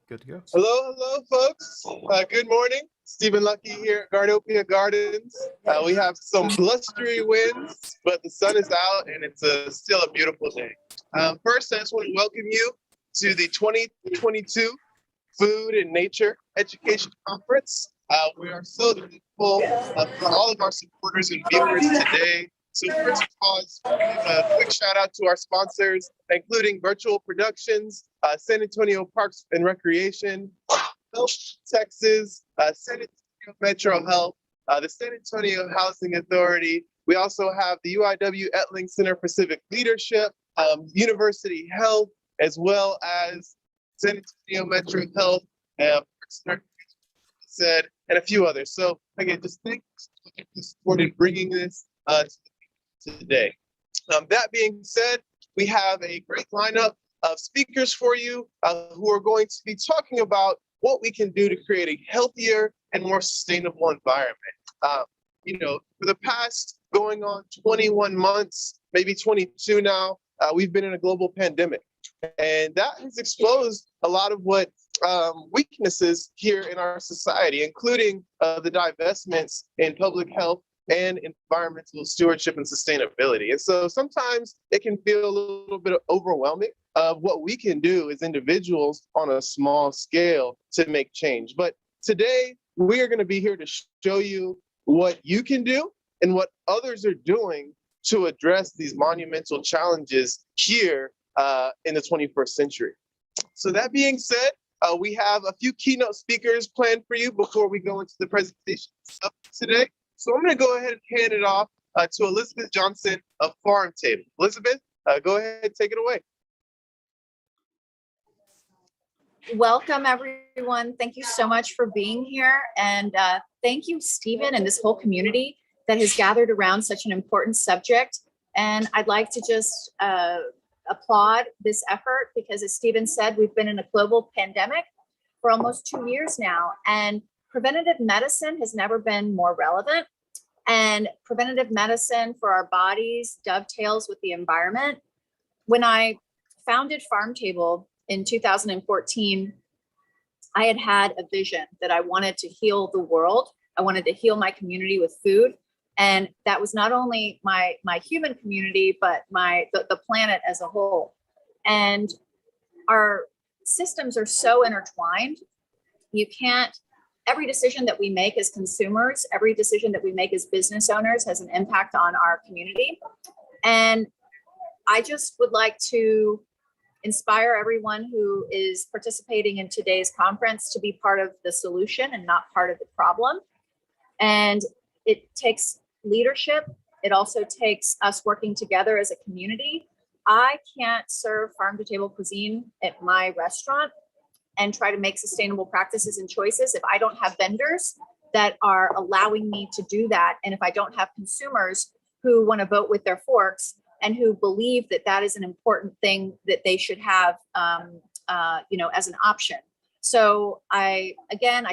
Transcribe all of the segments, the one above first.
Good to go. Hello, folks. Good morning. Stephen Lucky here at Gardopia Gardens. We have some blustery winds, but the sun is out and it's still a beautiful day. First, I just want to welcome you to the 2022 Food and Nature Education Conference. We are so thankful for all of our supporters and viewers today. So first of all, a quick shout out to our sponsors, including Virtual Productions, San Antonio Parks and Recreation, Health Texas, San Antonio Metro Health, the San Antonio Housing Authority. We also have the UIW Etling Center for Civic Leadership, University Health, as well as San Antonio Metro Health, Parks and Recreation, and a few others. So again, just thank you for the support in bringing this today. That being said, we have a great lineup of speakers for you who are going to be talking about what we can do to create a healthier and more sustainable environment. For the past going on 21 months, maybe 22 now, we've been in a global pandemic. And that has exposed a lot of what weaknesses here in our society, including the divestments in public health and environmental stewardship and sustainability. And so sometimes it can feel a little bit overwhelming of what we can do as individuals on a small scale to make change. But today we are going to be here to show you what you can do and what others are doing to address these monumental challenges here in the 21st century. So that being said, we have a few keynote speakers planned for you before we go into the presentation today. So I'm going to go ahead and hand it off to Elizabeth Johnson of Farm Table. Elizabeth, go ahead and take it away. Welcome, everyone. Thank you so much for being here. And thank you, Stephen, and this whole community that has gathered around such an important subject. And I'd like to just applaud this effort because, as Stephen said, we've been in a global pandemic for almost 2 years now. And preventative medicine has never been more relevant, and preventative medicine for our bodies dovetails with the environment. When I founded Farm Table in 2014, I had a vision that I wanted to heal the world. I wanted to heal my community with food. And that was not only my human community, but the planet as a whole. And our systems are so intertwined. Every decision that we make as consumers, every decision that we make as business owners has an impact on our community. And I just would like to inspire everyone who is participating in today's conference to be part of the solution and not part of the problem. And it takes leadership. It also takes us working together as a community. I can't serve farm to table cuisine at my restaurant and try to make sustainable practices and choices if I don't have vendors that are allowing me to do that. And if I don't have consumers who want to vote with their forks and who believe that that is an important thing that they should have, as an option. So I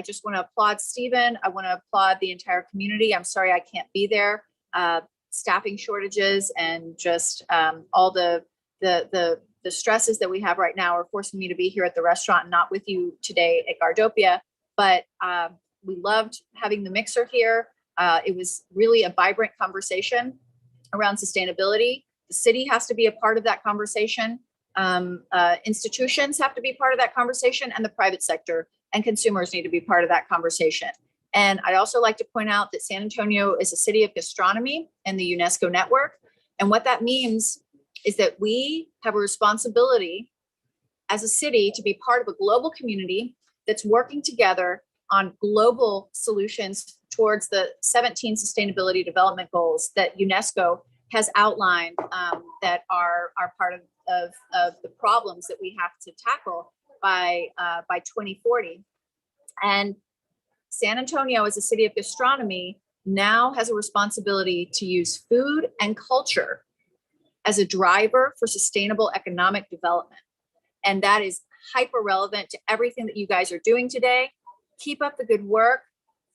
just want to applaud Stephen. I want to applaud the entire community. I'm sorry I can't be there. Staffing shortages and just all the stresses that we have right now are forcing me to be here at the restaurant and not with you today at Gardopia. But we loved having the mixer here. It was really a vibrant conversation around sustainability. The city has to be a part of that conversation. Institutions have to be part of that conversation, and the private sector and consumers need to be part of that conversation. And I'd also like to point out that San Antonio is a city of gastronomy and the UNESCO network. And what that means is that we have a responsibility as a city to be part of a global community that's working together on global solutions towards the 17 sustainability development goals that UNESCO has outlined that are part of the problems that we have to tackle by 2040. And San Antonio, as a city of gastronomy, now has a responsibility to use food and culture as a driver for sustainable economic development. And that is hyper relevant to everything that you guys are doing today. Keep up the good work.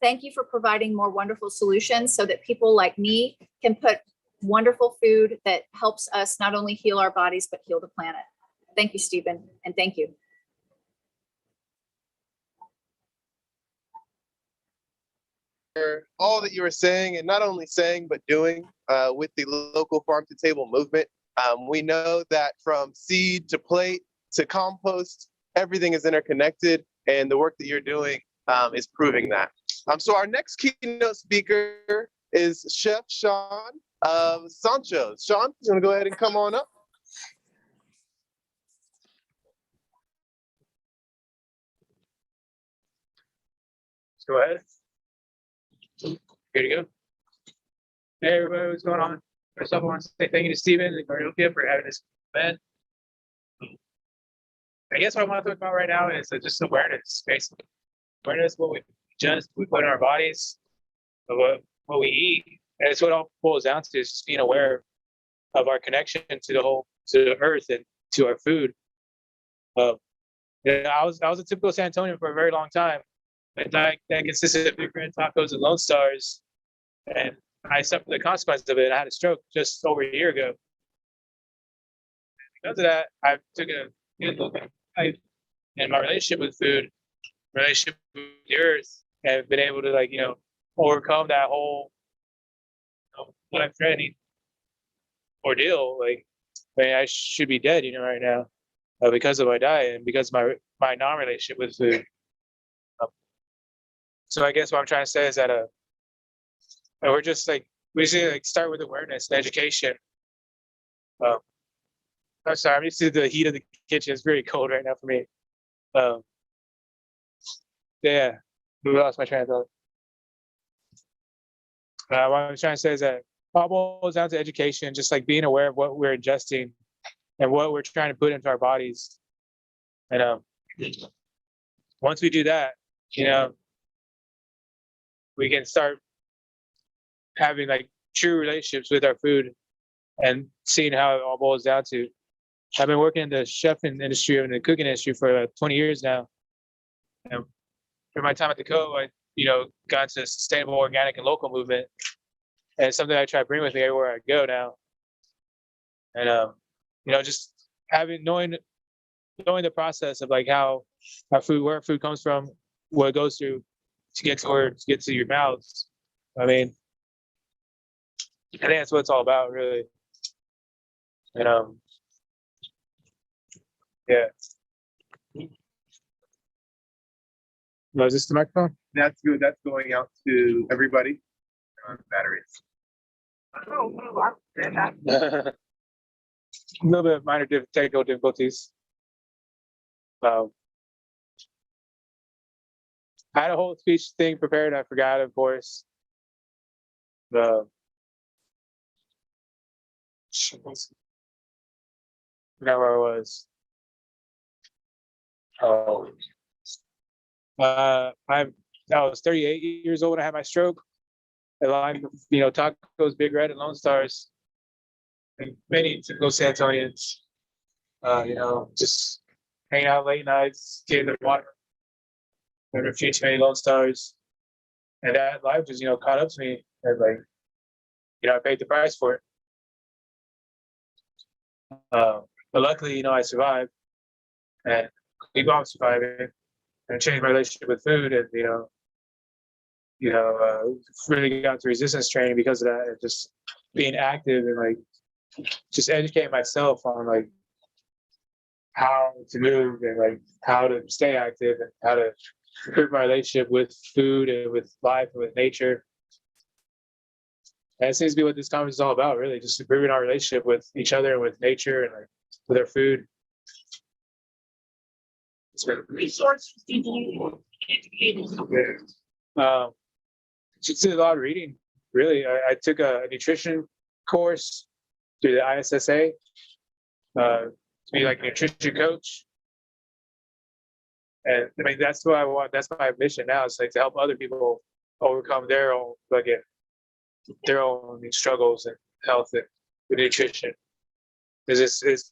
Thank you for providing more wonderful solutions so that people like me can put wonderful food that helps us not only heal our bodies, but heal the planet. Thank you, Stephen, and thank you. all that you were saying, and not only saying, but doing with the local farm to table movement. We know that from seed to plate to compost, everything is interconnected, and the work that you're doing is proving that. So our next keynote speaker is Chef Sean of Sancho's. Sean, you want to go ahead and come on up? Go ahead. Here you go. Hey everybody, what's going on? First off, I want to say thank you to Steven and Guardiopia for having this event. I guess what I want to talk about right now is just awareness, basically. Awareness what we put in our bodies, of what we eat. And it's what it all boils down to, is just being aware of our connection to the earth and to our food. I was a typical San Antonian for a very long time. My diet that consisted of Big Red Tacos and Lone Stars, and I suffered the consequences of it. I had a stroke just over a year ago. Because of that, I took a good look at life and my relationship with food, relationship with the earth, and been able to overcome that whole life-threatening ordeal. I should be dead, right now, because of my diet and because of my non-relationship with food. So I guess what I'm trying to say is that we're just we should start with awareness and education. I'm sorry, I'm used to the heat of the kitchen. It's very cold right now for me. Yeah, we lost my train of thought. What I'm trying to say is that all boils down to education, just being aware of what we're ingesting and what we're trying to put into our bodies. And once we do that, we can start having true relationships with our food and seeing how it all boils down to. I've been working in the chefing industry and the cooking industry for 20 years now. And for my time at the Co, I got into the sustainable, organic, and local movement, and it's something I try to bring with me everywhere I go now. And just knowing the process of how our food, where food comes from, what it goes through to get to your mouths. I think that's what it's all about, really. And yeah. No, is this the microphone? That's good. That's going out to everybody on batteries. A little bit of minor technical difficulties. I had a whole speech thing prepared. I forgot, of course. Forgot where I was. I was 38 years old when I had my stroke. I lined, tacos, Big Red, and Lone Stars. And many typical San Antonians, just hanging out late nights, getting the water. Never a few too many Lone Stars. And that life just, caught up to me. And I paid the price for it. But luckily, I survived. And keep on surviving. And changed my relationship with food, and really got to resistance training because of that, and just being active and just educating myself on how to move and how to stay active and how to improve my relationship with food and with life and with nature. And it seems to be what this conference is all about, really, just improving our relationship with each other and with nature and with our food. Resources did you educate? Just did a lot of reading, really. I took a nutrition course through the ISSA to be a nutrition coach. And that's what I want. That's my mission now, is to help other people overcome their own struggles and health and with nutrition. Because it's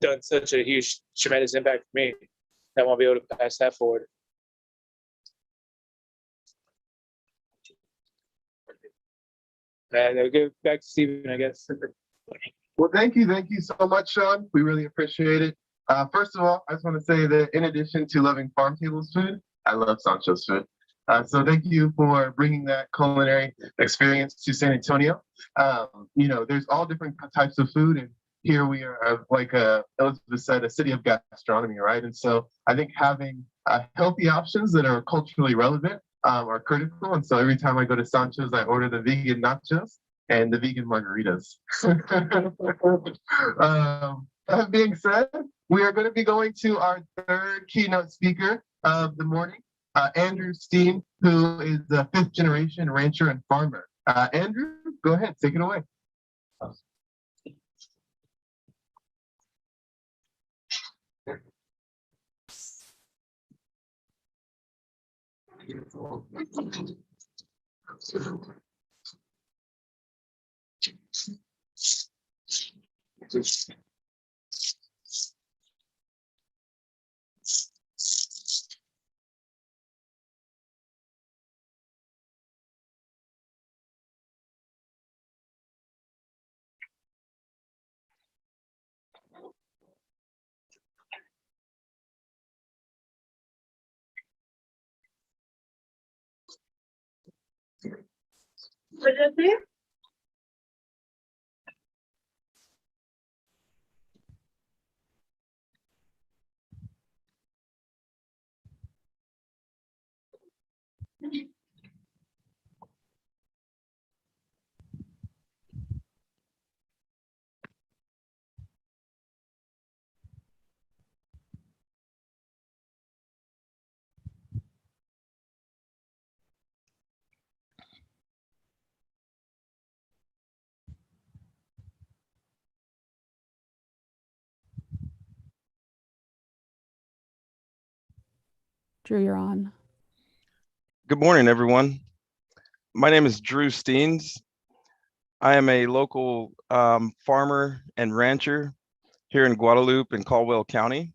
done such a huge, tremendous impact for me. I won't be able to pass that forward. And I'll give back to Steven, I guess. Well, thank you so much, Sean. We really appreciate it. First of all, I just want to say that in addition to loving Farm Table's food, I love Sancho's food. So thank you for bringing that culinary experience to San Antonio. There's all different types of food, and here we are, like Elizabeth said, a city of gastronomy, right? And so I think having healthy options that are culturally relevant are critical. And so every time I go to Sancho's, I order the vegan nachos and the vegan margaritas. That being said, we are going to be going to our third keynote speaker of the morning, Andrew Steen, who is a fifth generation rancher and farmer. Andrew, go ahead, take it away. What did I say? Drew, you're on. Good morning, everyone. My name is Drew Steens. I am a local farmer and rancher here in Guadalupe and Caldwell County.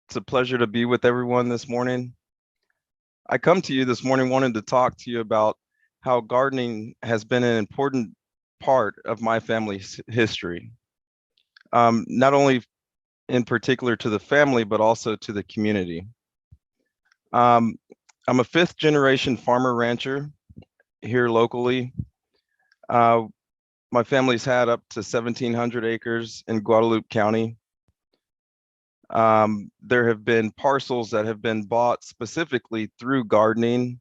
It's a pleasure to be with everyone this morning. I come to you this morning wanting to talk to you about how gardening has been an important part of my family's history. Not only in particular to the family, but also to the community. I'm a fifth generation farmer rancher here locally. My family's had up to 1,700 acres in Guadalupe County. There have been parcels that have been bought specifically through gardening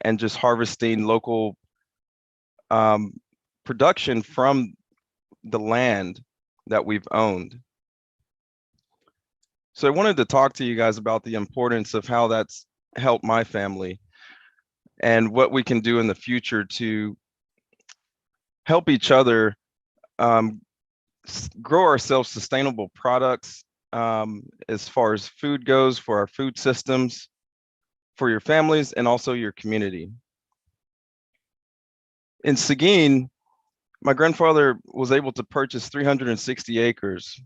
and just harvesting local production from the land that we've owned. So I wanted to talk to you guys about the importance of how that's helped my family and what we can do in the future to help each other grow our self-sustainable products as far as food goes, for our food systems, for your families, and also your community. In Seguin, my grandfather was able to purchase 360 acres.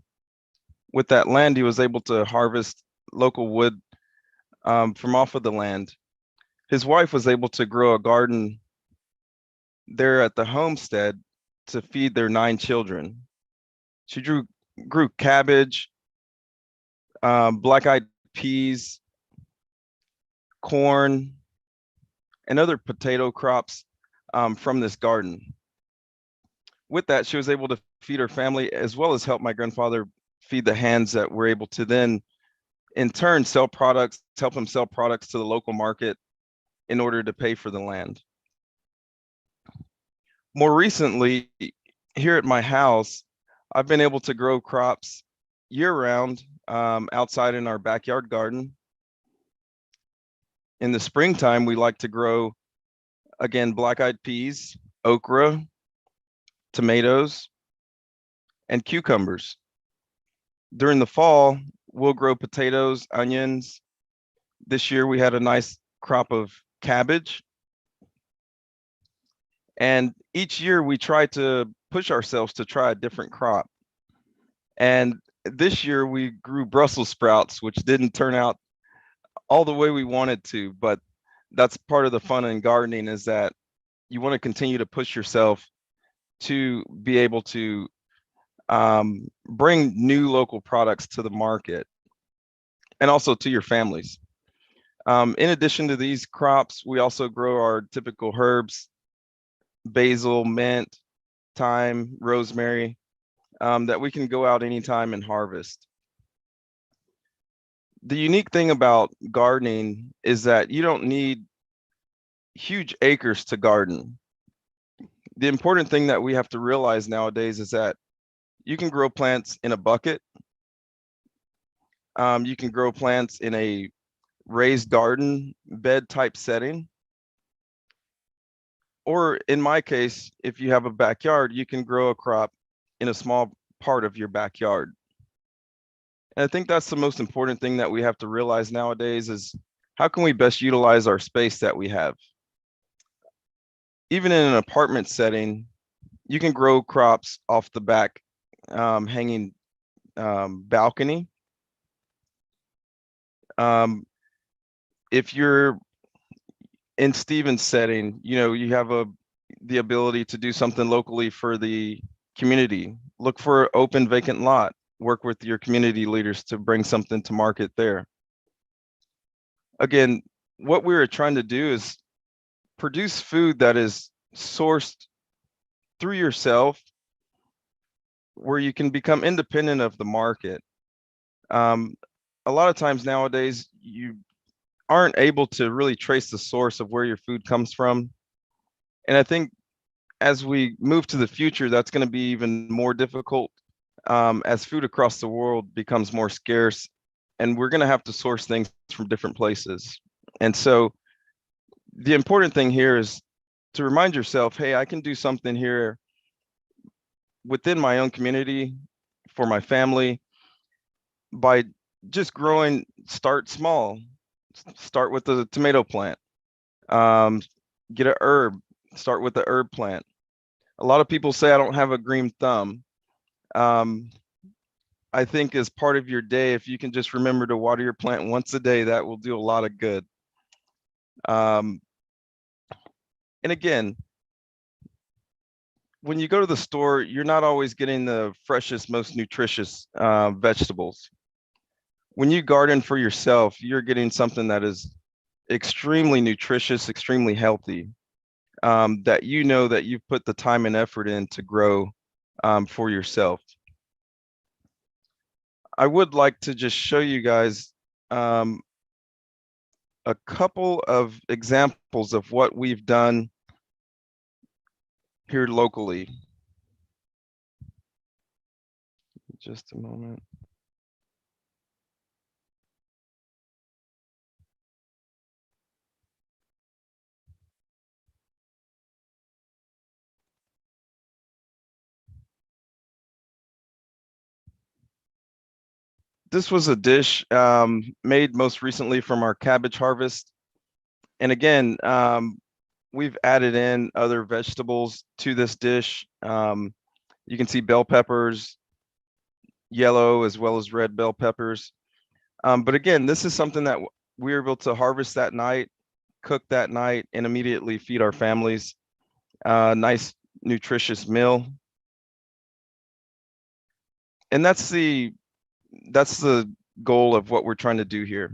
With that land, he was able to harvest local wood from off of the land. His wife was able to grow a garden there at the homestead to feed their 9 children. She grew cabbage, black-eyed peas, corn, and other potato crops from this garden. With that, she was able to feed her family as well as help my grandfather feed the hands that were able to then in turn sell products, help him sell products to the local market in order to pay for the land. More recently, here at my house, I've been able to grow crops year-round outside in our backyard garden. In the springtime, we like to grow, again, black-eyed peas, okra, tomatoes, and cucumbers. During the fall, we'll grow potatoes, onions. This year, we had a nice crop of cabbage. And each year, we try to push ourselves to try a different crop. And this year, we grew Brussels sprouts, which didn't turn out all the way we wanted to, but that's part of the fun in gardening, is that you want to continue to push yourself to be able to bring new local products to the market and also to your families. In addition to these crops, we also grow our typical herbs, basil, mint, thyme, rosemary, that we can go out anytime and harvest. The unique thing about gardening is that you don't need huge acres to garden. The important thing that we have to realize nowadays is that you can grow plants in a bucket. You can grow plants in a raised garden bed type setting. Or in my case, if you have a backyard, you can grow a crop in a small part of your backyard. And I think that's the most important thing that we have to realize nowadays is how can we best utilize our space that we have? Even in an apartment setting, you can grow crops off the back hanging balcony. If you're in Steven's setting, you have the ability to do something locally for the community. Look for an open vacant lot. Work with your community leaders to bring something to market there. Again, what we're trying to do is produce food that is sourced through yourself, where you can become independent of the market. A lot of times nowadays, you aren't able to really trace the source of where your food comes from. And I think as we move to the future, that's going to be even more difficult as food across the world becomes more scarce, and we're going to have to source things from different places. And so the important thing here is to remind yourself, hey, I can do something here within my own community for my family by just growing. Start small. Start with the tomato plant. Get an herb. Start with the herb plant. A lot of people say I don't have a green thumb. I think as part of your day, if you can just remember to water your plant once a day, that will do a lot of good. And again, when you go to the store, you're not always getting the freshest, most nutritious vegetables. When you garden for yourself, you're getting something that is extremely nutritious, extremely healthy, that that you've put the time and effort in to grow for yourself. I would like to just show you guys a couple of examples of what we've done here locally. Just a moment. This was a dish made most recently from our cabbage harvest. And again, we've added in other vegetables to this dish. You can see bell peppers, yellow as well as red bell peppers. But again, this is something that we were able to harvest that night, cook that night, and immediately feed our families. Nice, nutritious meal. And that's the goal of what we're trying to do here.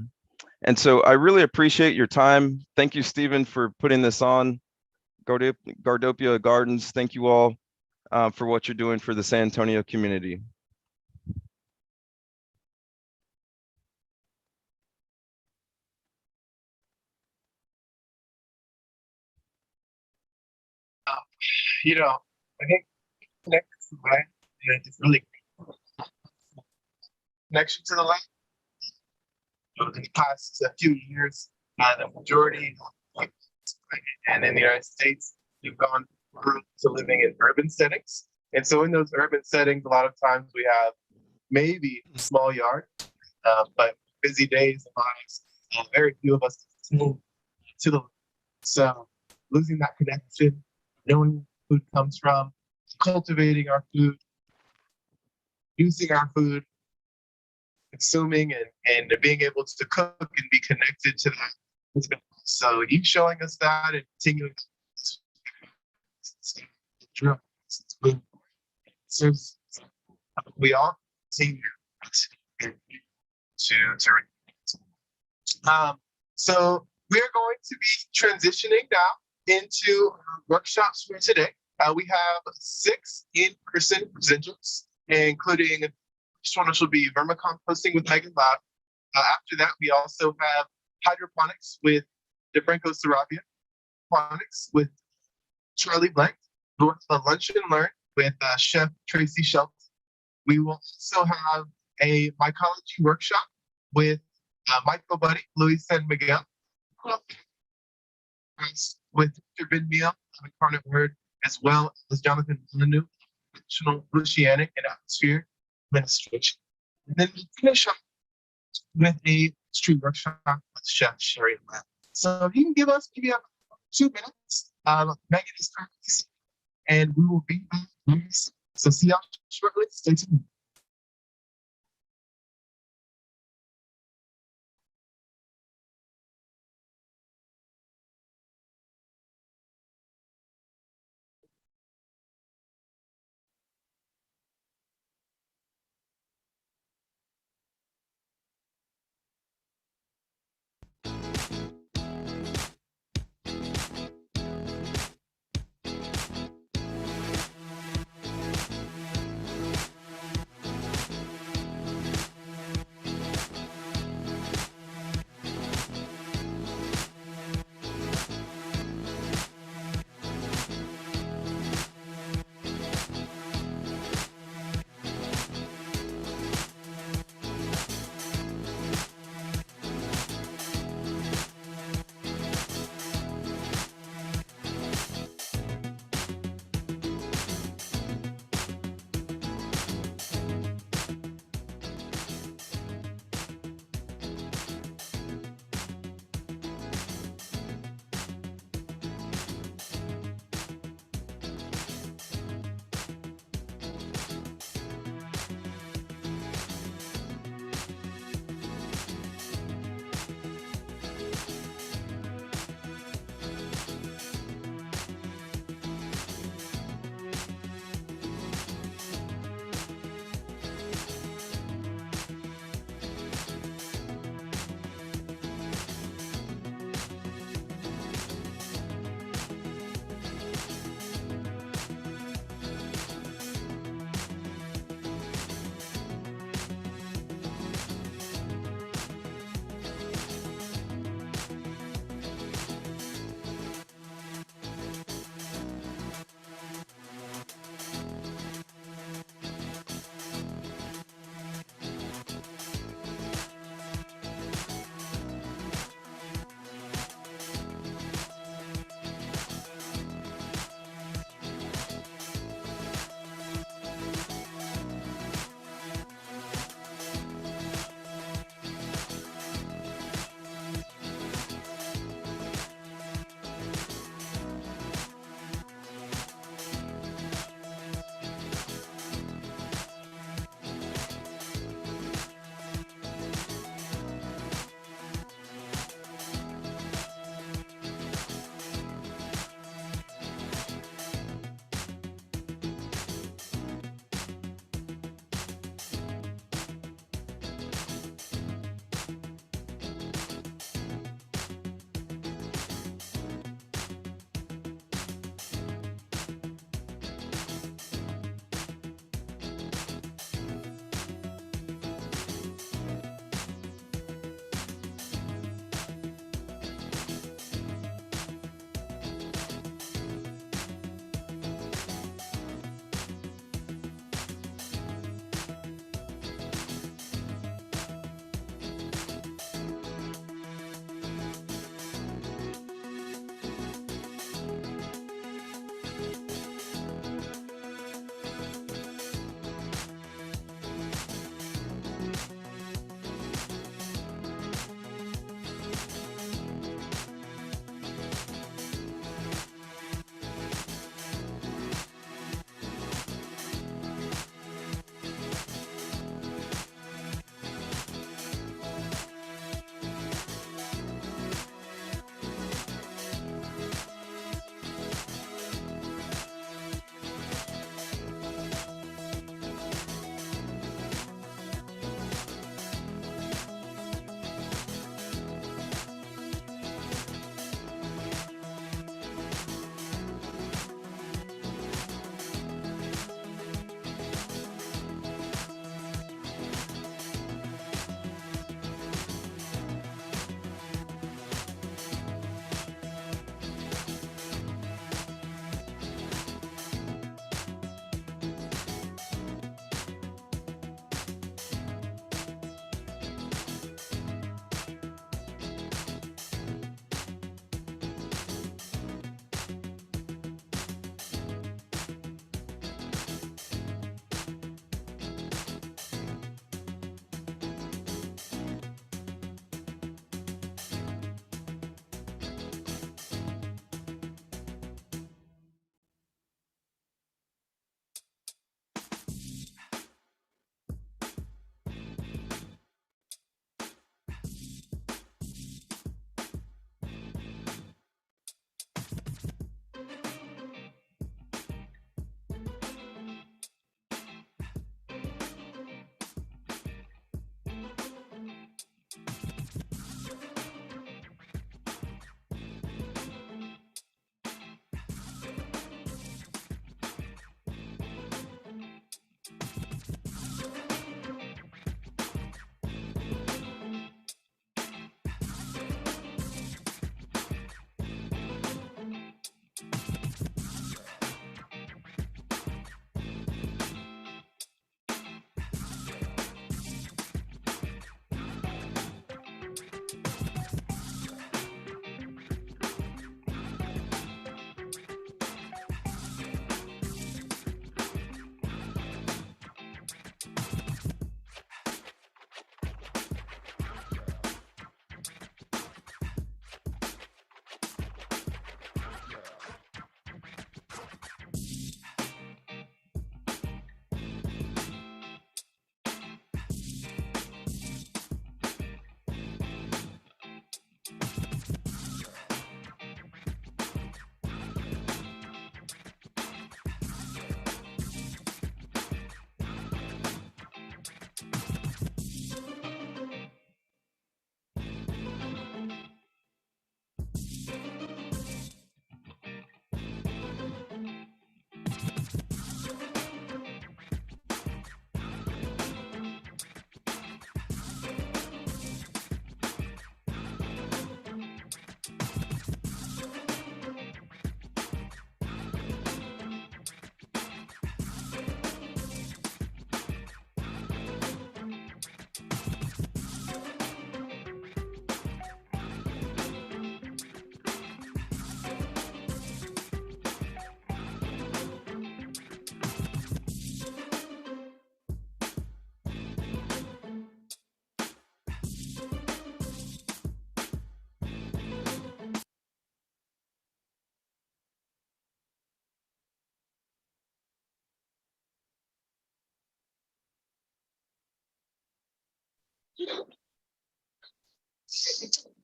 And so I really appreciate your time. Thank you, Stephen, for putting this on. Gardopia Gardens, thank you all for what you're doing for the San Antonio community. I think next, right? Yeah, it's really connection to the land. In the past few years, the majority, and in the United States, we've gone to living in urban settings. And so in those urban settings, a lot of times we have maybe a small yard, but busy days and lives, very few of us move to the. So losing that connection, knowing where food comes from, cultivating our food, using our food, consuming and being able to cook and be connected to that. So you showing us that and continuing so we all continue to So we're going to be transitioning now into workshops for today. We have 6 in-person presenters, including this one, which will be vermicomposting with Megan Lab. After that, we also have hydroponics with DeFranco Sarabia, aquaponics with Charlie Blank, a lunch and learn with Chef Tracy Shelton. We will also have a mycology workshop with Michael Buddy, Luis San Miguel, with Dr. Ben Meal, Incarnate Word, as well as Jonathan Villeneuve, Traditional Oceanic and Atmosphere Administration. And then we finish up with a street workshop with Chef Sherry Lamb. So if you can give us maybe 2 minutes, Megan is currently, and we will be back very soon. So see y'all shortly. Stay tuned.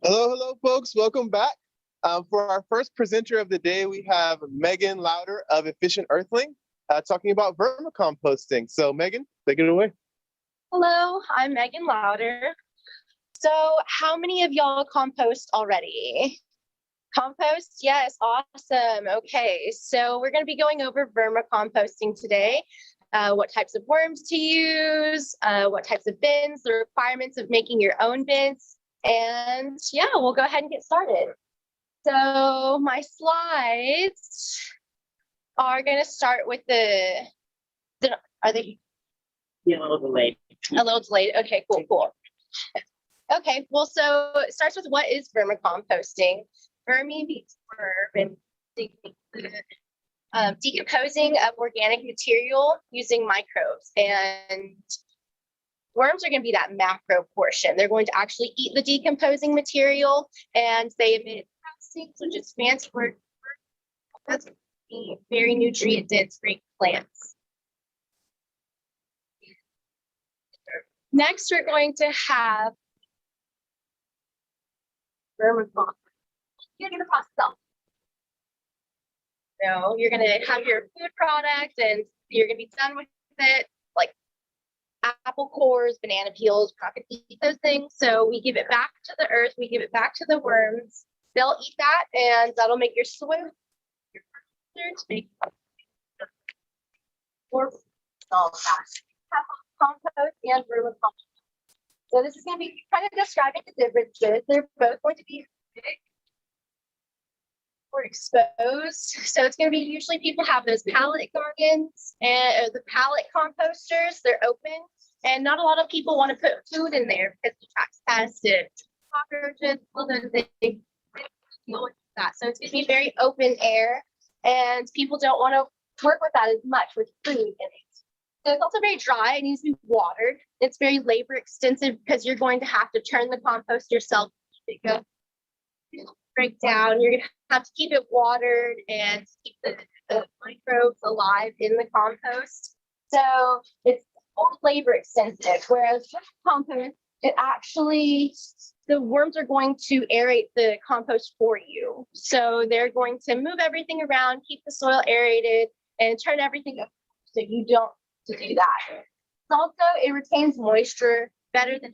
Hello, folks. Welcome back. For our first presenter of the day, we have Megan Louder of Efficient Earthling talking about vermicomposting. So, Megan, take it away. Hello, I'm Megan Louder. So how many of y'all compost already? Compost? Yes, awesome. Okay, so we're going to be going over vermicomposting today. What types of worms to use, what types of bins, the requirements of making your own bins. And yeah, we'll go ahead and get started. So my slides are going to start with are they? Yeah, a little delayed. A little delayed. Okay, cool. Okay, well, so it starts with what is vermicomposting? Vermi means verb and decomposing of organic material using microbes. And worms are going to be that macro portion. They're going to actually eat the decomposing material, and they emit toxins, which is fancy word. That's very nutrient dense for plants. Next, we're going to have vermicompost. You're going to process. So you're going to have your food product and you're going to be done with it, like apple cores, banana peels, not going to eat those things. So we give it back to the earth, we give it back to the worms. They'll eat that and that'll make your soil, your to make or all of that. Compost and vermicompost. So this is going to be kind of describing the differences. They're both going to be big or exposed. So it's going to be usually people have those pallet gardens and the pallet composters. They're open, and not a lot of people want to put food in there because it attracts pests and cockroaches, all those things. That. So it's going to be very open air, and people don't want to work with that as much with food in it. So it's also very dry. It needs to be watered. It's very labor extensive because you're going to have to turn the compost yourself. It break down. You're going to have to keep it watered and keep the microbes alive in the compost. So it's all labor extensive. Whereas with compost, it actually, the worms are going to aerate the compost for you. So they're going to move everything around, keep the soil aerated, and turn everything up so you don't to do that. Also, it retains moisture better than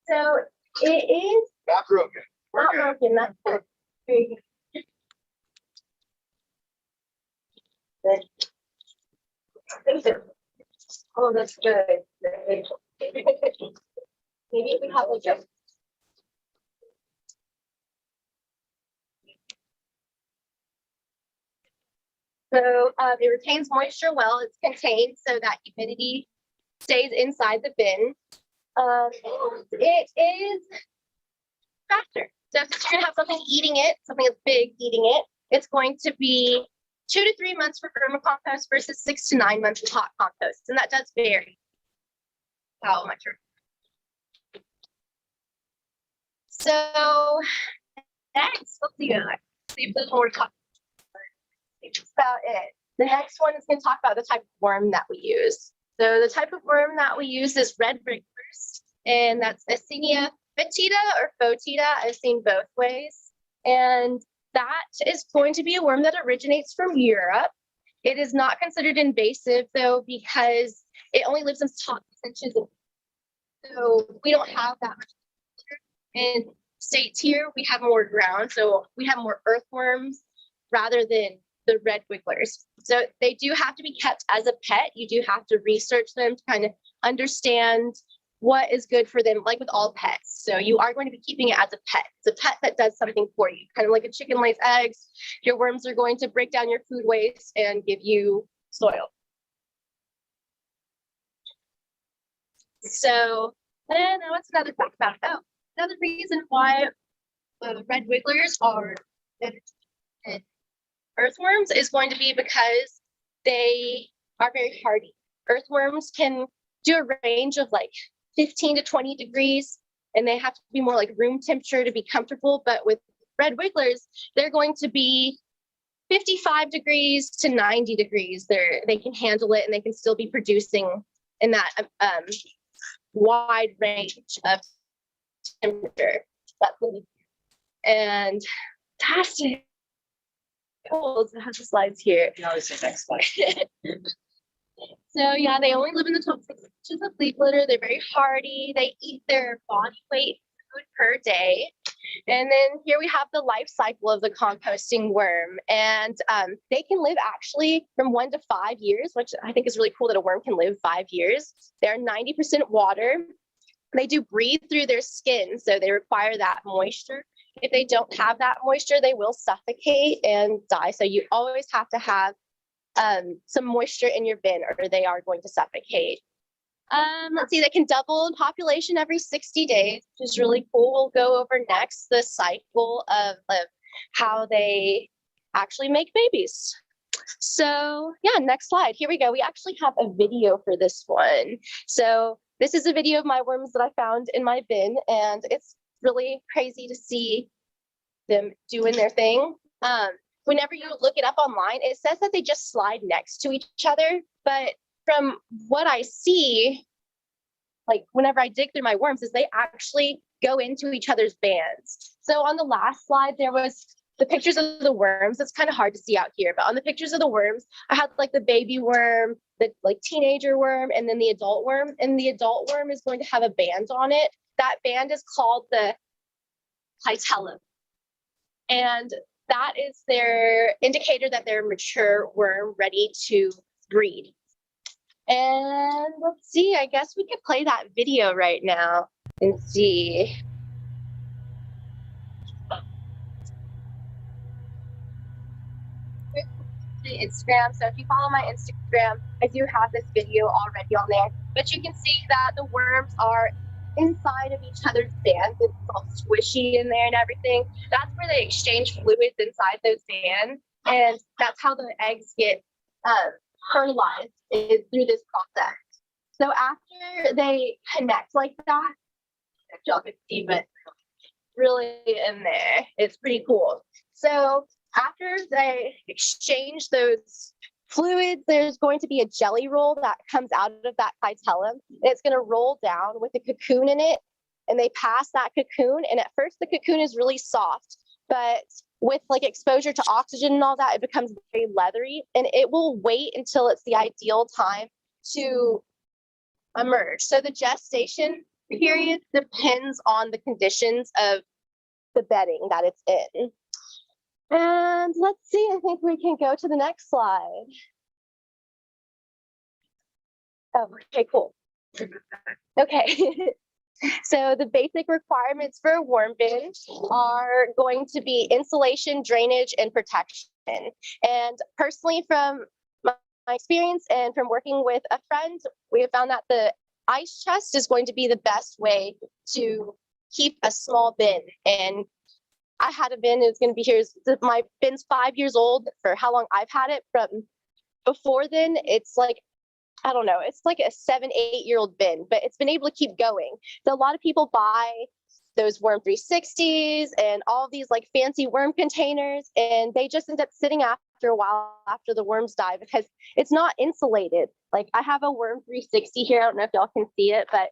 so it is Not broken. not broken. That's good. Very good. Oh, that's good. Maybe we have a joke. So it retains moisture well. It's contained so that humidity stays inside the bin. It is faster. So if you're going to have something eating it, something that's big eating it, it's going to be 2 to 3 months for vermicompost versus 6 to 9 months for hot compost. And that does vary how much. So next, let's see if there's more talk. That's about it. The next one is going to talk about the type of worm that we use. So the type of worm that we use is red wrigglers, and that's Acinia fetida or fotida. I've seen both ways. And that is going to be a worm that originates from Europe. It is not considered invasive though, because it only lives in top inches. So we don't have that much. In states here, we have more ground. So we have more earthworms rather than the red wigglers. So they do have to be kept as a pet. You do have to research them to kind of understand what is good for them, like with all pets. So you are going to be keeping it as a pet. It's a pet that does something for you, kind of like a chicken lays eggs. Your worms are going to break down your food waste and give you soil. So then what's another fact about it? Oh, another reason why red wigglers are earthworms is going to be because they are very hardy. Earthworms can do a range of like 15 to 20 degrees, and they have to be more like room temperature to be comfortable. But with red wigglers, they're going to be 55 degrees to 90 degrees. They can handle it and they can still be producing in that wide range of temperature. That's really, and fantastic. Cool. It has the slides here. You always say next slide. So yeah, they only live in the top 6 inches of leaf litter. They're very hardy. They eat their body weight food per day. And then here we have the life cycle of the composting worm. And they can live actually from 1 to 5 years, which I think is really cool that a worm can live 5 years. They're 90% water. They do breathe through their skin, so they require that moisture. If they don't have that moisture, they will suffocate and die. So you always have to have some moisture in your bin or they are going to suffocate. Let's see, they can double in population every 60 days, which is really cool. We'll go over next the cycle of how they actually make babies. So yeah, next slide. Here we go. We actually have a video for this one. So this is a video of my worms that I found in my bin, and it's really crazy to see them doing their thing. Whenever you look it up online, it says that they just slide next to each other. But from what I see, like whenever I dig through my worms, is they actually go into each other's bands. So on the last slide, there was the pictures of the worms. It's kind of hard to see out here, but on the pictures of the worms, I had like the baby worm, the like teenager worm, and then the adult worm. And the adult worm is going to have a band on it. That band is called the clitellum. And that is their indicator that they're a mature worm ready to breed. And let's see, I guess we could play that video right now and see. Instagram. So if you follow my Instagram, I do have this video already on there, but you can see that the worms are inside of each other's bands. It's all squishy in there and everything. That's where they exchange fluids inside those bands, and that's how the eggs get fertilized, is through this process. So after they connect like that, if y'all can see, but really in there, it's pretty cool. So after they exchange those fluids, there's going to be a jelly roll that comes out of that clitellum. It's going to roll down with a cocoon in it, and they pass that cocoon. And at first, the cocoon is really soft, but with like exposure to oxygen and all that, it becomes very leathery, and it will wait until it's the ideal time to emerge. So the gestation period depends on the conditions of the bedding that it's in. And let's see, I think we can go to the next slide. Oh, okay, cool. Okay. So the basic requirements for a worm bin are going to be insulation, drainage, and protection. And personally, from my experience and from working with a friend, we have found that the ice chest is going to be the best way to keep a small bin. And I had a bin, it's going to be here. My bin's 5 years old for how long I've had it. From before then, it's like, I don't know, it's like a 7, 8-year-old bin, but it's been able to keep going. So a lot of people buy those worm 360s and all of these like fancy worm containers, and they just end up sitting after a while after the worms die because it's not insulated. Like I have a worm 360 here. I don't know if y'all can see it, but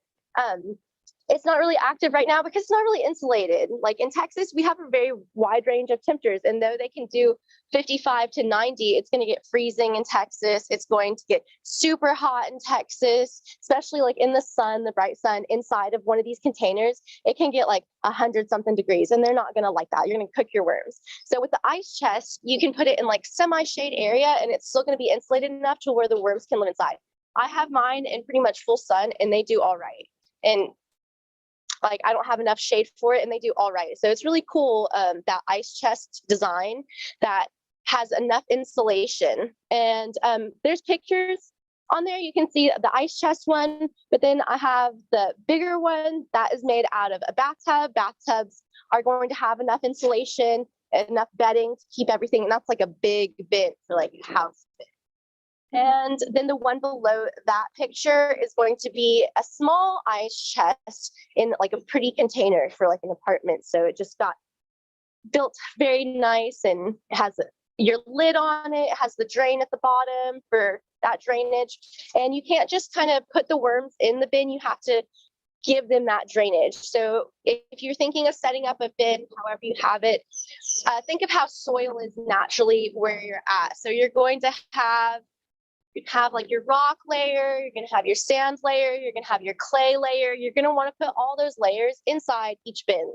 it's not really active right now because it's not really insulated. Like in Texas, we have a very wide range of temperatures, and though they can do 55 to 90, it's going to get freezing in Texas. It's going to get super hot in Texas, especially like in the sun, the bright sun, inside of one of these containers. It can get like 100-something degrees, and they're not going to like that. You're going to cook your worms. So with the ice chest, you can put it in like semi-shade area, and it's still going to be insulated enough to where the worms can live inside. I have mine in pretty much full sun, and they do all right. And like I don't have enough shade for it, and they do all right. So it's really cool, that ice chest design that has enough insulation. And there's pictures on there. You can see the ice chest one, but then I have the bigger one that is made out of a bathtub. Bathtubs are going to have enough insulation, enough bedding to keep everything. And that's like a big bin for like a house bin. And then the one below that picture is going to be a small ice chest in like a pretty container for like an apartment. So it just got built very nice, and it has your lid on it. It has the drain at the bottom for that drainage. And you can't just kind of put the worms in the bin. You have to give them that drainage. So if you're thinking of setting up a bin, however you have it, think of how soil is naturally where you're at. So you're going to have like your rock layer, you're going to have your sand layer, you're going to have your clay layer. You're going to want to put all those layers inside each bin.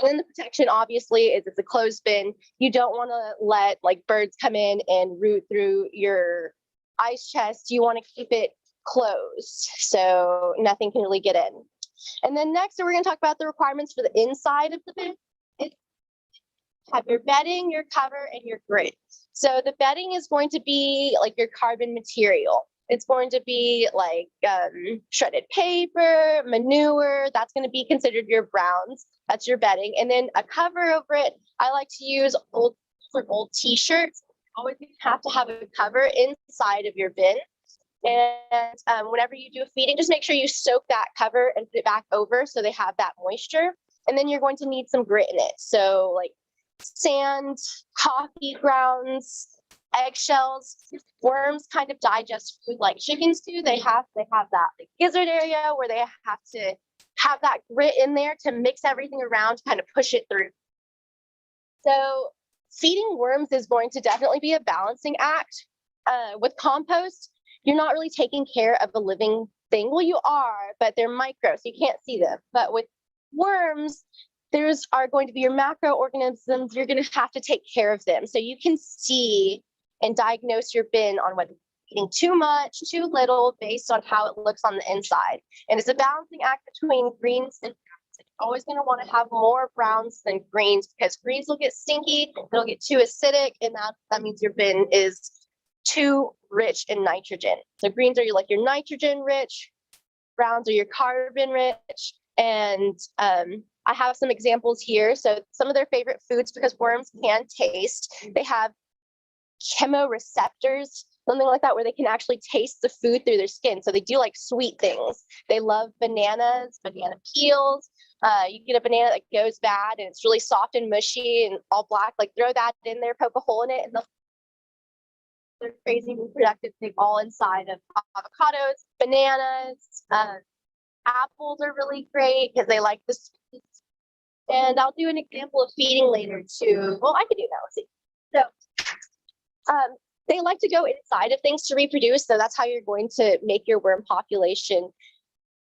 And then the protection obviously is it's a closed bin. You don't want to let like birds come in and root through your ice chest. You want to keep it closed so nothing can really get in. And then next we're going to talk about the requirements for the inside of the bin. Have your bedding, your cover, and your grid. So the bedding is going to be like your carbon material. It's going to be like shredded paper, manure. That's going to be considered your browns. That's your bedding. And then a cover over it. I like to use old t-shirts. Always have to have a cover inside of your bin. And whenever you do a feeding, just make sure you soak that cover and put it back over so they have that moisture. And then you're going to need some grit in it. So like sand, coffee grounds, eggshells. Worms kind of digest food like chickens do. They have that like gizzard area where they have to have that grit in there to mix everything around to kind of push it through. So feeding worms is going to definitely be a balancing act. With compost, you're not really taking care of a living thing. Well, you are, but they're micro, so you can't see them. But with worms, there's are going to be your macroorganisms. You're going to have to take care of them. So you can see and diagnose your bin on whether you're eating too much, too little, based on how it looks on the inside. And it's a balancing act between greens and browns. You're always going to want to have more browns than greens because greens will get stinky, it'll get too acidic, and that means your bin is too rich in nitrogen. So greens are like your nitrogen rich, browns are your carbon rich, and I have some examples here. So some of their favorite foods, because worms can taste, they have chemoreceptors, something like that, where they can actually taste the food through their skin. So they do like sweet things. They love bananas, banana peels. You get a banana that goes bad and it's really soft and mushy and all black, like throw that in there, poke a hole in it, and they're crazy reproductive thing all inside of avocados, bananas, apples are really great because they like the sweets. And I'll do an example of feeding later too. Well, I could do that. Let's see. So they like to go inside of things to reproduce. So that's how you're going to make your worm population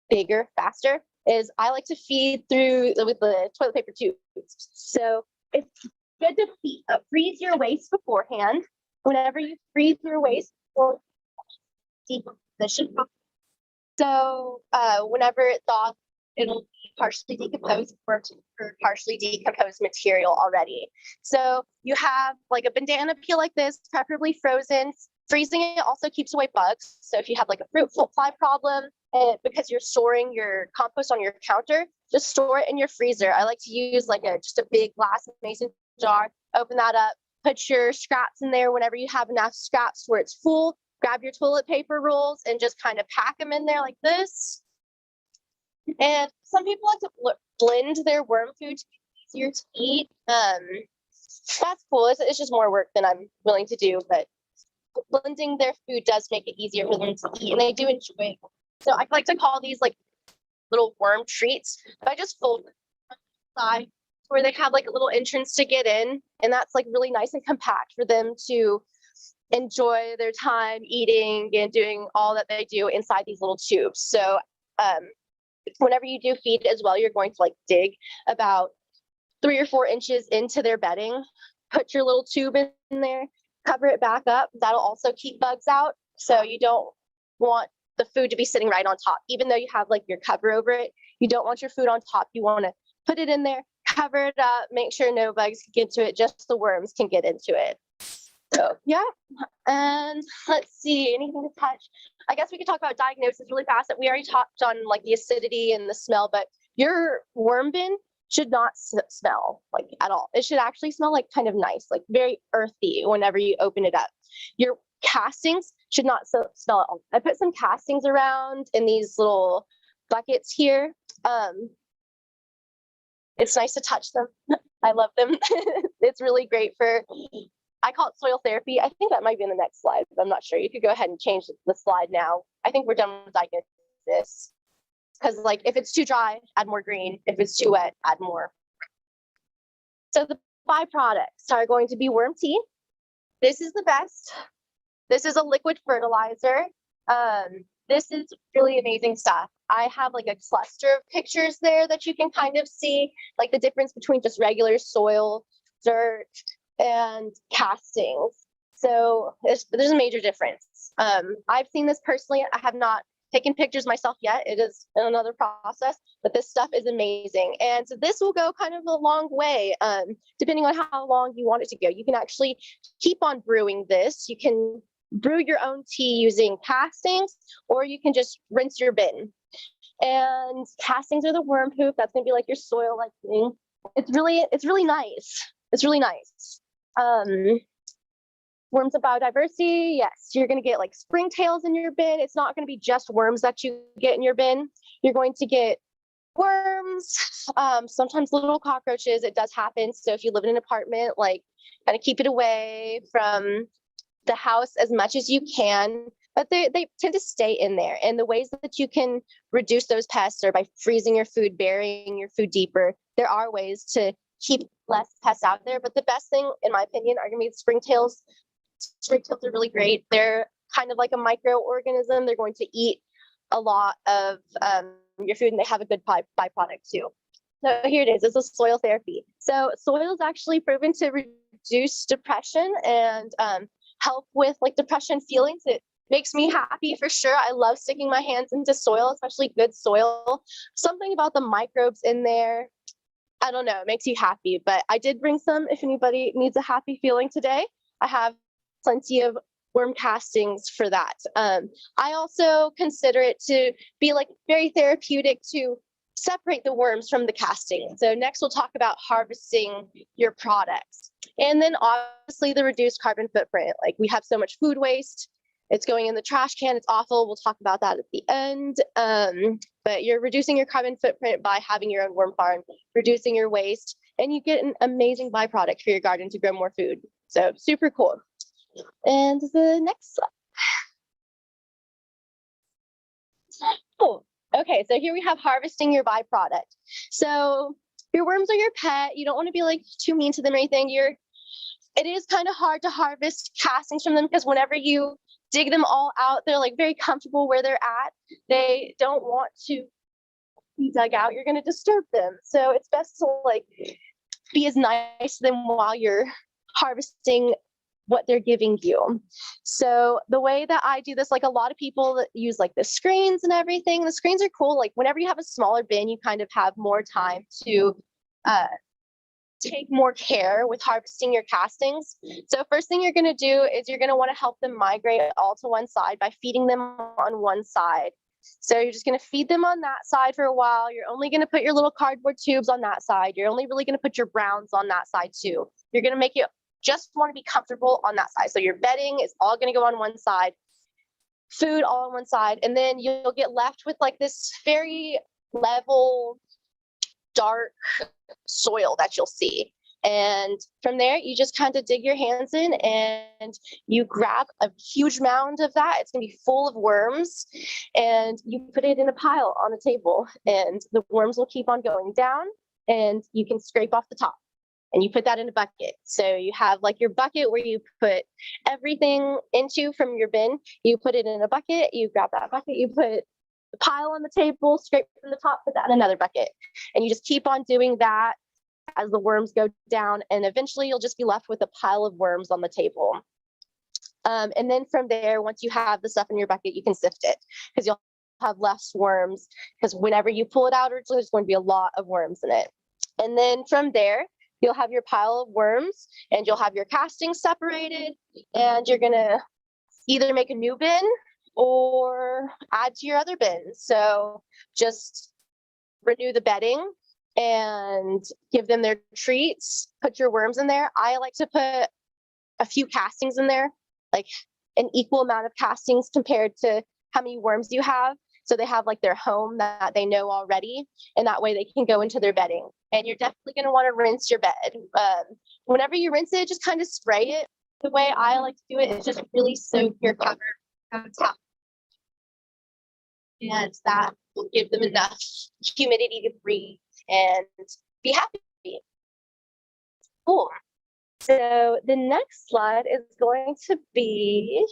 bigger, faster, is I like to feed through with the toilet paper tubes. So it's good to freeze your waste beforehand. Whenever you freeze your waste for decomposition. So whenever it thaws, it'll be partially decomposed or partially decomposed material already. So you have like a banana peel like this, preferably frozen. Freezing it also keeps away bugs. So if you have like a fruit fly problem, because you're storing your compost on your counter, just store it in your freezer. I like to use like just a big glass mason jar, open that up, put your scraps in there whenever you have enough scraps where it's full. Grab your toilet paper rolls and just kind of pack them in there like this. And some people like to blend their worm food to be easier to eat. That's cool. It's just more work than I'm willing to do, but blending their food does make it easier for them to eat, and they do enjoy it. So I like to call these like little worm treats. But I just fold them on the side where they have like a little entrance to get in, and that's like really nice and compact for them to enjoy their time eating and doing all that they do inside these little tubes. So whenever you do feed as well, you're going to like dig about 3 or 4 inches into their bedding, put your little tube in there, cover it back up. That'll also keep bugs out. So you don't want the food to be sitting right on top. Even though you have like your cover over it, you don't want your food on top. You want to put it in there, cover it up, make sure no bugs can get to it, just the worms can get into it. So yeah, and let's see, anything to touch? I guess we could talk about diagnosis really fast. We already talked on like the acidity and the smell, but your worm bin should not smell like at all. It should actually smell like kind of nice, like very earthy whenever you open it up. Your castings should not smell at all. I put some castings around in these little buckets here. It's nice to touch them. I love them. It's really great for I call it soil therapy. I think that might be in the next slide, but I'm not sure. You could go ahead and change the slide now. I think we're done with diagnosis. Because like if it's too dry, add more green. If it's too wet, add more. So the byproducts are going to be worm tea. This is the best. This is a liquid fertilizer. This is really amazing stuff. I have like a cluster of pictures there that you can kind of see like the difference between just regular soil, dirt, and castings. So there's a major difference. I've seen this personally. I have not taken pictures myself yet. It is another process, but this stuff is amazing. And so this will go kind of a long way, depending on how long you want it to go. You can actually keep on brewing this. You can brew your own tea using castings, or you can just rinse your bin. And castings are the worm poop. That's gonna be like your soil like thing. It's really nice. It's really nice. Worms of biodiversity, yes, you're gonna get like springtails in your bin. It's not gonna be just worms that you get in your bin. You're going to get worms, sometimes little cockroaches. It does happen. So if you live in an apartment, like kind of keep it away from the house as much as you can, but they tend to stay in there. And the ways that you can reduce those pests are by freezing your food, burying your food deeper. There are ways to keep less pests out there, but the best thing, in my opinion, are gonna be the springtails. Springtails are really great. They're kind of like a microorganism. They're going to eat a lot of your food, and they have a good byproduct too. So here it is. It's a soil therapy. So soil is actually proven to reduce depression and help with like depression feelings. It makes me happy for sure. I love sticking my hands into soil, especially good soil. Something about the microbes in there, I don't know, it makes you happy. But I did bring some if anybody needs a happy feeling today. I have plenty of worm castings for that. I also consider it to be like very therapeutic to separate the worms from the casting. So next we'll talk about harvesting your products. And then obviously the reduced carbon footprint. Like we have so much food waste. It's going in the trash can. It's awful. We'll talk about that at the end. But you're reducing your carbon footprint by having your own worm farm, reducing your waste, and you get an amazing byproduct for your garden to grow more food. So super cool. And the next slide. Cool. Okay, so here we have harvesting your byproduct. So your worms are your pet. You don't want to be like too mean to them or anything. It is kind of hard to harvest castings from them because whenever you dig them all out, they're like very comfortable where they're at. They don't want to be dug out. You're going to disturb them. So it's best to like be as nice to them while you're harvesting what they're giving you. So the way that I do this, like a lot of people that use like the screens and everything, the screens are cool. Like whenever you have a smaller bin, you kind of have more time to take more care with harvesting your castings. So first thing you're going to do is you're going to want to help them migrate all to one side by feeding them on one side. So you're just going to feed them on that side for a while. You're only going to put your little cardboard tubes on that side. You're only really going to put your browns on that side too. You're going to make it just want to be comfortable on that side. So your bedding is all going to go on one side, food all on one side, and then you'll get left with like this very level, dark soil that you'll see. And from there, you just kind of dig your hands in and you grab a huge mound of that. It's going to be full of worms, and you put it in a pile on a table, and the worms will keep on going down, and you can scrape off the top. And you put that in a bucket. So you have like your bucket where you put everything into from your bin. You put it in a bucket, you grab that bucket, you put the pile on the table, scrape from the top, put that in another bucket. And you just keep on doing that as the worms go down. And eventually you'll just be left with a pile of worms on the table. And then from there, once you have the stuff in your bucket, you can sift it because you'll have less worms, because whenever you pull it out, there's going to be a lot of worms in it. And then from there, you'll have your pile of worms and you'll have your castings separated, and you're going to either make a new bin or add to your other bin. So just renew the bedding and give them their treats, put your worms in there. I like to put a few castings in there, like an equal amount of castings compared to how many worms you have. So they have like their home that they know already, and that way they can go into their bedding. And you're definitely going to want to rinse your bed. Whenever you rinse it, just kind of spray it the way I like to do it is just really soak your cover in towel. And that will give them enough humidity to breathe and be happy. Cool. So the next slide is going to be,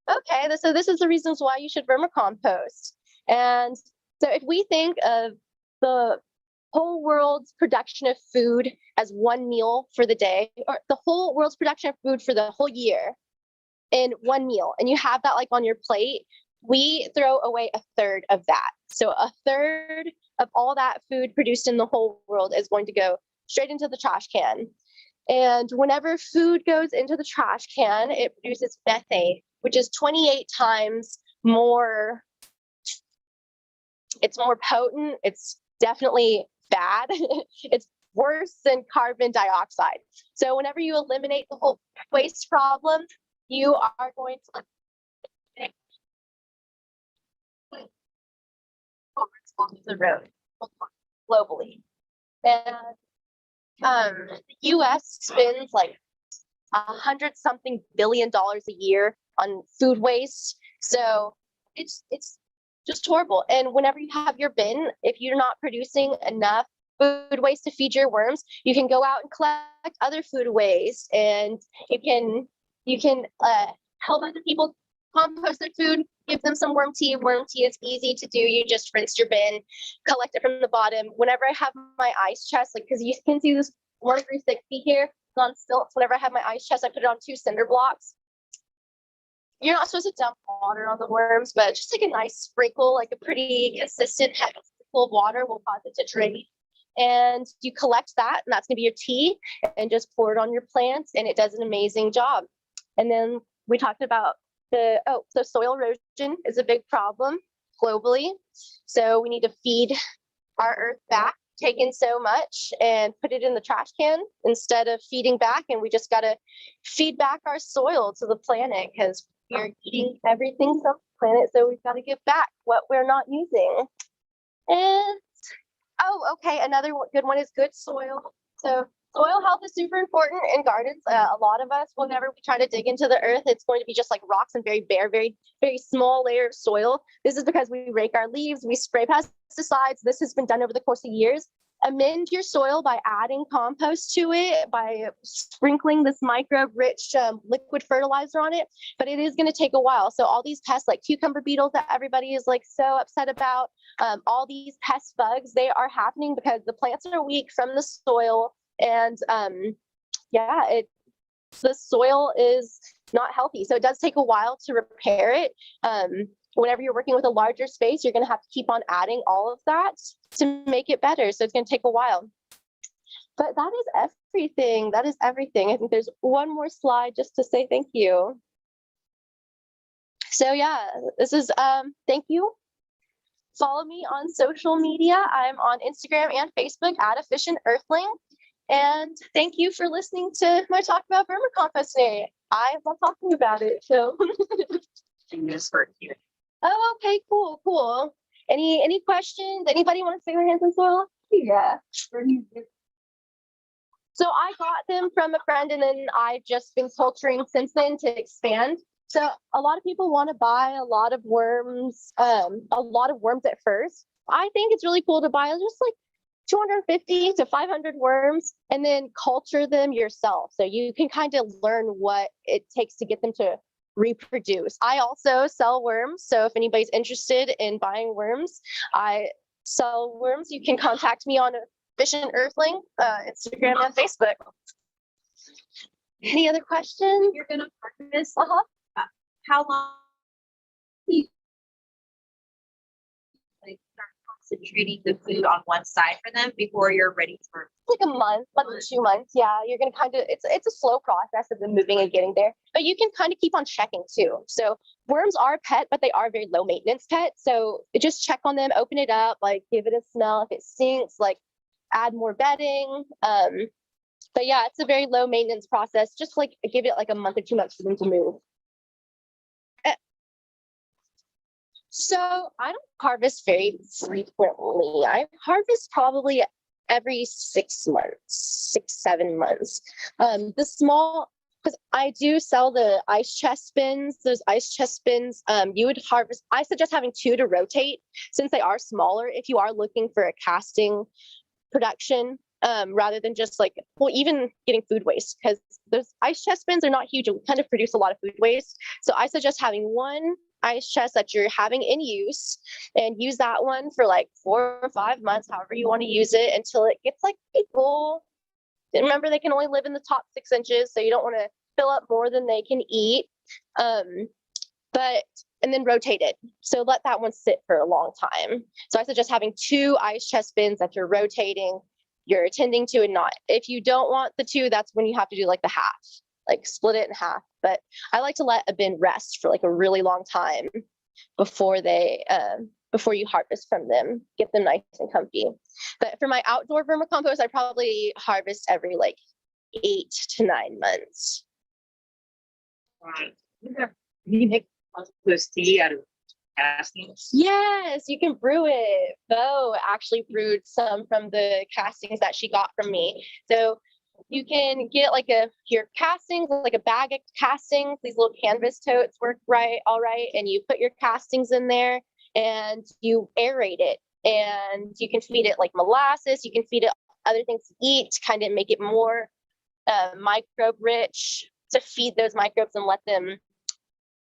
okay, so this is the reasons why you should vermicompost. And so if we think of the whole world's production of food as one meal for the day, or the whole world's production of food for the whole year in one meal, and you have that like on your plate, we throw away a third of that. So a third of all that food produced in the whole world is going to go straight into the trash can. And whenever food goes into the trash can, it produces methane, which is 28 times more. It's more potent. It's definitely bad. It's worse than carbon dioxide. So whenever you eliminate the whole waste problem, you are going to the road globally. And the US spends like $100-something billion a year on food waste. So it's just horrible. And whenever you have your bin, if you're not producing enough food waste to feed your worms, you can go out and collect other food waste, and you can help other people compost their food, give them some worm tea. Worm tea is easy to do. You just rinse your bin, collect it from the bottom. Whenever I have my ice chest, like, because you can see this worm 360 here on stilts. Whenever I have my ice chest, I put it on 2 cinder blocks. You're not supposed to dump water on the worms, but just like a nice sprinkle, like a pretty consistent heavy sprinkle of water will cause it to drain. And you collect that, and that's gonna be your tea, and just pour it on your plants, and it does an amazing job. And then we talked about so soil erosion is a big problem globally. So we need to feed our earth back, take in so much and put it in the trash can instead of feeding back. And we just got to feed back our soil to the planet, because we're eating everything from the planet. So we've got to give back what we're not using. And, okay, another good one is good soil. So soil health is super important in gardens. A lot of us, whenever we try to dig into the earth, it's going to be just like rocks and very bare, very, very small layer of soil. This is because we rake our leaves, we spray pesticides. This has been done over the course of years. Amend your soil by adding compost to it, by sprinkling this microbe-rich liquid fertilizer on it, but it is going to take a while. So all these pests like cucumber beetles that everybody is like so upset about, all these pest bugs, they are happening because the plants are weak from the soil. And the soil is not healthy. So it does take a while to repair it. Whenever you're working with a larger space, you're going to have to keep on adding all of that to make it better. So it's going to take a while. But that is everything. That is everything. I think there's one more slide just to say thank you. So yeah, this is thank you. Follow me on social media. I'm on Instagram and Facebook at Efficient Earthling. And thank you for listening to my talk about vermicompost today. I love talking about it. So oh, okay, cool. Any questions? Anybody want to stick their hands in soil? Yeah. So I got them from a friend, and then I've just been culturing since then to expand. So a lot of people want to buy a lot of worms at first. I think it's really cool to buy just like 250 to 500 worms and then culture them yourself. So you can kind of learn what it takes to get them to reproduce. I also sell worms. So if anybody's interested in buying worms, I sell worms. You can contact me on Efficient Earthling, Instagram and Facebook. Any other questions? You're going to harvest. How long? Like start concentrating the food on one side for them before you're ready for like a month, 2 months. Yeah, you're gonna kind of, it's a slow process of them moving and getting there, but you can kind of keep on checking too. So worms are a pet, but they are a very low maintenance pet. So just check on them, open it up, like give it a smell. If it stinks, like add more bedding. But yeah, it's a very low maintenance process. Just like give it like a month or 2 months for them to move. So I don't harvest very frequently. I harvest probably every 6 months, 6, 7 months. The small because I do sell the ice chest bins. Those ice chest bins, you would harvest. I suggest having 2 to rotate since they are smaller. If you are looking for a casting production, rather than just like, well, even getting food waste, because those ice chest bins are not huge and kind of produce a lot of food waste. So I suggest having 1 ice chest that you're having in use, and use that one for like 4 or 5 months, however you want to use it, until it gets like big full. And remember, they can only live in the top 6 inches, so you don't want to fill up more than they can eat. And then rotate it. So let that one sit for a long time. So I suggest having 2 ice chest bins that you're rotating, you're attending to, and not. If you don't want the 2, that's when you have to do like the half, like split it in half. But I like to let a bin rest for like a really long time before you harvest from them, get them nice and comfy. But for my outdoor vermicompost, I probably harvest every like 8 to 9 months. You make compost tea out of castings? Yes, you can brew it. Bo actually brewed some from the castings that she got from me. So you can get like your castings, like a bag of castings. These little canvas totes work all right. And you put your castings in there and you aerate it. And you can feed it like molasses. You can feed it other things to eat to kind of make it more microbe rich, to feed those microbes and let them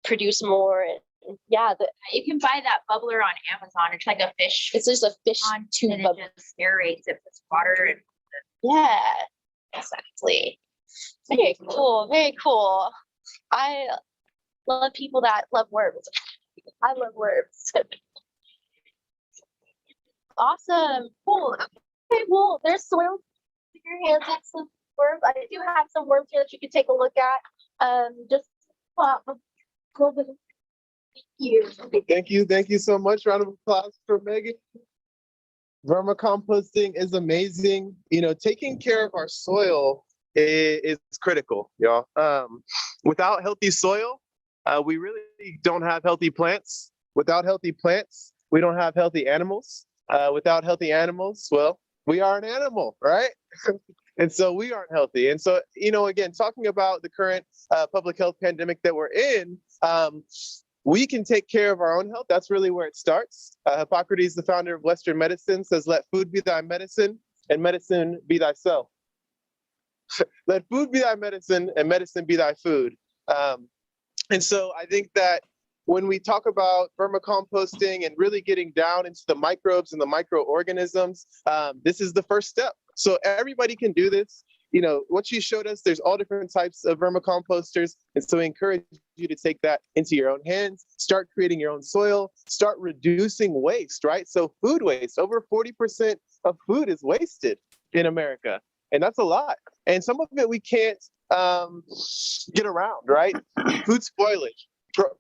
produce more. Yeah, You can buy that bubbler on Amazon. It's like a fish. it's just a fish on tube and bubble. it just aerates it with water. And Yeah, exactly. Very cool. Very cool. I love people that love worms. I love worms. Awesome. Cool. Okay, well, there's soil. Stick your hands in some worms. I do have some worms here that you can take a look at. Just pop a little bit. Thank you. Thank you so much. Round of applause for Megan. Vermicomposting is amazing. You know, taking care of our soil is critical, y'all. Without healthy soil, we really don't have healthy plants. Without healthy plants, we don't have healthy animals. Without healthy animals, well, we are an animal, right? And so we aren't healthy. And so, you know, again, talking about the current public health pandemic that we're in, we can take care of our own health. That's really where it starts. Hippocrates, the founder of Western medicine, says, let food be thy medicine and medicine be thyself. Let food be thy medicine and medicine be thy food. And so I think that when we talk about vermicomposting and really getting down into the microbes and the microorganisms, this is the first step. So everybody can do this. You know, what she showed us, there's all different types of vermicomposters. And so we encourage you to take that into your own hands, start creating your own soil, start reducing waste, right? So food waste, over 40% of food is wasted in America. And that's a lot. And some of it we can't get around, right? Food spoilage,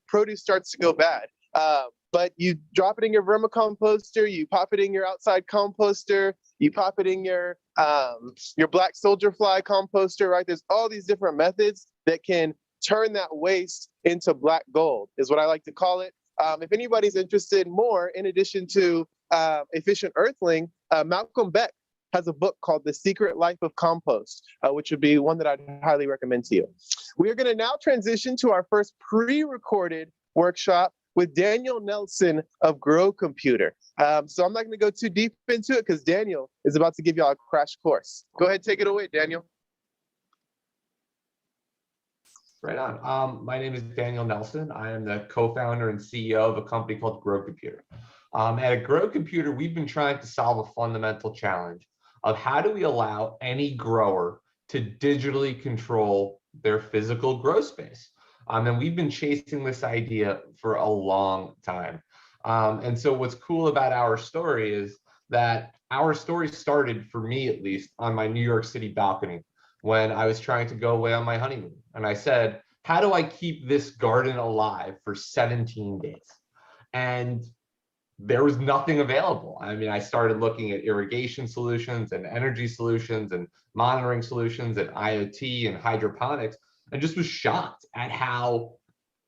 produce starts to go bad. But you drop it in your vermicomposter, you pop it in your outside composter, you pop it in your black soldier fly composter, right? There's all these different methods that can turn that waste into black gold, is what I like to call it. If anybody's interested more, in addition to Efficient Earthling, Malcolm Beck has a book called The Secret Life of Compost, which would be one that I'd highly recommend to you. We are going to now transition to our first pre-recorded workshop with Daniel Nelson of Grow Computer. So I'm not going to go too deep into it because Daniel is about to give y'all a crash course. Go ahead, take it away, Daniel. Right on. My name is Daniel Nelson. I am the co-founder and CEO of a company called Grow Computer. At Grow Computer, we've been trying to solve a fundamental challenge of how do we allow any grower to digitally control their physical grow space. And we've been chasing this idea for a long time. And so what's cool about our story is that our story started, for me at least, on my New York City balcony when I was trying to go away on my honeymoon. And I said, how do I keep this garden alive for 17 days? And there was nothing available. I mean, I started looking at irrigation solutions and energy solutions and monitoring solutions and IoT and hydroponics, and just was shocked at how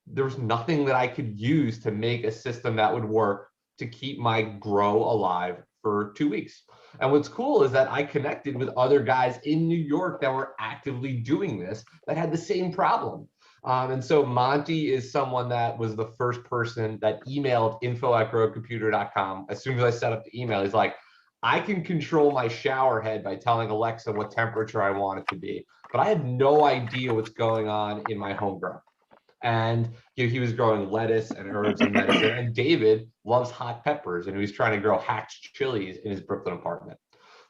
there was nothing that I could use to make a system that would work to keep my grow alive for 2 weeks. And what's cool is that I connected with other guys in New York that were actively doing this that had the same problem. And so Monty is someone that was the first person that emailed info@growcomputer.com. As soon as I set up the email, he's like, I can control my shower head by telling Alexa what temperature I want it to be, but I have no idea what's going on in my home grow. And he was growing lettuce and herbs and medicine. And David loves hot peppers, and he was trying to grow hatch chilies in his Brooklyn apartment.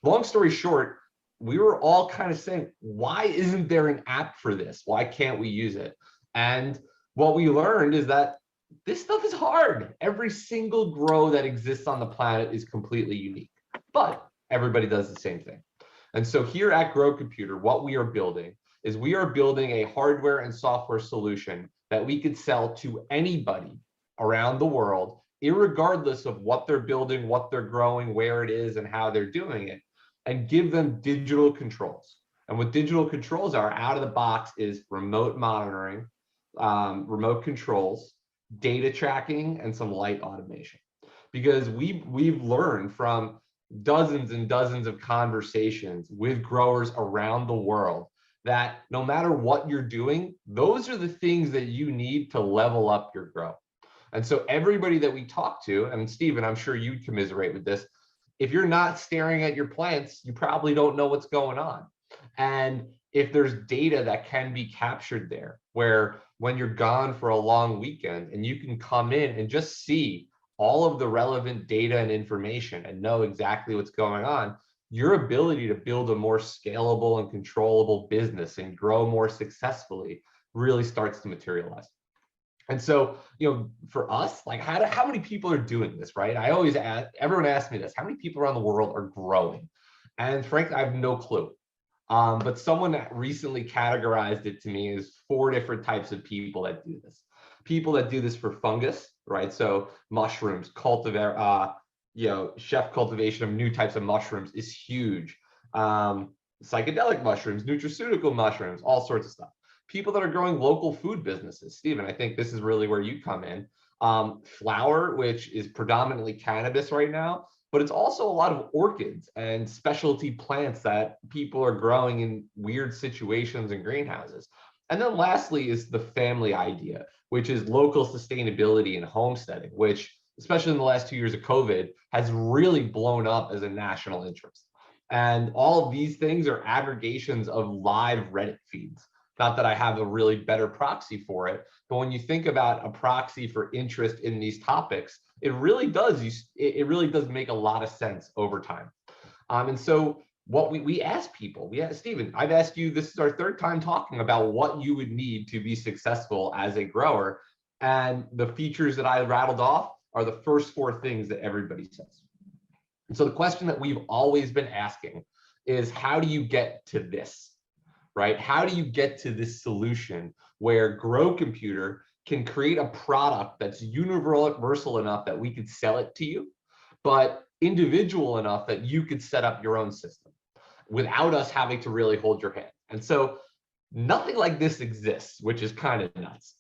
Long story short, we were all kind of saying, why isn't there an app for this? Why can't we use it? And what we learned is that this stuff is hard. Every single grow that exists on the planet is completely unique, but everybody does the same thing. And so here at Grow Computer, what we are building is we are building a hardware and software solution that we could sell to anybody around the world, irregardless of what they're building, what they're growing, where it is, and how they're doing it, and give them digital controls. And what digital controls are out of the box is remote monitoring, remote controls, data tracking, and some light automation. Because we've learned from dozens and dozens of conversations with growers around the world that no matter what you're doing, those are the things that you need to level up your grow. And so everybody that we talk to, and Stephen, I'm sure you'd commiserate with this, if you're not staring at your plants, you probably don't know what's going on. And if there's data that can be captured there, where when you're gone for a long weekend and you can come in and just see all of the relevant data and information and know exactly what's going on, your ability to build a more scalable and controllable business and grow more successfully really starts to materialize. And so, for us, like how many people are doing this, right? I always ask, everyone asks me this, how many people around the world are growing? And frankly, I have no clue. But someone that recently categorized it to me is 4 different types of people that do this. People that do this for fungus, right? So mushrooms, chef cultivation of new types of mushrooms is huge. Psychedelic mushrooms, nutraceutical mushrooms, all sorts of stuff. People that are growing local food businesses. Stephen, I think this is really where you come in. Flower, which is predominantly cannabis right now, but it's also a lot of orchids and specialty plants that people are growing in weird situations in greenhouses. And then lastly is the family idea, which is local sustainability and homesteading, which, especially in the last 2 years of COVID, has really blown up as a national interest. And all of these things are aggregations of live Reddit feeds. Not that I have a really better proxy for it, but when you think about a proxy for interest in these topics, it really does make a lot of sense over time. And so what we ask people, Stephen, I've asked you, this is our 3rd time talking about what you would need to be successful as a grower. And the features that I rattled off are the first 4 things that everybody says. And so the question that we've always been asking is, how do you get to this? Right? How do you get to this solution where Grow Computer can create a product that's universal enough that we could sell it to you, but individual enough that you could set up your own system without us having to really hold your hand? And so nothing like this exists, which is kind of nuts.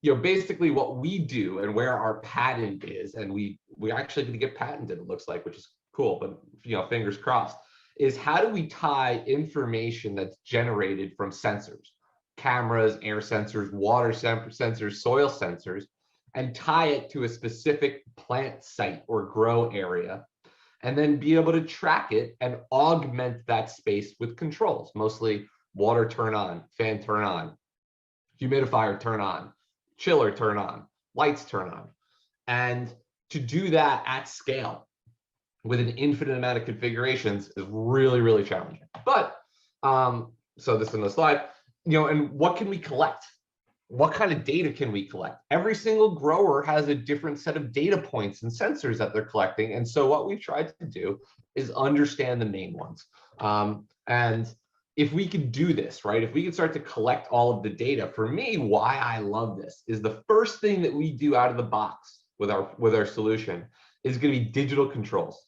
Basically what we do and where our patent is, and we actually did get patented, it looks like, which is cool, but fingers crossed, is how do we tie information that's generated from sensors, cameras, air sensors, water sensors, soil sensors, and tie it to a specific plant site or grow area, and then be able to track it and augment that space with controls, mostly water turn on, fan turn on, humidifier turn on, chiller turn on, lights turn on. And to do that at scale with an infinite amount of configurations is really, really challenging. But, so this is the slide, and what can we collect? What kind of data can we collect? Every single grower has a different set of data points and sensors that they're collecting. And so what we've tried to do is understand the main ones. And if we could do this, right, if we could start to collect all of the data, for me, why I love this is the first thing that we do out of the box with our solution is going to be digital controls.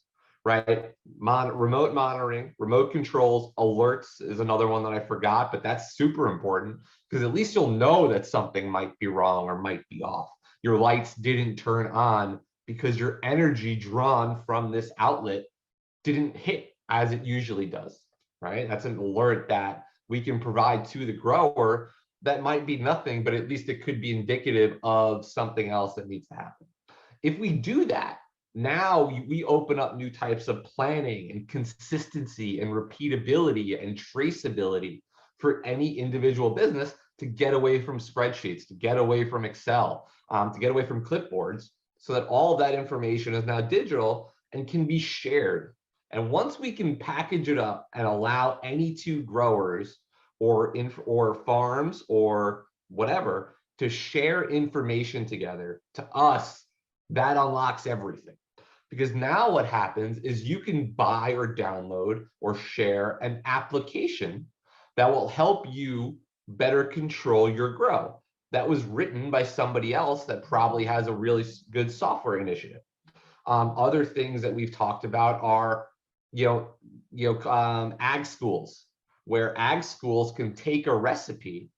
Right? Remote monitoring, remote controls, alerts is another one that I forgot, but that's super important because at least you'll know that something might be wrong or might be off. Your lights didn't turn on because your energy drawn from this outlet didn't hit as it usually does, right? That's an alert that we can provide to the grower that might be nothing, but at least it could be indicative of something else that needs to happen. If we do that, now we open up new types of planning and consistency and repeatability and traceability for any individual business to get away from spreadsheets, to get away from Excel, to get away from clipboards, so that all of that information is now digital and can be shared. And once we can package it up and allow any two growers or farms or whatever to share information together, to us, that unlocks everything. Because now what happens is you can buy or download or share an application that will help you better control your grow. That was written by somebody else that probably has a really good software initiative. Other things that we've talked about are, ag schools, where ag schools can take a recipe.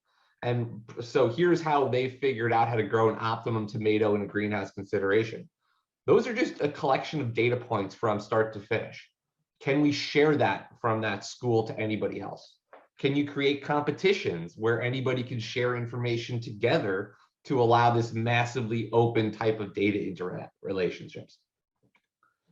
And so here's how they figured out how to grow an optimum tomato in a greenhouse consideration. Those are just a collection of data points from start to finish. Can we share that from that school to anybody else? Can you create competitions where anybody can share information together to allow this massively open type of data internet relationships?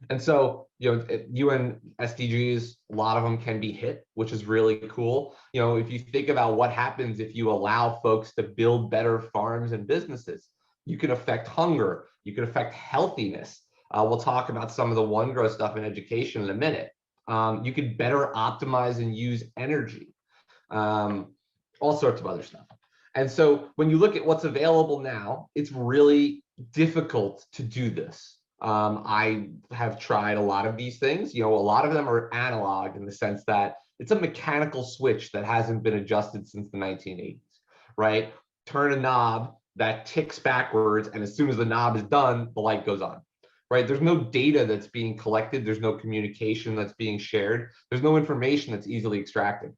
And so, UN SDGs, a lot of them can be hit, which is really cool. If you think about what happens if you allow folks to build better farms and businesses, you can affect hunger, you can affect healthiness. We'll talk about some of the One Grow stuff in education in a minute. You could better optimize and use energy, all sorts of other stuff. And so when you look at what's available now, it's really difficult to do this. I have tried a lot of these things. A lot of them are analog in the sense that it's a mechanical switch that hasn't been adjusted since the 1980s, right? Turn a knob that ticks backwards, and as soon as the knob is done, the light goes on, right? There's no data that's being collected. There's no communication that's being shared. There's no information that's easily extracted.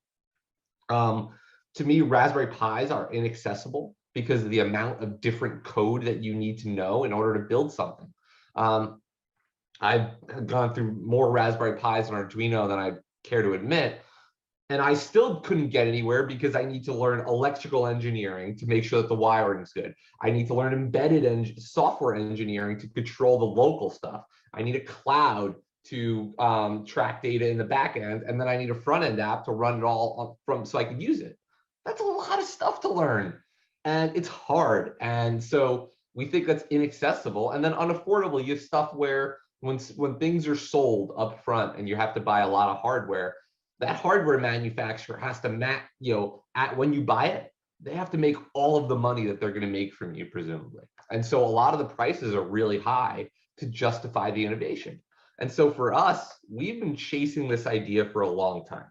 To me, Raspberry Pis are inaccessible because of the amount of different code that you need to know in order to build something. I've gone through more Raspberry Pis and Arduino than I care to admit, and I still couldn't get anywhere because I need to learn electrical engineering to make sure that the wiring is good. I need to learn embedded software engineering to control the local stuff. I need a cloud to track data in the back end, and then I need a front end app to run it all from so I can use it. That's a lot of stuff to learn, and it's hard. And so we think that's inaccessible. And then unaffordable, you have stuff where when things are sold up front and you have to buy a lot of hardware, that hardware manufacturer has to when you buy it, they have to make all of the money that they're going to make from you, presumably. And so a lot of the prices are really high to justify the innovation. And so for us, we've been chasing this idea for a long time.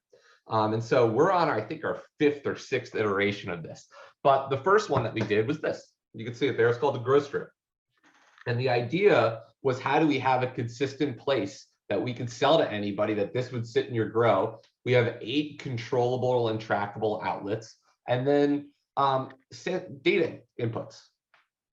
And so we're on, I think, our 5th or 6th iteration of this. But the first one that we did was this. You can see it there. It's called the Grow Strip. And the idea was, how do we have a consistent place that we could sell to anybody that this would sit in your grow? We have 8 controllable and trackable outlets, and then data inputs.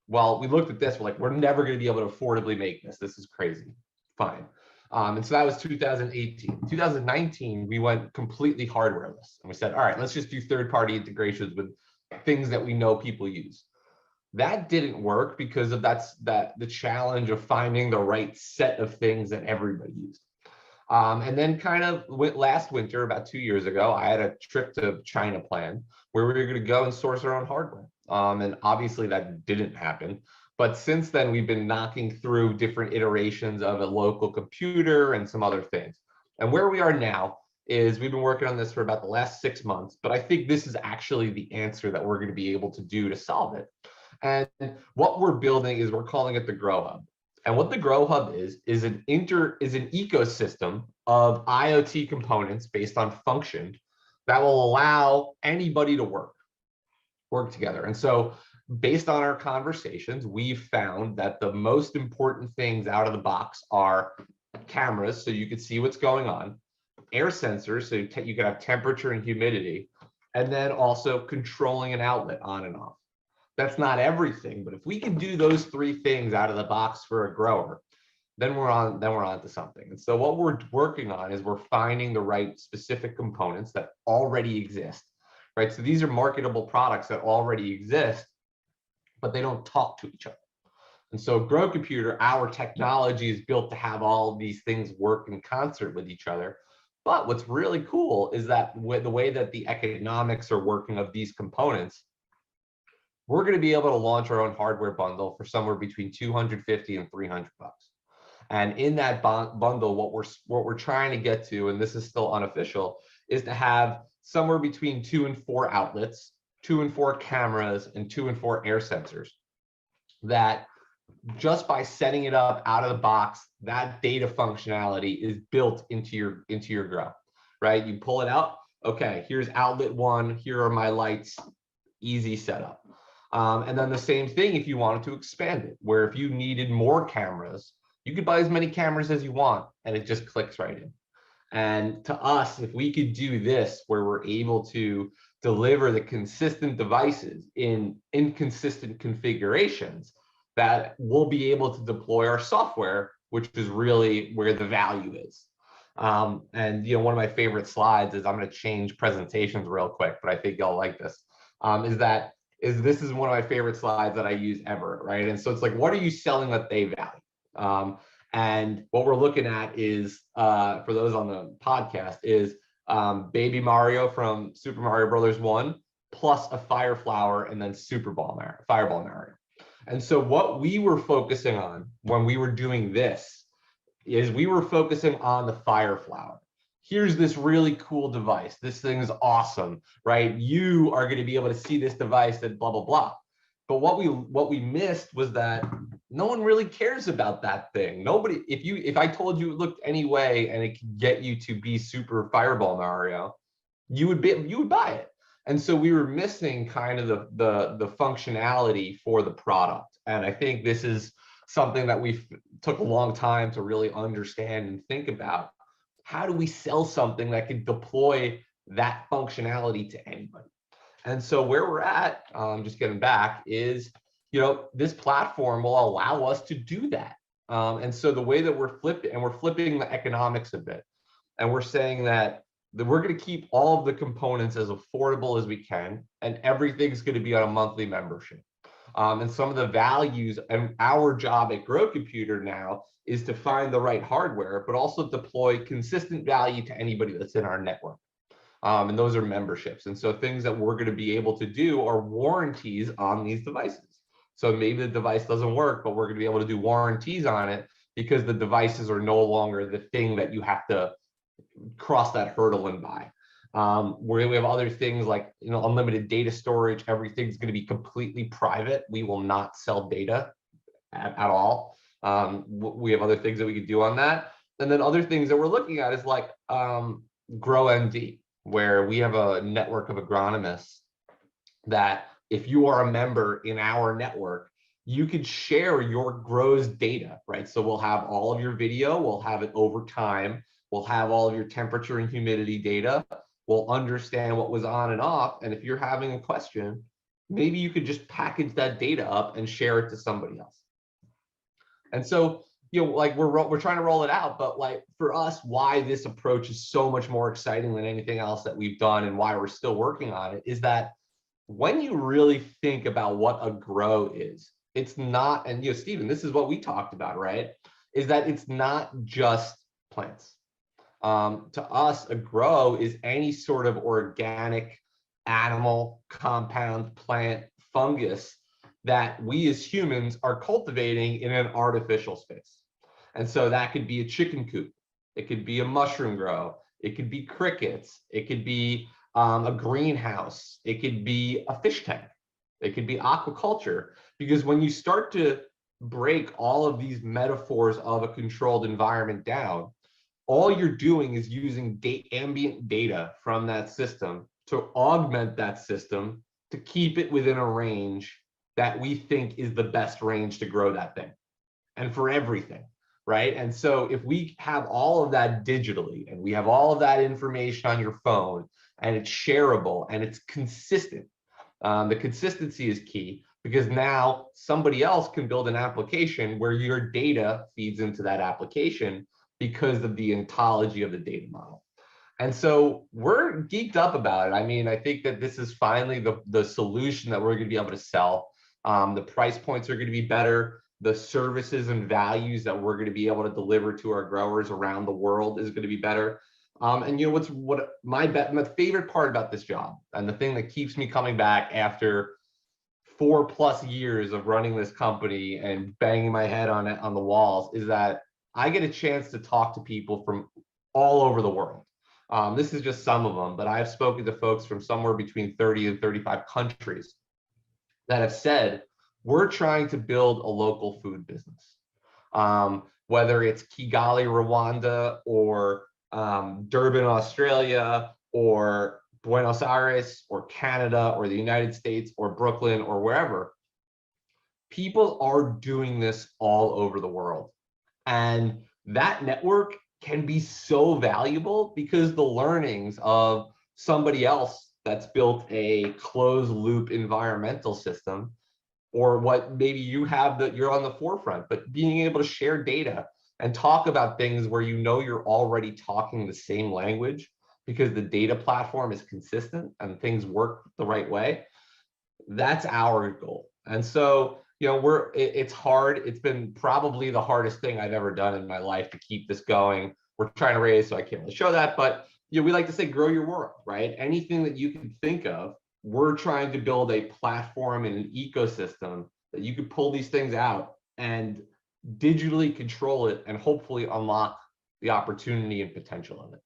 Well, we looked at this, we're like, we're never going to be able to affordably make this. This is crazy. Fine. And so that was 2018. 2019, we went completely hardwareless. And we said, all right, let's just do third-party integrations with things that we know people use. That didn't work because of the challenge of finding the right set of things that everybody used. And then kind of last winter, about 2 years ago, I had a trip to China planned where we were going to go and source our own hardware. And obviously that didn't happen. But since then, we've been knocking through different iterations of a local computer and some other things. And where we are now is we've been working on this for about the last 6 months, but I think this is actually the answer that we're going to be able to do to solve it. And what we're building is, we're calling it the Grow Hub. And what the Grow Hub is an ecosystem of IoT components based on function that will allow anybody to work together. And so based on our conversations, we've found that the most important things out of the box are cameras, so you can see what's going on, air sensors, so you can have temperature and humidity, and then also controlling an outlet on and off. That's not everything, but if we can do those 3 things out of the box for a grower, then we're on to something. And so what we're working on is we're finding the right specific components that already exist, right? So these are marketable products that already exist, but they don't talk to each other. And so Grow Computer, our technology is built to have all of these things work in concert with each other. But what's really cool is that with the way that the economics are working of these components, we're going to be able to launch our own hardware bundle for somewhere between 250 and 300 bucks. And in that bundle, what we're trying to get to, and this is still unofficial, is to have somewhere between 2 and 4 outlets, 2 and 4 cameras, and 2 and 4 air sensors. That just by setting it up out of the box, that data functionality is built into your Grow, right? You pull it out. Okay, here's outlet 1. Here are my lights. Easy setup. And then the same thing if you wanted to expand it, where if you needed more cameras, you could buy as many cameras as you want, and it just clicks right in. And to us, if we could do this, where we're able to deliver the consistent devices in inconsistent configurations, that we'll be able to deploy our software, which is really where the value is. And you know, one of my favorite slides is, I'm going to change presentations real quick, but I think y'all like this. This is one of my favorite slides that I use ever, right? And so it's like, what are you selling that they value? And what we're looking at is, for those on the podcast, is Baby Mario from Super Mario Brothers 1, plus a Fire Flower, and then Fireball Mario. And so what we were focusing on when we were doing this is we were focusing on the Fire Flower. Here's this really cool device. This thing is awesome, right? You are going to be able to see this device and blah, blah, blah. But what we missed was that no one really cares about that thing. Nobody, if I told you it looked any way and it could get you to be Super Fireball Mario, you would buy it. And so we were missing kind of the functionality for the product. And I think this is something that we took a long time to really understand and think about. How do we sell something that can deploy that functionality to anybody? And so where we're at, just getting back, is, you know, this platform will allow us to do that. And so the way that we're flipping the economics a bit, and we're saying that we're going to keep all of the components as affordable as we can, and everything's going to be on a monthly membership. And some of the values, and our job at Grow Computer now is to find the right hardware, but also deploy consistent value to anybody that's in our network. And those are memberships. And so things that we're going to be able to do are warranties on these devices. So maybe the device doesn't work, but we're going to be able to do warranties on it because the devices are no longer the thing that you have to cross that hurdle and buy. Where we have other things like, you know, unlimited data storage. Everything's going to be completely private. We will not sell data at all. We have other things that we could do on that. And then other things that we're looking at is like Grow MD, where we have a network of agronomists that if you are a member in our network, you could share your grows data, right? So we'll have all of your video, we'll have it over time, we'll have all of your temperature and humidity data, we'll understand what was on and off. And if you're having a question, maybe you could just package that data up and share it to somebody else. And so, you know, like we're trying to roll it out, but like for us, why this approach is so much more exciting than anything else that we've done and why we're still working on it is that when you really think about what a grow is, it's not, and you know, Stephen, this is what we talked about, right? Is that it's not just plants. To us, a grow is any sort of organic animal, compound, plant, fungus that we as humans are cultivating in an artificial space. And so that could be a chicken coop, it could be a mushroom grow, it could be crickets, it could be a greenhouse, it could be a fish tank, it could be aquaculture. Because when you start to break all of these metaphors of a controlled environment down, all you're doing is using ambient data from that system to augment that system to keep it within a range that we think is the best range to grow that thing, and for everything, right? And so if we have all of that digitally, and we have all of that information on your phone, and it's shareable and it's consistent, the consistency is key. because now somebody else can build an application where your data feeds into that application because of the ontology of the data model. And so we're geeked up about it. I mean, I think that this is finally the solution that we're going to be able to sell. The price points are going to be better. The services and values that we're going to be able to deliver to our growers around the world is going to be better. And you know what my favorite part about this job, and the thing that keeps me coming back after 4+ years of running this company and banging my head on it on the walls, is that I get a chance to talk to people from all over the world. This is just some of them, but I've spoken to folks from somewhere between 30 and 35 countries that have said, we're trying to build a local food business. Whether it's Kigali, Rwanda, or Durban, Australia, or Buenos Aires, or Canada, or the United States, or Brooklyn, or wherever, people are doing this all over the world. And that network can be so valuable because the learnings of somebody else that's built a closed loop environmental system, or what maybe you have that you're on the forefront, but being able to share data and talk about things where you know you're already talking the same language because the data platform is consistent and things work the right way, that's our goal. And so, you know, it's hard. It's been probably the hardest thing I've ever done in my life to keep this going. We're trying to raise, so I can't really show that, but you know, we like to say, grow your world, right? Anything that you can think of, we're trying to build a platform and an ecosystem that you could pull these things out and digitally control it and hopefully unlock the opportunity and potential of it.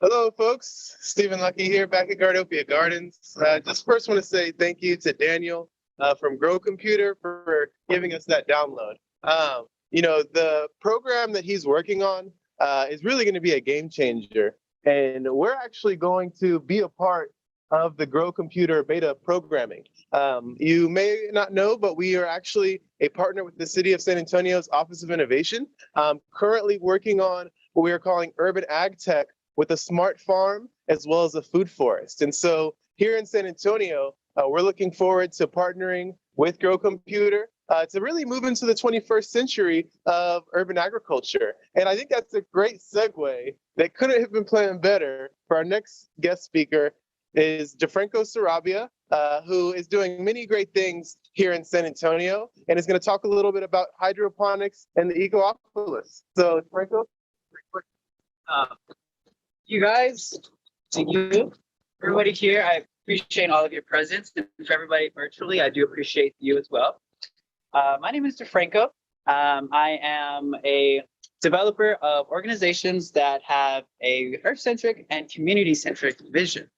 Hello, folks. Stephen Lucky here, back at Gardopia Gardens. Just first want to say thank you to Daniel from Grow Computer for giving us that download. You know, the program that he's working on is really going to be a game changer. And we're actually going to be a part of the Grow Computer beta programming. You may not know, but we are actually a partner with the City of San Antonio's Office of Innovation, currently working on what we are calling urban ag tech with a smart farm as well as a food forest. And so here in San Antonio, we're looking forward to partnering with Grow Computer to really move into the 21st century of urban agriculture. And I think that's a great segue that couldn't have been planned better for our next guest speaker is DeFranco Sarabia, who is doing many great things here in San Antonio and is going to talk a little bit about hydroponics and the Ecopolis. So DeFranco. You guys, to you, everybody here, I appreciate all of your presence. And for everybody virtually, I do appreciate you as well. My name is DeFranco. I am a developer of organizations that have a Earth-centric and community-centric vision.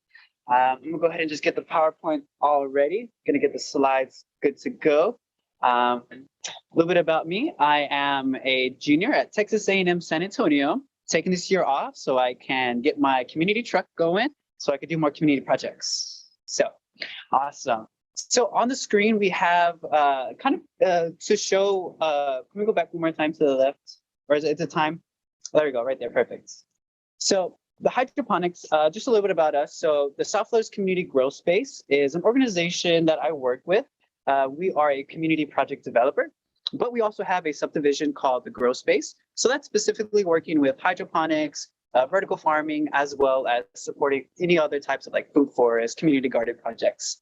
I'm gonna go ahead and just get the PowerPoint all ready. Gonna get the slides good to go. A little bit about me. I am a junior at Texas A&M San Antonio, taking this year off so I can get my community truck going so I could do more community projects. So awesome. So on the screen, we have to show, can we go back one more time to the left? Or is it a time? There we go, right there, perfect. So the hydroponics, just a little bit about us. So the South Flores Community Grow Space is an organization that I work with. We are a community project developer, but we also have a subdivision called the Grow Space. So that's specifically working with hydroponics, vertical farming, as well as supporting any other types of like food forest, community garden projects.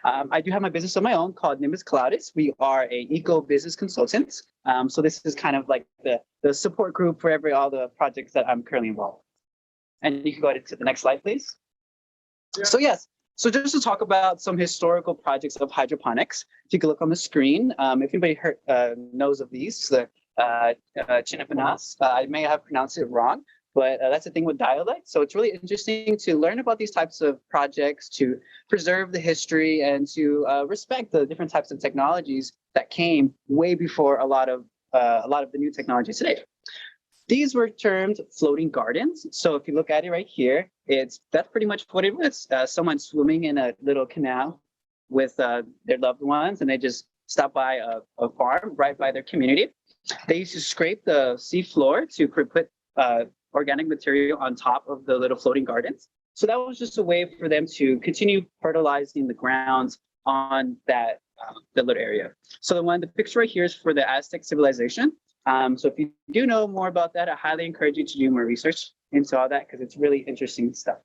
I do have my business of my own called Nimbus Cloudis. We are a eco business consultant. So this is kind of like the support group for all the projects that I'm currently involved in. And you can go to the next slide, please. Yeah. So yes, so just to talk about some historical projects of hydroponics, if you can look on the screen, if anybody knows of these, the Chinapanas, I may have pronounced it wrong, but that's the thing with dialect. So it's really interesting to learn about these types of projects, to preserve the history and to respect the different types of technologies that came way before a lot of the new technologies today. These were termed floating gardens. So if you look at it right here, that's pretty much what it was. Someone swimming in a little canal with their loved ones, and they just stop by a farm right by their community. They used to scrape the sea floor to put organic material on top of the little floating gardens. So that was just a way for them to continue fertilizing the grounds on that the little area. So the picture right here is for the Aztec civilization. So if you do know more about that, I highly encourage you to do more research into all that because it's really interesting stuff.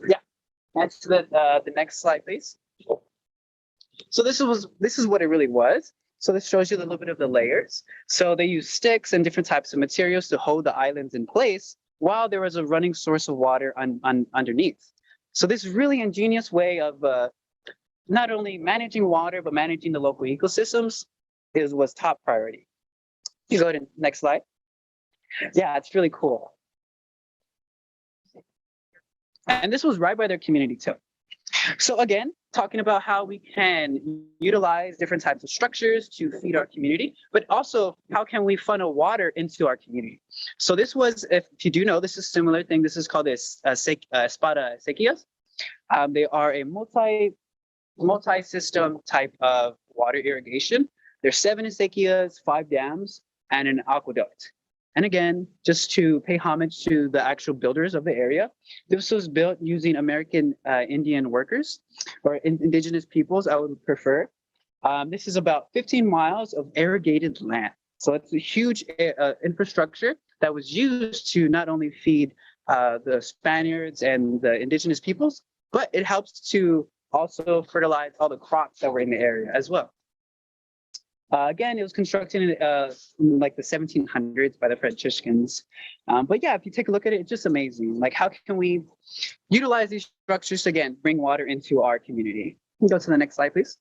Yeah, that's the next slide, please. So this is what it really was. So this shows you a little bit of the layers. So they use sticks and different types of materials to hold the islands in place while there was a running source of water underneath. So this really ingenious way of not only managing water, but managing the local ecosystems was top priority. You go to the next slide. Yeah, it's really cool. And this was right by their community too. So again, talking about how we can utilize different types of structures to feed our community, but also how can we funnel water into our community. So this was, if you do know, this is a similar thing. This is called espada sequias. They are a multi-system type of water irrigation. There's 7 acequias, 5 dams, and an aqueduct. And again, just to pay homage to the actual builders of the area, this was built using American Indian workers or indigenous peoples, I would prefer. This is about 15 miles of irrigated land. So it's a huge infrastructure that was used to not only feed the Spaniards and the indigenous peoples, but it helps to also fertilize all the crops that were in the area as well. Again, it was constructed in like the 1700s by the Franciscans. But yeah, if you take a look at it, it's just amazing. Like, how can we utilize these structures to, again, bring water into our community? Can you go to the next slide, please?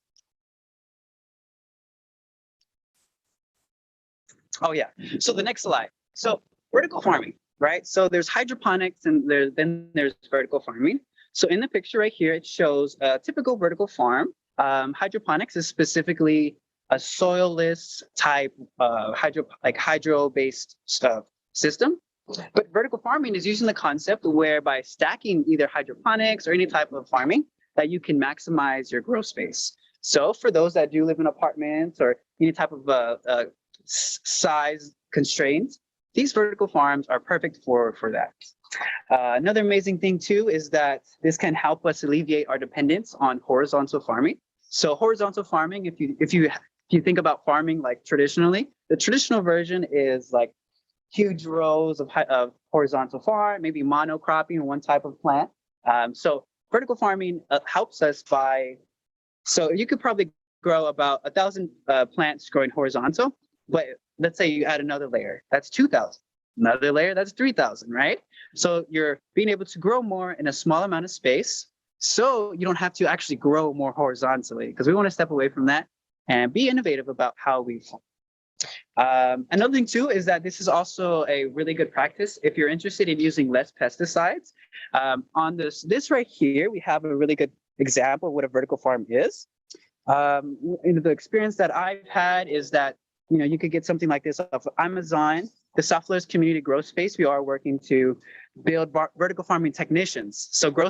Oh, yeah. So the next slide. So vertical farming, right? So there's hydroponics and then there's vertical farming. So in the picture right here, it shows a typical vertical farm. Hydroponics is specifically a soilless type hydro-based system. But vertical farming is using the concept where by stacking either hydroponics or any type of farming that you can maximize your grow space. So for those that do live in apartments or any type of size constraints, these vertical farms are perfect for that. Another amazing thing too is that this can help us alleviate our dependence on horizontal farming. So horizontal farming, if you think about farming like traditionally, the traditional version is like huge rows of horizontal farm, maybe monocropping one type of plant. So vertical farming helps us so you could probably grow about 1,000 plants growing horizontal, but let's say you add another layer, that's 2,000. Another layer, that's 3,000, right? So you're being able to grow more in a small amount of space, so you don't have to actually grow more horizontally, because we want to step away from that and be innovative about how we farm. Another thing too is that this is also a really good practice if you're interested in using less pesticides. On this right here, we have a really good example of what a vertical farm is. The experience that I've had is that you could get something like this off of Amazon. The South Flores Community Growth Space, we are working to build vertical farming technicians. So Grow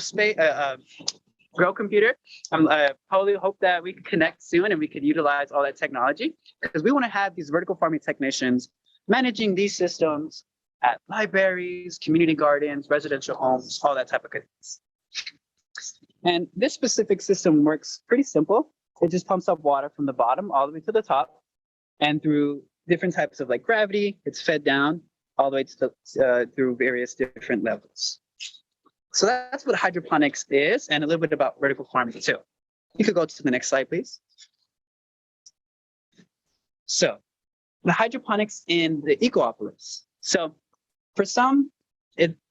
Computer, I probably hope that we can connect soon and we could utilize all that technology, because we want to have these vertical farming technicians managing these systems at libraries, community gardens, residential homes, all that type of things. And this specific system works pretty simple. It just pumps up water from the bottom all the way to the top, and through different types of gravity, it's fed down all the way to through various different levels. So that's what hydroponics is, and a little bit about vertical farming too. You could go to the next slide, please. So the hydroponics in the ecopolis. So for some,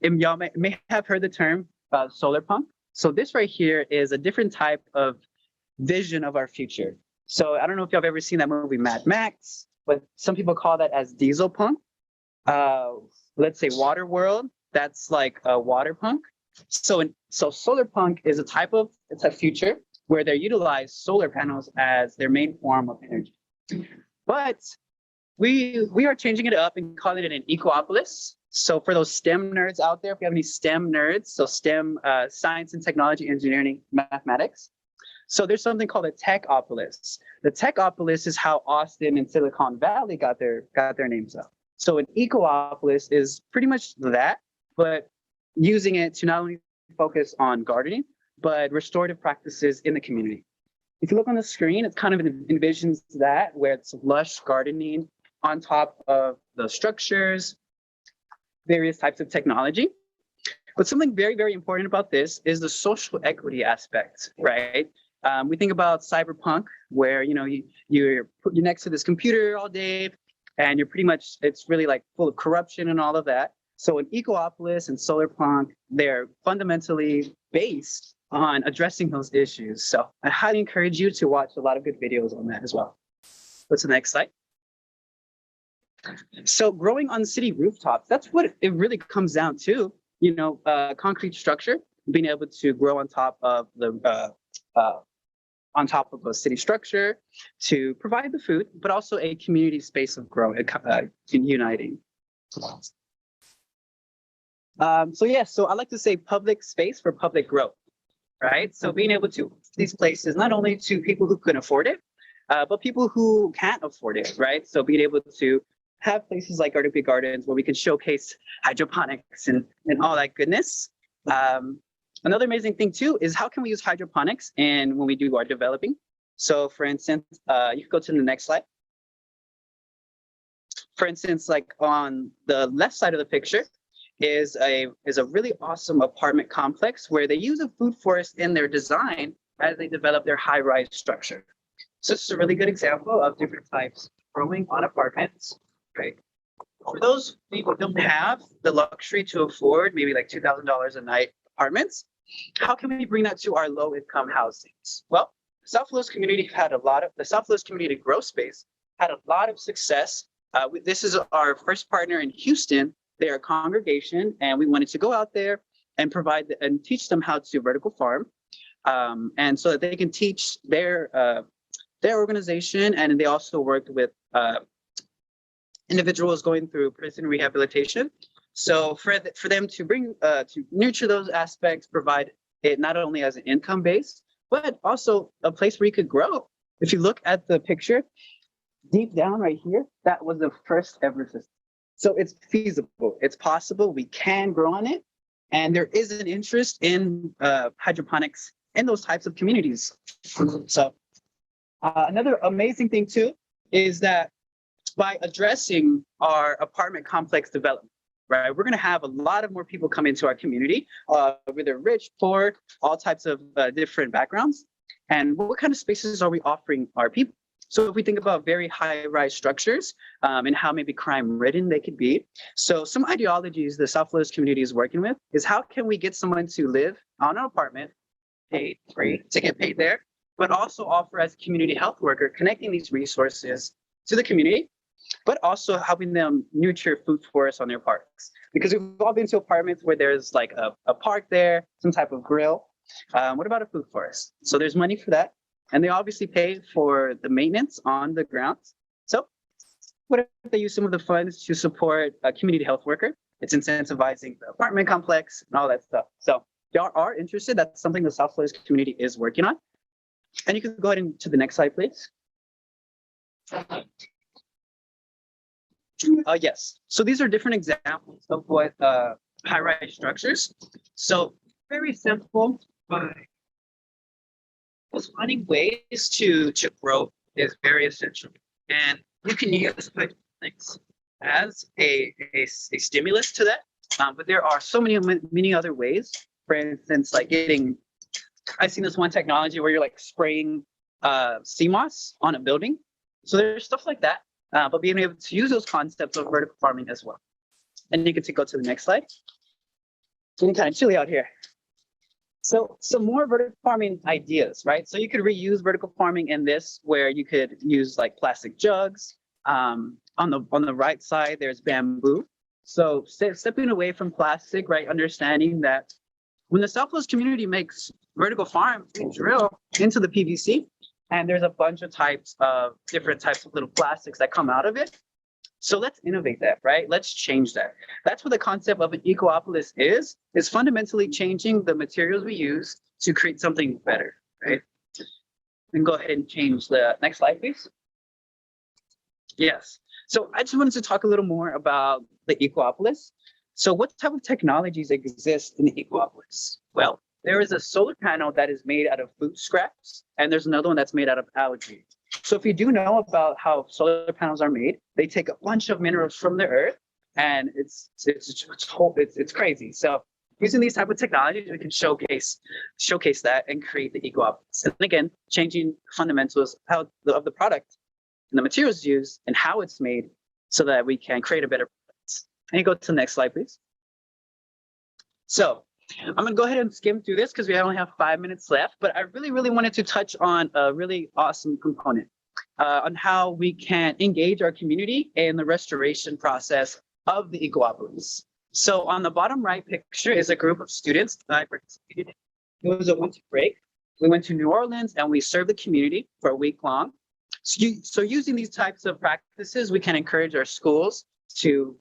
y'all may have heard the term solar punk. So this right here is a different type of vision of our future. So I don't know if y'all have ever seen that movie Mad Max, but some people call that as diesel punk. Let's say Water World, that's like a water punk. So solar punk is it's a future where they utilize solar panels as their main form of energy. But we are changing it up and calling it an ecopolis. So for those STEM nerds out there, if you have any STEM nerds, so STEM, science and technology, engineering, mathematics. So there's something called a techopolis. The techopolis is how Austin and Silicon Valley got their names up. So an ecopolis is pretty much that, but using it to not only focus on gardening, but restorative practices in the community. If you look on the screen, it kind of envisions that, where it's lush gardening on top of the structures, various types of technology. But something very, very important about this is the social equity aspect, right? We think about cyberpunk, where you're next to this computer all day, and you're pretty much, it's really like full of corruption and all of that. So in Ecopolis and Solarpunk, they're fundamentally based on addressing those issues. So I highly encourage you to watch a lot of good videos on that as well. What's the next slide? So growing on city rooftops, that's what it really comes down to. Concrete structure, being able to grow on top of a city structure to provide the food, but also a community space of growing, uniting. So I like to say public space for public growth, right? So being able to these places, not only to people who can afford it, but people who can't afford it, right? So being able to have places like Garden Gardens where we can showcase hydroponics and all that goodness. Another amazing thing too is how can we use hydroponics and when we do our developing. So for instance, you can go to the next slide. For instance, like on the left side of the picture is a really awesome apartment complex where they use a food forest in their design as they develop their high-rise structure. So this is a really good example of different types growing on apartments, right? For those people who don't have the luxury to afford maybe like $2,000 a night apartments, how can we bring that to our low-income housings? Well, South Los community the South Los community growth space had a lot of success. This is our first partner in Houston. They're a congregation, and we wanted to go out there and provide and teach them how to vertical farm, and so that they can teach their organization. And they also worked with individuals going through prison rehabilitation. So for them to bring to nurture those aspects, provide it not only as an income base, but also a place where you could grow. If you look at the picture, deep down right here, that was the first ever system. So it's feasible, it's possible, we can grow on it. And there is an interest in hydroponics in those types of communities. So another amazing thing too, is that by addressing our apartment complex development, right, we're gonna have a lot of more people come into our community, whether rich, poor, all types of different backgrounds. And what kind of spaces are we offering our people? So if we think about very high-rise structures and how maybe crime-ridden they could be. So some ideologies the South Florida community is working with is how can we get someone to live on an apartment, paid free to get paid there, but also offer as a community health worker, connecting these resources to the community, but also helping them nurture food forests on their parks. Because we've all been to apartments where there's like a park there, some type of grill. What about a food forest? So there's money for that. And they obviously pay for the maintenance on the grounds. So what if they use some of the funds to support a community health worker? It's incentivizing the apartment complex and all that stuff. So if you are interested, that's something the South Florida community is working on. And you can go ahead and to the next slide, please. Yes, so these are different examples of what high-rise structures. So very simple, but finding ways to grow is very essential. And you can use things as a stimulus to that. But there are so many other ways. For instance, like I've seen this one technology where you're like spraying sea moss on a building. So there's stuff like that, but being able to use those concepts of vertical farming as well. And you can go to the next slide. It's getting kind of chilly out here. So some more vertical farming ideas, right? So you could reuse vertical farming in this, where you could use like plastic jugs. On the right side, there's bamboo. So stepping away from plastic, right? Understanding that when the Southwest community makes vertical farm, we drill into the PVC, and there's a bunch of different types of little plastics that come out of it. So let's innovate that, right? Let's change that. That's what the concept of an ecopolis is fundamentally changing the materials we use to create something better, right? And go ahead and change the next slide, please. Yes. So I just wanted to talk a little more about the ecopolis. So what type of technologies exist in the ecopolis? Well, there is a solar panel that is made out of food scraps, and there's another one that's made out of algae. So if you do know about how solar panels are made, they take a bunch of minerals from the earth, and it's crazy. So using these type of technologies, we can showcase that and create the ecopolis. And again, changing fundamentals of the product and the materials used and how it's made, so that we can create a better product. And you go to the next slide, please. So I'm going to go ahead and skim through this because we only have 5 minutes left, but I really wanted to touch on a really awesome component on how we can engage our community in the restoration process of the ecopolis. So on the bottom right picture is a group of students that I participated in. It was a winter break. We went to New Orleans and we served the community for a week long. So using these types of practices, we can encourage our schools to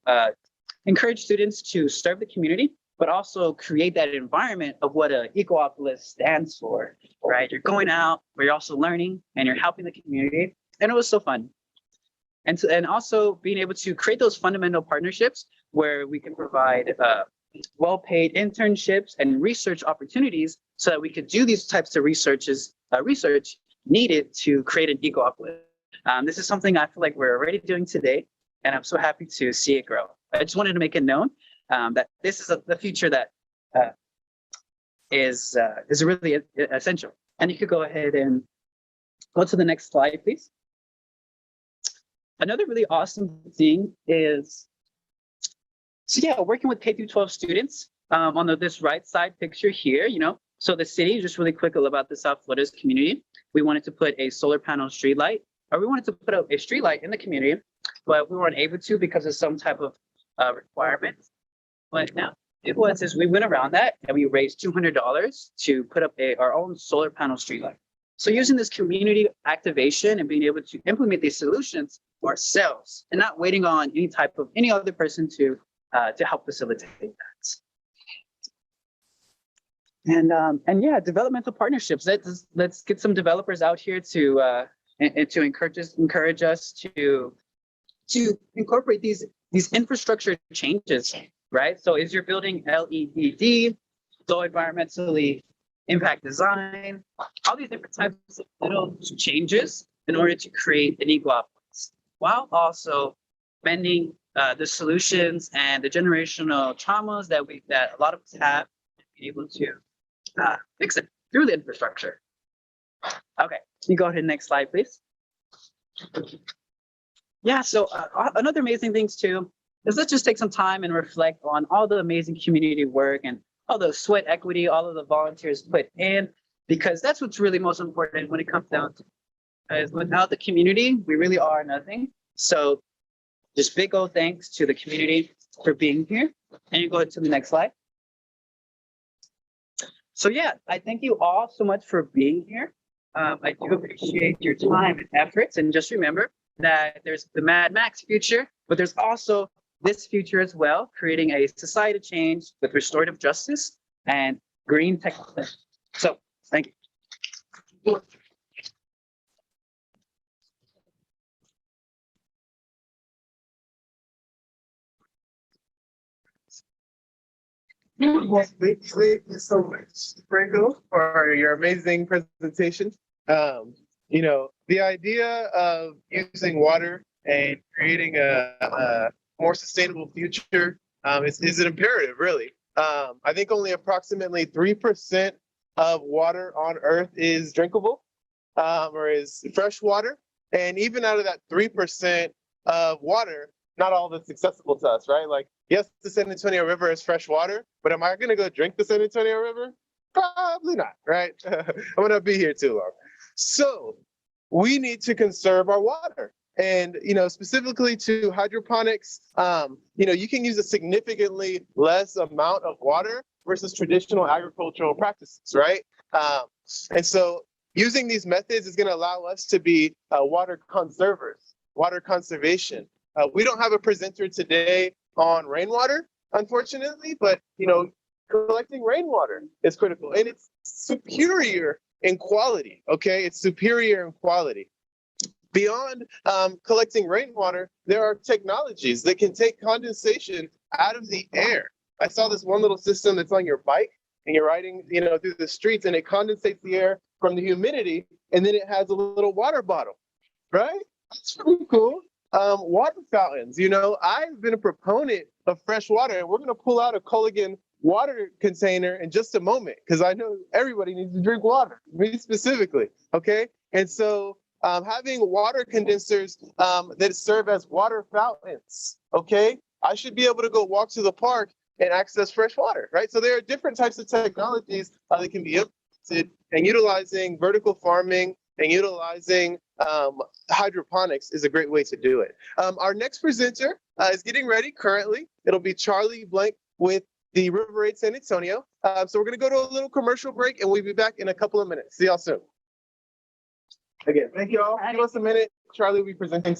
encourage students to serve the community, but also create that environment of what an ecopolis stands for, right? You're going out, but you're also learning and you're helping the community. And it was so fun. And also being able to create those fundamental partnerships where we can provide well-paid internships and research opportunities so that we could do these types of research needed to create an ecopolis. This is something I feel like we're already doing today, and I'm so happy to see it grow. I just wanted to make it known that this is the future that is really essential. And you could go ahead and go to the next slide, please. Another really awesome thing is, working with K through 12 students on this right side picture here, so the city, just really quick about the South Florida's community, we wanted to put a solar panel street light, or we wanted to put a street light in the community, but we weren't able to because of some type of requirement. But now we went around that and we raised $200 to put up our own solar panel street light. So using this community activation and being able to implement these solutions ourselves and not waiting on any other person to help facilitate that. And developmental partnerships. Let's get some developers out here to encourage us to incorporate these infrastructure changes, right? So as you're building LEED, low environmentally impact design, all these different types of little changes in order to create an ecopolis, while also bending the solutions and the generational traumas that a lot of us have, be able to fix it through the infrastructure. Okay, you go ahead, next slide, please. Yeah, so another amazing things too is let's just take some time and reflect on all the amazing community work and all the sweat equity, all of the volunteers put in, because that's what's really most important when it comes down to, because without the community, we really are nothing. So just big old thanks to the community for being here. And you go ahead to the next slide. So I thank you all so much for being here. I do appreciate your time and efforts. And just remember that there's the Mad Max future, but there's also this future as well, creating a society change with restorative justice and green technology. So thank you. Thank you so much, Franco, for your amazing presentation. The idea of using water and creating a more sustainable future is an imperative, really. I think only approximately 3% of water on Earth is drinkable or is fresh water. And even out of that 3% of water, not all that's accessible to us, right? Like, yes, the San Antonio River is fresh water, but am I going to go drink the San Antonio River? Probably not, right? I'm going to be here too long. So we need to conserve our water. And, specifically to hydroponics, you can use a significantly less amount of water versus traditional agricultural practices, right? And so using these methods is going to allow us to be water conservers, water conservation. We don't have a presenter today on rainwater, unfortunately, but collecting rainwater is critical, and it's superior in quality. Okay, it's superior in quality. Beyond collecting rainwater, there are technologies that can take condensation out of the air. I saw this one little system that's on your bike, and you're riding, through the streets, and it condensates the air from the humidity, and then it has a little water bottle, right? That's pretty cool. Water fountains. I've been a proponent of fresh water, and we're going to pull out a Culligan water container in just a moment because I know everybody needs to drink water, me specifically. Okay, and so having water condensers that serve as water fountains. Okay, I should be able to go walk to the park and access fresh water, right? So there are different types of technologies that can be implemented, and utilizing vertical farming and utilizing hydroponics is a great way to do it. Our next presenter is getting ready currently. It'll be Charlie Blank with the River 8 San Antonio. So we're going to go to a little commercial break, and we'll be back in a couple of minutes. See y'all soon. Again, thank you all. Give us a minute. Charlie will be presenting.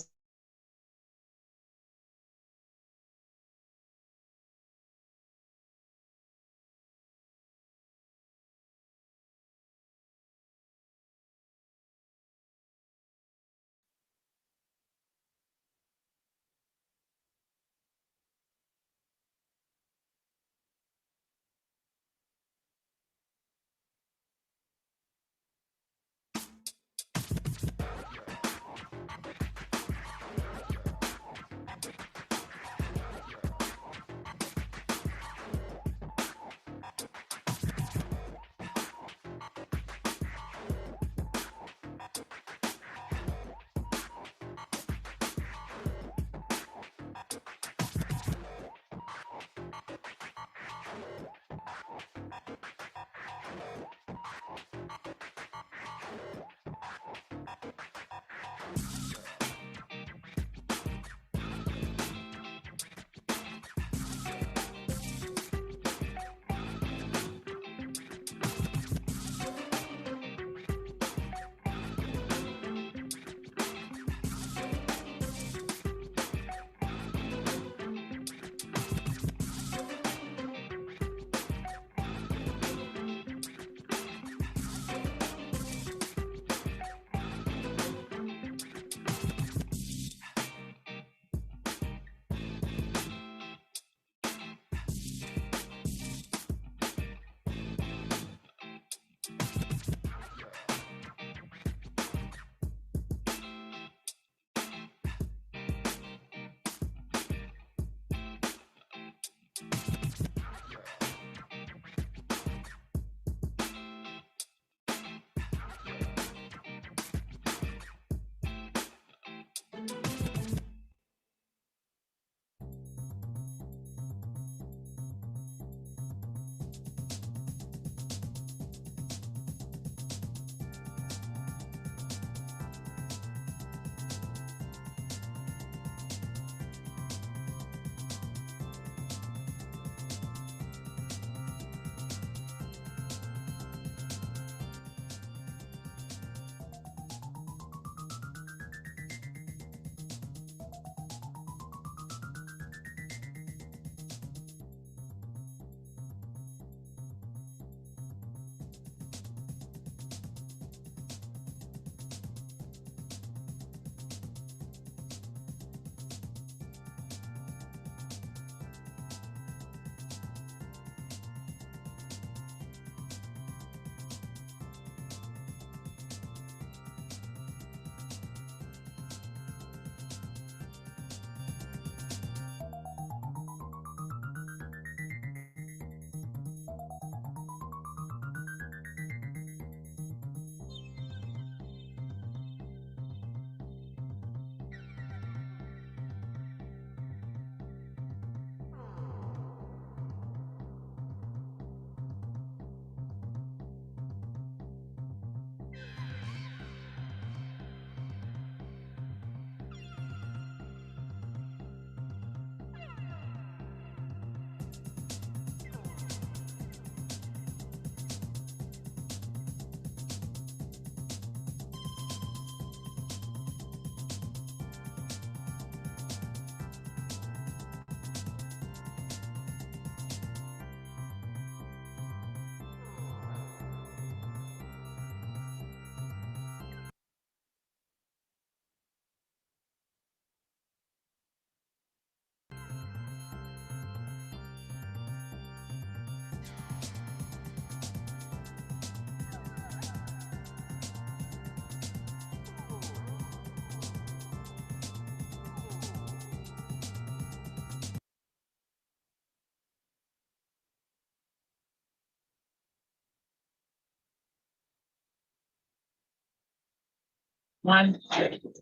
One. Afternoon.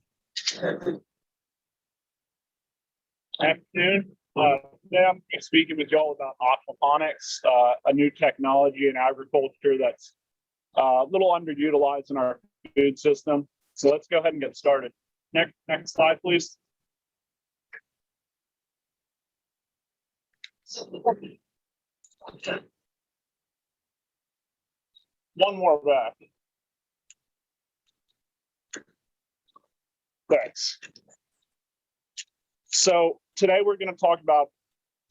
Today I'm speaking with y'all about aquaponics, a new technology in agriculture that's a little underutilized in our food system. So let's go ahead and get started. Next slide, please. One more back. Thanks. So today we're going to talk about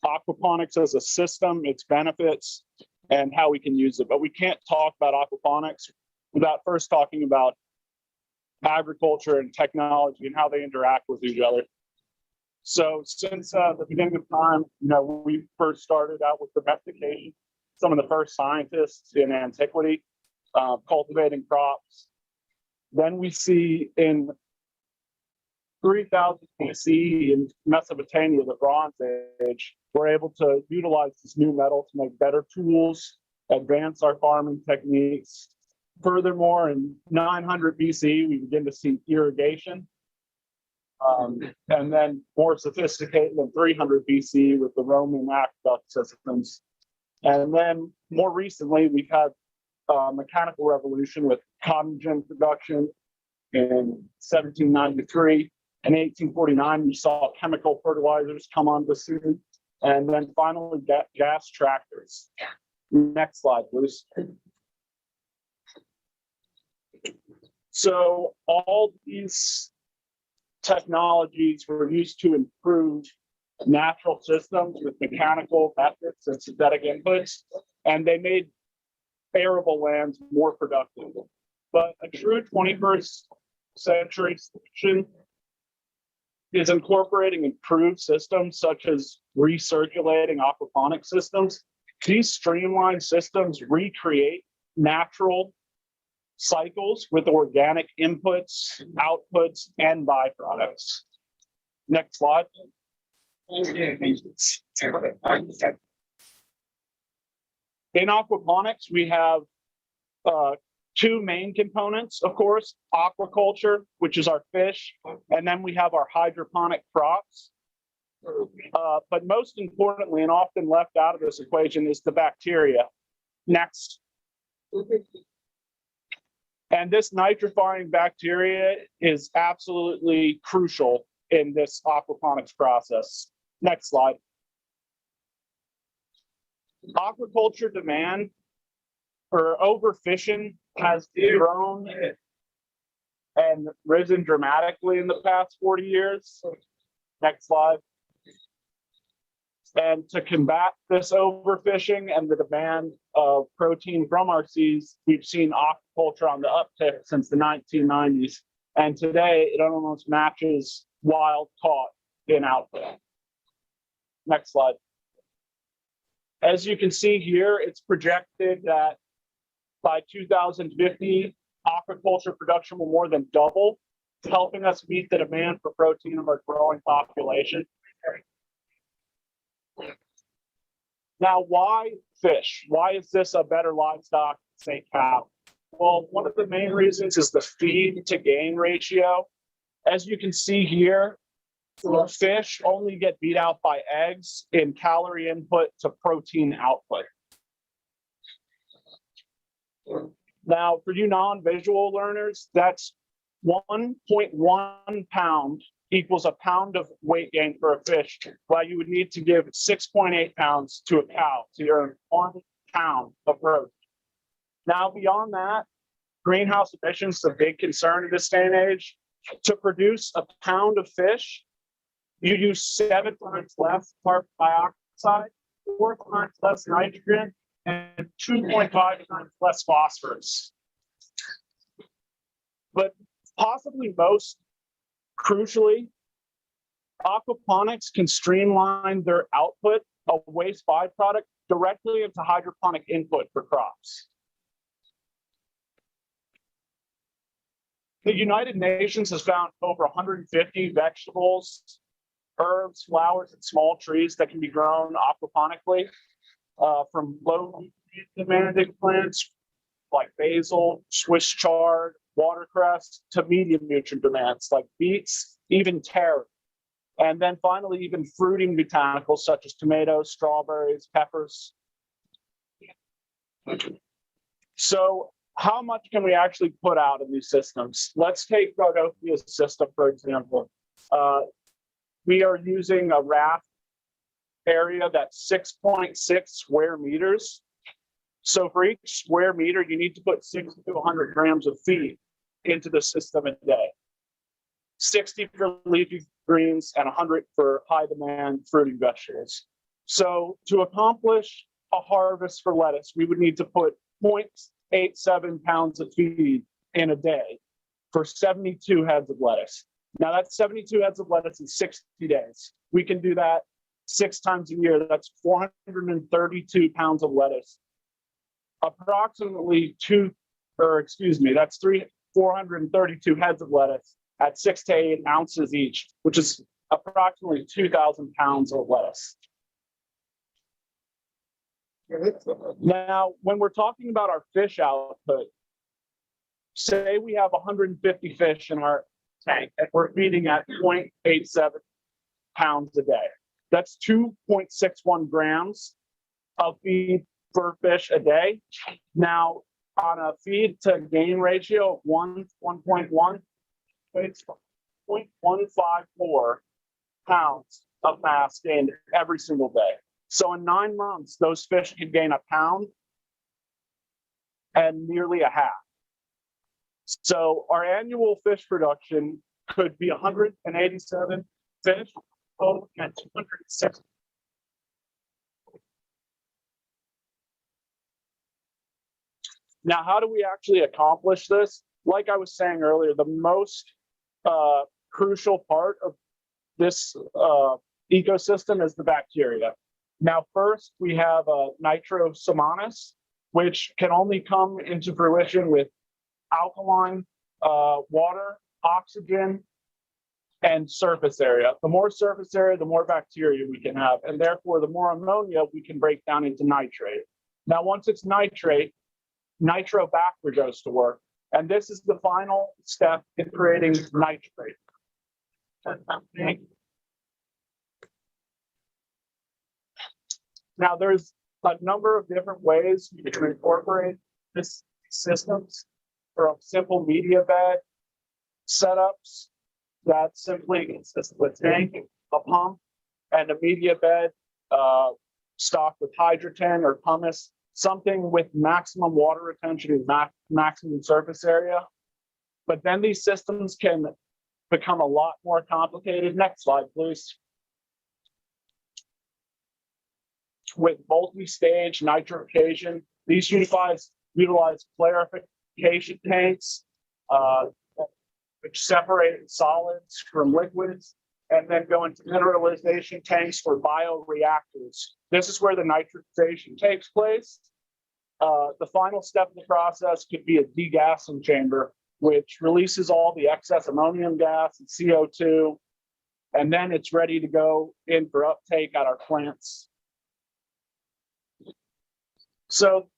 aquaponics as a system, its benefits, and how we can use it. But we can't talk about aquaponics without first talking about agriculture and technology and how they interact with each other. So since the beginning of time, we first started out with domestication. Some of the first scientists in antiquity cultivating crops. Then we see in 3000 BC in Mesopotamia, the Bronze Age, we're able to utilize this new metal to make better tools, advance our farming techniques. Furthermore, in 900 BC, we begin to see irrigation. And then more sophisticated in 300 BC with the Roman aqueduct systems. And then more recently, we've had a mechanical revolution with cotton gin production in 1793. In 1849, we saw chemical fertilizers come on the scene. And then finally, gas tractors. Next slide, please. So all these technologies were used to improve natural systems with mechanical methods and synthetic inputs, and they made arable lands more productive. But a true 21st century solution is incorporating improved systems such as recirculating aquaponic systems. These streamlined systems recreate natural cycles with organic inputs, outputs, and byproducts. Next slide. In aquaponics, we have two main components, of course, aquaculture, which is our fish, and then we have our hydroponic crops. But most importantly, and often left out of this equation, is the bacteria. Next. And this nitrifying bacteria is absolutely crucial in this aquaponics process. Next slide. Aquaculture demand for overfishing has grown and risen dramatically in the past 40 years. Next slide. And to combat this overfishing and the demand of protein from our seas, we've seen aquaculture on the uptick since the 1990s. And today it almost matches wild caught in output. Next slide. As you can see here, it's projected that by 2050, aquaculture production will more than double, helping us meet the demand for protein of our growing population. Now, why fish? Why is this a better livestock than, say, cow? Well, one of the main reasons is the feed to gain ratio. As you can see here, fish only get beat out by eggs in calorie input to protein output. Now, for you non-visual learners, that's 1.1 pound equals a pound of weight gain for a fish, while you would need to give 6.8 pounds to a cow to earn 1 pound of protein. Now, beyond that, greenhouse emissions is a big concern in this day and age. To produce a pound of fish, you use 7 times less carbon dioxide, 4 times less nitrogen, and 2.5 times less phosphorus. But possibly most crucially, aquaponics can streamline their output of waste byproduct directly into hydroponic input for crops. The United Nations has found over 150 vegetables, herbs, flowers, and small trees that can be grown aquaponically, from low demanding plants like basil, Swiss chard, watercress to medium nutrient demands like beets, even taro. And then finally, even fruiting botanicals such as tomatoes, strawberries, peppers. So how much can we actually put out in these systems? Let's take Gardopia's system, for example. We are using a raft area that's 6.6 square meters. So for each square meter, you need to put 60 to 100 grams of feed into the system a day. 60 for leafy greens and 100 for high demand fruiting vegetables. So to accomplish a harvest for lettuce, we would need to put 0.87 pounds of feed in a day for 72 heads of lettuce. Now that's 72 heads of lettuce in 60 days. We can do that 6 times a year. That's 432 pounds of lettuce. Approximately 432 heads of lettuce at 6 to 8 ounces each, which is approximately 2,000 pounds of lettuce. Now, when we're talking about our fish output, say we have 150 fish in our tank and we're feeding at 0.87 pounds a day. That's 2.61 grams of feed per fish a day. Now, on a feed to gain ratio of 1.1, it's 0.154 pounds of mass gained every single day. So in 9 months, those fish could gain a pound and nearly a half. So our annual fish production could be 187 fish, total at 260. Now, how do we actually accomplish this? Like I was saying earlier, the most crucial part of this ecosystem is the bacteria. Now, first, we have Nitrosomonas, which can only come into fruition with alkaline water, oxygen, and surface area. The more surface area, the more bacteria we can have, and therefore the more ammonia we can break down into nitrate. Now, once it's nitrate, nitrobacter goes to work, and this is the final step in creating nitrate. Now, there's a number of different ways you can incorporate this systems, from simple media bed setups that simply consist of a tank, a pump, and a media bed stocked with hydrogen or pumice, something with maximum water retention and maximum surface area. But then these systems can become a lot more complicated. Next slide, please. With multi-stage nitrification, these utilize clarification tanks, which separate solids from liquids, and then go into mineralization tanks for bioreactors. This is where the nitrization takes place. The final step of the process could be a degassing chamber, which releases all the excess ammonium gas and CO2, and then it's ready to go in for uptake at our plants. So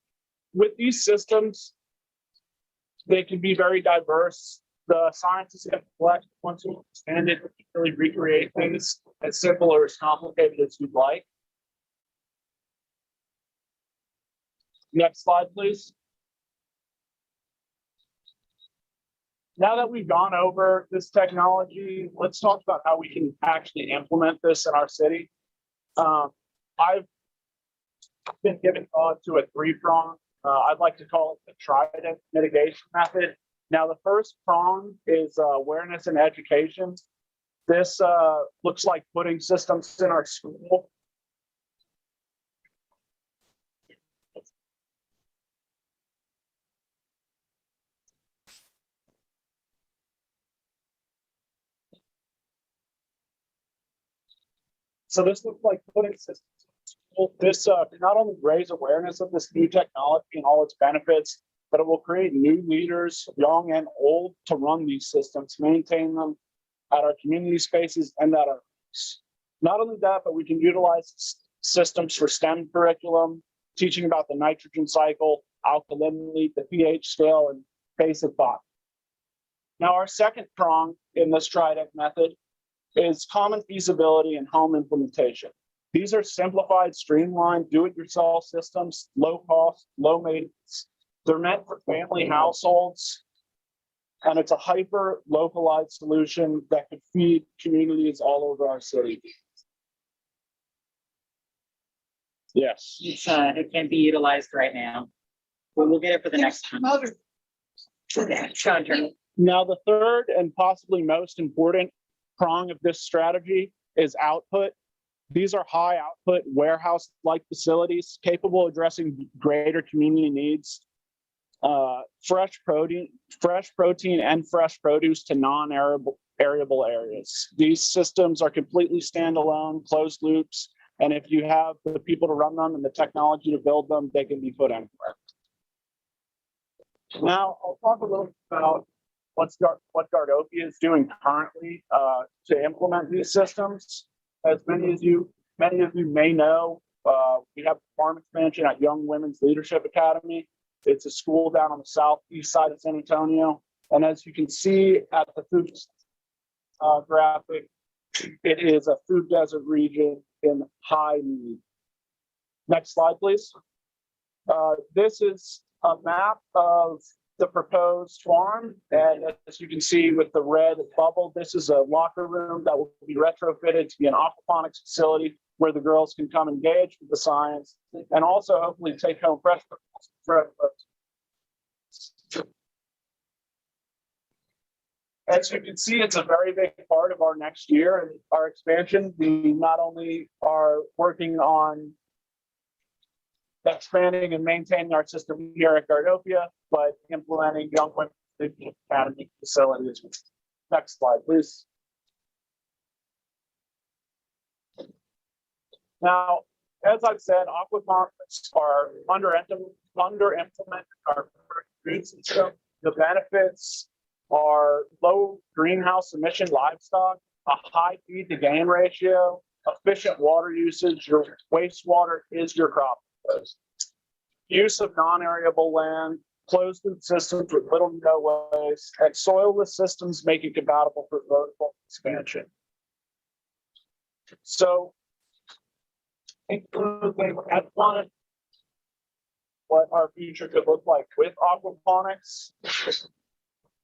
with these systems, they can be very diverse. The scientists have collected, once you understand it, you can really recreate things as simple or as complicated as you'd like. Next slide, please. Now that we've gone over this technology, let's talk about how we can actually implement this in our city. I've been given thought to a 3-prong. I'd like to call it the trident mitigation method. Now, the first prong is awareness and education. This looks like putting systems in our school. So this looks like putting systems in school. This can not only raise awareness of this new technology and all its benefits, but it will create new leaders, young and old, to run these systems, maintain them at our community spaces and at our homes. Not only that, but we can utilize systems for STEM curriculum, teaching about the nitrogen cycle, alkalinity, the pH scale, and basic botany. Now, our second prong in this TRIDEC method is common feasibility and home implementation. These are simplified, streamlined, do-it-yourself systems, low cost, low maintenance. They're meant for family households, and it's a hyper localized solution that could feed communities all over our city. Yes. It can't be utilized right now, but we'll get it for the next time. Now, the third and possibly most important prong of this strategy is output. These are high output warehouse-like facilities capable of addressing greater community needs. Fresh protein and fresh produce to non-arable areas. These systems are completely standalone, closed loops, and if you have the people to run them and the technology to build them, they can be put anywhere. Now, I'll talk a little bit about what Gardopia is doing currently to implement these systems. As many of you may know, we have farm expansion at Young Women's Leadership Academy. It's a school down on the southeast side of San Antonio. And as you can see at the food graphic, it is a food desert region in high need. Next slide, please. This is a map of the proposed farm. And as you can see with the red bubble, this is a locker room that will be retrofitted to be an aquaponics facility where the girls can come engage with the science and also hopefully take home fresh. As you can see, it's a very big part of our next year and our expansion. We not only are working on expanding and maintaining our system here at Gardopia, but implementing Young Women's Academy facilities. Next slide, please. Now, as I've said, aquaponics are under implemented our food system. The benefits are low greenhouse emission livestock, a high feed to gain ratio, efficient water usage. Your wastewater is your crop. Use of non-arable land, closed loop systems with little to no waste, and soilless systems make it compatible for vertical expansion. So, at one, what our future could look like with aquaponics,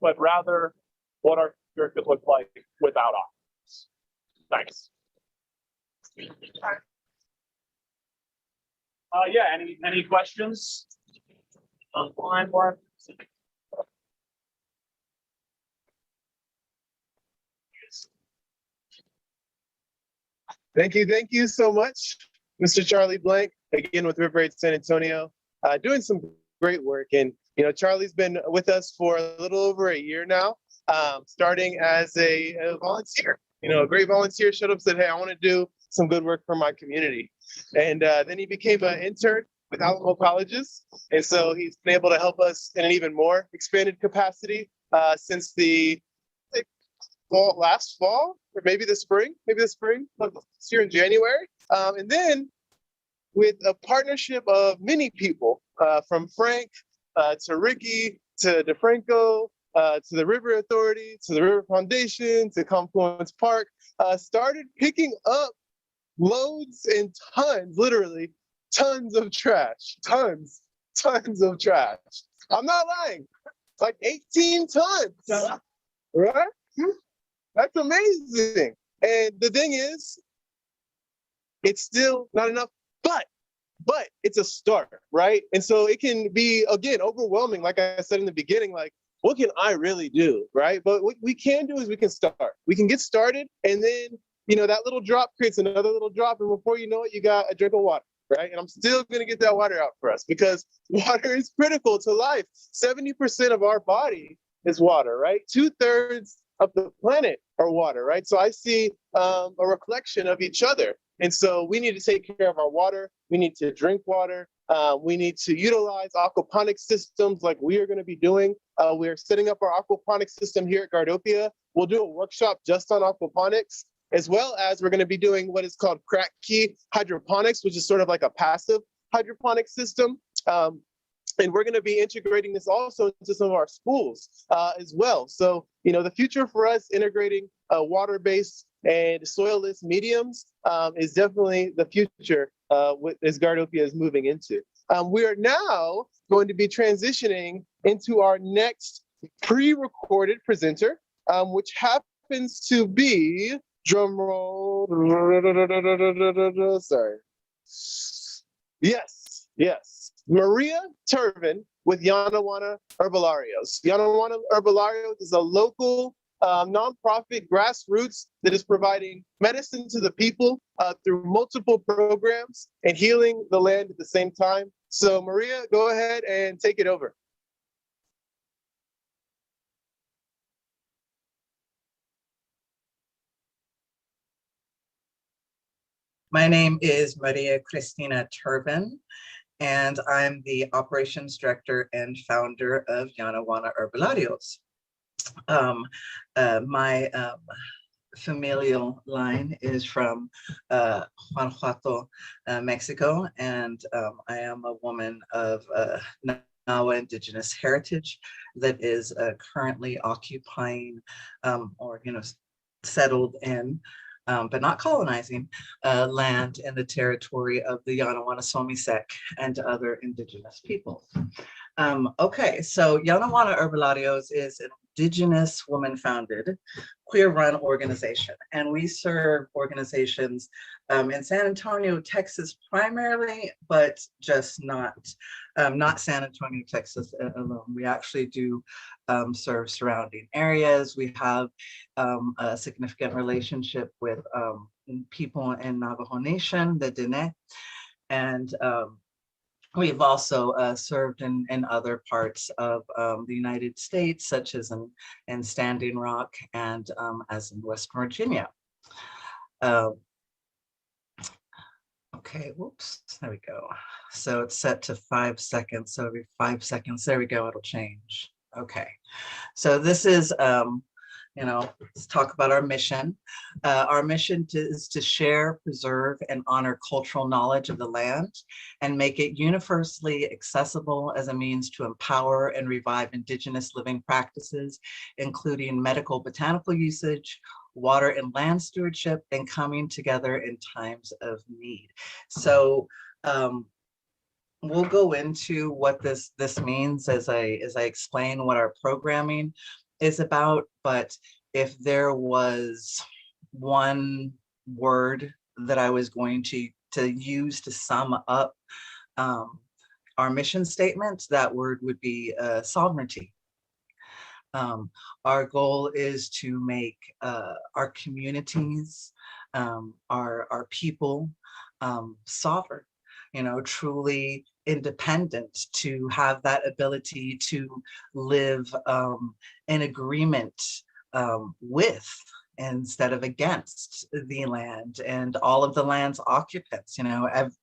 but rather what our future could look like without aquaponics. Thanks. Yeah, any questions? Online or? Thank you so much, Mr. Charlie Blank, again with River Aid San Antonio, doing some great work. And, you know, Charlie's been with us for a little over a year now, starting as a volunteer. You know, a great volunteer showed up and said, hey, I want to do some good work for my community. And then he became an intern with Alamo Colleges. And so he's been able to help us in an even more expanded capacity since the last fall, or maybe the spring, this year in January. And then with a partnership of many people, from Frank to Ricky to DeFranco, to the River Authority, to the River Foundation, to Confluence Park, started picking up loads and tons, literally tons of trash, tons of trash. I'm not lying, like 18 tons, right? That's amazing. And the thing is, it's still not enough, but it's a start, right? And so it can be, again, overwhelming. Like I said in the beginning, like, what can I really do, right? But what we can do is we can start. We can get started, and then, you know, that little drop creates another little drop, and before you know it, you got a drink of water, right? And I'm still gonna get that water out for us because water is critical to life. 70% of our body is water, right? 2/3 of the planet are water, right? So I see a reflection of each other. And so we need to take care of our water. We need to drink water. We need to utilize aquaponics systems like we are going to be doing. We're setting up our aquaponics system here at Gardopia. We'll do a workshop just on aquaponics, as well as we're going to be doing what is called crack key hydroponics, which is sort of like a passive hydroponic system. And we're going to be integrating this also into some of our schools as well. So, the future for us integrating water-based and soil-less mediums is definitely the future as Gardopia is moving into. We are now going to be transitioning into our next pre-recorded presenter, which happens to be, drum roll, sorry. Yes, Maria Turvin with Yanawana Herbolarios. Yanawana Herbolarios is a local nonprofit grassroots that is providing medicine to the people through multiple programs and healing the land at the same time. So Maria, go ahead and take it over. My name is Maria Cristina Turvin, and I'm the operations director and founder of Yanawana Herbolarios. My familial line is from Guanajuato, Mexico, and I am a woman of Nahua indigenous heritage that is currently occupying or settled in but not colonizing land in the territory of the Yanawana and other indigenous peoples. Okay, so Yanawana Herbolarios is an indigenous woman-founded, queer-run organization, and we serve organizations in San Antonio, Texas primarily, but just not San Antonio, Texas alone. We actually do serve surrounding areas. We have a significant relationship with people in Navajo Nation, the Diné, and we've also served in other parts of the United States, such as in Standing Rock and as in West Virginia. Okay, whoops, there we go. So it's set to 5 seconds. So every 5 seconds, there we go, it'll change. Okay, so this is, let's talk about our mission. Our mission is to share, preserve, and honor cultural knowledge of the land and make it universally accessible as a means to empower and revive indigenous living practices, including medical botanical usage, water and land stewardship, and coming together in times of need. So we'll go into what this means as I explain what our programming is about. But if there was one word that I was going to use to sum up our mission statement, that word would be sovereignty. Our goal is to make our communities, our people sovereign, truly independent, to have that ability to live in agreement with instead of against the land and all of the land's occupants,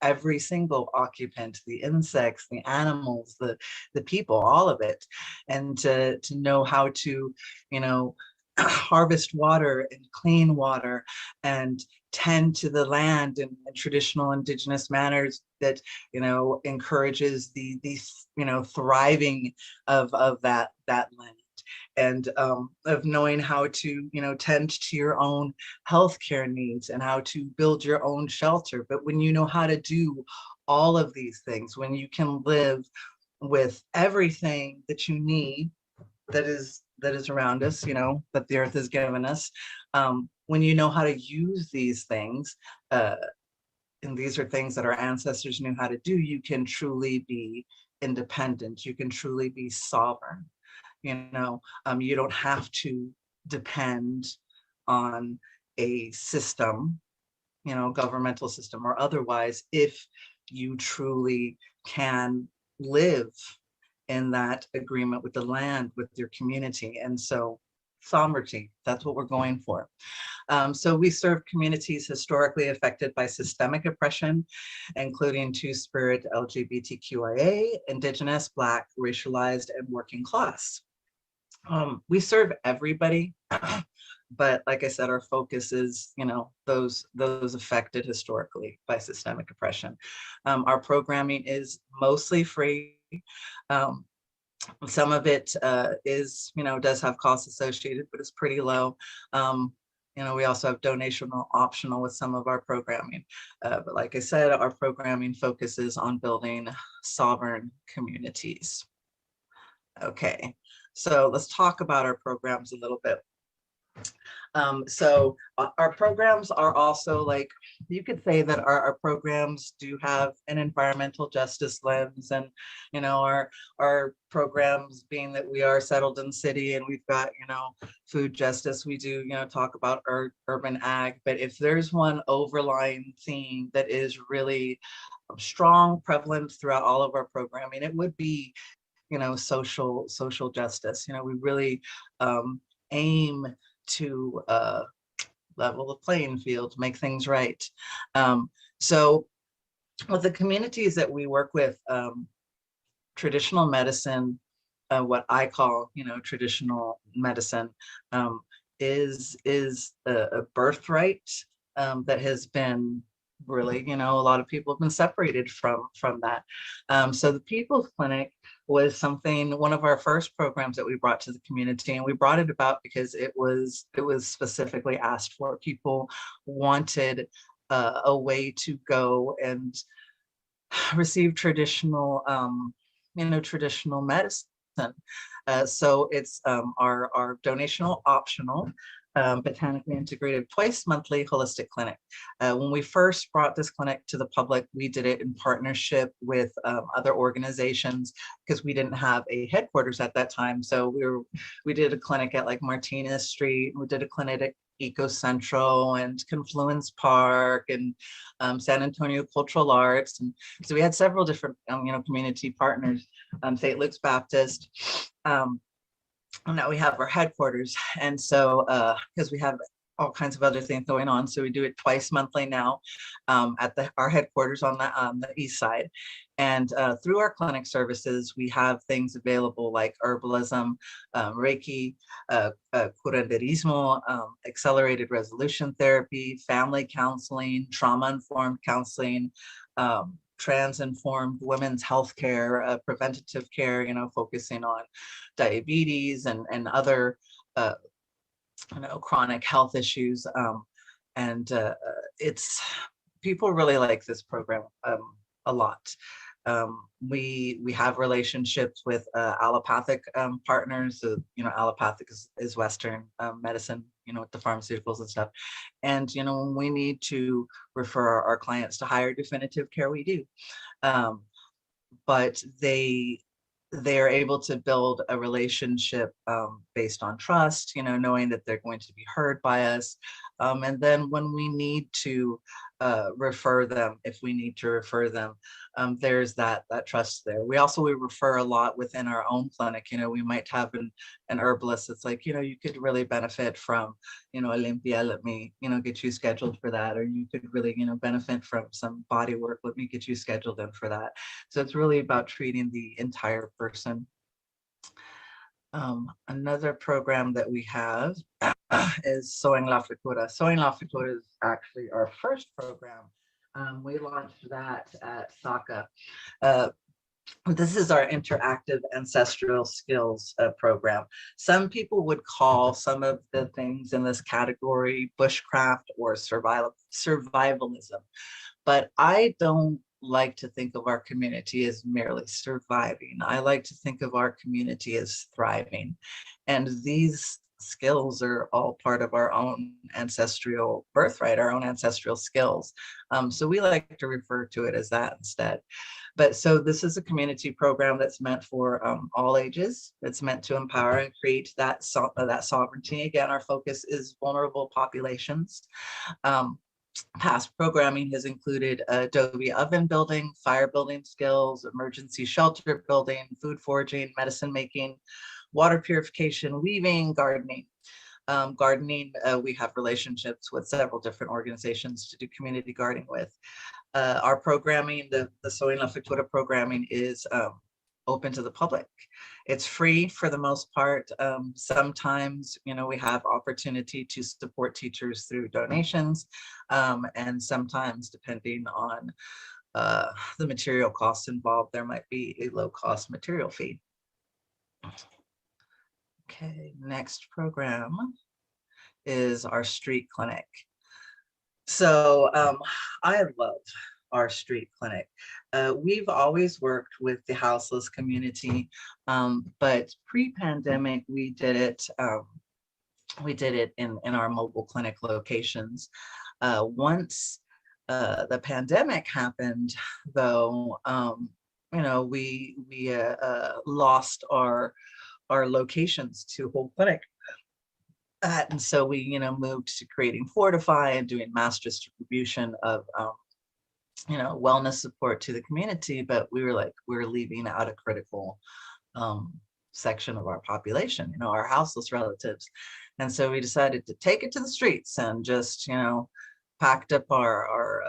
every single occupant, the insects, the animals, the people, all of it, and to know how to, harvest water and clean water and tend to the land in traditional indigenous manners that, encourages the thriving of that land. And of knowing how to, tend to your own healthcare needs and how to build your own shelter. But when you know how to do all of these things, when you can live with everything that you need that is around us, that the earth has given us, when you know how to use these things, and these are things that our ancestors knew how to do, you can truly be independent. You can truly be sovereign. You don't have to depend on a system, governmental system or otherwise, if you truly can live in that agreement with the land, with your community. And so sovereignty, that's what we're going for. So we serve communities historically affected by systemic oppression, including Two-Spirit, LGBTQIA, Indigenous, Black, racialized, and working class. We serve everybody, but like I said, our focus is, those affected historically by systemic oppression. Our programming is mostly free. Um, some of it is, does have costs associated, but it's pretty low. We also have donational optional with some of our programming. But like I said, our programming focuses on building sovereign communities. Okay, so let's talk about our programs a little bit. So our programs are also, like, you could say that our programs do have an environmental justice lens, and our programs, being that we are settled in city and we've got food justice, we do talk about urban ag. But if there's one overlying theme that is really strong, prevalent throughout all of our programming, it would be social justice. We really aim to level the playing field, make things right. So with the communities that we work with, traditional medicine, what I call traditional medicine, is a birthright that has been really, a lot of people have been separated from that. So the People's Clinic was one of our first programs that we brought to the community, and we brought it about because it was specifically asked for. People wanted a way to go and receive traditional traditional medicine. So it's our donational optional botanically integrated twice monthly holistic clinic. When we first brought this clinic to the public, we did it in partnership with other organizations because we didn't have a headquarters at that time. So we did a clinic at like Martinez Street. We did a clinic at Eco Central and Confluence Park and San Antonio Cultural Arts. And so we had several different community partners, St. Luke's Baptist. And now we have our headquarters. And so because we have all kinds of other things going on, so we do it twice monthly now at our headquarters on the east side. And through our clinic services, we have things available like herbalism, Reiki, curanderismo, accelerated resolution therapy, family counseling, trauma-informed counseling, trans-informed women's health care, preventative care, focusing on diabetes and other chronic health issues. And it's, people really like this program a lot. We have relationships with allopathic partners. So, allopathic is Western medicine, with the pharmaceuticals and stuff. And, when we need to refer our clients to higher definitive care, we do. But they are able to build a relationship based on trust, knowing that they're going to be heard by us. And then when we need to refer them, if we need to refer them, there's that trust there. We refer a lot within our own clinic. We might have an herbalist that's like, you could really benefit from, Olympia, let me, get you scheduled for that. Or you could really, benefit from some body work, let me get you scheduled in for that. So it's really about treating the entire person. Another program that we have is Sowing La Futura. Sowing La Futura is actually our first program. We launched that at SACA. This is our interactive ancestral skills program. Some people would call some of the things in this category bushcraft or survivalism, but I don't like to think of our community as merely surviving. I like to think of our community as thriving. And these skills are all part of our own ancestral birthright, our own ancestral skills. So we like to refer to it as that instead. But so this is a community program that's meant for all ages. It's meant to empower and create that sovereignty. Again, our focus is vulnerable populations. Past programming has included adobe oven building, fire building skills, emergency shelter building, food foraging, medicine making, water purification, weaving, gardening. We have relationships with several different organizations to do community gardening with. Our programming, the Sowing La Futura programming, is open to the public. It's free for the most part. Sometimes, we have opportunity to support teachers through donations, and sometimes, depending on the material costs involved, there might be a low cost material fee. Okay, next program is our street clinic. So I love our street clinic. We've always worked with the houseless community, but pre-pandemic we did it in our mobile clinic locations. Once the pandemic happened, though, we lost our locations to whole clinic. And so we, moved to creating Fortify and doing mass distribution of, wellness support to the community. But we were like, we're leaving out a critical section of our population, our houseless relatives. And so we decided to take it to the streets and just, packed up our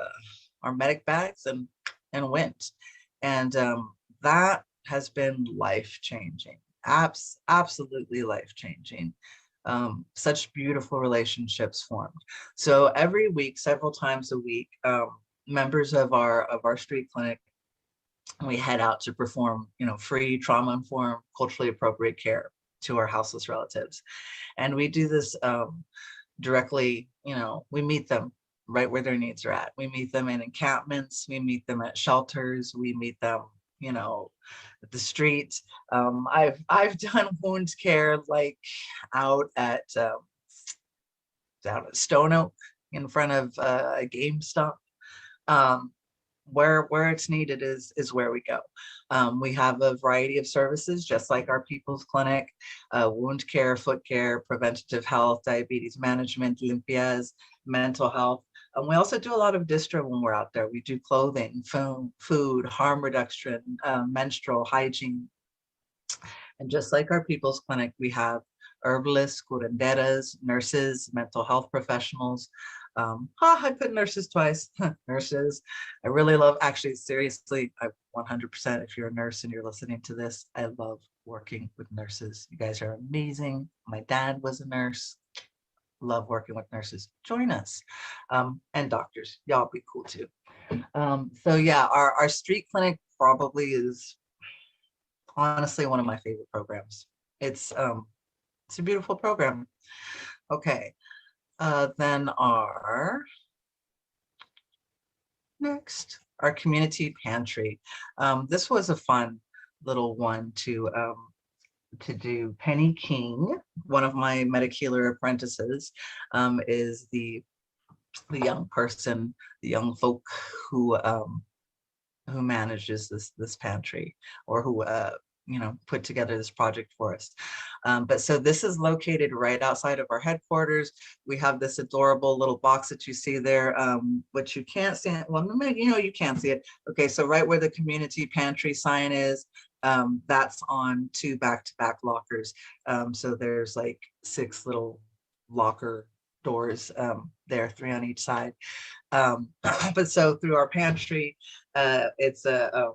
medic bags and went. And that has been life-changing, absolutely life-changing. Such beautiful relationships formed. So every week, several times a week, members of our street clinic, we head out to perform, free trauma-informed, culturally appropriate care to our houseless relatives. And we do this directly, we meet them right where their needs are at. We meet them in encampments, we meet them at shelters, we meet them, at the street. I've done wound care like out at Stone Oak in front of a GameStop. Where it's needed is where we go. We have a variety of services, just like our People's Clinic, wound care, foot care, preventative health, diabetes management, limpias, mental health. And we also do a lot of distro when we're out there. We do clothing, food, harm reduction, menstrual hygiene. And just like our People's Clinic, we have herbalists, curanderas, nurses, mental health professionals. I put nurses twice, nurses. I really love, actually, seriously, I 100%, if you're a nurse and you're listening to this, I love working with nurses. You guys are amazing. My dad was a nurse. Love working with nurses. Join us. And doctors, y'all be cool too. So yeah, our street clinic probably is honestly one of my favorite programs. It's a beautiful program. Okay. Then our community pantry. This was a fun little one to do. Penny King, one of my MediHealer apprentices, is the young person, the young folk who manages this pantry, or who put together this project for us. But so this is located right outside of our headquarters. We have this adorable little box that you see there, which you can't see. Well, you can't see it. Okay, so right where the community pantry sign is, that's on 2 back-to-back lockers. So there's like 6 little locker doors there, 3 on each side. But so through our pantry, it's a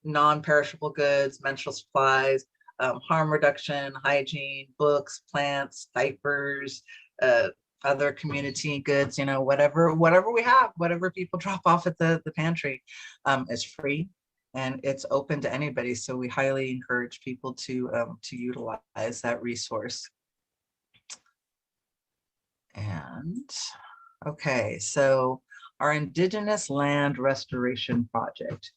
non-perishable goods, menstrual supplies, harm reduction, hygiene, books, plants, diapers, other community goods, whatever we have, whatever people drop off at the pantry, is free and it's open to anybody. So we highly encourage people to utilize that resource. And okay, so our Indigenous Land Restoration Project.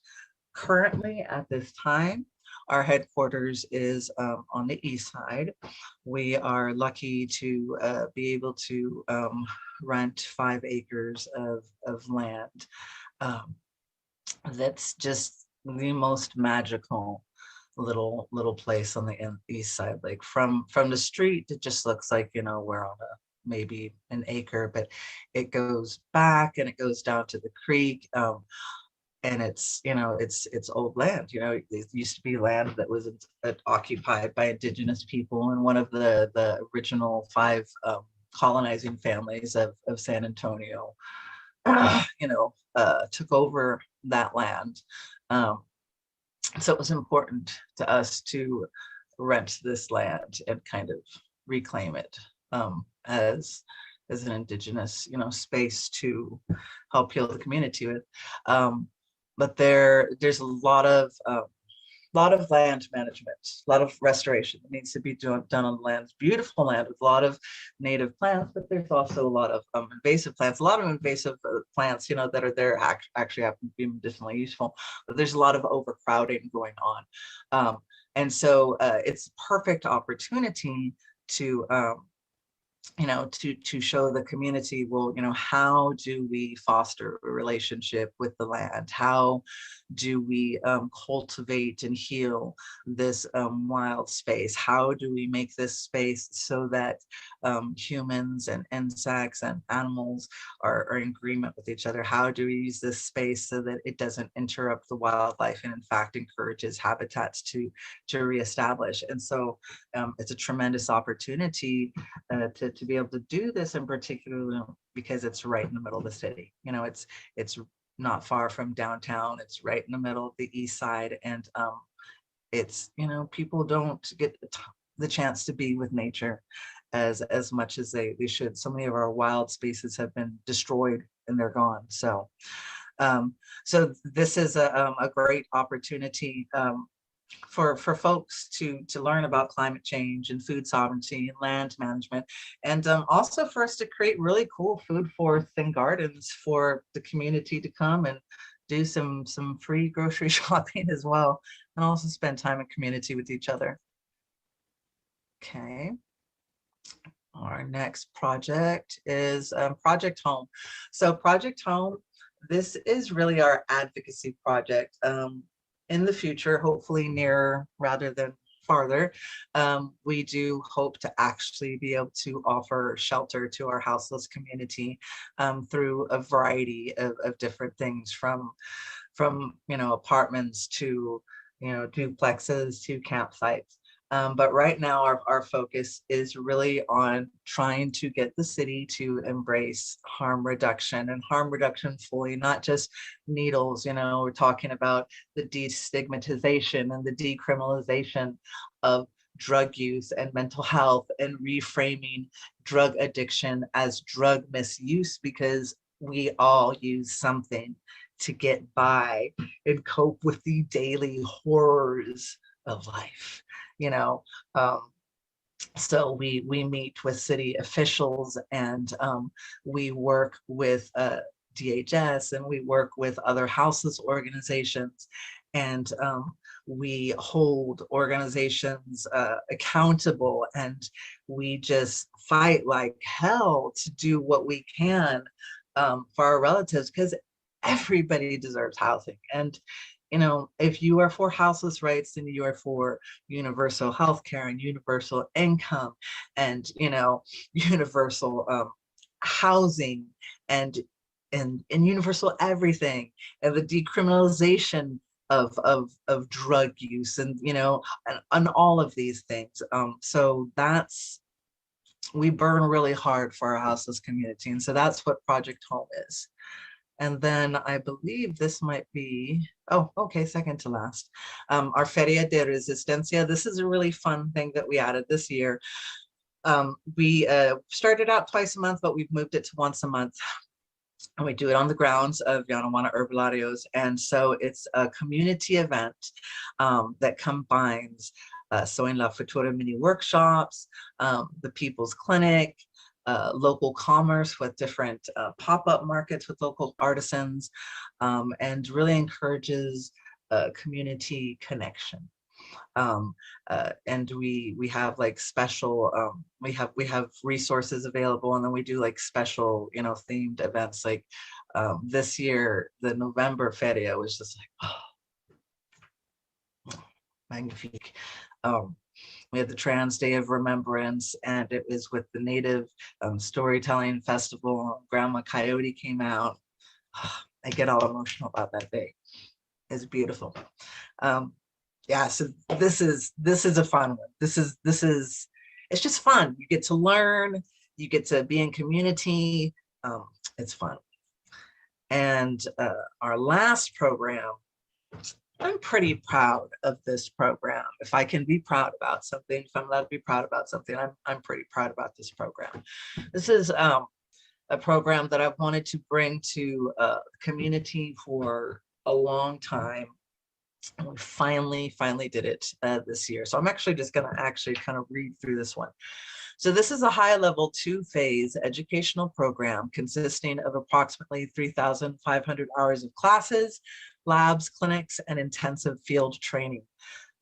Currently, at this time, our headquarters is on the east side. We are lucky to be able to rent 5 acres of land. That's just the most magical little place on the east side. Like from the street, it just looks like, we're on maybe an acre, but it goes back and it goes down to the creek. And it's old land. It used to be land that was occupied by indigenous people, and one of the original 5 colonizing families of San Antonio took over that land. So it was important to us to rent this land and kind of reclaim it as an indigenous space to help heal the community with. but there's lot of land management, a lot of restoration that needs to be done on land. It's beautiful land with a lot of native plants, but there's also a lot of invasive plants. A lot of invasive plants, you know, that are there actually happen to be medicinally useful, but there's a lot of overcrowding going on. And so it's a perfect opportunity to you know, to show the community, well, you know, how do we foster a relationship with the land? How do we cultivate and heal this wild space? How do we make this space so that humans and insects and animals are in agreement with each other? How do we use this space so that it doesn't interrupt the wildlife and in fact encourages habitats to reestablish? And so it's a tremendous opportunity to be able to do this, in particular because it's right in the middle of the city. You know, it's not far from downtown. It's right in the middle of the east side, and it's, you know, people don't get the chance to be with nature as much as they should. So many of our wild spaces have been destroyed and they're gone. So so this is a great opportunity for folks to learn about climate change and food sovereignty and land management, and also for us to create really cool food forests and gardens for the community to come and do some free grocery shopping as well, and also spend time in community with each other. Okay. Our next project is Project Home. So Project Home, this is really our advocacy project. In the future, hopefully nearer rather than farther, we do hope to actually be able to offer shelter to our houseless community through a variety of different things, from you know, apartments to, you know, duplexes to campsites. But right now our focus is really on trying to get the city to embrace harm reduction, and harm reduction fully, not just needles. You know, we're talking about the destigmatization and the decriminalization of drug use and mental health, and reframing drug addiction as drug misuse, because we all use something to get by and cope with the daily horrors of life. You know, so we meet with city officials, and we work with DHS, and we work with other houseless organizations, and we hold organizations accountable, and we just fight like hell to do what we can for our relatives, because everybody deserves housing. And you know, if you are for houseless rights, then you are for universal health care and universal income, and, you know, universal housing, and universal everything, and the decriminalization of drug use, and, you know, and all of these things. So that's, we burn really hard for our houseless community, and so that's what Project Home is. And then I believe this might be, oh, okay, second to last. Our Feria de Resistencia. This is a really fun thing that we added this year. We started out twice a month, but we've moved it to once a month. And we do it on the grounds of Yanaguana Herbolarios. And so it's a community event that combines Soy en la Futura mini workshops, the People's Clinic, local commerce with different pop-up markets with local artisans, and really encourages community connection. And we have like special, we have resources available, and then we do like special, you know, themed events. Like this year, the November Feria was just like, oh, magnifique. We had the Trans Day of Remembrance, and it was with the Native Storytelling Festival. Grandma Coyote came out. I get all emotional about that day. It's beautiful. Yeah, so this is a fun one. This is it's just fun. You get to learn, you get to be in community. It's fun. And our last program, I'm pretty proud of this program. If I can be proud about something, if I'm allowed to be proud about something, I'm pretty proud about this program. This is a program that I've wanted to bring to the community for a long time. And we finally did it this year. So I'm actually just going to kind of read through this one. So this is a high-level two-phase educational program consisting of approximately 3,500 hours of classes, labs, clinics, and intensive field training.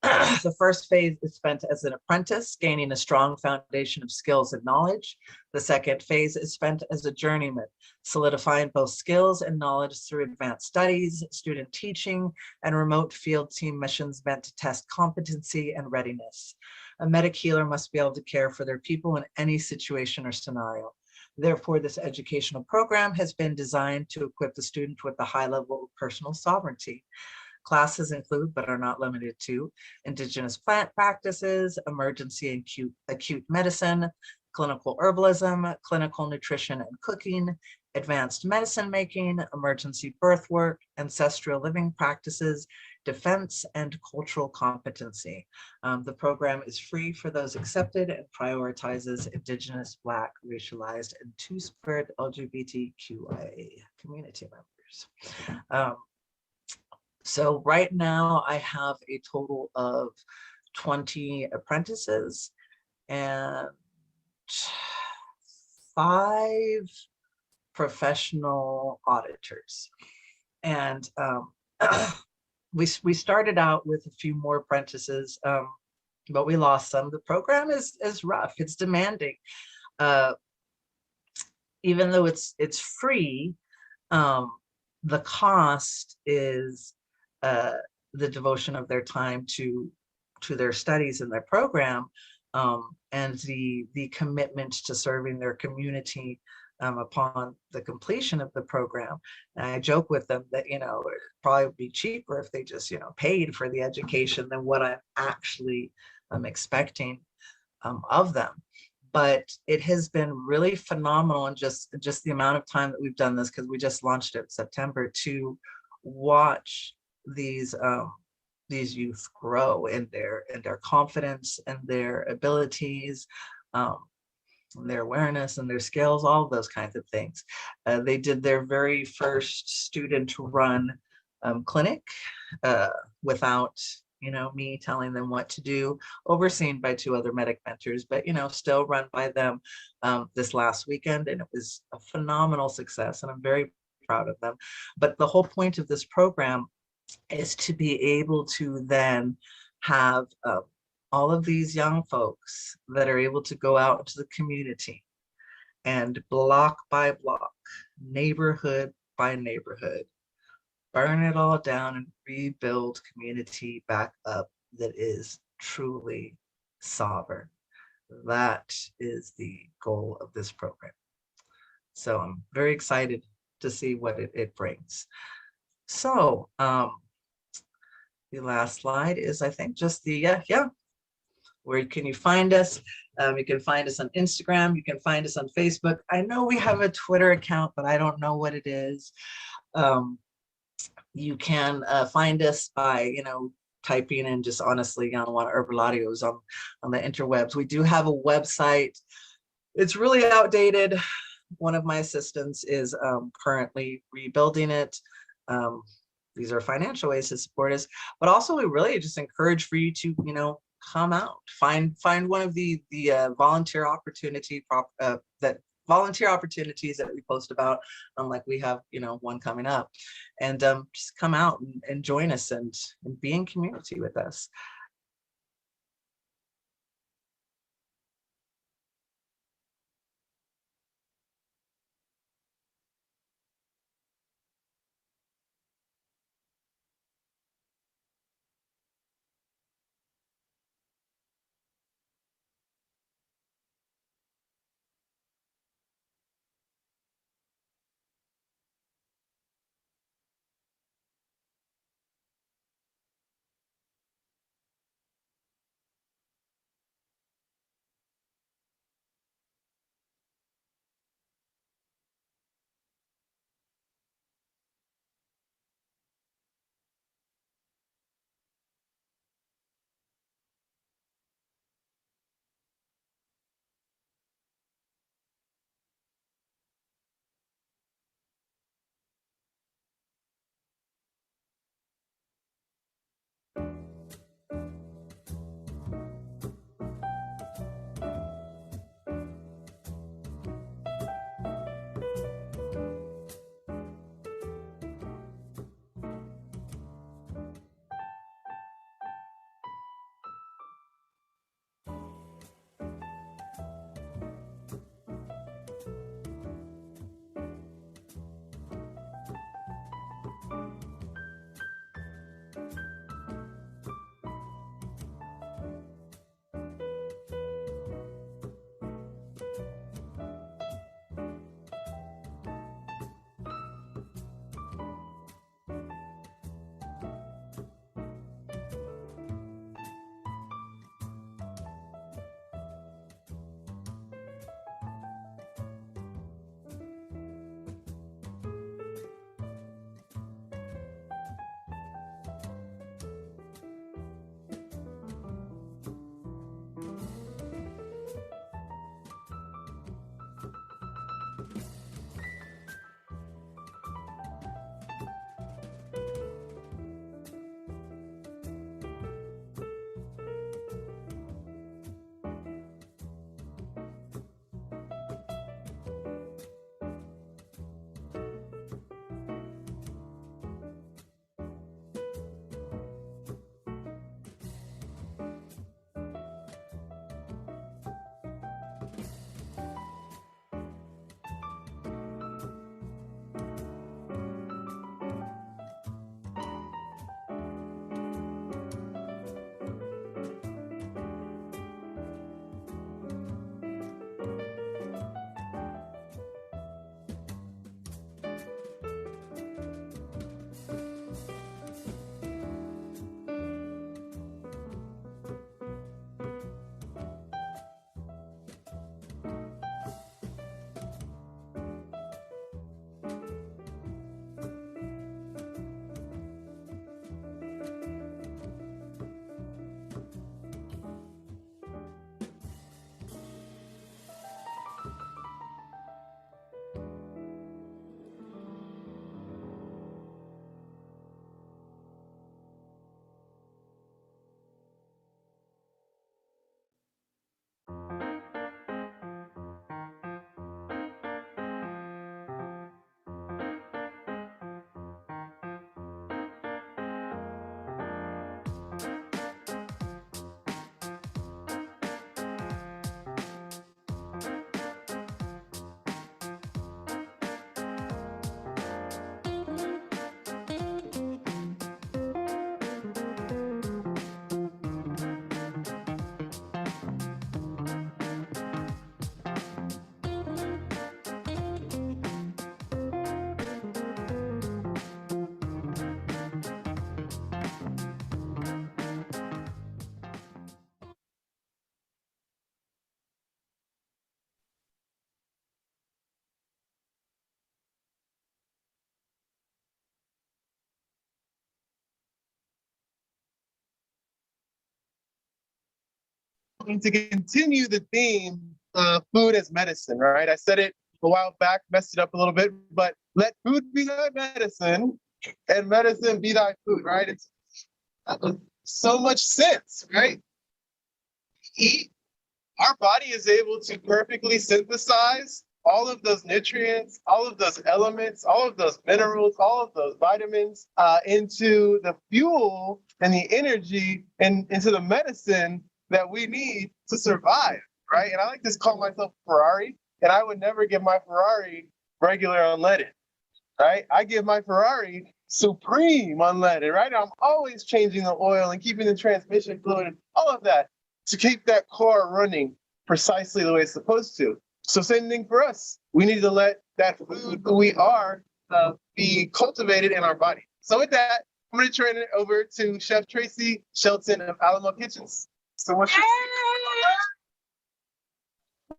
The first phase is spent as an apprentice, gaining a strong foundation of skills and knowledge. The second phase is spent as a journeyman, solidifying both skills and knowledge through advanced studies, student teaching, and remote field team missions meant to test competency and readiness. A medic healer must be able to care for their people in any situation or scenario. Therefore, this educational program has been designed to equip the student with a high level of personal sovereignty. Classes include, but are not limited to, indigenous plant practices, emergency and acute medicine, clinical herbalism, clinical nutrition and cooking, advanced medicine making, emergency birth work, ancestral living practices, defense, and cultural competency. The program is free for those accepted and prioritizes Indigenous, Black, racialized, and two-spirit LGBTQIA community members. So right now I have a total of 20 apprentices and 5 professional auditors. And we started out with a few more apprentices, but we lost some. The program is rough, it's demanding. Even though it's free, the cost is the devotion of their time to their studies and their program, and the commitment to serving their community upon the completion of the program. And I joke with them that, you know, it'd probably be cheaper if they just, you know, paid for the education than what I'm actually expecting of them. But it has been really phenomenal, and just the amount of time that we've done this, because we just launched it in September, to watch these youth grow in their confidence and their abilities, their awareness and their skills, all of those kinds of things. They did their very first student-run clinic without, you know, me telling them what to do, overseen by 2 other medic mentors, but, you know, still run by them this last weekend, and it was a phenomenal success, and I'm very proud of them. But the whole point of this program is to be able to then have all of these young folks that are able to go out into the community and block by block, neighborhood by neighborhood, burn it all down and rebuild community back up that is truly sovereign. That is the goal of this program. So I'm very excited to see what it brings. So the last slide is, I think, just the, where can you find us? You can find us on Instagram. You can find us on Facebook. I know we have a Twitter account, but I don't know what it is. You can find us by, you know, typing in just honestly Yanawana Herbal Audios on the interwebs. We do have a website. It's really outdated. One of my assistants is currently rebuilding it. These are financial ways to support us, but also we really just encourage for you to, you know, come out, find one of the volunteer opportunities that we post about, like we have, you know, one coming up, and just come out and join us and be in community with us. to continue the theme of food as medicine, right? I said it a while back, messed it up a little bit, but let food be thy medicine and medicine be thy food, right? It's so much sense, right? Eat. Our body is able to perfectly synthesize all of those nutrients, all of those elements, all of those minerals, all of those vitamins into the fuel and the energy and into the medicine that we need to survive, right? And I like to call myself Ferrari, and I would never give my Ferrari regular unleaded, right? I give my Ferrari supreme unleaded, right? I'm always changing the oil and keeping the transmission fluid and all of that to keep that car running precisely the way it's supposed to. So same thing for us. We need to let that food who we are be cultivated in our body. So with that, I'm going to turn it over to Chef Tracy Shelton of Alamo Kitchens. So much.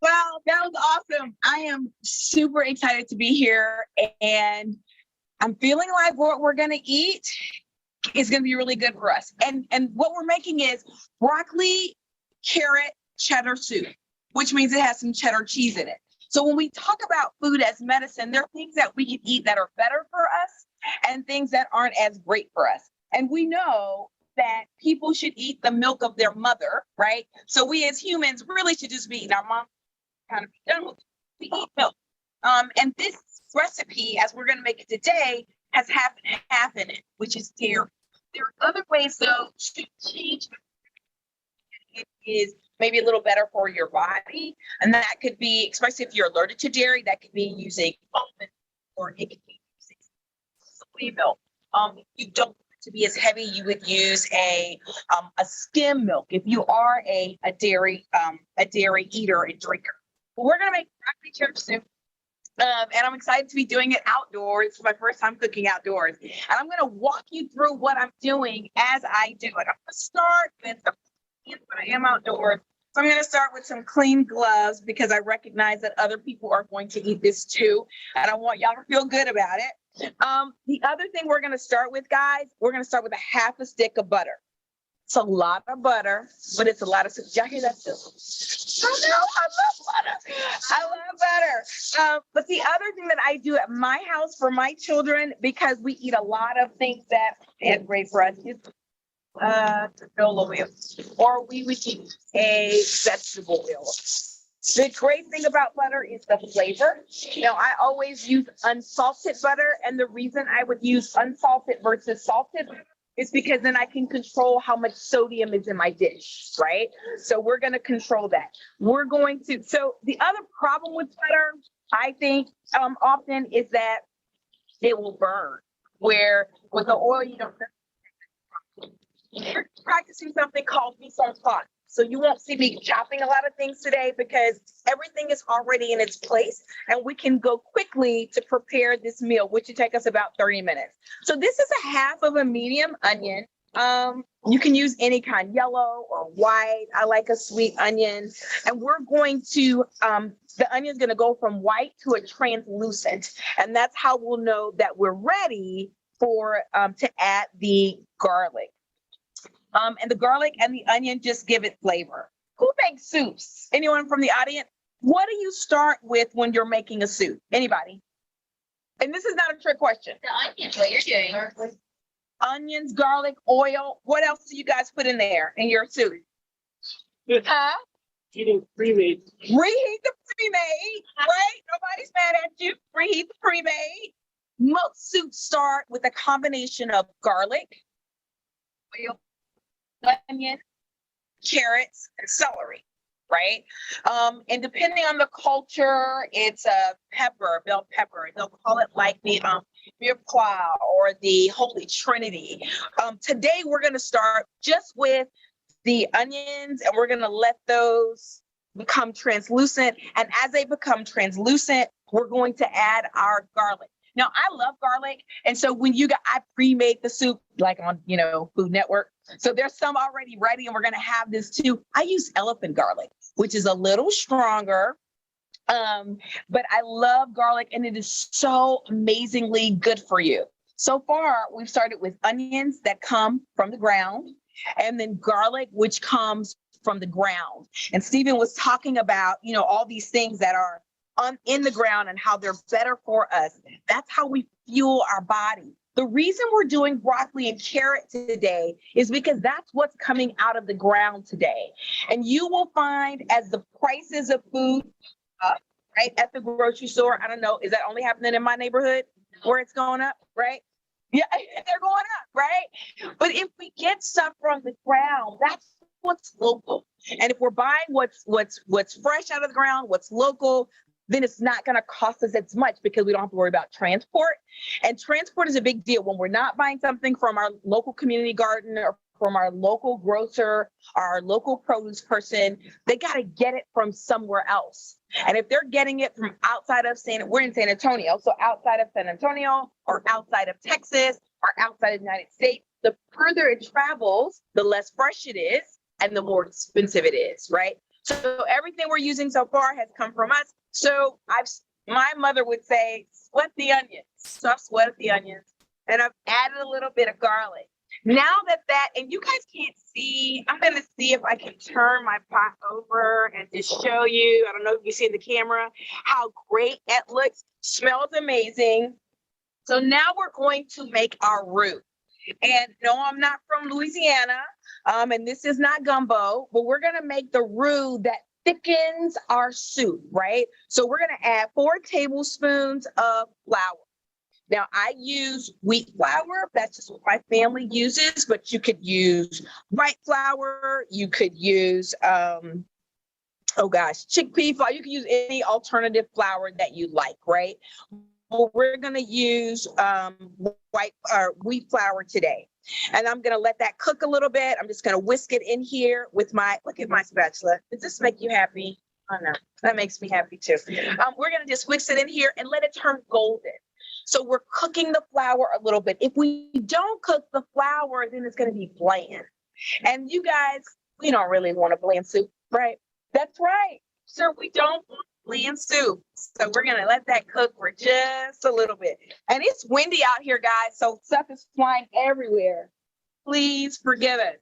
Well, that was awesome. I am super excited to be here, and I'm feeling like what we're going to eat is going to be really good for us. And what we're making is broccoli, carrot, cheddar soup, which means it has some cheddar cheese in it. So when we talk about food as medicine, there are things that we can eat that are better for us and things that aren't as great for us. And we know that people should eat the milk of their mother, right? So we as humans really should just be eating our mom kind of be done with it. We eat milk. And this recipe, as we're going to make it today, has half and half in it, which is dairy. There are other ways, though, to change it is maybe a little better for your body. And that could be, especially if you're allergic to dairy, that could be using almond, or it could be using soy milk. If you don't want it to be as heavy, you would use a skim milk if you are a dairy eater and drinker. But we're gonna make broccoli cheddar soup. And I'm excited to be doing it outdoors. It's my first time cooking outdoors. And I'm going to walk you through what I'm doing as I do it. I'm going to start with, but I am outdoors. So I'm going to start with some clean gloves because I recognize that other people are going to eat this too. And I want y'all to feel good about it. The other thing we're going to start with, guys, we're going to start with a half a stick of butter. It's a lot of butter, but it's a lot of soup. Y'all hear that too? Oh no, I love butter. I love butter. But the other thing that I do at my house for my children, because we eat a lot of things that are great for us, is canola oil, or we would use a vegetable oil. The great thing about butter is the flavor. Now, I always use unsalted butter, and the reason I would use unsalted versus salted is because then I can control how much sodium is in my dish, right? So we're going to control that. So the other problem with butter, I think often is that it will burn, where with the oil, you don't. We're practicing something called mise en place. So you won't see me chopping a lot of things today because everything is already in its place and we can go quickly to prepare this meal, which would take us about 30 minutes. So this is a half of a medium onion. You can use any kind, yellow or white. I like a sweet onion. And we're going to, the onion's gonna go from white to a translucent. And that's how we'll know that we're ready for to add the garlic. And the garlic and the onion just give it flavor. Who makes soups? Anyone from the audience? What do you start with when you're making a soup? Anybody? And this is not a trick question. The onions, what you're doing. Onions, garlic, oil. What else do you guys put in there in your soup? Huh? Eating pre-made. Reheat the pre-made, right? Nobody's mad at you. Reheat the pre-made. Most soups start with a combination of garlic, oil, onion, carrots, and celery, right? And depending on the culture, it's a pepper, bell pepper. They'll call it like the mirepoix or the Holy Trinity. Today, we're going to start just with the onions, and we're going to let those become translucent. And as they become translucent, we're going to add our garlic. Now, I love garlic. And so when I pre-made the soup, like on, Food Network. So there's some already ready and we're going to have this too. I use elephant garlic, which is a little stronger. But I love garlic and it is so amazingly good for you. So far, we've started with onions that come from the ground and then garlic, which comes from the ground. And Stephen was talking about, you know, all these things that are in the ground and how they're better for us. That's how we fuel our body. The reason we're doing broccoli and carrot today is because that's what's coming out of the ground today. And you will find as the prices of food up, right, at the grocery store, I don't know, is that only happening in my neighborhood where it's going up, right? Yeah, they're going up, right? But if we get stuff from the ground, that's what's local. And if we're buying what's fresh out of the ground, what's local, then it's not going to cost us as much because we don't have to worry about transport. And transport is a big deal when we're not buying something from our local community garden or from our local grocer, our local produce person. They got to get it from somewhere else. And if they're getting it from outside of we're in San Antonio, so outside of San Antonio or outside of Texas or outside of the United States, the further it travels, the less fresh it is and the more expensive it is, right? So everything we're using so far has come from us. So my mother would say, sweat the onions. So I've sweated the onions and I've added a little bit of garlic. Now that, and you guys can't see, I'm going to see if I can turn my pot over and just show you. I don't know if you see in the camera how great it looks. Smells amazing. So now we're going to make our roux. And no, I'm not from Louisiana. And this is not gumbo, but we're going to make the roux that thickens our soup, right? So we're going to add 4 tablespoons of flour. Now I use wheat flour. That's just what my family uses, but you could use white flour. You could use, chickpea flour. You can use any alternative flour that you like, right? Well, we're going to use wheat flour today. And I'm going to let that cook a little bit. I'm just going to whisk it in here with look at my spatula. Does this make you happy? Oh no, that makes me happy too. We're going to just whisk it in here and let it turn golden. So we're cooking the flour a little bit. If we don't cook the flour, then it's going to be bland. And you guys, we don't really want a bland soup, right? That's right. So we don't want bland soup. So we're going to let that cook for just a little bit. And it's windy out here, guys. So stuff is flying everywhere. Please forgive us.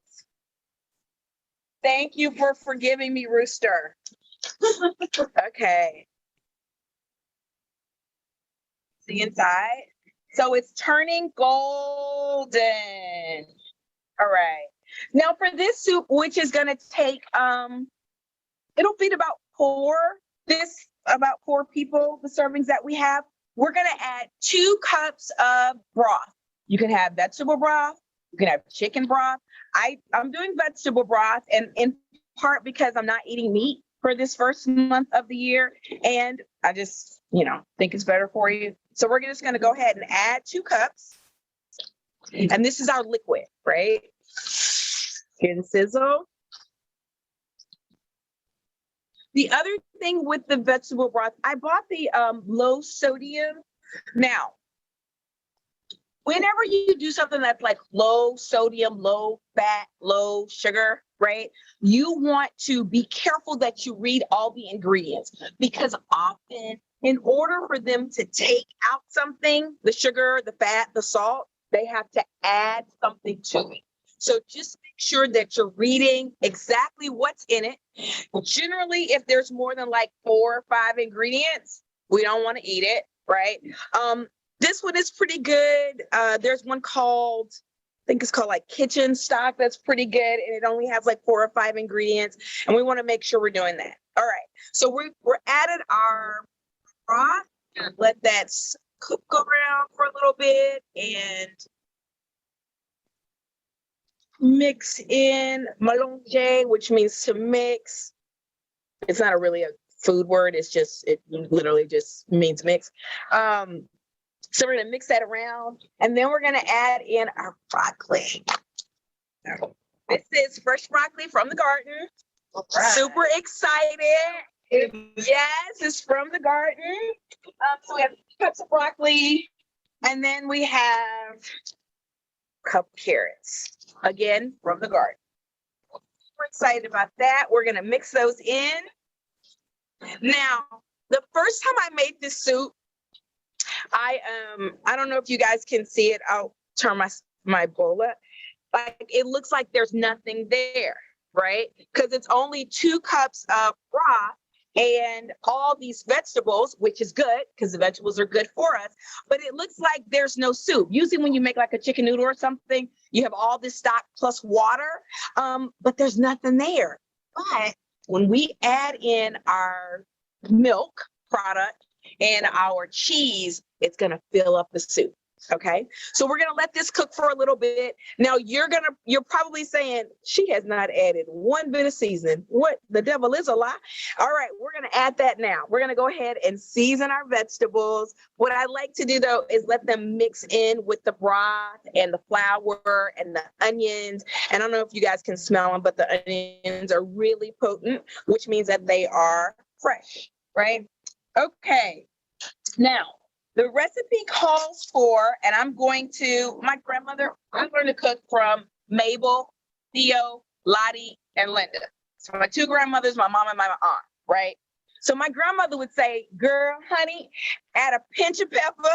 Thank you for forgiving me, Rooster. Okay. See inside. So it's turning golden. All right. Now for this soup, which is going to take, it'll feed about four people, the servings that we have. We're going to add 2 cups of broth. You can have vegetable broth. You can have chicken broth. I'm doing vegetable broth, and in part because I'm not eating meat for this first month of the year. And I just, think it's better for you. So we're just going to go ahead and add 2 cups. And this is our liquid, right? Hear the sizzle. The other thing with the vegetable broth, I bought the low sodium. Now, whenever you do something that's like low sodium, low fat, low sugar, right? You want to be careful that you read all the ingredients, because often in order for them to take out something, the sugar, the fat, the salt, they have to add something to it. So just make sure that you're reading exactly what's in it. Generally, if there's more than like 4 or 5 ingredients, we don't want to eat it, right? This one is pretty good. There's one called, I think it's called like kitchen stock. That's pretty good. And it only has like 4 or 5 ingredients. And we want to make sure we're doing that. All right. So we're added our broth. Let that cook around for a little bit and mix in mélanger, which means to mix. It's not really a food word. It literally just means mix. So we're gonna mix that around, and then we're gonna add in our broccoli. This is fresh broccoli from the garden. Right. Super excited. Yes, it's from the garden. So we have 2 cups of broccoli, and then we have a cup of carrots, again from the garden. We're excited about that. We're gonna mix those in. Now, the first time I made this soup, I don't know if you guys can see it. I'll turn my bowl up. Like, it looks like there's nothing there. right? Because it's only 2 cups of broth and all these vegetables, which is good because the vegetables are good for us, but it looks like there's no soup. Usually when you make like a chicken noodle or something, you have all this stock plus water, but there's nothing there. But when we add in our milk product and our cheese, it's gonna fill up the soup. Okay, so we're gonna let this cook for a little bit. Now you're probably saying she has not added 1 bit of seasoning. What, the devil is a lie? All right, we're gonna add that now. We're gonna go ahead and season our vegetables. What I like to do though is let them mix in with the broth and the flour and the onions. And I don't know if you guys can smell them, but the onions are really potent, which means that they are fresh, right? Okay, now the recipe calls for, and my grandmother, I learned to cook from Mabel, Theo, Lottie, and Linda. So my 2 grandmothers, my mom and my aunt, right? So my grandmother would say, girl, honey, add a pinch of pepper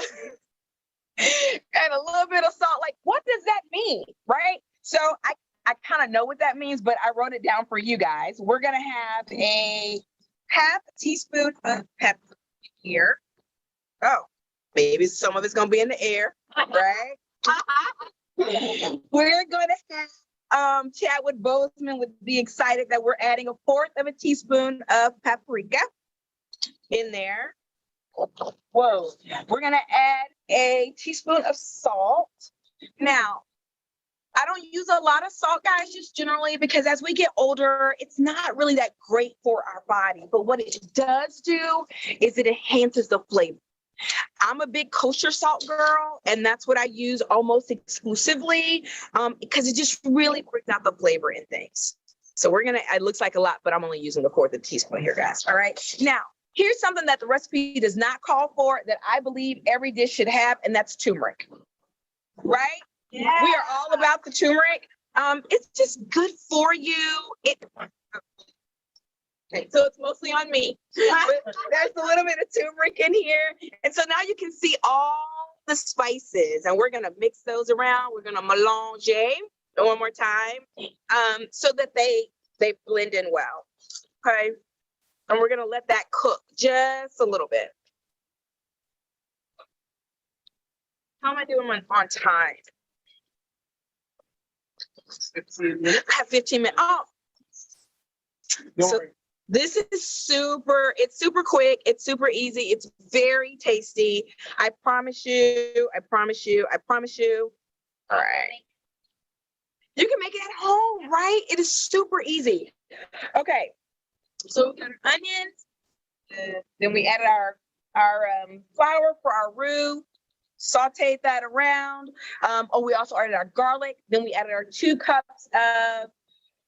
and a little bit of salt. Like, what does that mean, right? So I kind of know what that means, but I wrote it down for you guys. We're gonna have a half a teaspoon of pepper here. Oh, maybe some of it's gonna be in the air, right? We're gonna have Chadwick Boseman would be excited that we're adding 1/4 of a teaspoon of paprika in there. Whoa, we're gonna add a teaspoon of salt. Now, I don't use a lot of salt, guys, just generally because as we get older, it's not really that great for our body. But what it does do is it enhances the flavor. I'm a big kosher salt girl, and that's what I use almost exclusively because it just really brings out the flavor in things. So it looks like a lot, but I'm only using 1/4 of a teaspoon here, guys. All right. Now, here's something that the recipe does not call for that I believe every dish should have, and that's turmeric, right? Yeah. We are all about the turmeric. It's just good for you. So it's mostly on me. But there's a little bit of turmeric in here. And so now you can see all the spices, and we're gonna mix those around. We're gonna mélanger one more time so that they blend in well, okay? And we're gonna let that cook just a little bit. How am I doing on time? I have 15 minutes. Oh, so this is it's super quick. It's super easy. It's very tasty. I promise you. I promise you. I promise you. All right. You can make it at home, right? It is super easy. Okay. So we got our onions. Then we added our flour for our roux. Sauteed that around. We also added our garlic. Then we added our 2 cups of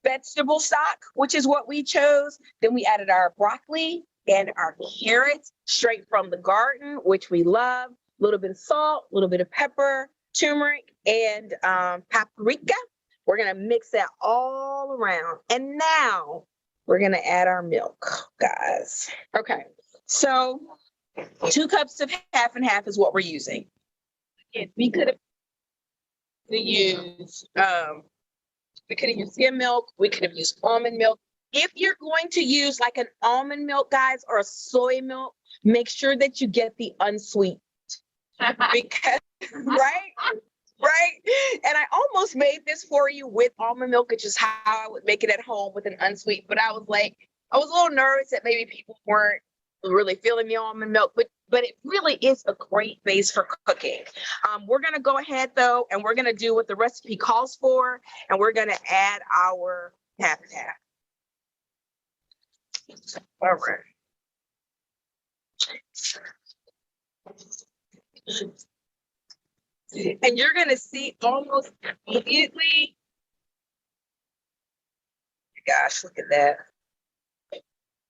vegetable stock, which is what we chose. Then we added our broccoli and our carrots straight from the garden, which we love. A little bit of salt, a little bit of pepper, turmeric, and paprika. We're gonna mix that all around. And now we're gonna add our milk, guys. Okay, so 2 cups of half and half is what we're using. We could have used skim milk. We could have used almond milk. If you're going to use like an almond milk, guys, or a soy milk, make sure that you get the unsweetened because right. And I almost made this for you with almond milk, which is how I would make it at home with an unsweet. But I was a little nervous that maybe people weren't really feeling the almond milk, but it really is a great base for cooking. We're gonna go ahead though, and we're gonna do what the recipe calls for, and we're gonna add our half and half. All right. And you're gonna see almost immediately. Gosh, look at that.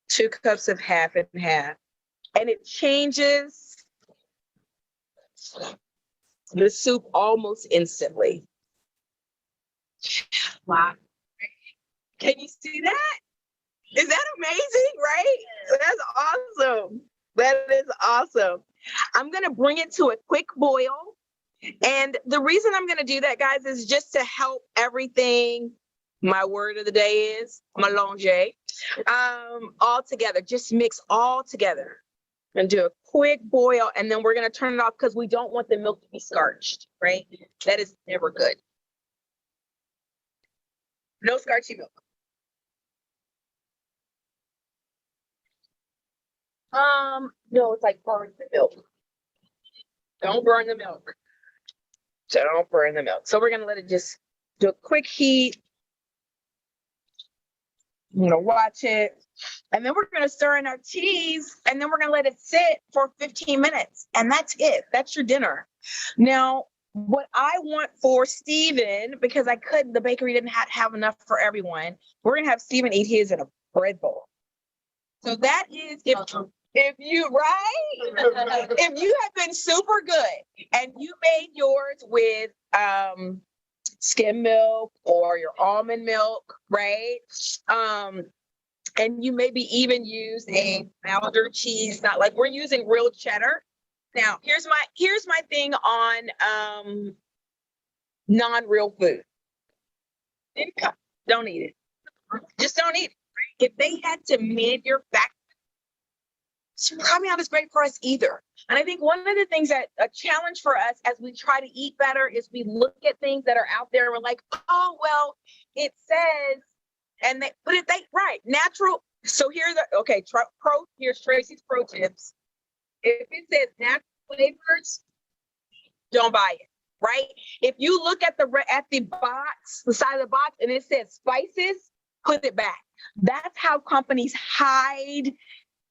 2 cups of half and half. And it changes the soup almost instantly. Wow. Can you see that? Is that amazing, right? That's awesome. That is awesome. I'm gonna bring it to a quick boil. And the reason I'm gonna do that, guys, is just to help everything My word of the day is melange. All together, just mix all together and do a quick boil. And then we're going to turn it off because we don't want the milk to be scorched, right? That is never good. No scorchy milk. No, it's like burn the milk. Don't burn the milk. So don't burn the milk. So we're gonna let it just do a quick heat. I'm gonna watch it. And then we're gonna stir in our cheese and then we're gonna let it sit for 15 minutes. And that's it. That's your dinner. Now, what I want for Steven, because the bakery didn't have enough for everyone, we're gonna have Steven eat his in a bread bowl. So that is if you if you have been super good and you made yours with skim milk or your almond milk, right? And you maybe even use a Mallorca cheese, not like we're using real cheddar. Now, here's my thing on non-real food. Don't eat it. Just don't eat it. If they had to manufacture, Kamiana is great for us either. And I think one of the things that a challenge for us as we try to eat better is we look at things that are out there and we're like, oh, well, it says, and they put it right, natural. So here's here's Tracy's pro tips. If it says natural flavors, don't buy it, right? If you look at the box, the side of the box, and it says spices, put it back. That's how companies hide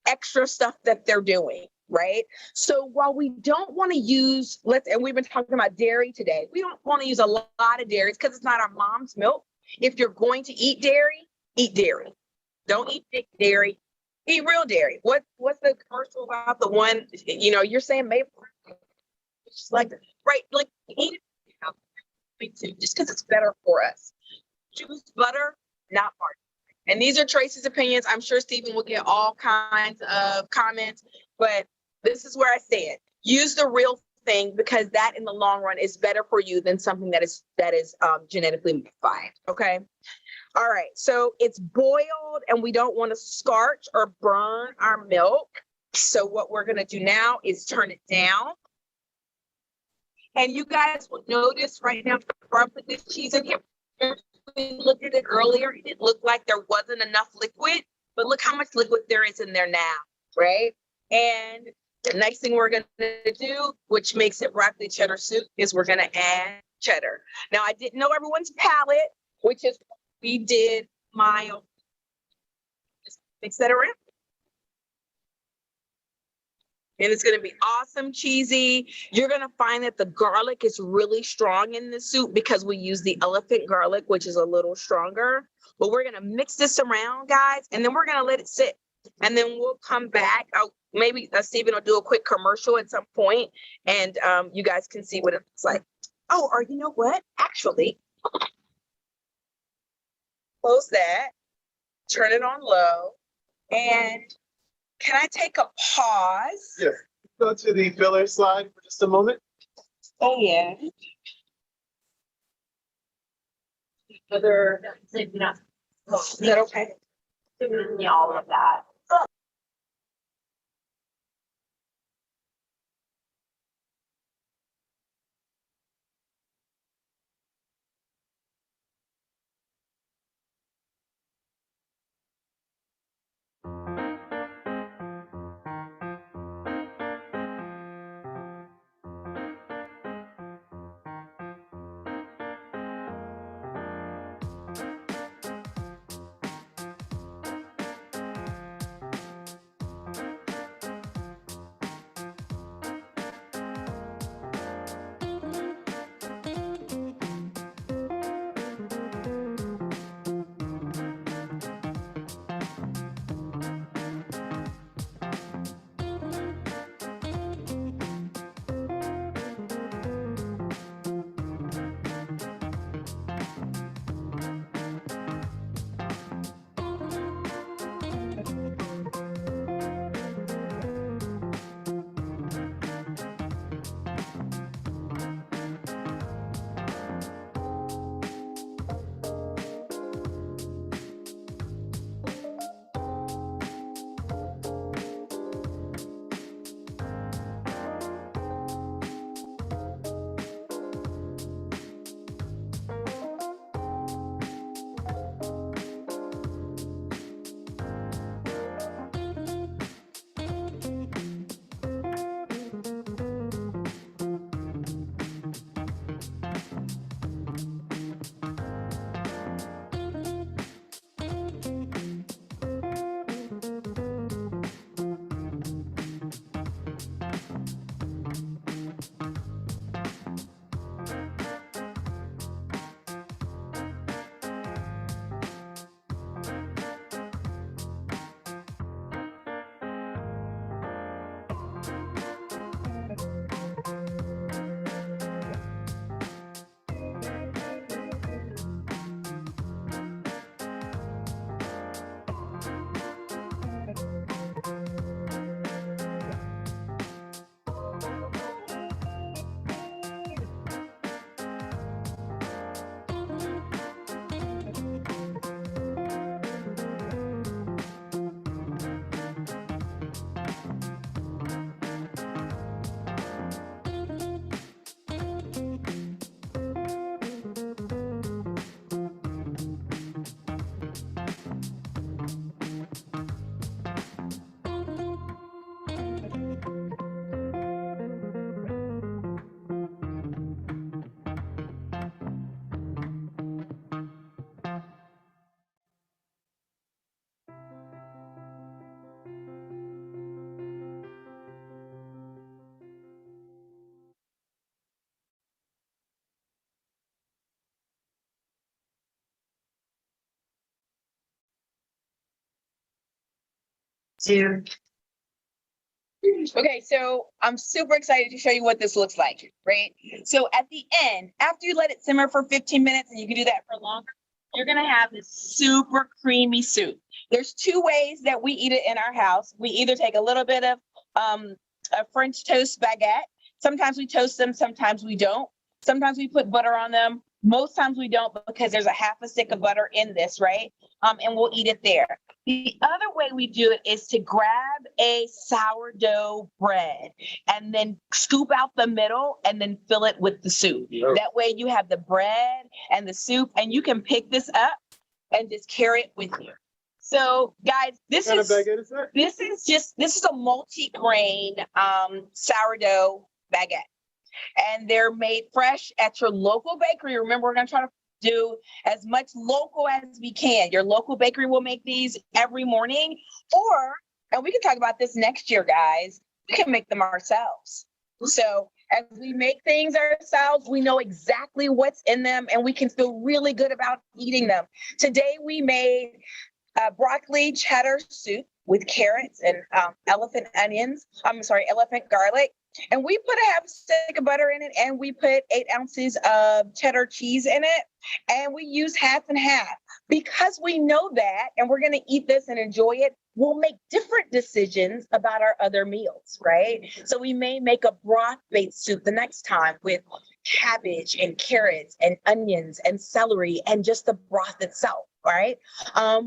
extra stuff that they're doing, right? So while we don't want to use, and we've been talking about dairy today, we don't want to use a lot of dairy because it's not our mom's milk. If you're going to eat dairy, eat dairy. Don't eat fake dairy. Eat real dairy. What's the commercial about the one, you're saying maple? It's just like, right, like eat it just because it's better for us. Choose butter, not margarine. And these are Tracy's opinions. I'm sure Stephen will get all kinds of comments, but this is where I stand. Use the real thing because that in the long run is better for you than something that is genetically modified. Okay. All right. So it's boiled and we don't want to scorch or burn our milk. So what we're going to do now is turn it down. And you guys will notice right now, before I put this cheese in here, we looked at it earlier, it looked like there wasn't enough liquid, but look how much liquid there is in there now, right? And the next thing we're gonna do, which makes it broccoli cheddar soup, is we're gonna add cheddar. Now, I didn't know everyone's palate, which is we did mild. Just mix that around. And it's going to be awesome, cheesy. You're going to find that the garlic is really strong in the soup because we use the elephant garlic, which is a little stronger. But we're going to mix this around, guys, and then we're going to let it sit. And then we'll come back. Maybe Stephen will do a quick commercial at some point, and you guys can see what it looks like. Oh, or you know what? Actually, close that, turn it on low, and can I take a pause? Yes. Go to the filler slide for just a moment. Oh, yeah. Is that okay? Yeah, all of that. 2. Okay, so I'm super excited to show you what this looks like, right? So at the end, after you let it simmer for 15 minutes, and you can do that for longer, you're gonna have this super creamy soup. There's 2 ways that we eat it in our house. We either take a little bit of a French toast baguette. Sometimes we toast them, sometimes we don't. Sometimes we put butter on them. Most times we don't because there's a half a stick of butter in this, right? And we'll eat it there. The other way we do it is to grab a sourdough bread and then scoop out the middle and then fill it with the soup. That way you have the bread and the soup, and you can pick this up and just carry it with you. So guys, this is a multi-grain sourdough baguette. And they're made fresh at your local bakery. Remember, we're going to try to do as much local as we can. Your local bakery will make these every morning, and we can talk about this next year, guys, we can make them ourselves. So as we make things ourselves, we know exactly what's in them, and we can feel really good about eating them. Today, we made broccoli cheddar soup with carrots and elephant garlic. And we put a half stick of butter in it, and we put 8 ounces of cheddar cheese in it, and we use half and half. Because we know that, and we're going to eat this and enjoy it, we'll make different decisions about our other meals, right? So we may make a broth-based soup the next time with cabbage and carrots and onions and celery and just the broth itself, right?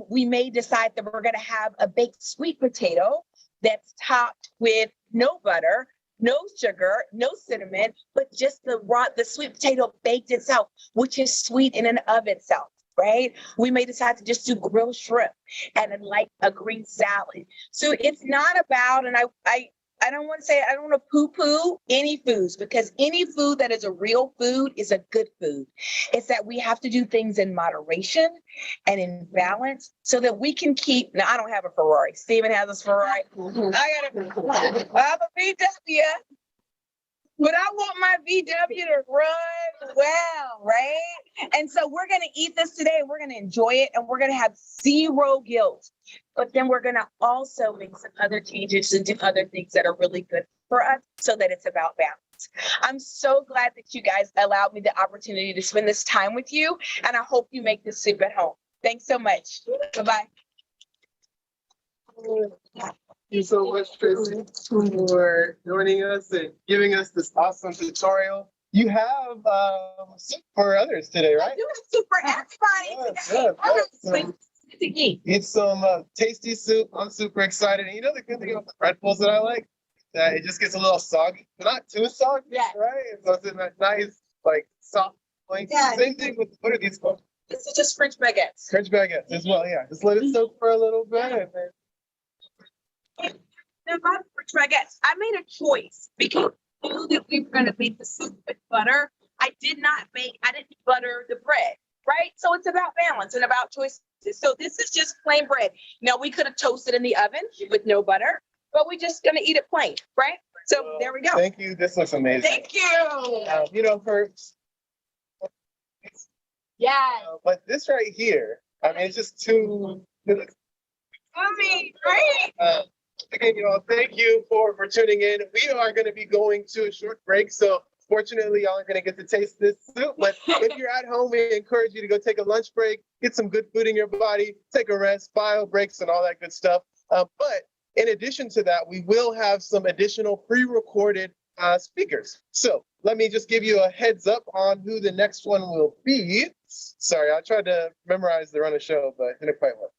We may decide that we're going to have a baked sweet potato that's topped with no butter, no sugar, no cinnamon, but just the sweet potato baked itself, which is sweet in and of itself, right? We may decide to just do grilled shrimp and then like a green salad. So it's not about, and I don't want to poo-poo any foods, because any food that is a real food is a good food. It's that we have to do things in moderation and in balance so that we can keep, now I don't have a Ferrari. Steven has a Ferrari. I have a VW, but I want my VW to run well, right? And so we're going to eat this today. We're going to enjoy it, and we're going to have zero guilt. But then we're going to also make some other changes and do other things that are really good for us so that it's about balance. I'm so glad that you guys allowed me the opportunity to spend this time with you, and I hope you make this soup at home. Thanks so much. Bye-bye. Thank you so much, Tracy, for joining us and giving us this awesome tutorial. You have soup for others today, right? I do have soup for everybody today. Eat some tasty soup. I'm super excited. And you know the good thing about the Red Bulls that I like? That it just gets a little soggy, but not too soggy, right? So it's in that nice, like, soft place. Yeah. Same thing with, what are these called? This is just French baguettes. French baguettes as well, yeah. Just let it soak for a little bit. And then... Now, my French baguettes, I made a choice because I knew that we were going to make the soup with butter. I didn't butter the bread, right? So it's about balance and about choices. So this is just plain bread. Now, we could have toasted in the oven with no butter, but we're just going to eat it plain, right? So there we go. Thank you. This looks amazing. Thank you. First. Yeah. But this right here, I mean, it's just too. Right? Again, thank you for tuning in. We are going to be going to a short break, so fortunately, y'all are going to get to taste this soup. But if you're at home, we encourage you to go take a lunch break, get some good food in your body, take a rest, bio breaks, and all that good stuff. But in addition to that, we will have some additional pre-recorded speakers. So let me just give you a heads up on who the next one will be. Sorry, I tried to memorize the run of show, but it didn't quite work.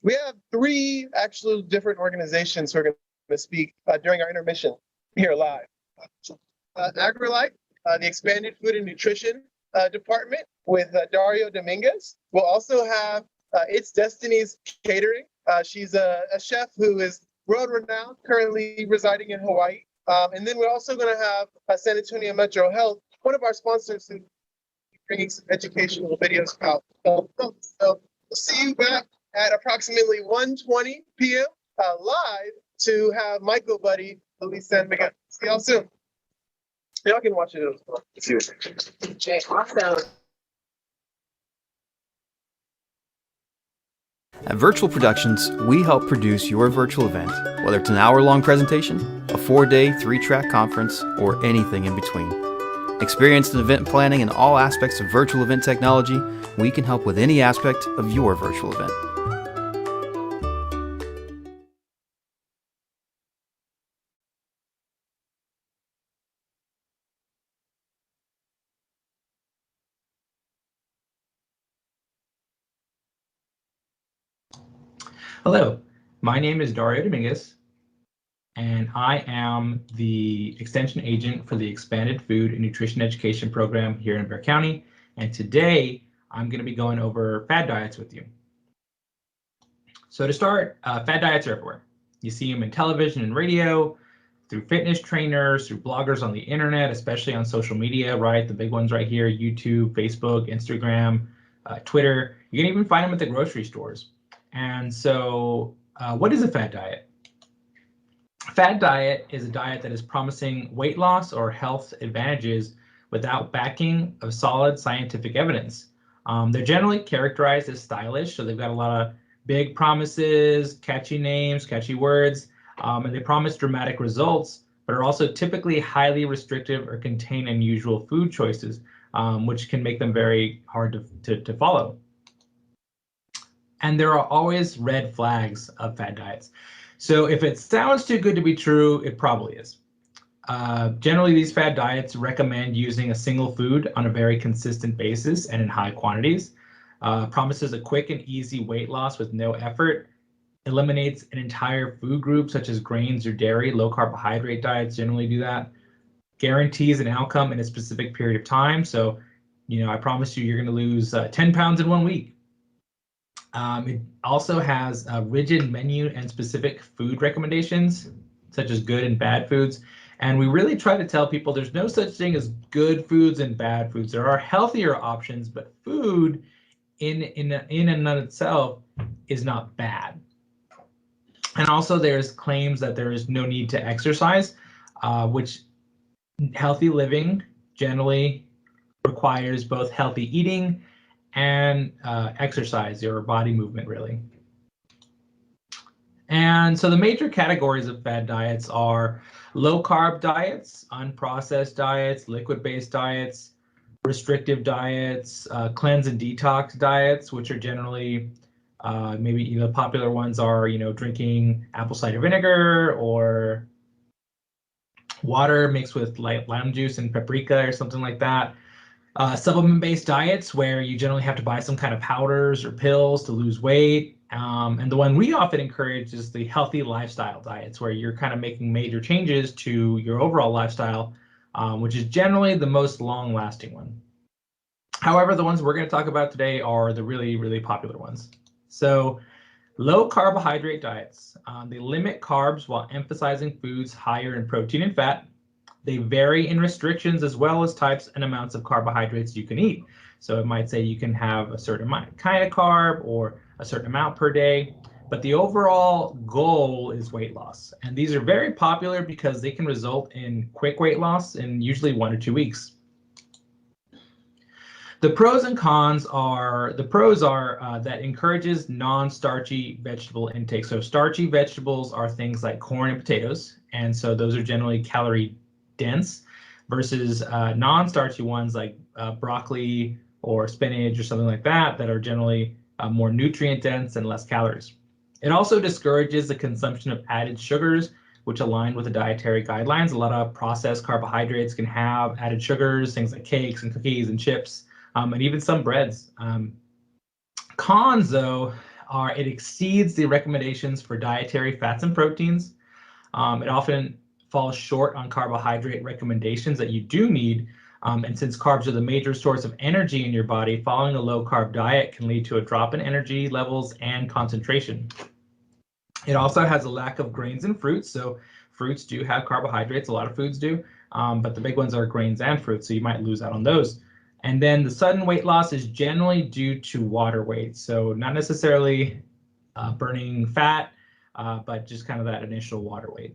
We have 3 actual different organizations who are going to speak during our intermission here live. AgriLife, the Expanded Food and Nutrition Department with Dario Dominguez. We'll also have It's Destiny's Catering. She's a chef who is world-renowned, currently residing in Hawaii. And then we're also going to have San Antonio Metro Health, one of our sponsors, who's bringing some educational videos out. So we'll see you back at approximately 1:20 p.m. Live to have Michael Buddy, Luis San Miguel. See y'all soon. Y'all can watch it as well. Awesome. At Virtual Productions, we help produce your virtual event, whether it's an hour-long presentation, a 4-day, 3-track conference, or anything in between. Experienced in event planning and all aspects of virtual event technology, we can help with any aspect of your virtual event. Hello, my name is Dario Dominguez, and I am the extension agent for the Expanded Food and Nutrition Education Program here in Bexar County. And today I'm going to be going over fad diets with you. So to start, fad diets are everywhere. You see them in television and radio, through fitness trainers, through bloggers on the internet, especially on social media, right? The big ones right here, YouTube, Facebook, Instagram, Twitter. You can even find them at the grocery stores. And so what is a fad diet? A fad diet is a diet that is promising weight loss or health advantages without backing of solid scientific evidence. They're generally characterized as stylish, so they've got a lot of big promises, catchy names, catchy words, and they promise dramatic results, but are also typically highly restrictive or contain unusual food choices, which can make them very hard to follow. And there are always red flags of fad diets. So if it sounds too good to be true, it probably is. Generally, these fad diets recommend using a single food on a very consistent basis and in high quantities. Promises a quick and easy weight loss with no effort. Eliminates an entire food group such as grains or dairy. Low carbohydrate diets generally do that. Guarantees an outcome in a specific period of time. So, I promise you, you're going to lose 10 pounds in 1 week. It also has a rigid menu and specific food recommendations, such as good and bad foods. And we really try to tell people there's no such thing as good foods and bad foods. There are healthier options, but food in and of itself is not bad. And also there's claims that there is no need to exercise, which healthy living generally requires both healthy eating and exercise or body movement, really. And so the major categories of fad diets are low carb diets, unprocessed diets, liquid-based diets, restrictive diets, cleanse and detox diets, which are generally maybe popular ones are drinking apple cider vinegar or water mixed with lime juice and paprika or something like that. Supplement-based diets where you generally have to buy some kind of powders or pills to lose weight. And the one we often encourage is the healthy lifestyle diets where you're kind of making major changes to your overall lifestyle, which is generally the most long-lasting one. However, the ones we're going to talk about today are the really, really popular ones. So low carbohydrate diets. They limit carbs while emphasizing foods higher in protein and fat. They vary in restrictions as well as types and amounts of carbohydrates you can eat. So it might say you can have a certain kind of carb or a certain amount per day, but the overall goal is weight loss. And these are very popular because they can result in quick weight loss in usually 1 to 2 weeks. The pros and cons are, the pros are that encourages non-starchy vegetable intake. So starchy vegetables are things like corn and potatoes. And so those are generally calorie dense versus non-starchy ones like broccoli or spinach or something like that that are generally more nutrient dense and less calories. It also discourages the consumption of added sugars, which align with the dietary guidelines. A lot of processed carbohydrates can have added sugars, things like cakes and cookies and chips, and even some breads. Cons, though, are it exceeds the recommendations for dietary fats and proteins. It often falls short on carbohydrate recommendations that you do need. And since carbs are the major source of energy in your body, following a low carb diet can lead to a drop in energy levels and concentration. It also has a lack of grains and fruits. So fruits do have carbohydrates, a lot of foods do, but the big ones are grains and fruits, so you might lose out on those. And then the sudden weight loss is generally due to water weight. So not necessarily burning fat, but just kind of that initial water weight.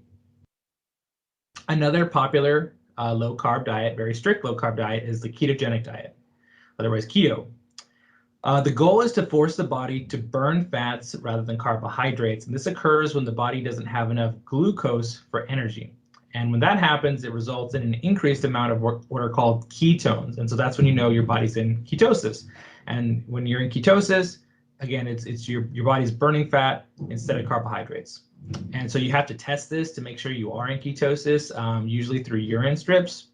Another popular low carb diet, very strict low carb diet, is the ketogenic diet, otherwise keto. The goal is to force the body to burn fats rather than carbohydrates. And this occurs when the body doesn't have enough glucose for energy. And when that happens, it results in an increased amount of what are called ketones. And so that's when you know your body's in ketosis. And when you're in ketosis, again, it's your body's burning fat instead of carbohydrates. And so you have to test this to make sure you are in ketosis, usually through urine strips.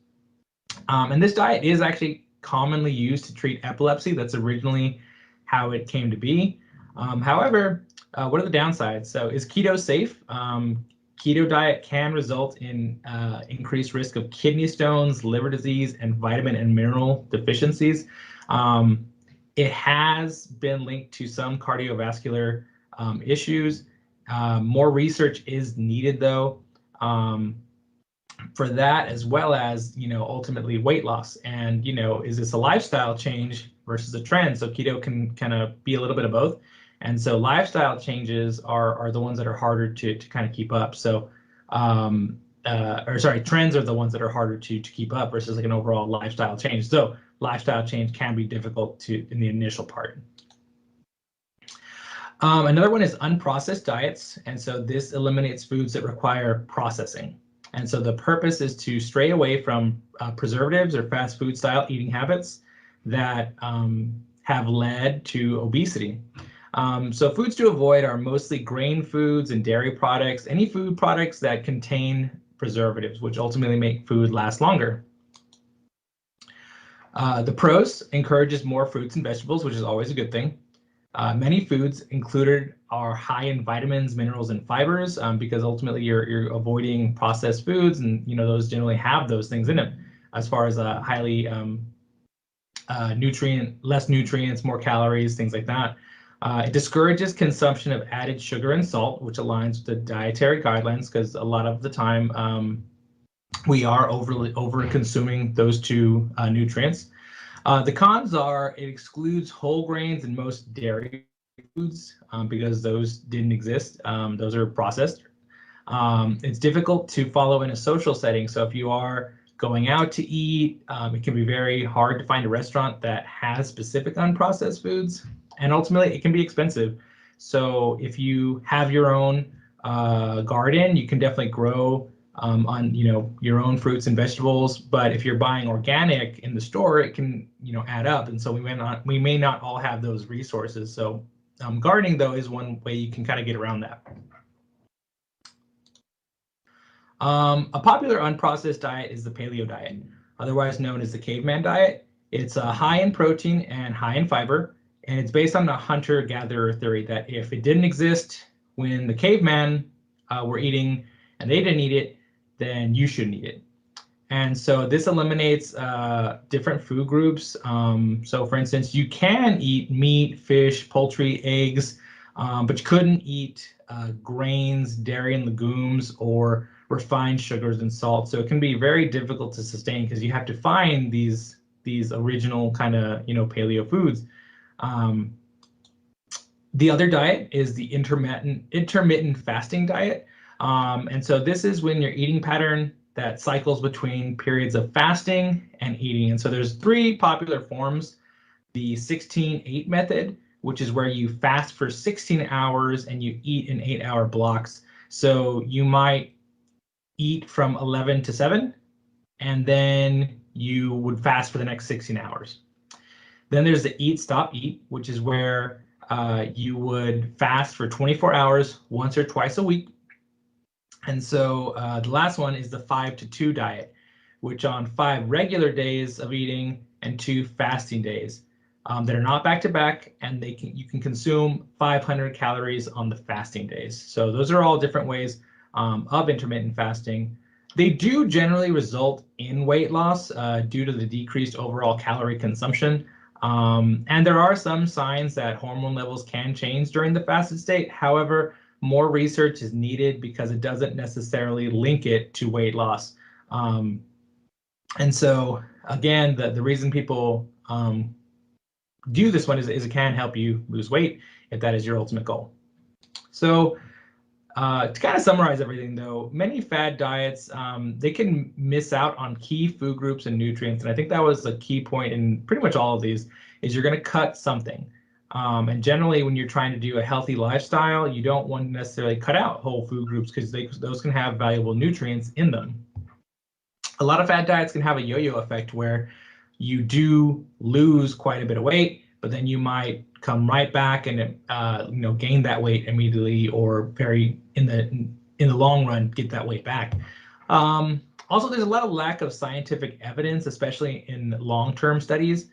And this diet is actually commonly used to treat epilepsy. That's originally how it came to be. However, what are the downsides? So is keto safe? Keto diet can result in increased risk of kidney stones, liver disease, and vitamin and mineral deficiencies. It has been linked to some cardiovascular issues. More research is needed, though, for that, as well as, ultimately weight loss. And, is this a lifestyle change versus a trend? So keto can kind of be a little bit of both. And so lifestyle changes are the ones that are harder to kind of keep up. So, trends are the ones that are harder to keep up versus like an overall lifestyle change. So lifestyle change can be difficult in the initial part. Another one is unprocessed diets. And so this eliminates foods that require processing. And so the purpose is to stray away from preservatives or fast food style eating habits that have led to obesity. So foods to avoid are mostly grain foods and dairy products, any food products that contain preservatives, which ultimately make food last longer. The pros encourages more fruits and vegetables, which is always a good thing. Many foods included are high in vitamins, minerals, and fibers because ultimately you're avoiding processed foods, and those generally have those things in them. As far as highly less nutrients, more calories, things like that. It discourages consumption of added sugar and salt, which aligns with the dietary guidelines because a lot of the time we are over consuming those two nutrients. The cons are it excludes whole grains and most dairy foods because those didn't exist. Those are processed. It's difficult to follow in a social setting. So if you are going out to eat, it can be very hard to find a restaurant that has specific unprocessed foods. And ultimately, it can be expensive. So if you have your own garden, you can definitely grow on your own fruits and vegetables. But if you're buying organic in the store, it can add up. And so we may not all have those resources. So gardening, though, is one way you can kind of get around that. A popular unprocessed diet is the paleo diet, otherwise known as the caveman diet. It's high in protein and high in fiber, and it's based on the hunter-gatherer theory that if it didn't exist when the cavemen were eating and they didn't eat it, then you shouldn't eat it. And so this eliminates different food groups. So for instance, you can eat meat, fish, poultry, eggs, but you couldn't eat grains, dairy and legumes, or refined sugars and salt. So it can be very difficult to sustain because you have to find these original kind of paleo foods. The other diet is the intermittent fasting diet. And so this is when your eating pattern that cycles between periods of fasting and eating. And so there's three popular forms: the 16-8 method, which is where you fast for 16 hours and you eat in 8-hour blocks. So you might eat from 11 to 7, and then you would fast for the next 16 hours. Then there's the eat, stop, eat, which is where you would fast for 24 hours once or twice a week. And so the last one is the 5-2 diet, which on 5 regular days of eating and 2 fasting days that are not back to back, and you can consume 500 calories on the fasting days. So those are all different ways of intermittent fasting. They do generally result in weight loss due to the decreased overall calorie consumption. And there are some signs that hormone levels can change during the fasted state. However, more research is needed because it doesn't necessarily link it to weight loss. And so again, the reason people do this one is it can help you lose weight if that is your ultimate goal. So to kind of summarize everything, though, many fad diets, they can miss out on key food groups and nutrients. And I think that was a key point in pretty much all of these, is you're going to cut something. And generally, when you're trying to do a healthy lifestyle, you don't want to necessarily cut out whole food groups because those can have valuable nutrients in them. A lot of fad diets can have a yo-yo effect where you do lose quite a bit of weight, but then you might come right back and gain that weight immediately, or in the long run get that weight back. Also, there's a lot of lack of scientific evidence, especially in long-term studies.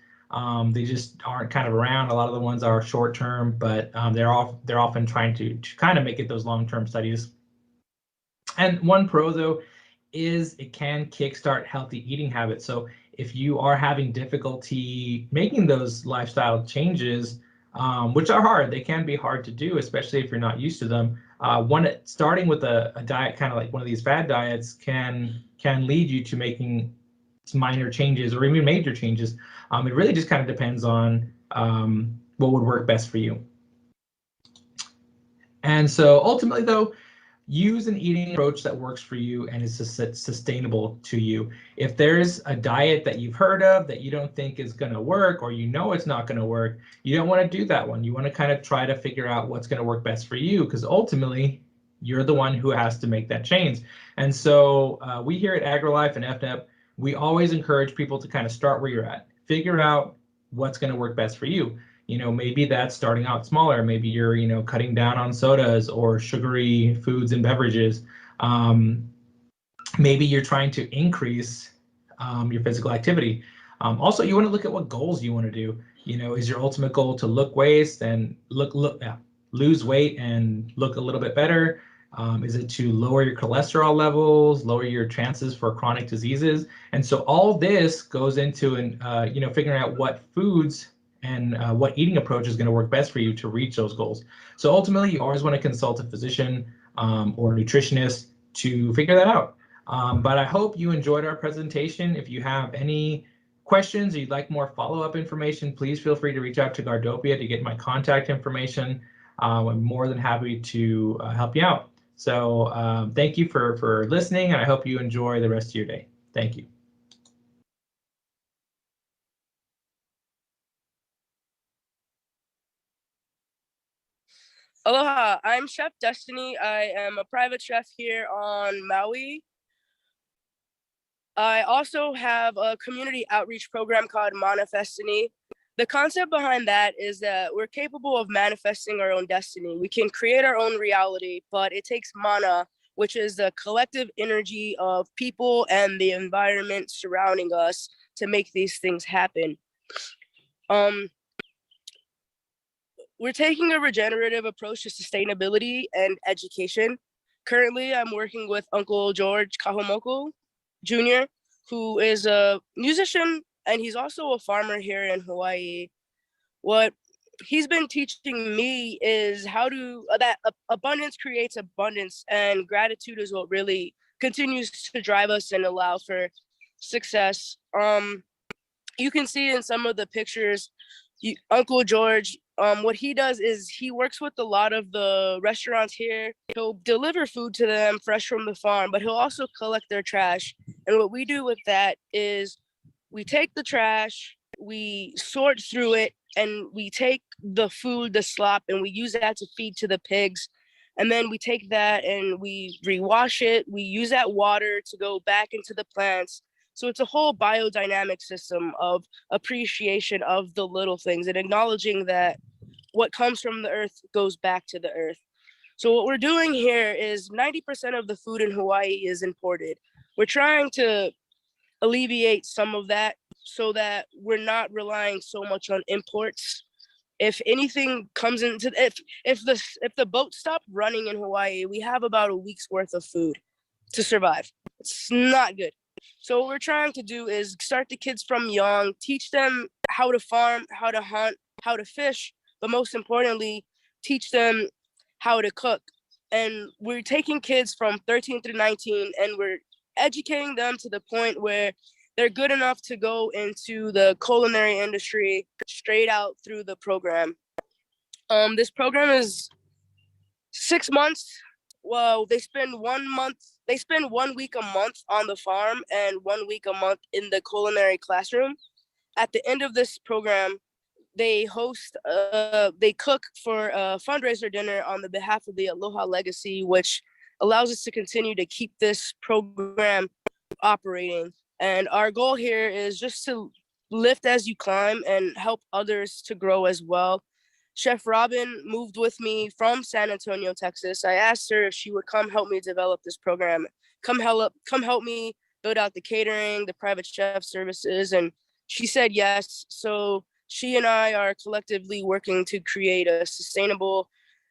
They just aren't kind of around. A lot of the ones are short-term, but they're often trying to kind of make it those long-term studies. And one pro though is it can kickstart healthy eating habits. So if you are having difficulty making those lifestyle changes, which are hard, they can be hard to do, especially if you're not used to them. Starting with a diet kind of like one of these fad diets can lead you to making some minor changes or even major changes. It really just kind of depends on what would work best for you. And so ultimately though, use an eating approach that works for you and is sustainable to you. If there's a diet that you've heard of that you don't think is going to work, or you know it's not going to work, you don't want to do that one. You want to kind of try to figure out what's going to work best for you, because ultimately you're the one who has to make that change. And so we here at AgriLife and FNEP, we always encourage people to kind of start where you're at, figure out what's going to work best for you. Maybe that's starting out smaller. Maybe you're, cutting down on sodas or sugary foods and beverages. Maybe you're trying to increase your physical activity. Also, you want to look at what goals you want to do. Is your ultimate goal to lose weight and look a little bit better? Is it to lower your cholesterol levels, lower your chances for chronic diseases? And so all this goes into figuring out what foods and what eating approach is going to work best for you to reach those goals. So ultimately, you always want to consult a physician or nutritionist to figure that out. But I hope you enjoyed our presentation. If you have any questions or you'd like more follow-up information, please feel free to reach out to Gardopia to get my contact information. I'm more than happy to help you out. So thank you for listening, and I hope you enjoy the rest of your day. Thank you. Aloha, I'm Chef Destiny. I am a private chef here on Maui. I also have a community outreach program called Manifestini. The concept behind that is that we're capable of manifesting our own destiny. We can create our own reality, but it takes mana, which is the collective energy of people and the environment surrounding us to make these things happen. We're taking a regenerative approach to sustainability and education. Currently, I'm working with Uncle George Kahomoko Jr., who is a musician, and he's also a farmer here in Hawaii. What he's been teaching me is how to, that abundance creates abundance, and gratitude is what really continues to drive us and allow for success. You can see in some of the pictures, Uncle George, what he does is he works with a lot of the restaurants here. He'll deliver food to them fresh from the farm, but he'll also collect their trash. And what we do with that is we take the trash, we sort through it, and we take the food, the slop, and we use that to feed to the pigs. And then we take that and we rewash it. We use that water to go back into the plants. So it's a whole biodynamic system of appreciation of the little things and acknowledging that what comes from the earth goes back to the earth. So what we're doing here is 90% of the food in Hawaii is imported. We're trying to alleviate some of that so that we're not relying so much on imports. If anything comes into, if the boat stopped running in Hawaii, we have about a week's worth of food to survive. It's not good. So what we're trying to do is start the kids from young, teach them how to farm, how to hunt, how to fish, but most importantly, teach them how to cook. And we're taking kids from 13 through 19 and we're educating them to the point where they're good enough to go into the culinary industry straight out through the program. This program is 6 months. Well, they spend 1 week a month on the farm and 1 week a month in the culinary classroom. At the end of this program, they host, they cook for a fundraiser dinner on the behalf of the Aloha Legacy, which allows us to continue to keep this program operating. And our goal here is just to lift as you climb and help others to grow as well. Chef Robin moved with me from San Antonio, Texas. I asked her if she would come help me develop this program, come help me build out the catering, the private chef services, and she said yes. So she and I are collectively working to create a sustainable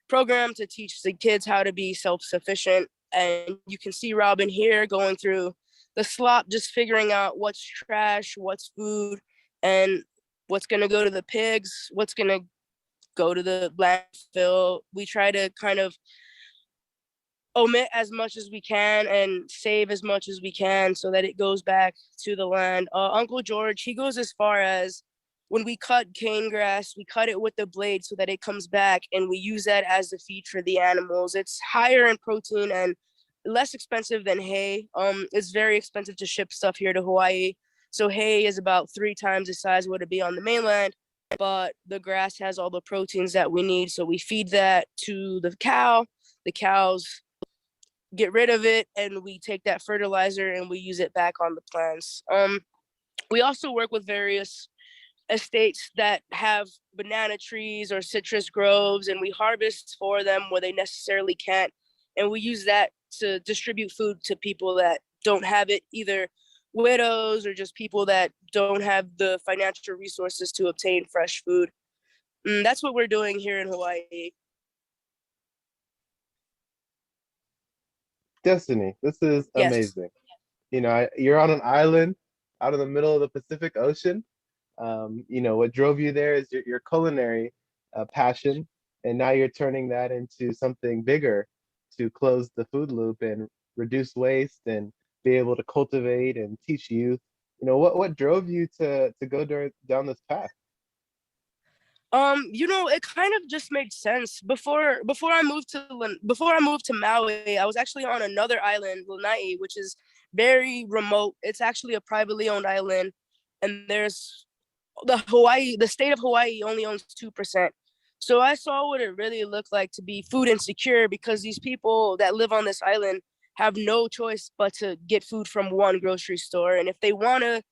program to teach the kids how to be self-sufficient. And you can see Robin here going through the slop, just figuring out what's trash, what's food, and what's going to go to the pigs, what's going to go to the landfill. We try to kind of omit as much as we can and save as much as we can so that it goes back to the land. Uncle George, he goes as far as when we cut cane grass, we cut it with the blade so that it comes back and we use that as the feed for the animals. It's higher in protein and less expensive than hay. It's very expensive to ship stuff here to Hawaii. So hay is about 3 times the size of what it'd be on the mainland, but the grass has all the proteins that we need. So we feed that to the cow. The cows get rid of it and we take that fertilizer and we use it back on the plants. We also work with various estates that have banana trees or citrus groves, and we harvest for them where they necessarily can't, and we use that to distribute food to people that don't have it, either widows or just people that don't have the financial resources to obtain fresh food. That's what we're doing here in Hawaii. Destiny, this is Yes. amazing. You know, you're on an island out in the middle of the Pacific Ocean. You know, what drove you there is your culinary passion, and now you're turning that into something bigger to close the food loop and reduce waste and be able to cultivate and teach youth. You know, what drove you to go down this path? You know, it kind of just made sense. Before I moved to Maui, I was actually on another island, Lanai, which is very remote. It's actually a privately owned island, and the state of Hawaii only owns 2%. So I saw what it really looked like to be food insecure, because these people that live on this island have no choice but to get food from one grocery store. And if they want to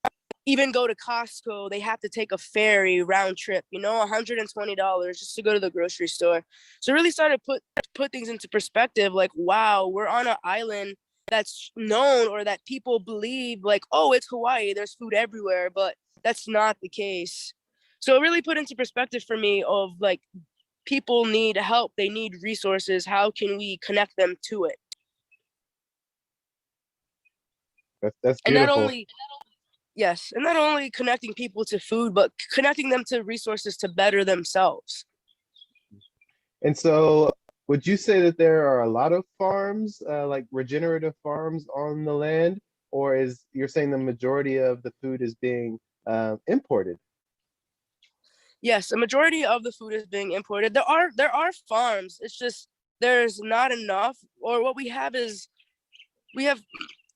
even go to Costco, they have to take a ferry round trip, you know, $120 just to go to the grocery store. So it really started put things into perspective, like, wow, we're on an island that's known, or that people believe like, oh, it's Hawaii, there's food everywhere, but that's not the case. So it really put into perspective for me of like, people need help, they need resources, how can we connect them to it? That's And not beautiful. only Yes, and not only connecting people to food, but connecting them to resources to better themselves. And so, would you say that there are a lot of farms, like regenerative farms on the land, or you're saying the majority of the food is being imported? Yes, a majority of the food is being imported. There are farms. It's just there's not enough. Or what we have is we have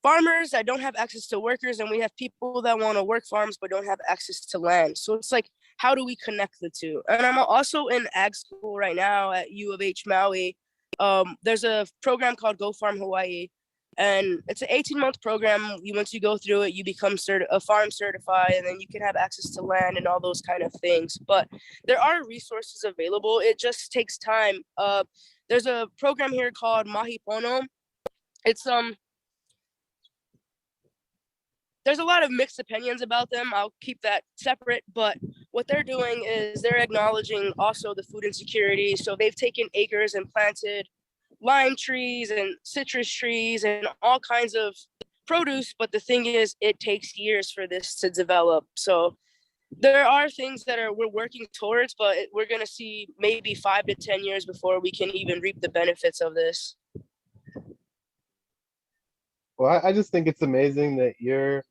farmers that don't have access to workers, and we have people that want to work farms but don't have access to land. So it's like, how do we connect the two? And I'm also in ag school right now at U of H Maui. There's a program called Go Farm Hawaii, and it's an 18-month program. Once you go through it, you become a farm certified, and then you can have access to land and all those kind of things. But there are resources available. It just takes time. There's a program here called Mahi Pono. It's there's a lot of mixed opinions about them. I'll keep that separate, but what they're doing is they're acknowledging also the food insecurity. So they've taken acres and planted lime trees and citrus trees and all kinds of produce. But the thing is, it takes years for this to develop. So there are things that we're working towards, but we're going to see maybe 5 to 10 years before we can even reap the benefits of this. Well, I just think it's amazing that you're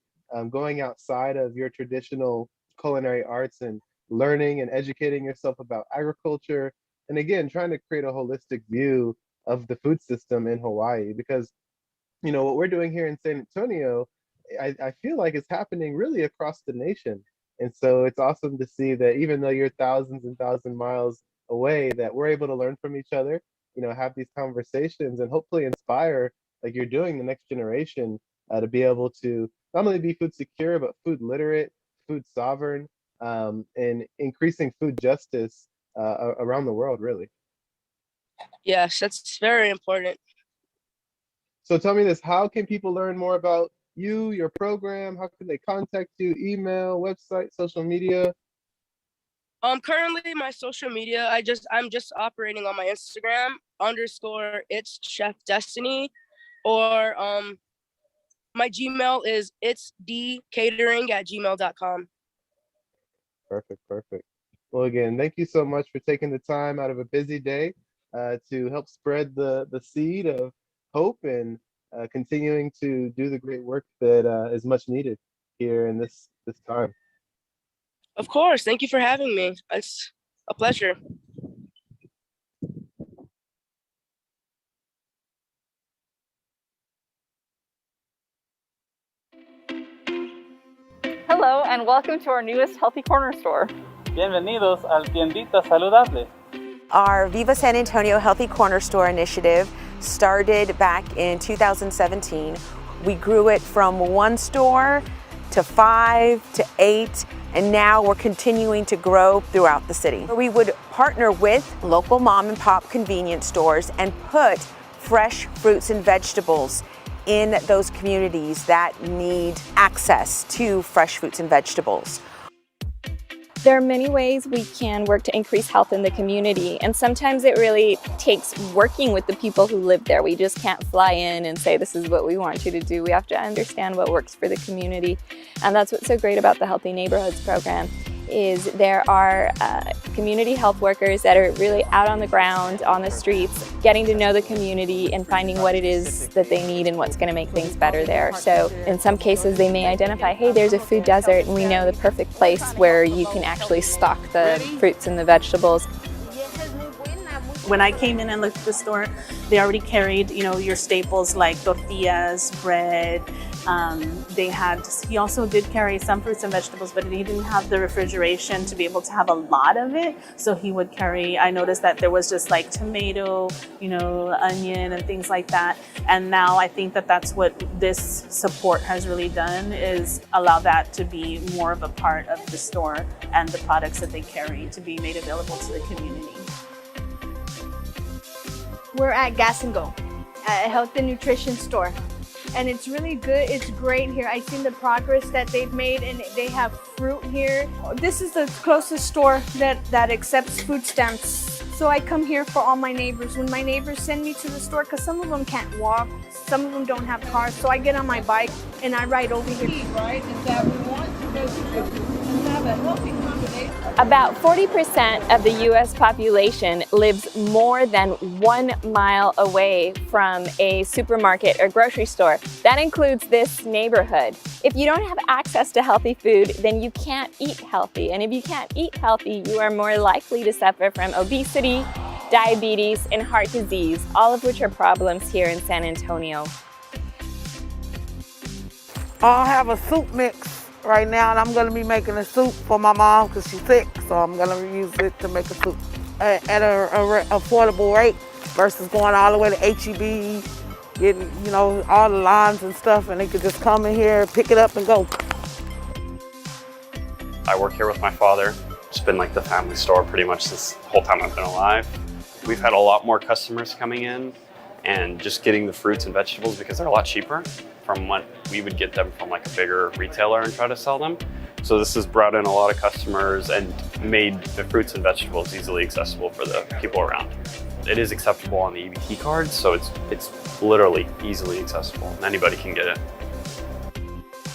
going outside of your traditional culinary arts and learning and educating yourself about agriculture. And again, trying to create a holistic view of the food system in Hawaii, because, you know, what we're doing here in San Antonio, I feel like it's happening really across the nation. And so it's awesome to see that even though you're thousands and thousands miles away, that we're able to learn from each other, have these conversations and hopefully inspire, like you're doing, the next generation to be able to not only be food secure, but food literate, food sovereign, and increasing food justice around the world, really. Yes, that's very important. So tell me this, how can people learn more about you, your program? How can they contact you? Email, website, social media? Currently my social media, I'm just operating on my Instagram _it's Chef Destiny, or my Gmail is it's dcatering@gmail.com. Perfect. Well, again, thank you so much for taking the time out of a busy day to help spread the seed of hope and continuing to do the great work that is much needed here in this time. Of course. Thank you for having me. It's a pleasure. Hello and welcome to our newest Healthy Corner store. Bienvenidos al Tiendita Saludable. Our Viva San Antonio Healthy Corner Store initiative started back in 2017. We grew it from 1 store to 5 to 8, and now we're continuing to grow throughout the city. We would partner with local mom and pop convenience stores and put fresh fruits and vegetables in those communities that need access to fresh fruits and vegetables. There are many ways we can work to increase health in the community, and sometimes it really takes working with the people who live there. We just can't fly in and say, this is what we want you to do. We have to understand what works for the community, and that's what's so great about the Healthy Neighborhoods program, is there are community health workers that are really out on the ground, on the streets, getting to know the community and finding what it is that they need and what's going to make things better there. So in some cases they may identify, hey, there's a food desert, and we know the perfect place where you can actually stock the fruits and the vegetables. When I came in and looked at the store, they already carried, your staples like tortillas, bread. He also did carry some fruits and vegetables, but he didn't have the refrigeration to be able to have a lot of it. So he would carry, I noticed that there was just like tomato, onion and things like that. And now I think that that's what this support has really done, is allow that to be more of a part of the store and the products that they carry to be made available to the community. We're at Gas and Go, a health and nutrition store. And it's really good, it's great here. I've seen the progress that they've made, and they have fruit here. This is the closest store that accepts food stamps. So I come here for all my neighbors. When my neighbors send me to the store, because some of them can't walk, some of them don't have cars, so I get on my bike and I ride over here. Right, is that we want to have a healthy combination. About 40% of the U.S. population lives more than 1 mile away from a supermarket or grocery store. That includes this neighborhood. If you don't have access to healthy food, then you can't eat healthy. And if you can't eat healthy, you are more likely to suffer from obesity, diabetes, and heart disease, all of which are problems here in San Antonio. I have a soup mix right now, and I'm going to be making a soup for my mom because she's sick, so I'm going to use it to make a soup at an affordable rate versus going all the way to H-E-B, getting, all the lines and stuff, and they could just come in here, pick it up and go. I work here with my father. It's been like the family store pretty much this whole time I've been alive. We've had a lot more customers coming in and just getting the fruits and vegetables because they're a lot cheaper from what we would get them from like a bigger retailer and try to sell them. So this has brought in a lot of customers and made the fruits and vegetables easily accessible for the people around. It is acceptable on the EBT card, so it's literally easily accessible and anybody can get it.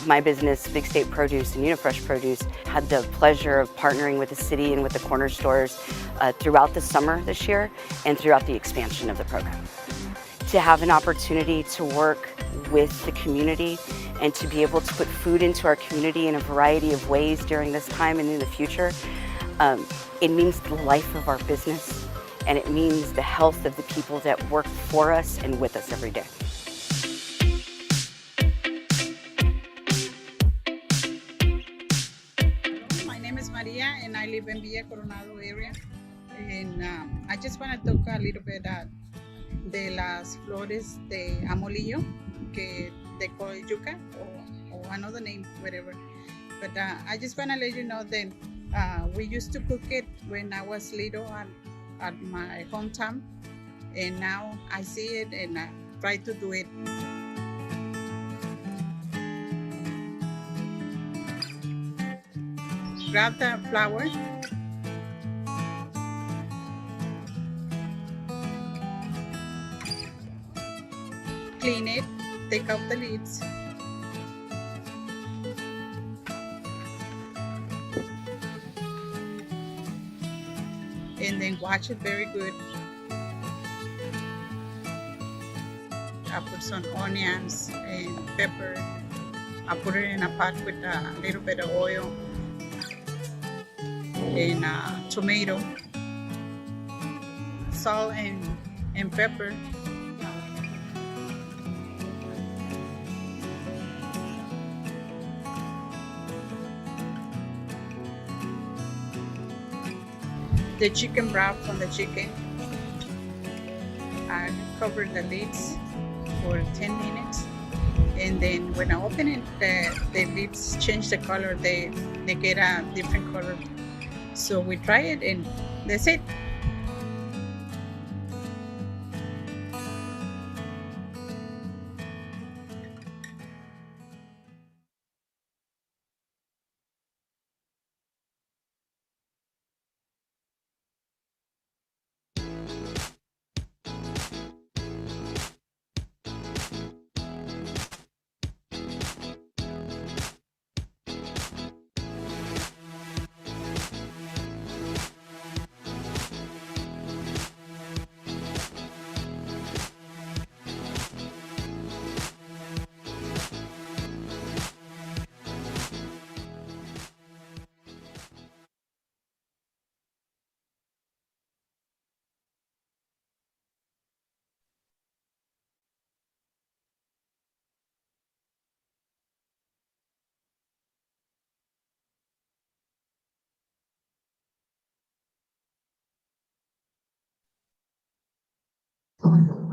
My business, Big State Produce and Unifresh Produce, had the pleasure of partnering with the city and with the corner stores throughout the summer this year and throughout the expansion of the program. To have an opportunity to work with the community and to be able to put food into our community in a variety of ways during this time and in the future, it means the life of our business, and it means the health of the people that work for us and with us every day. live in Villa Coronado area, and I just want to talk a little bit de las flores de amolillo, que they call it yuca, or another name, whatever. But I just want to let you know that we used to cook it when I was little at my hometown, and now I see it and I try to do it. Grab the flour, clean it, take out the lids, and then wash it very good. I put some onions and pepper. I put it in a pot with a little bit of oil and tomato, salt and pepper. The chicken broth from the chicken. I cover the lids for 10 minutes, and then when I open it, the lids change the color. They get a different color. So we try it, and that's it.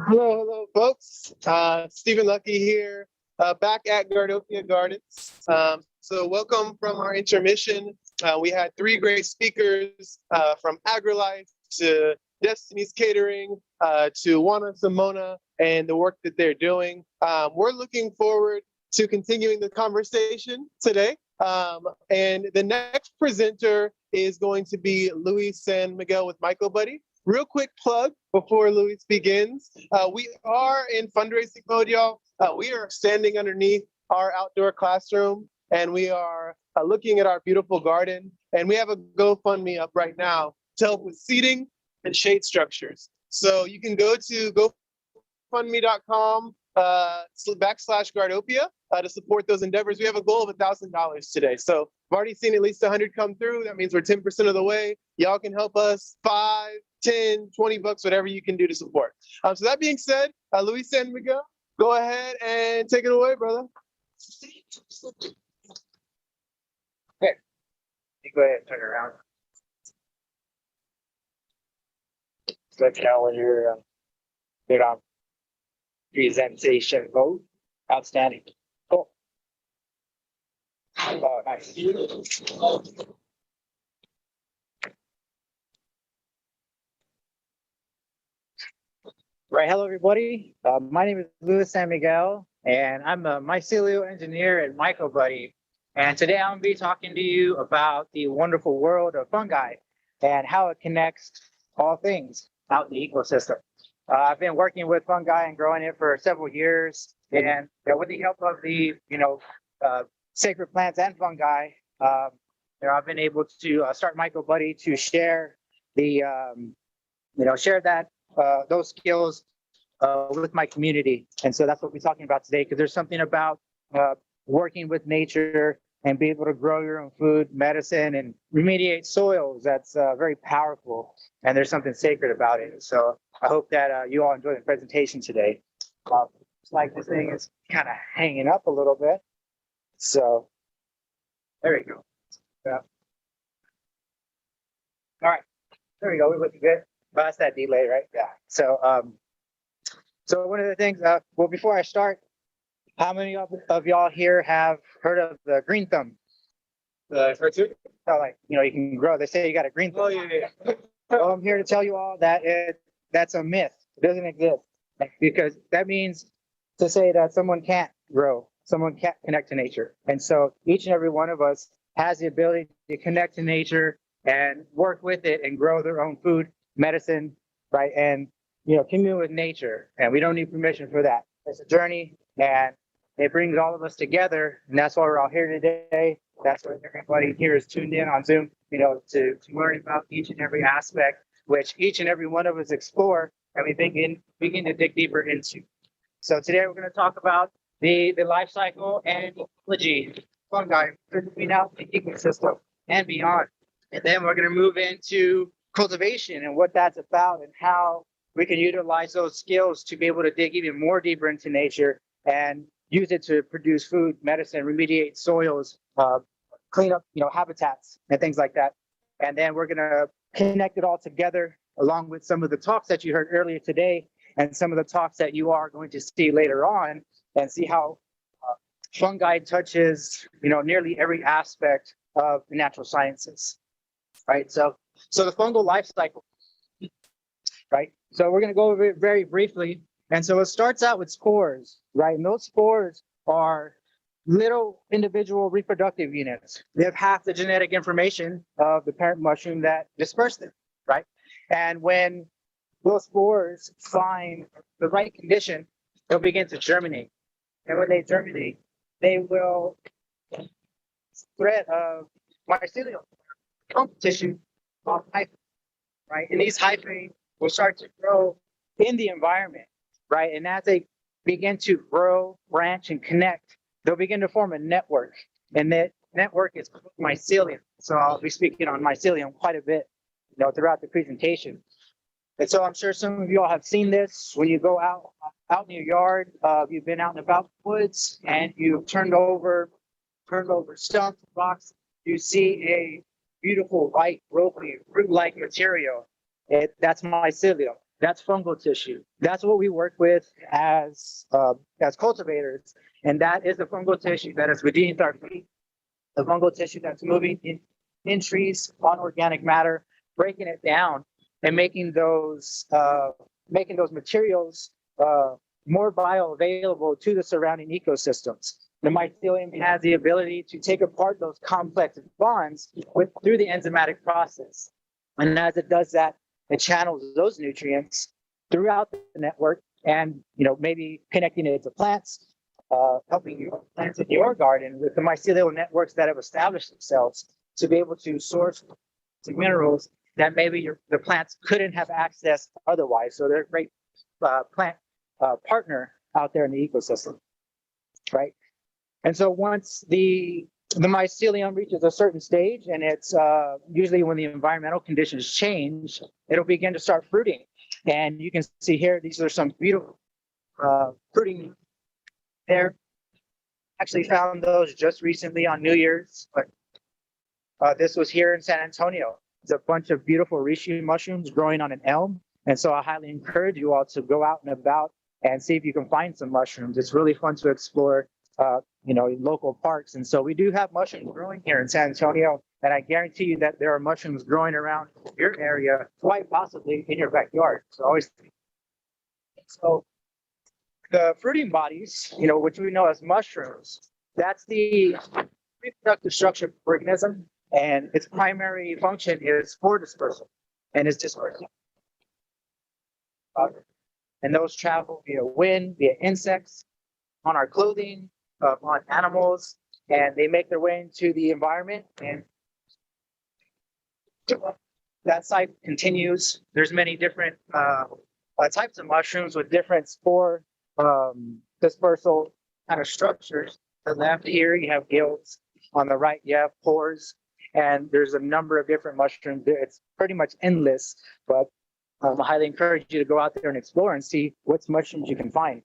Hello, folks. Stephen Lucky here, back at Gardopia Gardens. So welcome from our intermission. We had 3 great speakers from AgriLife to Destiny's Catering to Juana Simona and the work that they're doing. We're looking forward to continuing the conversation today. And the next presenter is going to be Luis San Miguel with MycoBuddy. Real quick plug before Luis begins. We are in fundraising mode, y'all. We are standing underneath our outdoor classroom, and we are looking at our beautiful garden. And we have a GoFundMe up right now to help with seating and shade structures. So you can go to GoFundMe.com /Gardopia to support those endeavors. We have a goal of $1,000 today. So I've already seen at least 100 come through. That means we're 10% of the way. Y'all can help us 5, 10, 20 bucks, whatever you can do to support. So that being said, Luis San Miguel, go ahead and take it away, brother. Okay, you go ahead and turn around. Good calendar, good presentation vote. Outstanding. Cool. Oh, nice. Right, hello everybody. My name is Luis San Miguel, and I'm a mycelial engineer at MycoBuddy. And today I'm going to be talking to you about the wonderful world of fungi and how it connects all things out in the ecosystem. I've been working with fungi and growing it for several years, and with the help of the sacred plants and fungi, I've been able to start MycoBuddy to share the share that those skills with my community. And so that's what we're talking about today, because there's something about working with nature and be able to grow your own food, medicine, and remediate soils. That's very powerful, and there's something sacred about it. So I hope that you all enjoy the presentation today. It's like this thing is kind of hanging up a little bit. So there we go. Yeah. There we go. We're looking good. Well, that's that delay, right? Yeah. So, so one of the things, well, before I start, how many of y'all here have heard of the green thumb? The cartoon? Oh, like, you know, you can grow. They say you got a green thumb. Oh, yeah. Well, I'm here to tell you all that that's a myth. It doesn't exist, because that means to say that someone can't grow, someone can't connect to nature. And so each and every one of us has the ability to connect to nature and work with it and grow their own food, medicine, right? And, you know, commune with nature. And we don't need permission for that. It's a journey, and it brings all of us together. And that's why we're all here today. That's why everybody here is tuned in on Zoom, you know, to learn about each and every aspect, which each and every one of us explore and we begin to dig deeper into. So today we're going to talk about the life cycle and ecology, fungi, moving out the ecosystem and beyond. And then we're going to move into cultivation and what that's about and how we can utilize those skills to be able to dig even more deeper into nature and use it to produce food, medicine, remediate soils, clean up, you know, habitats and things like that. And then we're going to connect it all together along with some of the talks that you heard earlier today and some of the talks that you are going to see later on, and see how fungi touches, you know, nearly every aspect of the natural sciences, right? So the fungal life cycle, right? So we're going to go over it very briefly. And so it starts out with spores, right? And those spores are little individual reproductive units. They have half the genetic information of the parent mushroom that dispersed them, right? And when those spores find the right condition, they'll begin to germinate. And when they germinate, they will spread of mycelial tissue of hyphae, right? And these hyphae will start to grow in the environment, right? And as they begin to grow, branch, and connect, they'll begin to form a network. And that network is called mycelium. So I'll be speaking on mycelium quite a bit, you know, throughout the presentation. And so I'm sure some of you all have seen this when you go out in your yard. You've been out and about the woods and you've turned over stumps, rocks. You see a beautiful white, ropey, root-like material. That's mycelium. That's fungal tissue. That's what we work with as cultivators. And that is the fungal tissue that is beneath our feet. The fungal tissue that's moving in trees on organic matter, breaking it down and making those materials more bioavailable to the surrounding ecosystems. The mycelium has the ability to take apart those complex bonds through the enzymatic process. And as it does that, it channels those nutrients throughout the network and, you know, maybe connecting it to plants, helping your plants in your garden with the mycelial networks that have established themselves to be able to source minerals that maybe the plants couldn't have access otherwise. So they're a great plant partner out there in the ecosystem, right? And so once the mycelium reaches a certain stage, and it's usually when the environmental conditions change, it'll begin to start fruiting. And you can see here, these are some beautiful fruiting there. Actually found those just recently on New Year's, but this was here in San Antonio. It's a bunch of beautiful reishi mushrooms growing on an elm. And so I highly encourage you all to go out and about and see if you can find some mushrooms. It's really fun to explore, you know, in local parks. And so we do have mushrooms growing here in San Antonio. And I guarantee you that there are mushrooms growing around your area, quite possibly in your backyard. So the fruiting bodies, you know, which we know as mushrooms, that's the reproductive structure of the organism. And its primary function is spore dispersal and its dispersal. And those travel via wind, via insects, on our clothing, on animals, and they make their way into the environment. And that cycle continues. There's many different types of mushrooms with different spore dispersal kind of structures. On the left here, you have gills. On the right, you have pores. And there's a number of different mushrooms. It's pretty much endless, but I highly encourage you to go out there and explore and see what mushrooms you can find.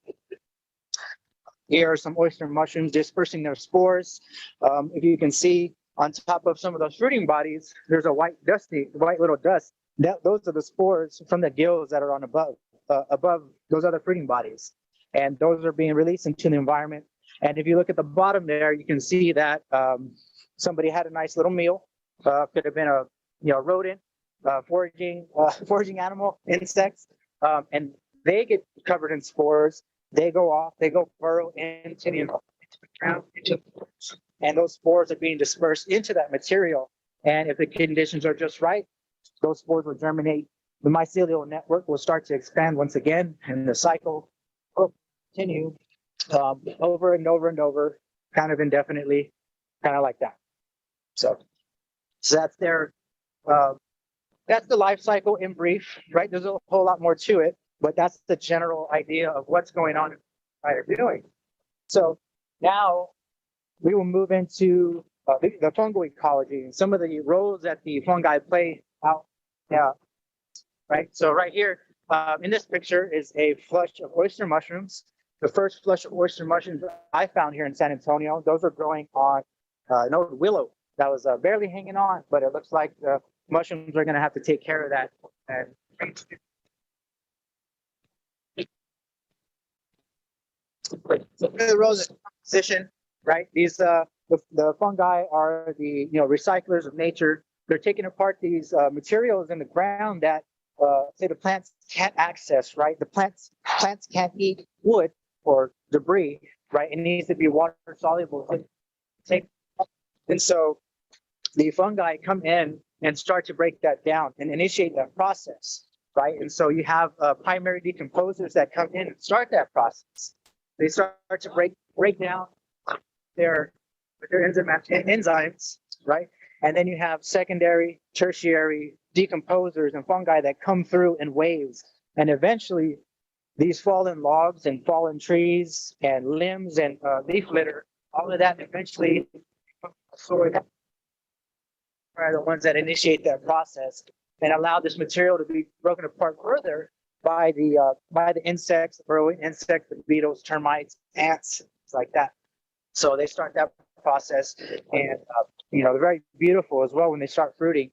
Here are some oyster mushrooms dispersing their spores. If you can see on top of some of those fruiting bodies, there's a white little dust. Those are the spores from the gills that are on above those other fruiting bodies. And those are being released into the environment. And if you look at the bottom there, you can see that somebody had a nice little meal. Could have been a rodent, foraging animal, insects, and they get covered in spores. They go burrow into the ground, and those spores are being dispersed into that material. And if the conditions are just right, those spores will germinate. The mycelial network will start to expand once again, and the cycle will continue over and over and over, kind of indefinitely, kind of like that. So that's their that's the life cycle in brief, right? There's a whole lot more to it, but that's the general idea of what's going on they're doing. So now we will move into the fungal ecology and some of the roles that the fungi play out. Yeah, right. So right here in this picture is a flush of oyster mushrooms. The first flush of oyster mushrooms I found here in San Antonio. Those are growing on an old willow that was barely hanging on, but it looks like the mushrooms are going to have to take care of that. And so the roles of composition, right? These the fungi are the recyclers of nature. They're taking apart these materials in the ground that say the plants can't access, right? The plants can't eat wood or debris, right? It needs to be water soluble. And so the fungi come in and start to break that down and initiate that process, right? And so you have primary decomposers that come in and start that process. They start to break down their enzymes, right? And then you have secondary, tertiary decomposers and fungi that come through in waves. And eventually, these fallen logs and fallen trees and limbs and leaf litter, all of that eventually are the ones that initiate that process and allow this material to be broken apart further by the insects, the burrowing insects, the beetles, termites, ants, things like that. So they start that process, and they're very beautiful as well when they start fruiting.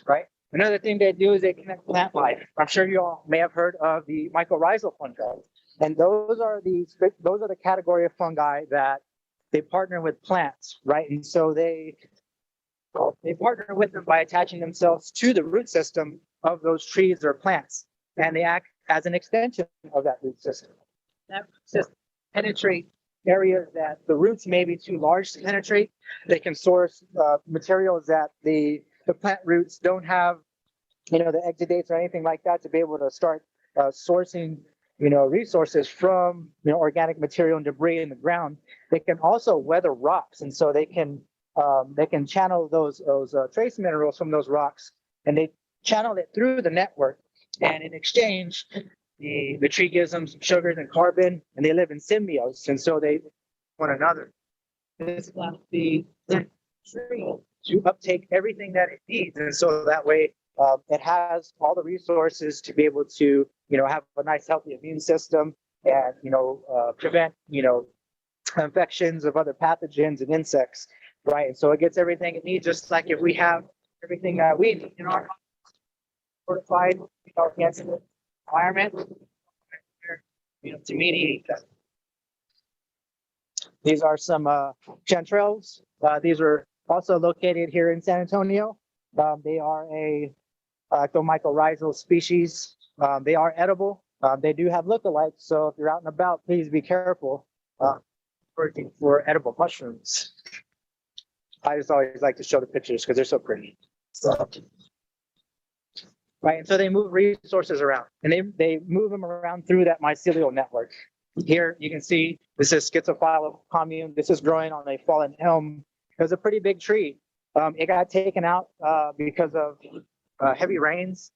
Right. Another thing they do is they connect plant life. I'm sure you all may have heard of the mycorrhizal fungi, and those are the category of fungi that they partner with plants, right? And so they partner with them by attaching themselves to the root system of those trees or plants, and they act as an extension of that root system. That root system penetrate areas that the roots may be too large to penetrate. They can source materials that the plant roots don't have, the exudates or anything like that to be able to start sourcing, resources from, organic material and debris in the ground. They can also weather rocks, and so they can channel those trace minerals from those rocks, and they channel it through the network. And in exchange, the tree gives them some sugars and carbon, and they live in symbiosis, and so they one another. This allows the tree to uptake everything that it needs, and so that way it has all the resources to be able to have a nice healthy immune system and prevent infections of other pathogens and insects, right? And so it gets everything it needs, just like if we have everything that we need in our fortified against the environment, to mediate that. These are some chanterelles. These are also located here in San Antonio. They are a mycorrhizal species. They are edible. They do have lookalikes, so if you're out and about, please be careful for edible mushrooms. I just always like to show the pictures because they're so pretty. Right, and so they move resources around, and they move them around through that mycelial network. Here you can see this is Schizophila commune. This is growing on a fallen elm. It was a pretty big tree. It got taken out because of heavy rains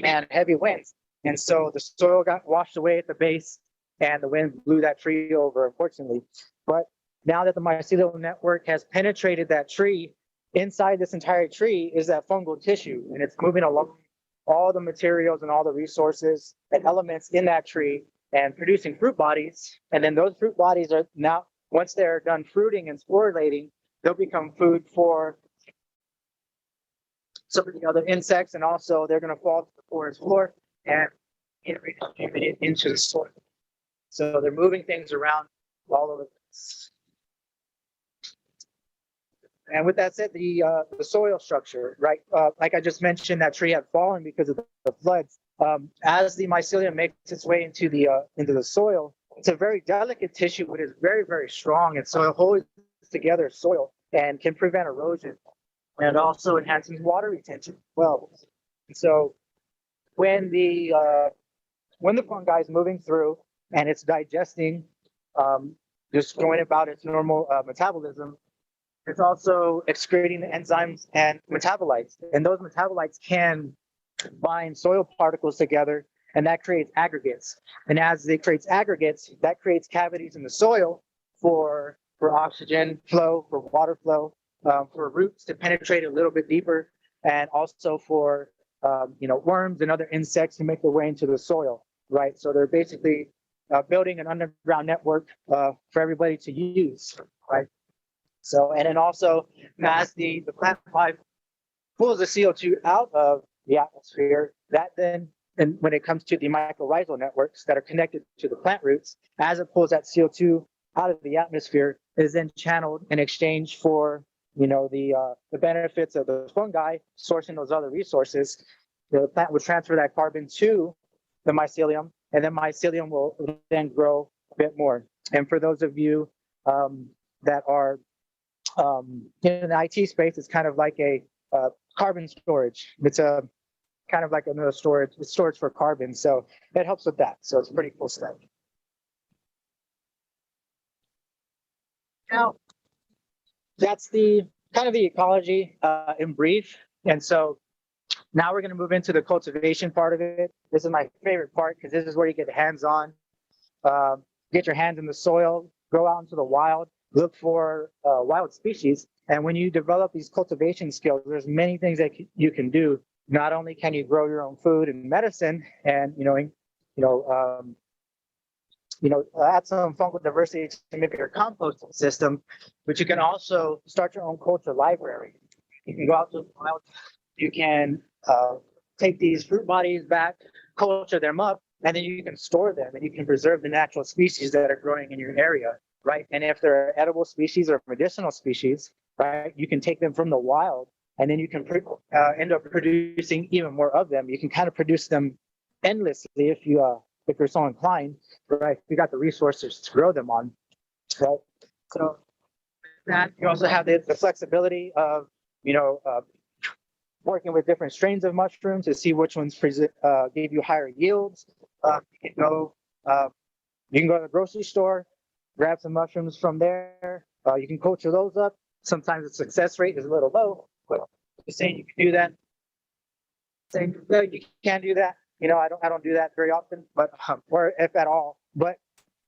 and heavy winds, and so the soil got washed away at the base, and the wind blew that tree over, unfortunately. But now that the mycelial network has penetrated that tree, inside this entire tree is that fungal tissue, and it's moving along all the materials and all the resources and elements in that tree and producing fruit bodies. And then those fruit bodies are now, once they're done fruiting and sporulating, they'll become food for some of the other insects, and also they're going to fall to the forest floor and get redistributed into the soil. So they're moving things around all over the place. And with that said, the soil structure, right? Like I just mentioned, that tree had fallen because of the floods. As the mycelium makes its way into the soil, it's a very delicate tissue, but it's very, very strong, and so it holds together soil and can prevent erosion, and also enhances water retention. Well, so when the fungi is moving through and it's digesting, just going about its normal metabolism, it's also excreting the enzymes and metabolites, and those metabolites can bind soil particles together, and that creates aggregates. And as it creates aggregates, that creates cavities in the soil for oxygen flow, for water flow, for roots to penetrate a little bit deeper, and also for worms and other insects to make their way into the soil, right? So they're basically building an underground network for everybody to use, right? So, and then also as the plant life pulls the CO2 out of the atmosphere, that then, and when it comes to the mycorrhizal networks that are connected to the plant roots, as it pulls that CO2 out of the atmosphere, is then channeled in exchange for the benefits of the fungi sourcing those other resources. The plant would transfer that carbon to the mycelium, and then mycelium will then grow a bit more. And for those of you that are in the IT space, it's kind of like a carbon storage. It's a kind of like another storage. It's storage for carbon, so it helps with that. So it's pretty cool stuff. Now, that's the kind of the ecology in brief. And so now we're going to move into the cultivation part of it. This is my favorite part because this is where you get hands-on, get your hands in the soil, go out into the wild, look for wild species. And when you develop these cultivation skills, there's many things that you can do. Not only can you grow your own food and medicine, and add some fungal diversity to maybe your composting system, but you can also start your own culture library. You can go out to the wild, you can take these fruit bodies back, culture them up, and then you can store them and you can preserve the natural species that are growing in your area, right? And if there are edible species or medicinal species, right, you can take them from the wild, and then you can end up producing even more of them. You can kind of produce them endlessly if you're so inclined, right? You got the resources to grow them on, right? So that you also have the flexibility of, working with different strains of mushrooms to see which ones give you higher yields. You can go to the grocery store, grab some mushrooms from there. You can culture those up. Sometimes the success rate is a little low, but just saying you can do that. Saying no, you can't do that. I don't do that very often, but or if at all. But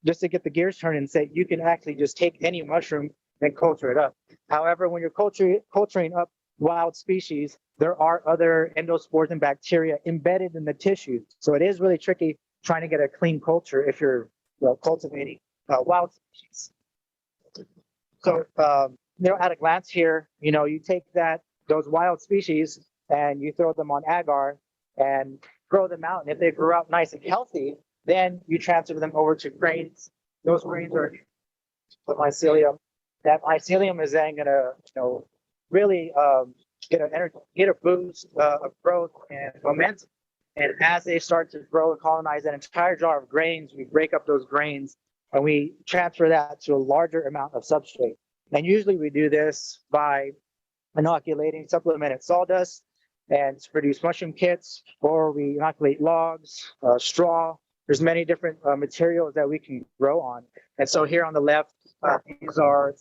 just to get the gears turning and say you can actually just take any mushroom and culture it up. However, when you're culturing up wild species, there are other endospores and bacteria embedded in the tissue. So it is really tricky trying to get a clean culture if you're cultivating wild species. So at a glance here, you take those wild species and you throw them on agar and grow them out. And if they grow out nice and healthy, then you transfer them over to grains. Those grains are the mycelium. That mycelium is then going to, really get a boost of growth and momentum. And as they start to grow and colonize that entire jar of grains, we break up those grains and we transfer that to a larger amount of substrate. And usually we do this by inoculating supplemented sawdust and to produce mushroom kits, or we inoculate logs, straw. There's many different materials that we can grow on. And so here on the left, these are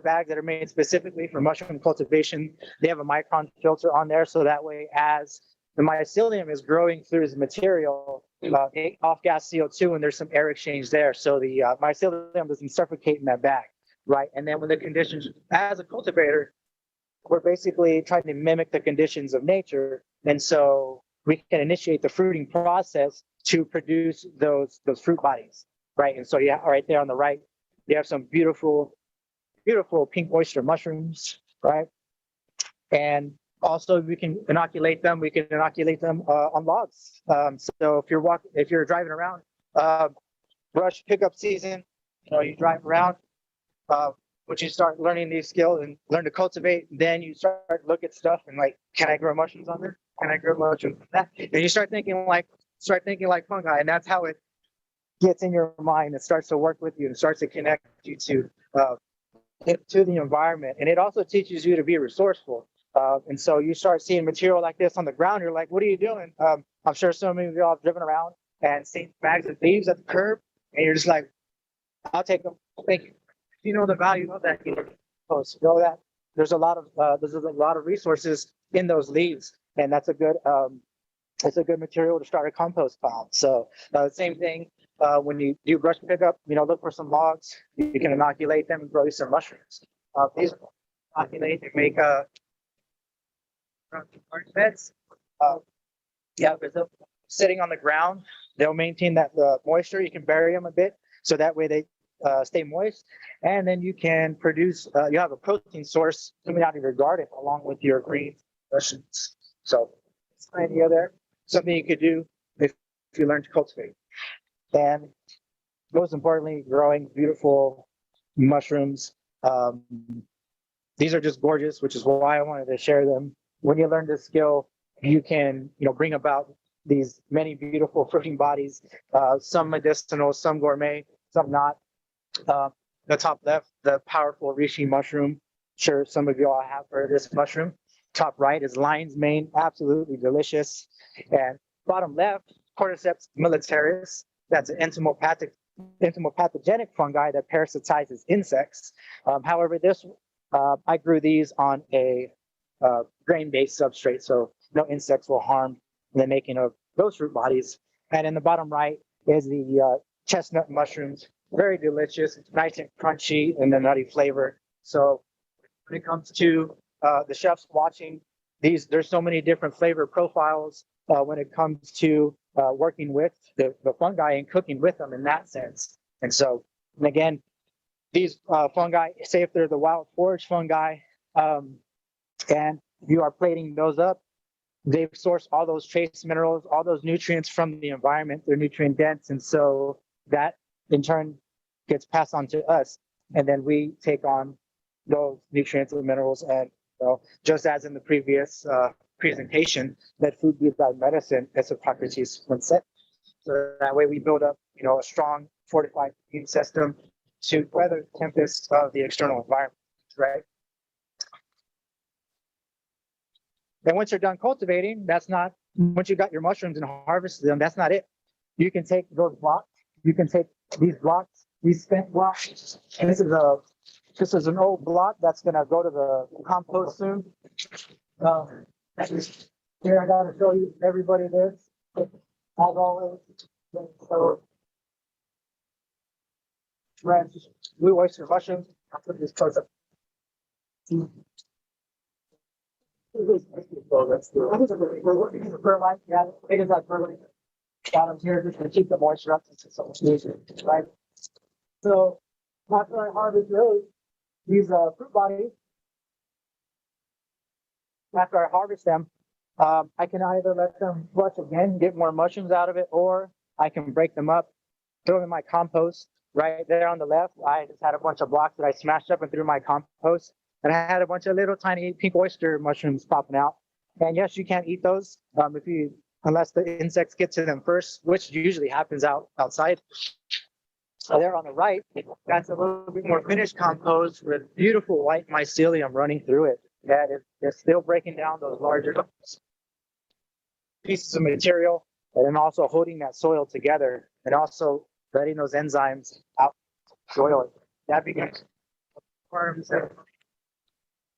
bags that are made specifically for mushroom cultivation. They have a micron filter on there, so that way as the mycelium is growing through the material, it off-gas CO2, and there's some air exchange there. So the mycelium doesn't suffocate in that bag, right? And then when the conditions, as a cultivator, we're basically trying to mimic the conditions of nature. And so we can initiate the fruiting process to produce those fruit bodies, right? And so right there on the right, you have some beautiful beautiful pink oyster mushrooms, right? And also we can inoculate them. We can inoculate them on logs. So if you're driving around, brush pickup season, you drive around. Once you start learning these skills and learn to cultivate, then you start to look at stuff and like, can I grow mushrooms on there? Can I grow mushrooms on that? And you start thinking like fungi, and that's how it gets in your mind. It starts to work with you and starts to connect you to the environment. And it also teaches you to be resourceful. And so you start seeing material like this on the ground. You're like, what are you doing? I'm sure some of you all have driven around and seen bags of leaves at the curb, and you're just like, I'll take them. Thank you. You know the value of that. You know that there's a lot of resources in those leaves, and that's a good material to start a compost pile. So same thing when you do brush pickup, look for some logs. You can inoculate them and grow some mushrooms. These inoculate and make garden beds. If they're sitting on the ground, they'll maintain that moisture. You can bury them a bit so that way they stay moist, and then you can produce. You have a protein source coming out of your garden along with your green vegetables. So it's an idea there. Something you could do if you learn to cultivate. And most importantly, growing beautiful mushrooms. These are just gorgeous, which is why I wanted to share them. When you learn this skill, you can, bring about these many beautiful fruiting bodies, some medicinal, some gourmet, some not. The top left, the powerful reishi mushroom. Sure, some of you all have heard of this mushroom. Top right is lion's mane, absolutely delicious. And bottom left, Cordyceps militaris. That's an entomopathogenic fungi that parasitizes insects. However, I grew these on a grain-based substrate, so no insects will harm the making of those root bodies. And in the bottom right is the chestnut mushrooms. Very delicious, nice and crunchy, and the nutty flavor. So when it comes to the chefs watching these, there's so many different flavor profiles when it comes to working with the fungi and cooking with them in that sense. And so, and again, these fungi, say if they're the wild forage fungi, and you are plating those up, they've sourced all those trace minerals, all those nutrients from the environment. They're nutrient dense, and so that in turn gets passed on to us, and then we take on those nutrients and minerals. And just as in the previous presentation, let food be thy medicine, as Hippocrates once said. So that way we build up, a strong, fortified immune system to weather the tempests of the external environment, right? And once you're done cultivating, once you got your mushrooms and harvested them, that's not it. You can take those blocks, you can take these blocks, these spent blocks, and this is an old block that's gonna go to the compost soon. Here I gotta show you everybody this. As always, so blue oyster mushrooms. I'll put this close up. Perlite, yeah, it is that perlite. Bottom here just to keep the moisture up since it's so much easier, right? So after I harvest these fruit bodies, after I harvest them, I can either let them flush again, get more mushrooms out of it, or I can break them up, throw them in my compost. Right there on the left, I just had a bunch of blocks that I smashed up and threw in my compost, and I had a bunch of little tiny pink oyster mushrooms popping out. And yes, you can't eat those unless the insects get to them first, which usually happens outside. So there on the right, that's a little bit more finished compost with beautiful white mycelium running through it. That is still breaking down those larger pieces of material, and then also holding that soil together, and also letting those enzymes out soil. That becomes worms and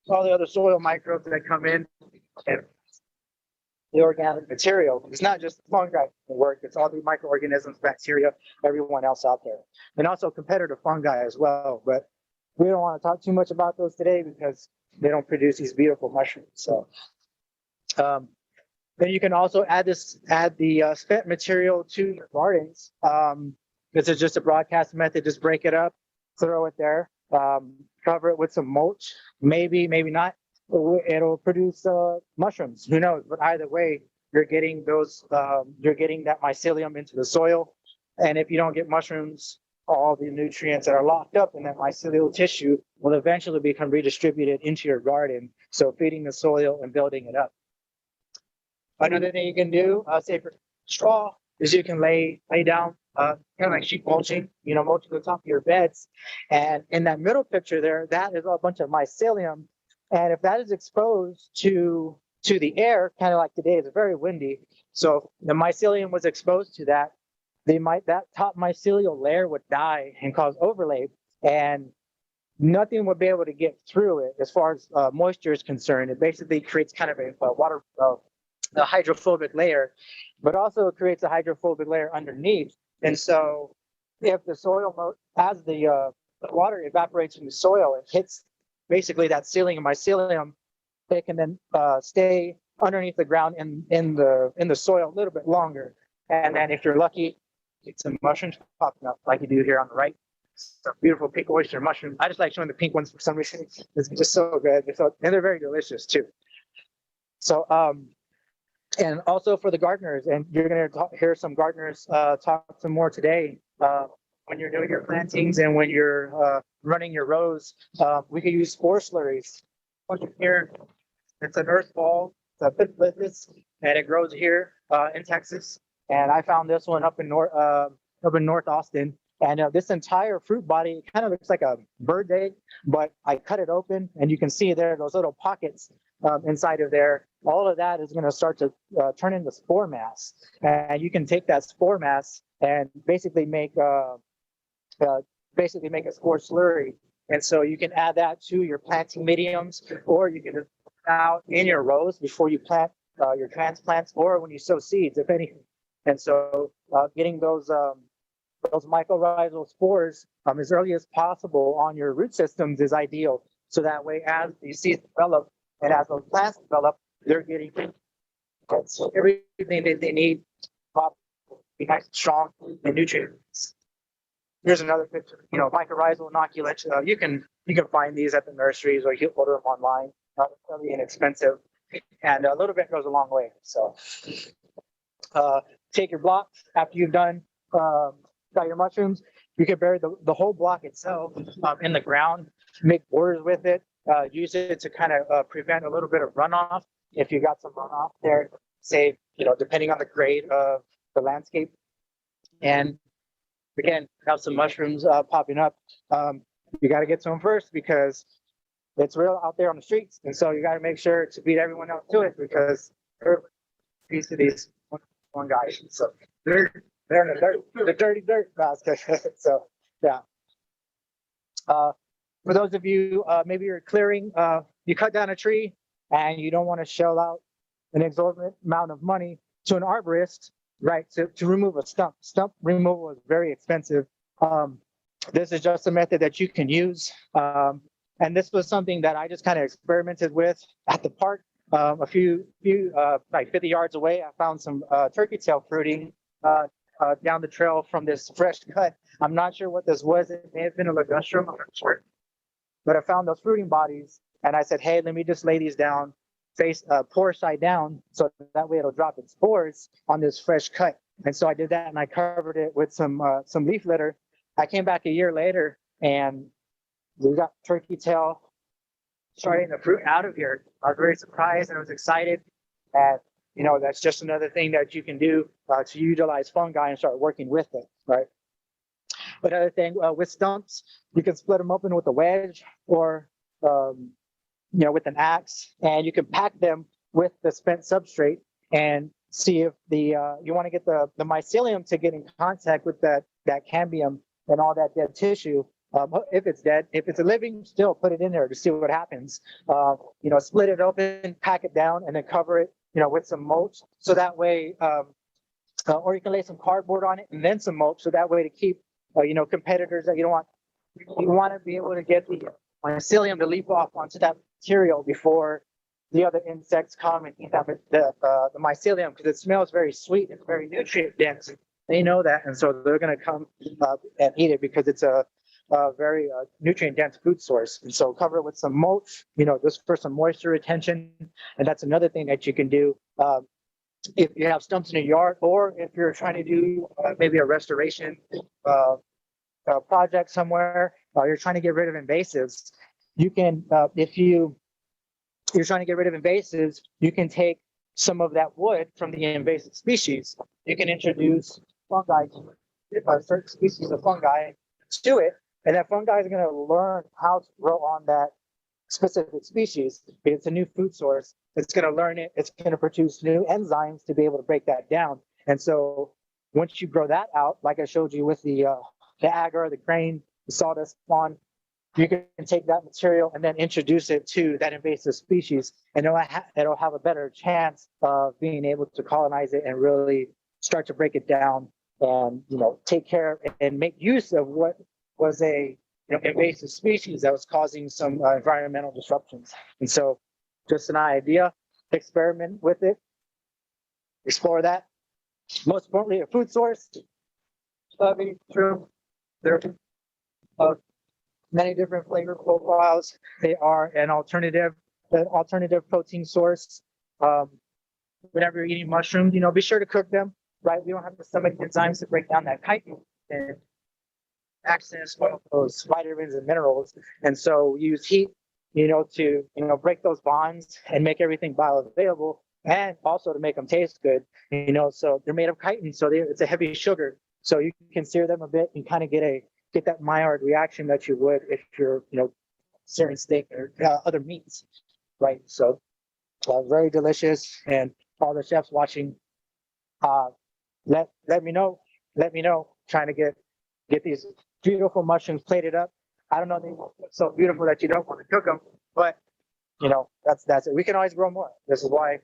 all the other soil microbes that come in, and the organic material. It's not just fungi that work, it's all the microorganisms, bacteria, everyone else out there. And also competitive fungi as well. But we don't want to talk too much about those today because they don't produce these beautiful mushrooms. So then you can also add the spent material to your gardens. This is just a broadcast method. Just break it up, throw it there. cover it with some mulch, maybe not. It'll produce mushrooms, who knows? But either way, you're getting you're getting that mycelium into the soil. And if you don't get mushrooms, all the nutrients that are locked up in that mycelial tissue will eventually become redistributed into your garden. So feeding the soil and building it up. Another thing you can do, say for straw, is you can lay down kind of like sheep mulching, mulching the top of your beds. And in that middle picture there, that is a bunch of mycelium. And if that is exposed to the air, kind of like today, it's very windy. So if the mycelium was exposed to that, that top mycelial layer would die and cause overlay, and nothing would be able to get through it as far as moisture is concerned. It basically creates kind of a water, a hydrophobic layer, but also it creates a hydrophobic layer underneath. And so if the soil, as the water evaporates from the soil, it hits basically that ceiling of mycelium, it can then stay underneath the ground in the soil a little bit longer. And then if you're lucky, get some mushrooms popping up like you do here on the right. Some beautiful pink oyster mushrooms. I just like showing the pink ones for some reason. It's just so good. And they're very delicious too. So, and also for the gardeners, and you're going to hear some gardeners talk some more today. When you're doing your plantings and when you're running your rows, we can use spore slurries. Here, it's an earth ball, it's a Pithlithis, and it grows here in Texas. And I found this one up in North Austin. And this entire fruit body kind of looks like a bird egg, but I cut it open, and you can see there those little pockets inside of there. All of that is going to start to turn into spore mass, and you can take that spore mass and basically make a spore slurry. And so you can add that to your planting mediums, or you can just put it out in your rows before you plant your transplants, or when you sow seeds, if anything. And so getting those mycorrhizal spores as early as possible on your root systems is ideal. So that way, as the seeds develop and as those plants develop, they're getting everything that they need to be nice and strong and nutrients. Here's another picture, mycorrhizal inoculants. You can find these at the nurseries, or you can order them online. Not really inexpensive, and a little bit goes a long way. So take your block after you've done got your mushrooms. You can bury the whole block itself in the ground, make borders with it, use it to kind of prevent a little bit of runoff. If you got some runoff there, say, depending on the grade of the landscape. And again, have some mushrooms popping up. You got to get to them first because it's real out there on the streets. And so you got to make sure to beat everyone else to it, because they're a piece of these one guy. So they're in the dirty dirt basket. So yeah. For those of you, maybe you're clearing, you cut down a tree and you don't want to shell out an exorbitant amount of money to an arborist, right, to remove a stump. Stump removal is very expensive. This is just a method that you can use. And this was something that I just kind of experimented with at the park. A few like 50 yards away, I found some turkey tail fruiting down the trail from this fresh cut. I'm not sure what this was. It may have been a ligustrum, I'm not sure. But I found those fruiting bodies, and I said, hey, let me just lay these down, pour side down, so that way it'll drop its spores on this fresh cut. And so I did that, and I covered it with some leaf litter. I came back a year later, and we got turkey tail starting the fruit out of here. I was very surprised, and I was excited. And that's just another thing that you can do to utilize fungi and start working with it, right? But another thing with stumps, you can split them open with a wedge or with an axe, and you can pack them with the spent substrate and see if you want to get the mycelium to get in contact with that cambium and all that dead tissue. If it's dead, if it's a living, still put it in there to see what happens. Split it open, pack it down, and then cover it, with some mulch. So that way, or you can lay some cardboard on it and then some mulch. So that way to keep, competitors that you don't want. You want to be able to get the mycelium to leap off onto that material before the other insects come and eat the mycelium, because it smells very sweet. It's very nutrient dense. They know that, and so they're going to come and eat it because it's a very nutrient dense food source. And so cover it with some mulch, just for some moisture retention. And that's another thing that you can do. If you have stumps in your yard, or if you're trying to do maybe a restoration project somewhere, you're trying to get rid of invasives, you can, if you're trying to get rid of invasives, you can take some of that wood from the invasive species. You can introduce fungi to it, certain species of fungi to it, and that fungi is going to learn how to grow on that specific species. It's a new food source. It's going to learn it. It's going to produce new enzymes to be able to break that down. And so once you grow that out, like I showed you with the agar, the grain, the sawdust spawn, you can take that material and then introduce it to that invasive species, and it'll have a better chance of being able to colonize it and really start to break it down and take care and make use of what was a invasive species that was causing some environmental disruptions. And so just an idea, experiment with it, explore that. Most importantly, a food source. There are many different flavor profiles. They are an alternative protein source. Whenever you're eating mushrooms, be sure to cook them, right? We don't have the stomach enzymes to break down that chitin and access one of those vitamins and minerals. And so use heat, to, break those bonds and make everything bioavailable, and also to make them taste good, so they're made of chitin. So it's a heavy sugar. So you can sear them a bit and kind of get that Maillard reaction that you would if you're, searing steak or other meats, right? So very delicious. And all the chefs watching, let me know, trying to get these beautiful mushrooms plated up. I don't know, they look so beautiful that you don't want to cook them, but that's it. We can always grow more. This is why,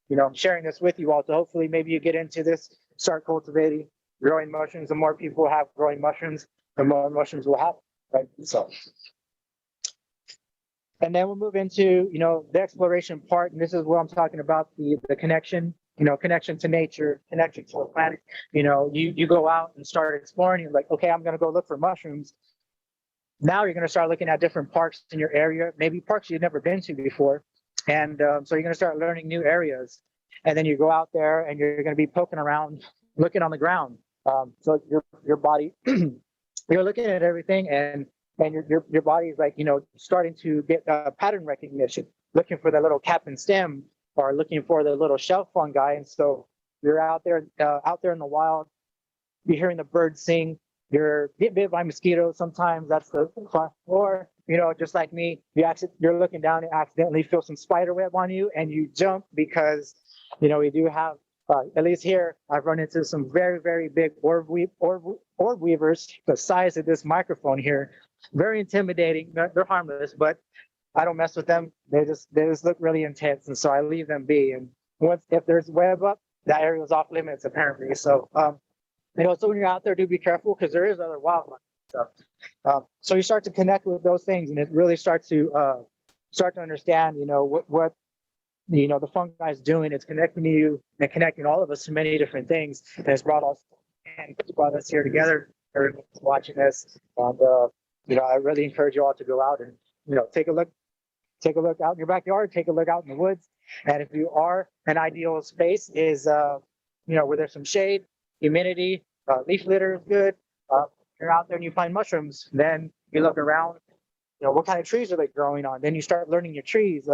I'm sharing this with you all, to hopefully maybe you get into this, start cultivating, growing mushrooms. The more people have growing mushrooms, the more mushrooms we'll have, right? So, and then we'll move into, the exploration part. And this is where I'm talking about the connection, connection to nature, connection to the planet. You go out and start exploring. You're like, okay, I'm going to go look for mushrooms. Now you're going to start looking at different parks in your area, maybe parks you've never been to before. And so you're going to start learning new areas. And then you go out there and you're going to be poking around, looking on the ground. So your body, you're looking at everything, and your body is like, starting to get pattern recognition, looking for the little cap and stem, or looking for the little shelf fungi. And so you're out there in the wild, you're hearing the birds sing, you're getting bit by mosquitoes. Sometimes that's the fun. Or, just like me, you're looking down and accidentally feel some spider web on you, and you jump because, we do have, at least here, I've run into some very, very big orb weavers, the size of this microphone here. Very intimidating. They're harmless, but I don't mess with them. They just look really intense, and so I leave them be. And if there's web up, that area is off limits apparently. So so when you're out there, do be careful, because there is other wildlife stuff. So you start to connect with those things, and it really starts to understand, what the fungi is doing. It's connecting you and connecting all of us to many different things, and it's brought us here together. Everyone's watching this, and I really encourage you all to go out and take a look out in your backyard, take a look out in the woods. And if you are, an ideal space is where there's some shade, humidity, leaf litter is good. You're out there and you find mushrooms, then you look around, what kind of trees are they growing on? Then you start learning your trees.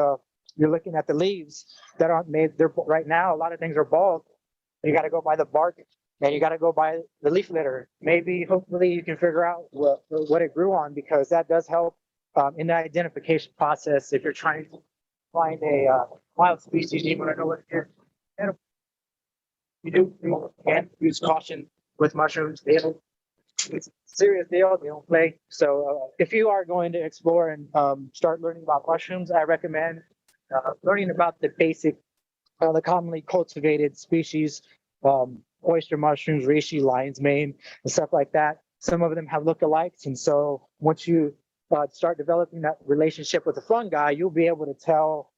You're looking at the leaves that aren't made. Right now, a lot of things are bald. You got to go by the bark, and you got to go by the leaf litter. Maybe, hopefully, you can figure out what it grew on, because that does help in the identification process. If you're trying to find a wild species, you want to know what it is. You do and use caution with mushrooms. It's a serious deal. They don't play. So if you are going to explore and start learning about mushrooms, I recommend learning about the basic, the commonly cultivated species, oyster mushrooms, reishi, lion's mane, and stuff like that. Some of them have lookalikes, and so once you start developing that relationship with the fungi, you'll be able to tell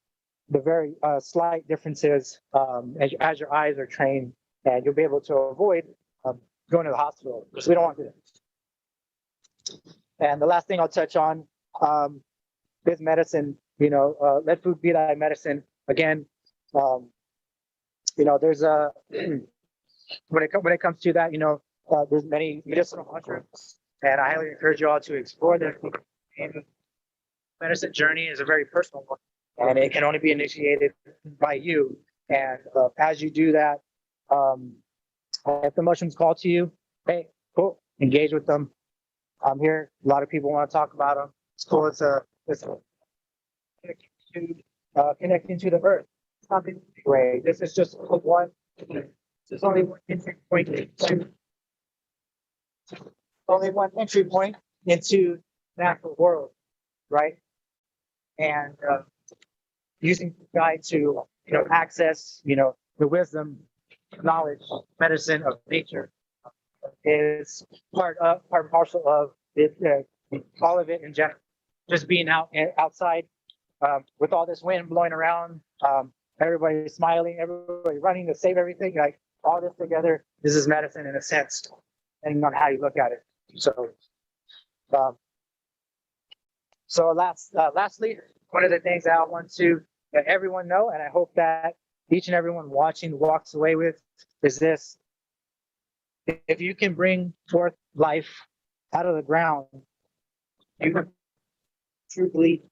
the very slight differences as your eyes are trained, and you'll be able to avoid going to the hospital, because we don't want to do that. And the last thing I'll touch on is medicine. Let food be thy medicine. Again, there's a when it comes to that, there's many medicinal mushrooms, and I highly encourage you all to explore them. And medicine journey is a very personal one, and it can only be initiated by you. And as you do that, if the mushrooms call to you, hey, cool, engage with them. I'm here. A lot of people want to talk about them. It's cool. It's connecting to the earth. It's not the way. This is just one. There's only one entry point into natural world, right? And using the guide to access the wisdom, knowledge, medicine of nature is part and parcel of it, all of it in general. Just being outside with all this wind blowing around, everybody smiling, everybody running to save everything, like all this together. This is medicine in a sense, depending on how you look at it. So lastly, one of the things that I want to let everyone know, and I hope that each and everyone watching walks away with, is this: if you can bring forth life out of the ground, you can truly,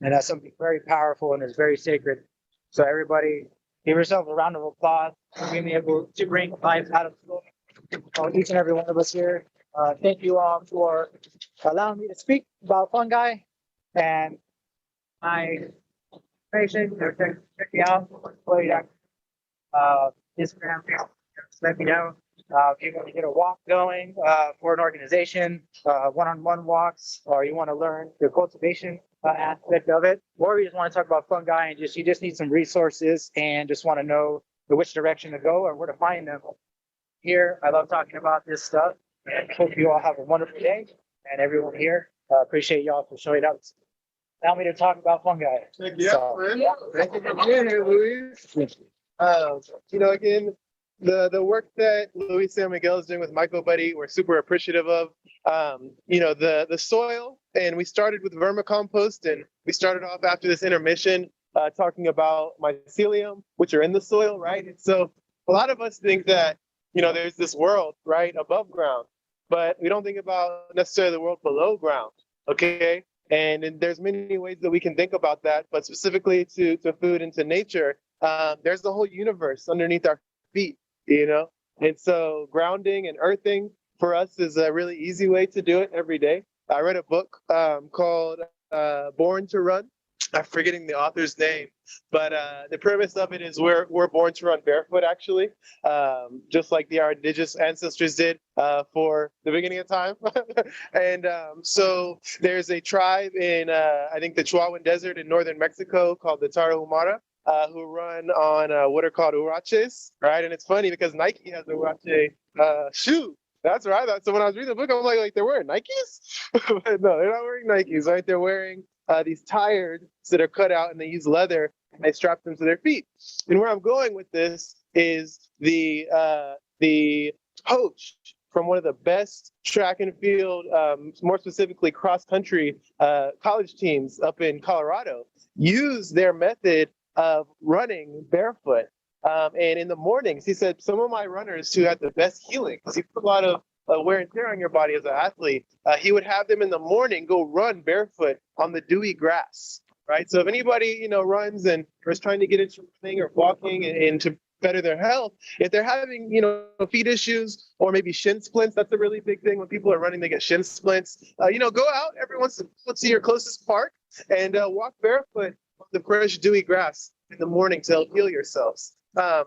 and that's something very powerful and is very sacred. So everybody, give yourself a round of applause for being able to bring life out of the world. Each and every one of us here. Thank you all for allowing me to speak about fungi and my information. Check me out. Instagram, just let me know. If you want to get a walk going for an organization, one-on-one walks, or you want to learn the cultivation aspect of it, or you just want to talk about fungi and you just need some resources and just want to know which direction to go or where to find them. Here, I love talking about this stuff, and hope you all have a wonderful day. And everyone here, appreciate y'all for showing up. Allow me to talk about fungi. Thank you for being here, Luis. Again, the work that Luis San Miguel is doing with Michael Buddy, we're super appreciative of. The soil, and we started with vermicompost, and we started off after this intermission talking about mycelium, which are in the soil, right? And so a lot of us think that there's this world right above ground, but we don't think about necessarily the world below ground. Okay. And there's many ways that we can think about that, but specifically to food and to nature, there's the whole universe underneath our feet, And so grounding and earthing for us is a really easy way to do it every day. I read a book called Born to Run. I'm forgetting the author's name, but the premise of it is we're born to run barefoot, actually, just like our indigenous ancestors did for the beginning of time. And so there's a tribe in, I think, the Chihuahuan Desert in northern Mexico called the Tarahumara, who run on what are called huaraches, right? And it's funny because Nike has a huarache shoe. That's right. So when I was reading the book, I'm like they're wearing Nikes? But no, they're not wearing Nikes, right? They're wearing these tires that are cut out, and they use leather, and they strap them to their feet. And where I'm going with this is the coach from one of the best track and field, more specifically cross-country college teams up in Colorado, use their method of running barefoot. And in the mornings, he said, some of my runners who had the best healing, because he put a lot of wear and tear on your body as an athlete, he would have them in the morning go run barefoot on the dewy grass, right? So if anybody, runs and is trying to get into running or walking and to better their health, if they're having, feet issues or maybe shin splints, that's a really big thing. When people are running, they get shin splints. Go out every once in a while to your closest park and walk barefoot on the fresh dewy grass in the morning to help heal yourselves. So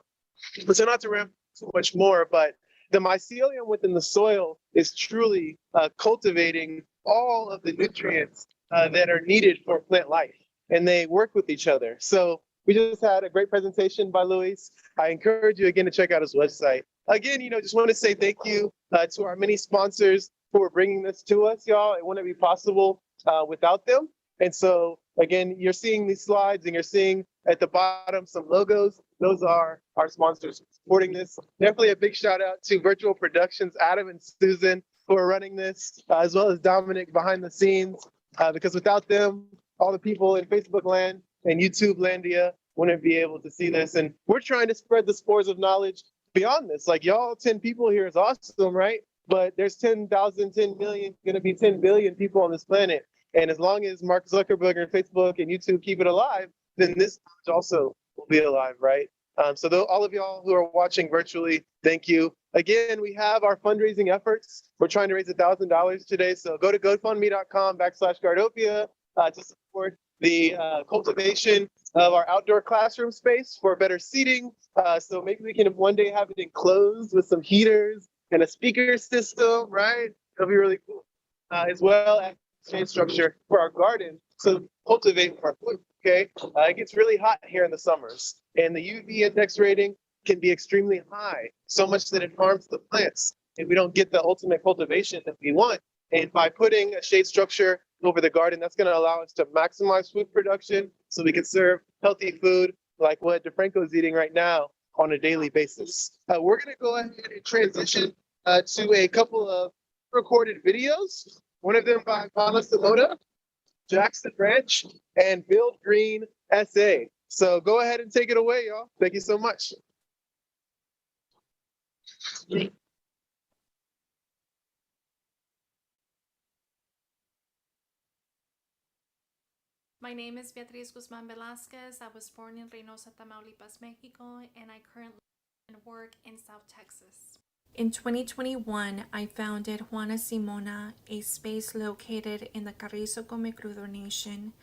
not to ramp too much more, but the mycelium within the soil is truly cultivating all of the nutrients that are needed for plant life, and they work with each other. So we just had a great presentation by Luis. I encourage you again to check out his website. Again, just want to say thank you to our many sponsors who are bringing this to us, y'all. It wouldn't be possible without them. And so, again, you're seeing these slides and you're seeing at the bottom some logos. Those are our sponsors supporting this. Definitely a big shout out to Virtual Productions, Adam and Susan. who are running this, as well as Dominic behind the scenes, because without them, all the people in Facebook land and YouTube landia wouldn't be able to see this. And we're trying to spread the spores of knowledge beyond this. Like y'all, 10 people here is awesome, right? But there's 10,000, 10 million, gonna be 10 billion people on this planet. And as long as Mark Zuckerberg and Facebook and YouTube keep it alive, then this knowledge also will be alive, right? So all of y'all who are watching virtually, thank you. Again, we have our fundraising efforts. We're trying to raise $1,000 today. So go to GoFundMe.com/Gardopia to support the cultivation of our outdoor classroom space for better seating. So maybe we can one day have it enclosed with some heaters and a speaker system, right? It'll be really cool. As well as shade structure for our garden. So cultivate our food, okay? It gets really hot here in the summers, and the UV index rating can be extremely high, so much that it harms the plants if we don't get the ultimate cultivation that we want. And by putting a shade structure over the garden, that's going to allow us to maximize food production so we can serve healthy food like what DeFranco is eating right now on a daily basis. We're going to go ahead and transition to a couple of recorded videos, one of them by Paula Sabota, Jackson Ranch, and Build Green SA. So go ahead and take it away, y'all. Thank you so much. My name is Beatriz Guzman Velasquez. I was born in Reynosa, Tamaulipas, Mexico, and I currently live and work in South Texas. In 2021, I founded Juana Simona, a space located in the Carrizo Come Crudo Nation,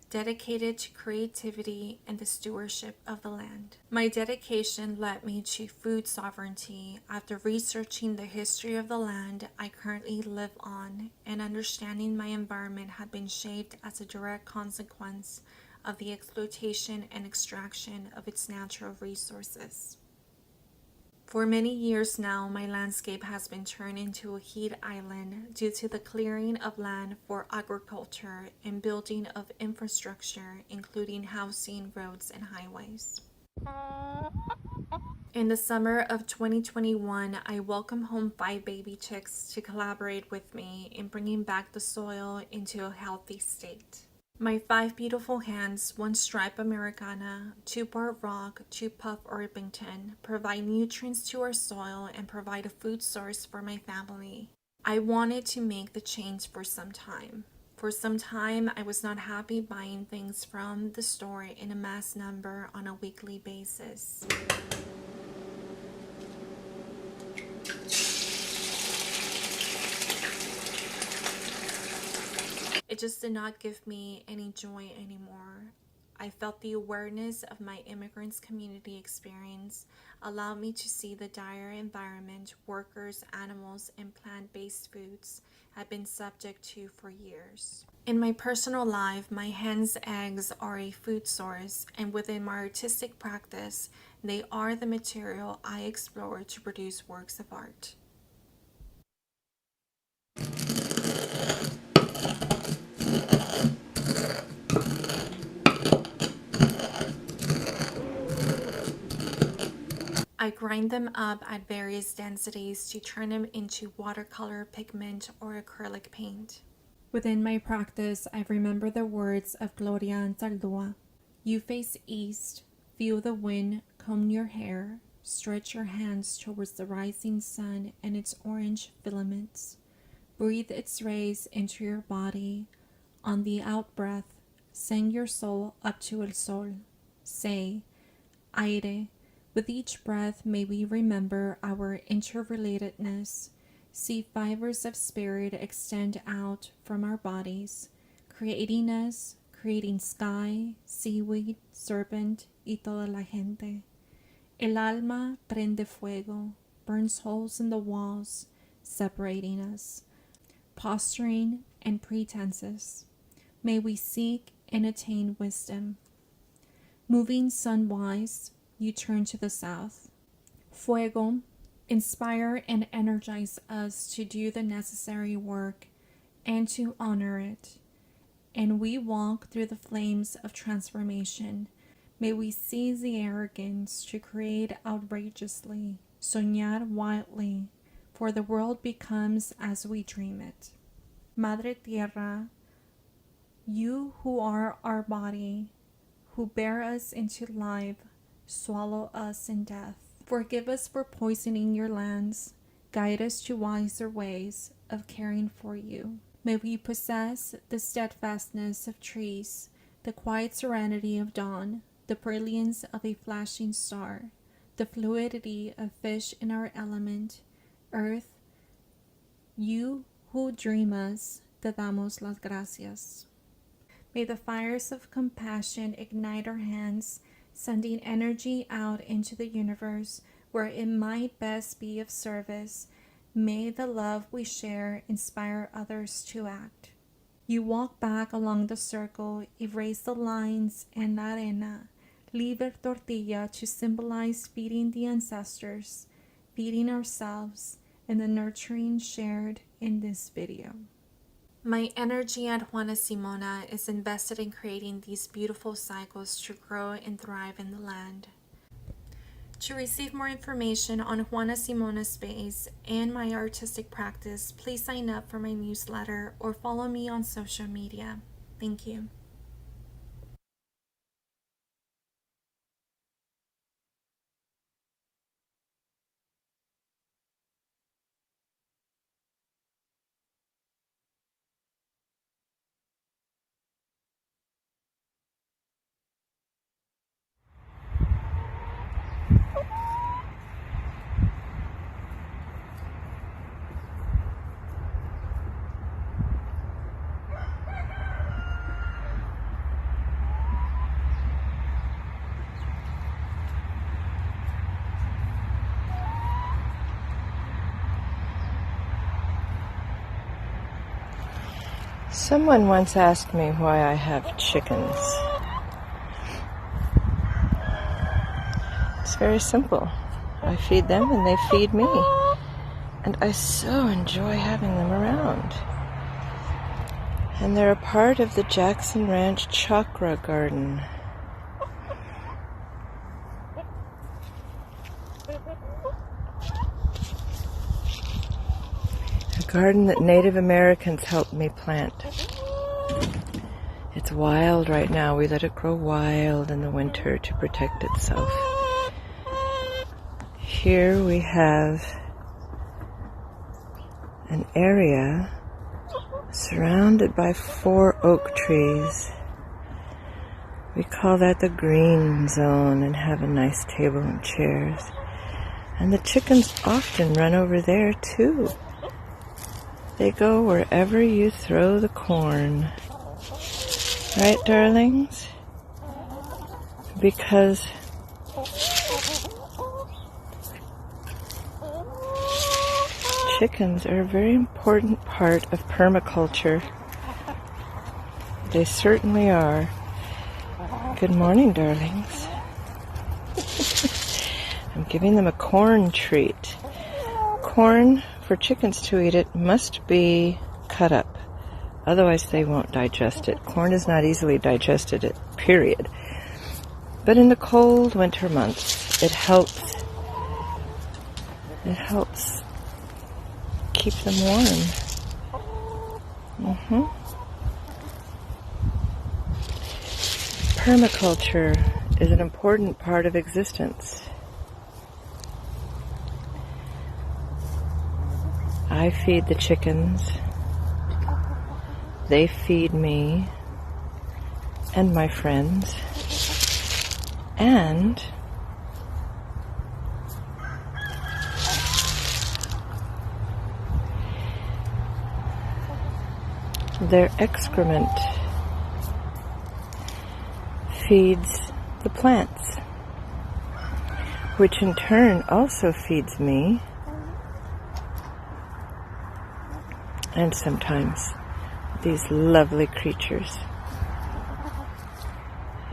dedicated to creativity and the stewardship of the land. My dedication led me to food sovereignty after researching the history of the land I currently live on, and understanding my environment had been shaped as a direct consequence of the exploitation and extraction of its natural resources. For many years now, my landscape has been turned into a heat island due to the clearing of land for agriculture and building of infrastructure, including housing, roads, and highways. In the summer of 2021, I welcomed home 5 baby chicks to collaborate with me in bringing back the soil into a healthy state. My 5 beautiful hands, 1 stripe Americana, 2 part rock, 2 puff Orpington, provide nutrients to our soil and provide a food source for my family. I wanted to make the change for some time. For some time, I was not happy buying things from the store in a mass number on a weekly basis. It just did not give me any joy anymore. I felt the awareness of my immigrants community experience allowed me to see the dire environment workers, animals, and plant-based foods had been subject to for years. In my personal life, my hen's eggs are a food source, and within my artistic practice, they are the material I explore to produce works of art. I grind them up at various densities to turn them into watercolor, pigment, or acrylic paint. Within my practice, I remember the words of Gloria Anzaldúa. You face east, feel the wind, comb your hair, stretch your hands towards the rising sun and its orange filaments. Breathe its rays into your body. On the out-breath, send your soul up to el sol. Say, aire. With each breath, may we remember our interrelatedness. See fibers of spirit extend out from our bodies, creating us, creating sky, seaweed, serpent, y toda la gente. El alma prende fuego, burns holes in the walls, separating us, posturing and pretenses. May we seek and attain wisdom. Moving sunwise, you turn to the south. Fuego, inspire and energize us to do the necessary work and to honor it. And we walk through the flames of transformation. May we seize the arrogance to create outrageously, soñar wildly, for the world becomes as we dream it. Madre Tierra, you who are our body, who bear us into life, swallow us in death. Forgive us for poisoning your lands. Guide us to wiser ways of caring for you. May we possess the steadfastness of trees, the quiet serenity of dawn, the brilliance of a flashing star, the fluidity of fish in our element. Earth, you who dream us, te damos las gracias. May the fires of compassion ignite our hands, sending energy out into the universe where it might best be of service. May the love we share inspire others to act. You walk back along the circle, erase the lines and la arena, leave a tortilla to symbolize feeding the ancestors, feeding ourselves, and the nurturing shared in this video. My energy at Juana Simona is invested in creating these beautiful cycles to grow and thrive in the land. To receive more information on Juana Simona Space and my artistic practice, please sign up for my newsletter or follow me on social media. Thank you. Someone once asked me why I have chickens. It's very simple. I feed them and they feed me. And I so enjoy having them around. And they're a part of the Jackson Ranch Chakra Garden. A garden that Native Americans helped me plant. It's wild right now. We let it grow wild in the winter to protect itself. Here we have an area surrounded by 4 oak trees. We call that the green zone and have a nice table and chairs. And the chickens often run over there too. They go wherever you throw the corn. Right, darlings? Because chickens are a very important part of permaculture. They certainly are. Good morning, darlings. I'm giving them a corn treat. Corn, for chickens to eat it, must be cut up. Otherwise they won't digest it. Corn is not easily digested, period. But in the cold winter months, it helps keep them warm. Permaculture is an important part of existence. I feed the chickens. They feed me and my friends. And their excrement feeds the plants, which in turn also feeds me, and sometimes these lovely creatures.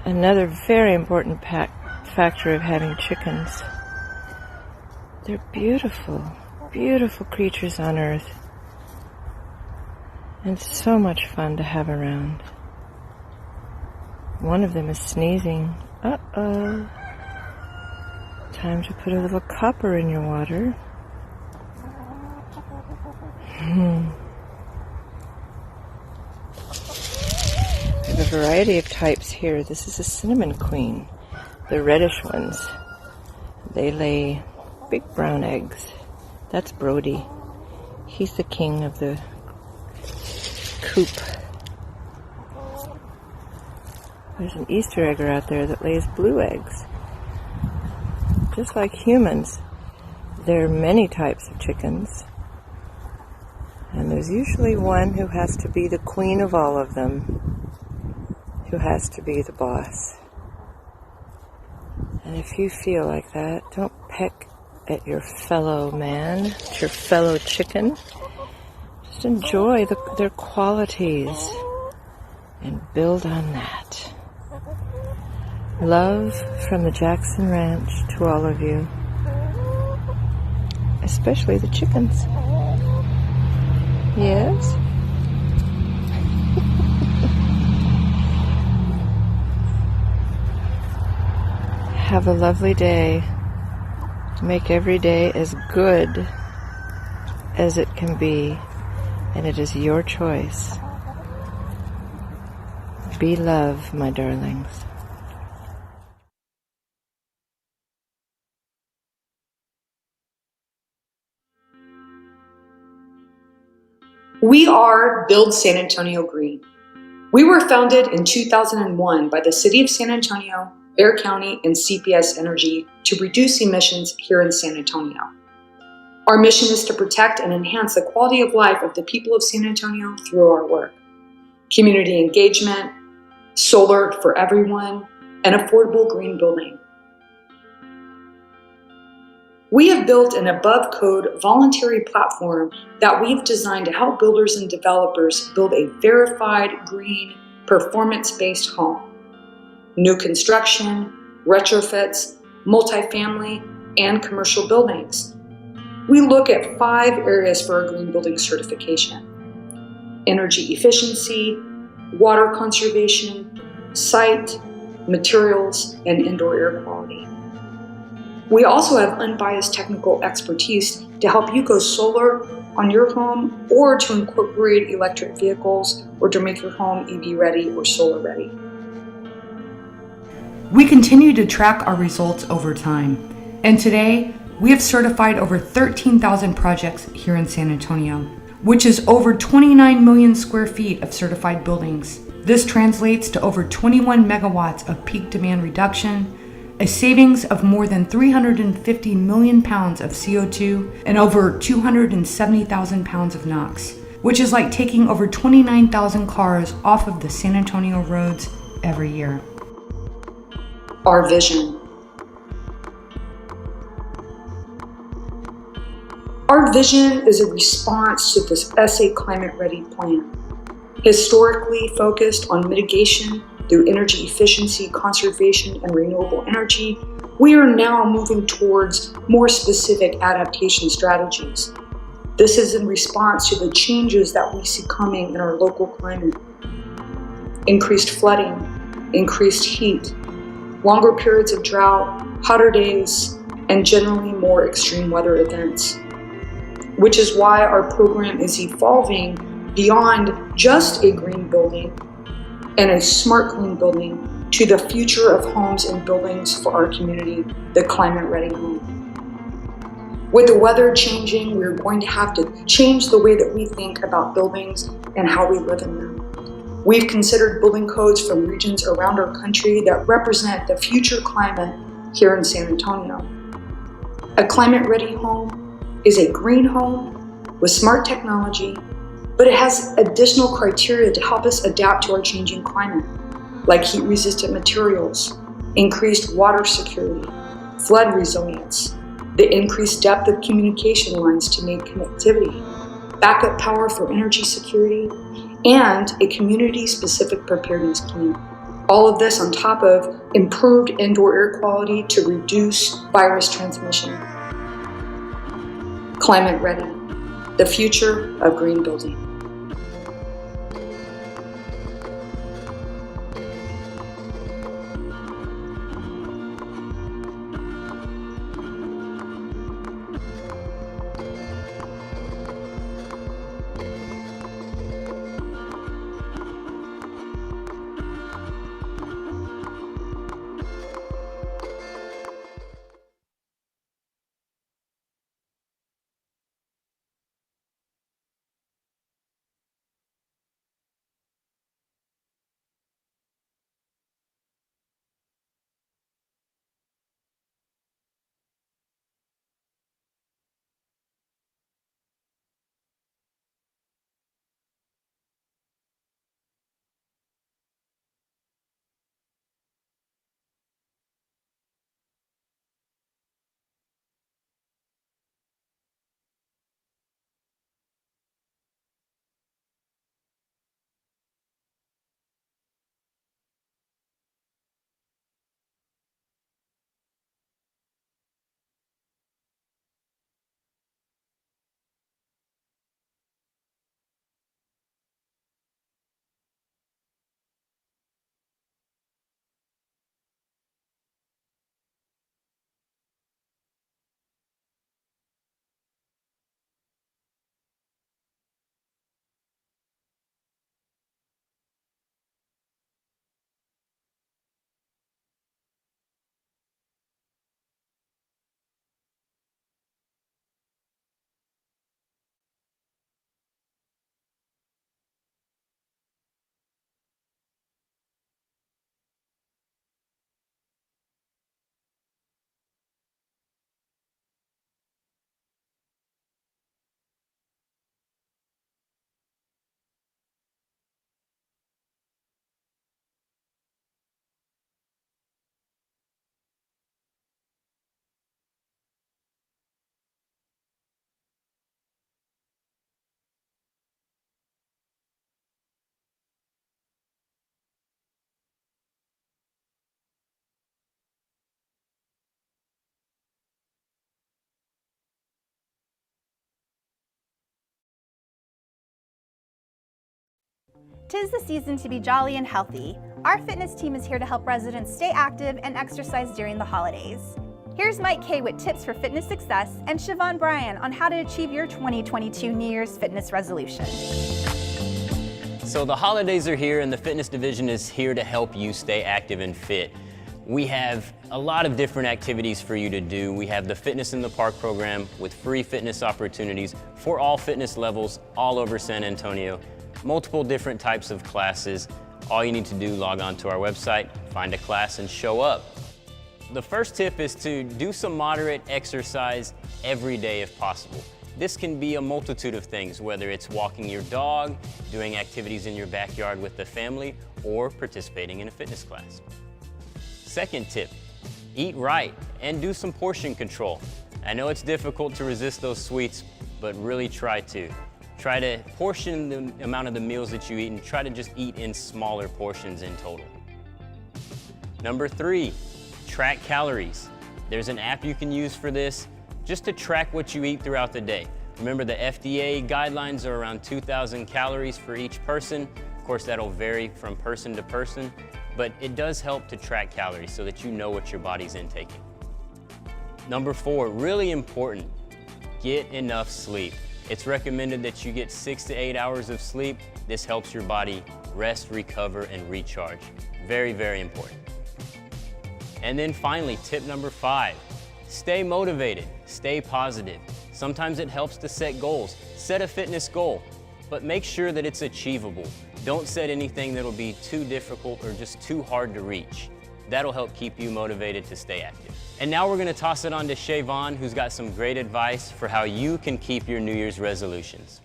Another very important factor of having chickens. They're beautiful, beautiful creatures on earth. And so much fun to have around. One of them is sneezing. Uh-oh. Time to put a little copper in your water. We have a variety of types here. This is a cinnamon queen, the reddish ones. They lay big brown eggs. That's Brody. He's the king of the coop. There's an Easter egger out there that lays blue eggs. Just like humans, there are many types of chickens. And there's usually one who has to be the queen of all of them, who has to be the boss. And if you feel like that, don't peck at your fellow man, at your fellow chicken. Just enjoy their qualities and build on that. Love from the Jackson Ranch to all of you, especially the chickens. Yes? Have a lovely day. Make every day as good as it can be, and it is your choice. Be love, my darlings. We are Build San Antonio Green. We were founded in 2001 by the City of San Antonio, Bexar County, and CPS Energy to reduce emissions here in San Antonio. Our mission is to protect and enhance the quality of life of the people of San Antonio through our work. Community engagement, solar for everyone, and affordable green building. We have built an above-code voluntary platform that we've designed to help builders and developers build a verified, green, performance-based home. New construction, retrofits, multifamily, and commercial buildings. We look at 5 areas for our green building certification: energy efficiency, water conservation, site, materials, and indoor air quality. We also have unbiased technical expertise to help you go solar on your home, or to incorporate electric vehicles, or to make your home EV ready or solar ready. We continue to track our results over time, and today we have certified over 13,000 projects here in San Antonio, which is over 29 million square feet of certified buildings. This translates to over 21 megawatts of peak demand reduction, a savings of more than 350 million pounds of CO2, and over 270,000 pounds of NOx, which is like taking over 29,000 cars off of the San Antonio roads every year. Our vision. Our vision is a response to this SA Climate Ready plan, historically focused on mitigation through energy efficiency, conservation, and renewable energy. We are now moving towards more specific adaptation strategies. This is in response to the changes that we see coming in our local climate. Increased flooding, increased heat, longer periods of drought, hotter days, and generally more extreme weather events. Which is why our program is evolving beyond just a green building and a smart green building to the future of homes and buildings for our community, the climate ready home. With the weather changing, we're going to have to change the way that we think about buildings and how we live in them. We've considered building codes from regions around our country that represent the future climate here in San Antonio. A climate ready home is a green home with smart technology, but it has additional criteria to help us adapt to our changing climate, like heat-resistant materials, increased water security, flood resilience, the increased depth of communication lines to make connectivity, backup power for energy security, and a community-specific preparedness plan. All of this on top of improved indoor air quality to reduce virus transmission. Climate ready, the future of green building. 'Tis the season to be jolly and healthy. Our fitness team is here to help residents stay active and exercise during the holidays. Here's Mike Kay with tips for fitness success and Siobhan Bryan on how to achieve your 2022 New Year's fitness resolution. So the holidays are here and the fitness division is here to help you stay active and fit. We have a lot of different activities for you to do. We have the Fitness in the Park program with free fitness opportunities for all fitness levels all over San Antonio. Multiple different types of classes. All you need to do, log on to our website, find a class and show up. The first tip is to do some moderate exercise every day if possible. This can be a multitude of things, whether it's walking your dog, doing activities in your backyard with the family, or participating in a fitness class. Second tip, eat right and do some portion control. I know it's difficult to resist those sweets, but really try to. Try to portion the amount of the meals that you eat and try to just eat in smaller portions in total. Number 3, track calories. There's an app you can use for this just to track what you eat throughout the day. Remember, the FDA guidelines are around 2,000 calories for each person. Of course, that'll vary from person to person, but it does help to track calories so that you know what your body's intaking. Number 4, really important, get enough sleep. It's recommended that you get 6 to 8 hours of sleep. This helps your body rest, recover, and recharge. Very, very important. And then finally, tip number 5, stay motivated, stay positive. Sometimes it helps to set goals. Set a fitness goal, but make sure that it's achievable. Don't set anything that'll be too difficult or just too hard to reach. That'll help keep you motivated to stay active. And now we're gonna toss it on to Siobhan, who's got some great advice for how you can keep your New Year's resolutions.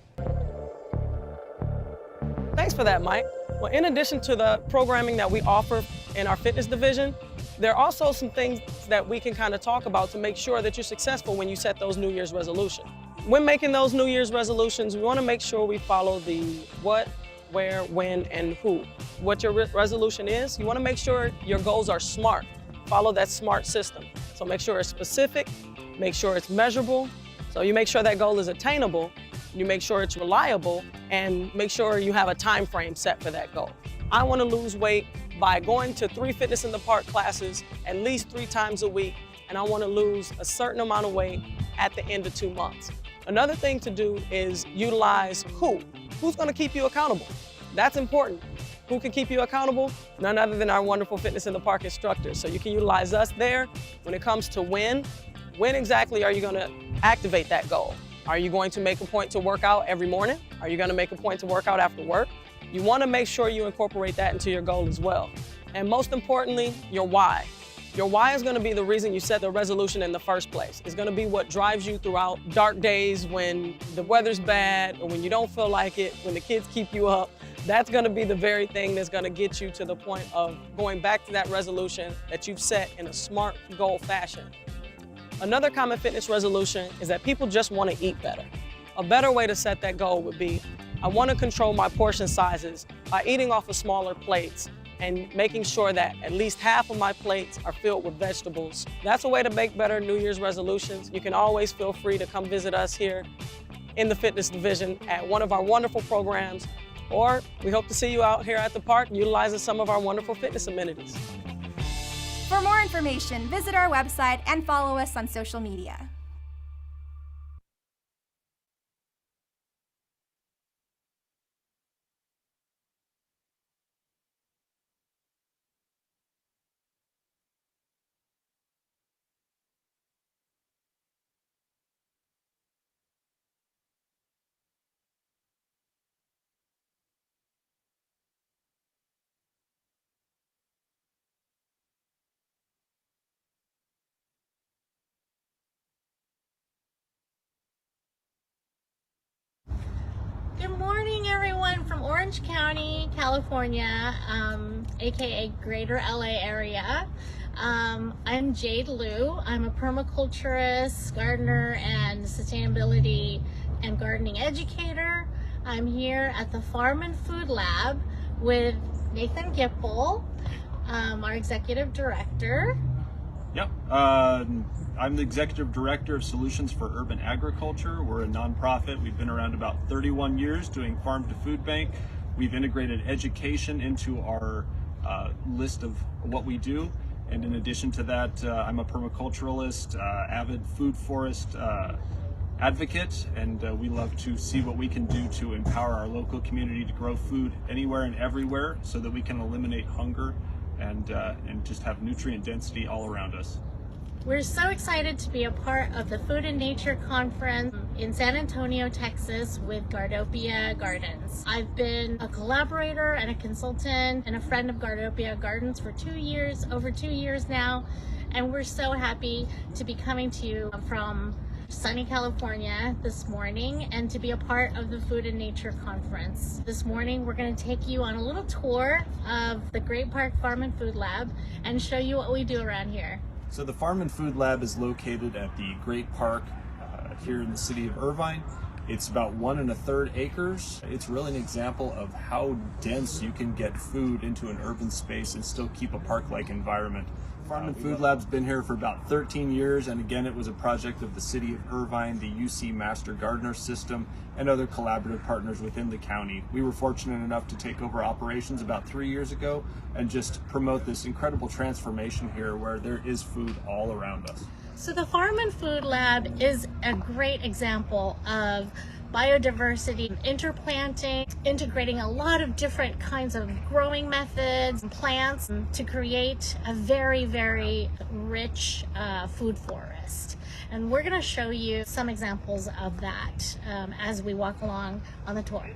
Thanks for that, Mike. Well, in addition to the programming that we offer in our fitness division, there are also some things that we can kind of talk about to make sure that you're successful when you set those New Year's resolutions. When making those New Year's resolutions, we want to make sure we follow the what, where, when, and who. What your resolution is, you want to make sure your goals are SMART. Follow that SMART system. So make sure it's specific, make sure it's measurable, so you make sure that goal is attainable, you make sure it's reliable, and make sure you have a time frame set for that goal. I want to lose weight by going to 3 Fitness in the Park classes at least 3 times a week, and I want to lose a certain amount of weight at the end of 2 months. Another thing to do is utilize who. Who's going to keep you accountable? That's important. Who can keep you accountable? None other than our wonderful Fitness in the Park instructors. So you can utilize us there. When it comes to when exactly are you going to activate that goal? Are you going to make a point to work out every morning? Are you going to make a point to work out after work? You want to make sure you incorporate that into your goal as well. And most importantly, your why. Your why is going to be the reason you set the resolution in the first place. It's going to be what drives you throughout dark days when the weather's bad or when you don't feel like it, when the kids keep you up. That's going to be the very thing that's going to get you to the point of going back to that resolution that you've set in a SMART goal fashion. Another common fitness resolution is that people just want to eat better. A better way to set that goal would be, I want to control my portion sizes by eating off of smaller plates and making sure that at least half of my plates are filled with vegetables. That's a way to make better New Year's resolutions. You can always feel free to come visit us here in the fitness division at one of our wonderful programs, or we hope to see you out here at the park utilizing some of our wonderful fitness amenities. For more information, visit our website and follow us on social media. Good morning, everyone from Orange County, California, aka Greater LA area. I'm Jade Liu. I'm a permaculturist, gardener, and sustainability and gardening educator. I'm here at the Farm and Food Lab with Nathan Gipple, our executive director. Yep. I'm the Executive Director of Solutions for Urban Agriculture. We're a nonprofit. We've been around about 31 years doing farm to food bank We've integrated education into our list of what we do. And in addition to that, I'm a permaculturalist, avid food forest advocate, and we love to see what we can do to empower our local community to grow food anywhere and everywhere so that we can eliminate hunger and just have nutrient density all around us. We're so excited to be a part of the Food and Nature Conference in San Antonio, Texas with Gardopia Gardens. I've been a collaborator and a consultant and a friend of Gardopia Gardens for over 2 years now, and we're so happy to be coming to you from sunny California this morning and to be a part of the Food and Nature Conference. This morning we're going to take you on a little tour of the Great Park Farm and Food Lab and show you what we do around here. So the Farm and Food Lab is located at the Great Park here in the city of Irvine. It's about 1 1/3 acres. It's really an example of how dense you can get food into an urban space and still keep a park-like environment. Farm and Food Lab's been here for about 13 years, and again, it was a project of the city of Irvine, the UC Master Gardener System, and other collaborative partners within the county. We were fortunate enough to take over operations about 3 years ago and just promote this incredible transformation here where there is food all around us. So the Farm and Food Lab is a great example of biodiversity, interplanting, integrating a lot of different kinds of growing methods and plants to create a very, very rich food forest. And we're going to show you some examples of that as we walk along on the tour.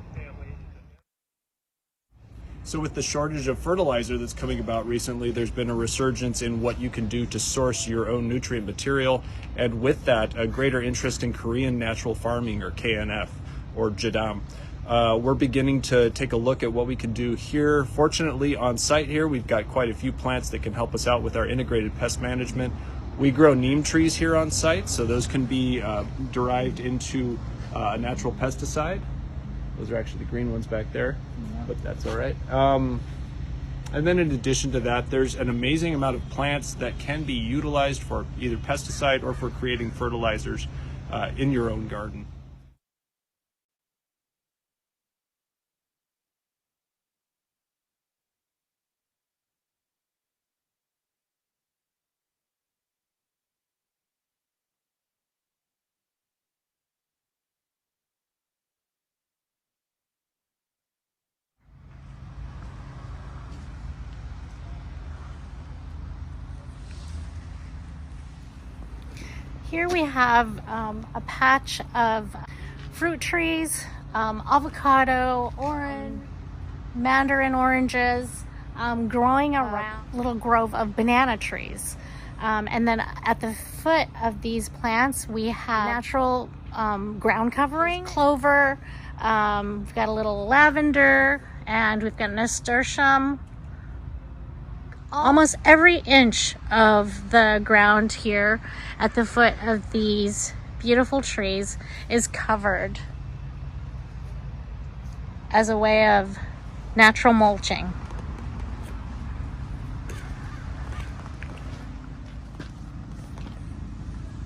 So with the shortage of fertilizer that's coming about recently, there's been a resurgence in what you can do to source your own nutrient material. And with that, a greater interest in Korean natural farming, or KNF, or Jadam. We're beginning to take a look at what we can do here. Fortunately, on site here, we've got quite a few plants that can help us out with our integrated pest management. We grow neem trees here on site, so those can be derived into a natural pesticide. Those are actually the green ones back there, but that's all right. And then in addition to that, there's an amazing amount of plants that can be utilized for either pesticide or for creating fertilizers in your own garden. Here we have a patch of fruit trees, avocado, orange, mandarin oranges, growing around a little grove of banana trees. And then at the foot of these plants, we have natural ground covering, clover, we've got a little lavender, and we've got nasturtium. Almost every inch of the ground here at the foot of these beautiful trees is covered as a way of natural mulching.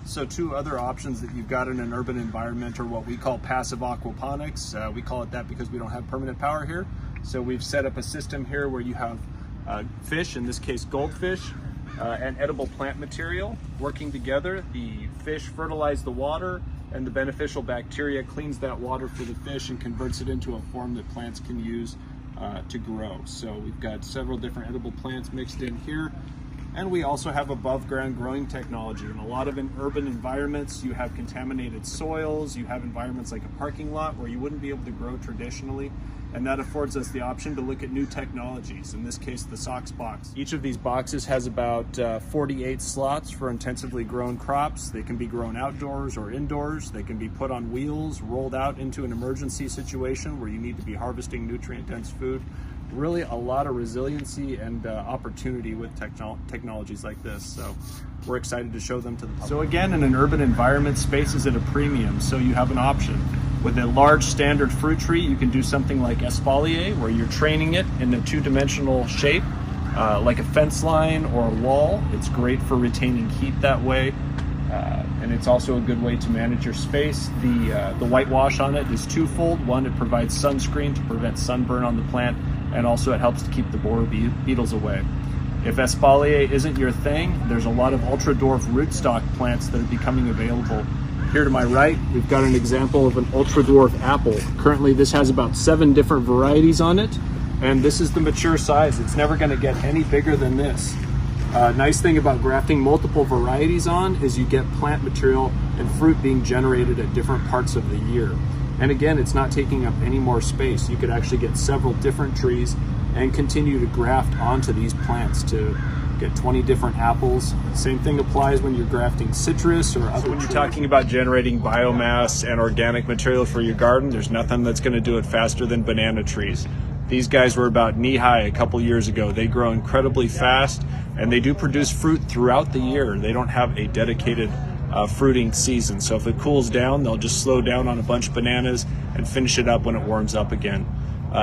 So 2 other options that you've got in an urban environment are what we call passive aquaponics. We call it that because we don't have permanent power here. So we've set up a system here where you have fish, in this case goldfish, and edible plant material working together. The fish fertilize the water, and the beneficial bacteria cleans that water for the fish and converts it into a form that plants can use to grow. So we've got several different edible plants mixed in here. And we also have above ground growing technology. In a lot of urban environments, you have contaminated soils, you have environments like a parking lot where you wouldn't be able to grow traditionally. And that affords us the option to look at new technologies, in this case the SOX box. Each of these boxes has about 48 slots for intensively grown crops. They can be grown outdoors or indoors. They can be put on wheels, rolled out into an emergency situation where you need to be harvesting nutrient-dense food. Really a lot of resiliency and opportunity with technologies like this. So we're excited to show them to the public. So again, in an urban environment, space is at a premium, so you have an option. With a large standard fruit tree, you can do something like espalier, where you're training it in a 2-dimensional shape, like a fence line or a wall. It's great for retaining heat that way. and it's also a good way to manage your space. The whitewash on it is twofold. One, it provides sunscreen to prevent sunburn on the plant, and also it helps to keep the borer beetles away. If espalier isn't your thing, there's a lot of ultra-dwarf rootstock plants that are becoming available. Here to my right, we've got an example of an ultra-dwarf apple. Currently, this has about 7 different varieties on it, and this is the mature size. It's never going to get any bigger than this. Nice thing about grafting multiple varieties on is you get plant material and fruit being generated at different parts of the year. And again, it's not taking up any more space. You could actually get several different trees and continue to graft onto these plants to get 20 different apples. Same thing applies when you're grafting citrus or other. So when you're talking about generating biomass and organic material for your garden, there's nothing that's going to do it faster than banana trees. These guys were about knee-high a couple years ago. They grow incredibly fast, and they do produce fruit throughout the year. They don't have a dedicated fruiting season. So if it cools down, they'll just slow down on a bunch of bananas and finish it up when it warms up again.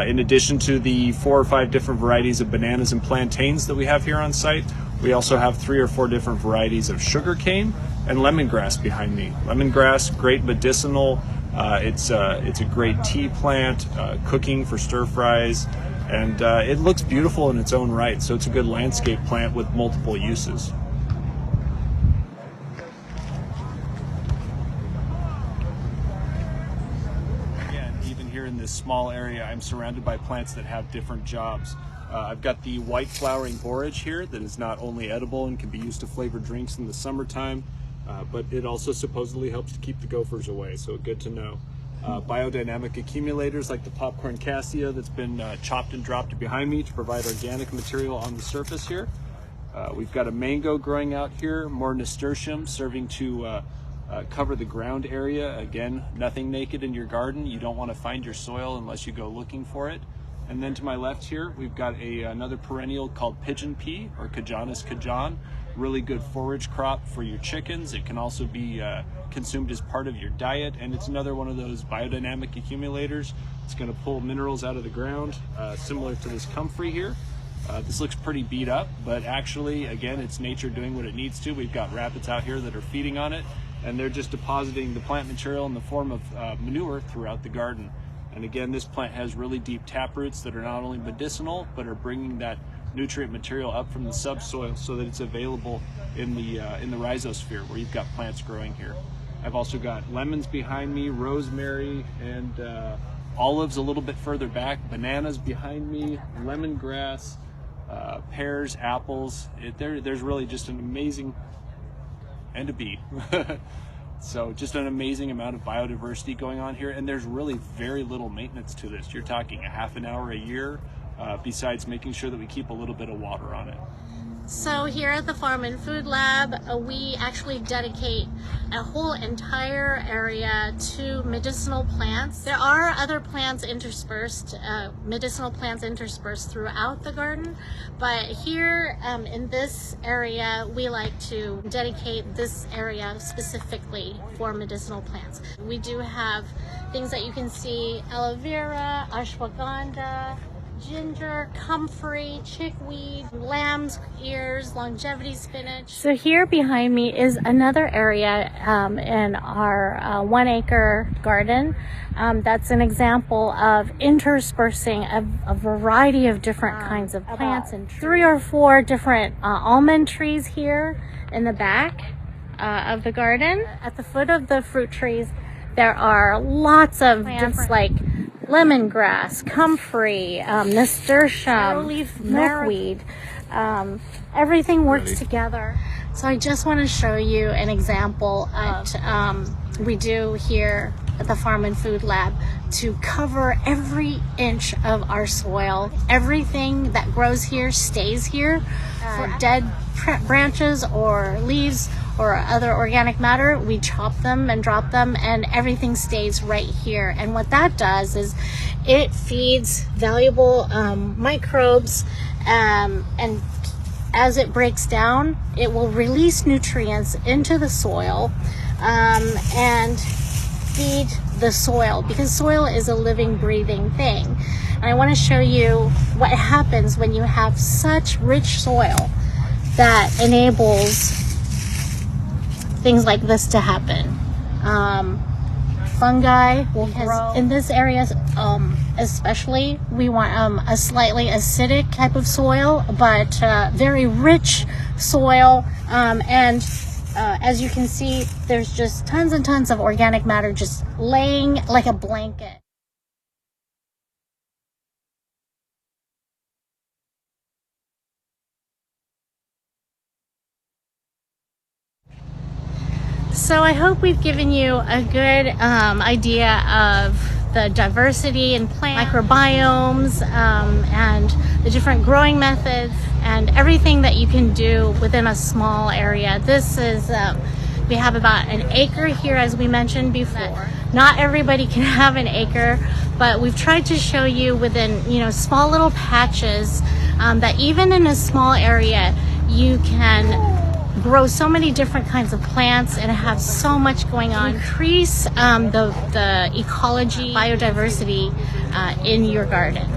In addition to the 4 or 5 different varieties of bananas and plantains that we have here on site, we also have 3 or 4 different varieties of sugarcane and lemongrass behind me. Lemongrass, great medicinal. It's a great tea plant, cooking for stir fries, and it looks beautiful in its own right. So it's a good landscape plant with multiple uses. In this small area, I'm surrounded by plants that have different jobs. I've got the white flowering borage here that is not only edible and can be used to flavor drinks in the summertime, but it also supposedly helps to keep the gophers away, so good to know. Biodynamic accumulators like the popcorn cassia that's been chopped and dropped behind me to provide organic material on the surface here. We've got a mango growing out here, more nasturtium serving to cover the ground area. Again, nothing naked in your garden. You don't want to find your soil unless you go looking for it. And then to my left here, we've got another perennial called pigeon pea, or Cajanus cajan. Really good forage crop for your chickens. It can also be consumed as part of your diet, and it's another one of those biodynamic accumulators. It's going to pull minerals out of the ground, similar to this comfrey here. This looks pretty beat up, but actually, again, it's nature doing what it needs to. We've got rabbits out here that are feeding on it, and they're just depositing the plant material in the form of manure throughout the garden. And again, this plant has really deep tap roots that are not only medicinal, but are bringing that nutrient material up from the subsoil so that it's available in the rhizosphere where you've got plants growing here. I've also got lemons behind me, rosemary, and olives a little bit further back, bananas behind me, lemongrass, pears, apples. There's really just an amazing, and a bee. So just an amazing amount of biodiversity going on here, and there's really very little maintenance to this. You're talking a half an hour a year, besides making sure that we keep a little bit of water on it. So here at the Farm and Food Lab, we actually dedicate a whole entire area to medicinal plants. There are other plants interspersed, medicinal plants interspersed throughout the garden, but here in this area, we like to dedicate this area specifically for medicinal plants. We do have things that you can see: aloe vera, ashwagandha, ginger, comfrey, chickweed, lamb's ears, longevity spinach. So here behind me is another area in our 1 acre garden. That's an example of interspersing a variety of different kinds of plants, and 3 or 4 different almond trees here in the back of the garden. At the foot of the fruit trees, there are lots of plants like lemongrass, comfrey, nasturtium, milkweed. Everything works together. So I just want to show you an example of what we do here at the Farm and Food Lab to cover every inch of our soil. Everything that grows here stays here. For dead branches or leaves or other organic matter, we chop them and drop them, and everything stays right here. And what that does is it feeds valuable microbes, and as it breaks down, it will release nutrients into the soil and feed the soil, because soil is a living, breathing thing. And I want to show you what happens when you have such rich soil that enables things like this to happen. Fungi will grow in this area, especially. We want a slightly acidic type of soil, but very rich soil. And as you can see, there's just tons and tons of organic matter just laying like a blanket. So I hope we've given you a good idea of the diversity in plant microbiomes and the different growing methods and everything that you can do within a small area. This is, we have about an acre here, as we mentioned before. Not everybody can have an acre, but we've tried to show you within, you know, small little patches that even in a small area, you can grow so many different kinds of plants and have so much going on. Increase the ecology, biodiversity in your garden.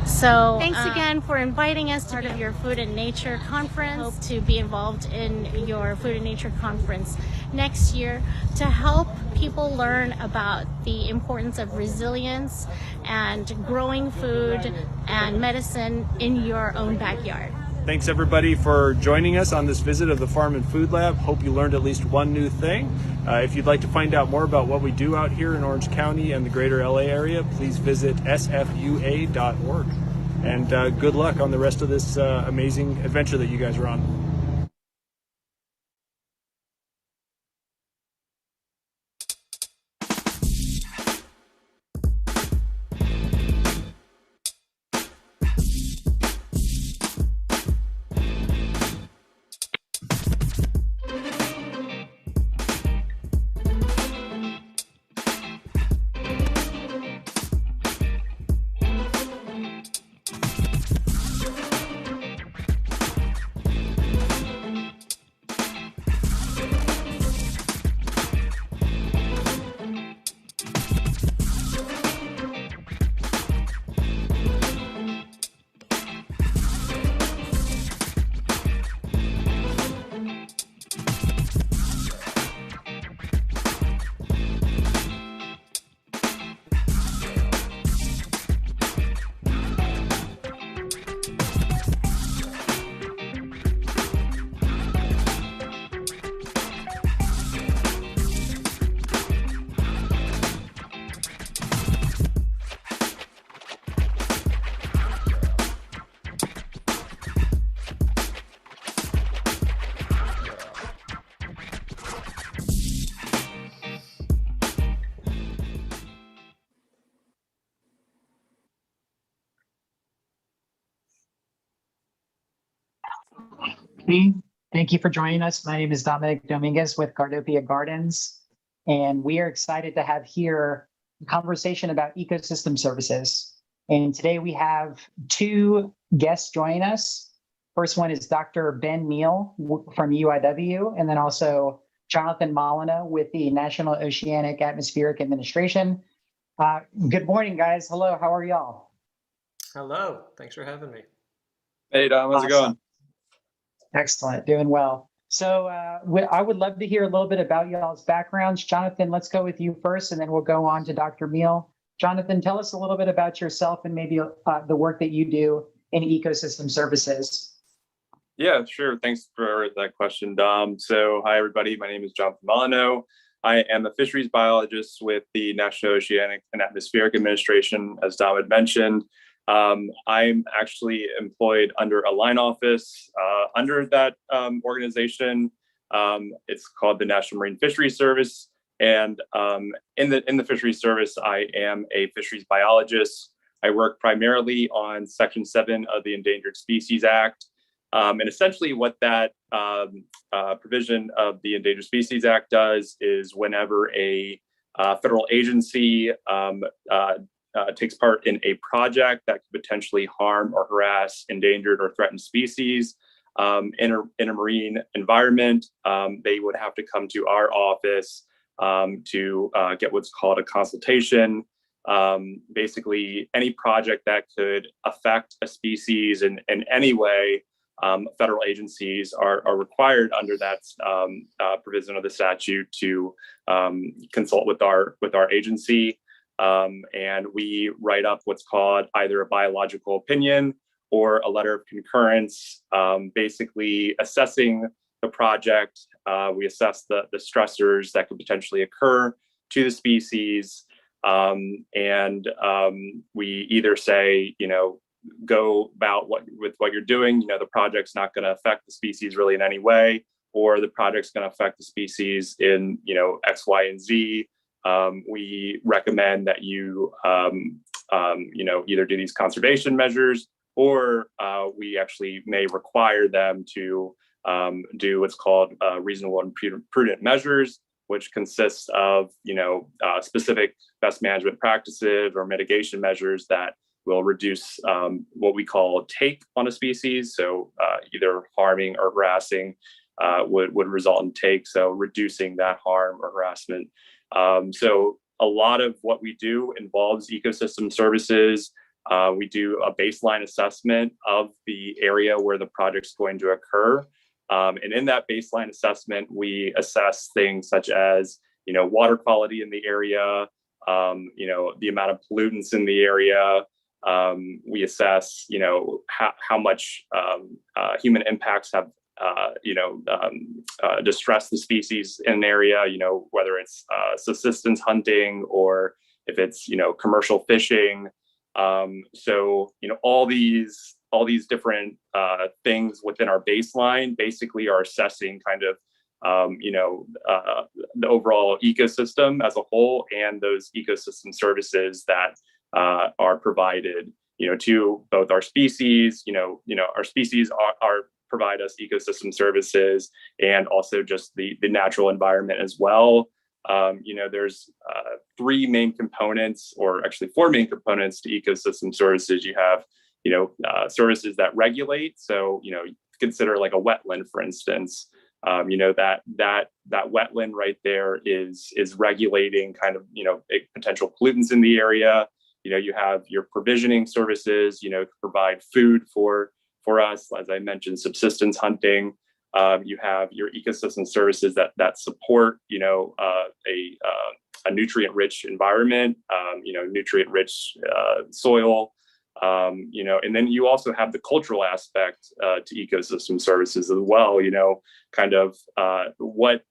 So thanks again for inviting us to part of your Food and Nature Conference. Hope to be involved in your Food and Nature Conference next year to help people learn about the importance of resilience and growing food and medicine in your own backyard. Thanks everybody for joining us on this visit of the Farm and Food Lab. Hope you learned at least one new thing. If you'd like to find out more about what we do out here in Orange County and the greater LA area, please visit sfua.org. And good luck on the rest of this amazing adventure that you guys are on. Thank you for joining us. My name is Dominic Dominguez with Gardopia Gardens, and we are excited to have here a conversation about ecosystem services. And today we have two guests joining us. First one is Dr. Ben Neal from UIW, and then also Jonathan Molyneux with the National Oceanic Atmospheric Administration. Good morning, guys. Hello, how are y'all? Hello, thanks for having me. Hey, Dom, how's it going? Excellent, doing well. So I would love to hear a little bit about y'all's backgrounds. Jonathan, let's go with you first, and then we'll go on to Dr. Neal. Jonathan, tell us a little bit about yourself and maybe the work that you do in ecosystem services. Yeah, sure. Thanks for that question, Dom. So hi, everybody. My name is Jonathan Molyneux. I am a fisheries biologist with the National Oceanic and Atmospheric Administration, as Dom had mentioned. I'm actually employed under a line office under that organization. It's called the National Marine Fisheries Service. And in the fisheries service, I am a fisheries biologist. I work primarily on Section 7 of the Endangered Species Act. And essentially what that provision of the Endangered Species Act does is whenever a federal agency takes part in a project that could potentially harm or harass endangered or threatened species in a marine environment, they would have to come to our office to get what's called a consultation. Basically, any project that could affect a species in any way federal agencies are required under that provision of the statute to consult with our agency, and we write up what's called either a biological opinion or a letter of concurrence, basically assessing the project. We assess the stressors that could potentially occur to the species, and we either say, go about what you're doing. The project's not going to affect the species really in any way, or the project's going to affect the species in X, Y, and Z. We recommend that you either do these conservation measures, or we actually may require them to do what's called reasonable and prudent measures, which consists of specific best management practices or mitigation measures that will reduce what we call take on a species. So either harming or harassing would result in take, so reducing that harm or harassment. So a lot of what we do involves ecosystem services. We do a baseline assessment of the area where the project's going to occur. And in that baseline assessment, we assess things such as, water quality in the area, the amount of pollutants in the area. We assess, how much human impacts have, distressed the species in an area, whether it's subsistence hunting or if it's, commercial fishing. So, all these different things within our baseline basically are assessing kind of, the overall ecosystem as a whole, and those ecosystem services that are provided, to both our species. Our species provide us ecosystem services, and also just the natural environment as well. There's three main components, or actually four main components to ecosystem services. You have, services that regulate. So, consider like a wetland, for instance. That wetland right there is regulating kind of, potential pollutants in the area. You have your provisioning services, to provide food for us, as I mentioned, subsistence hunting. You have your ecosystem services that support, a nutrient-rich environment, nutrient-rich soil, and then you also have the cultural aspect to ecosystem services as well. Kind of what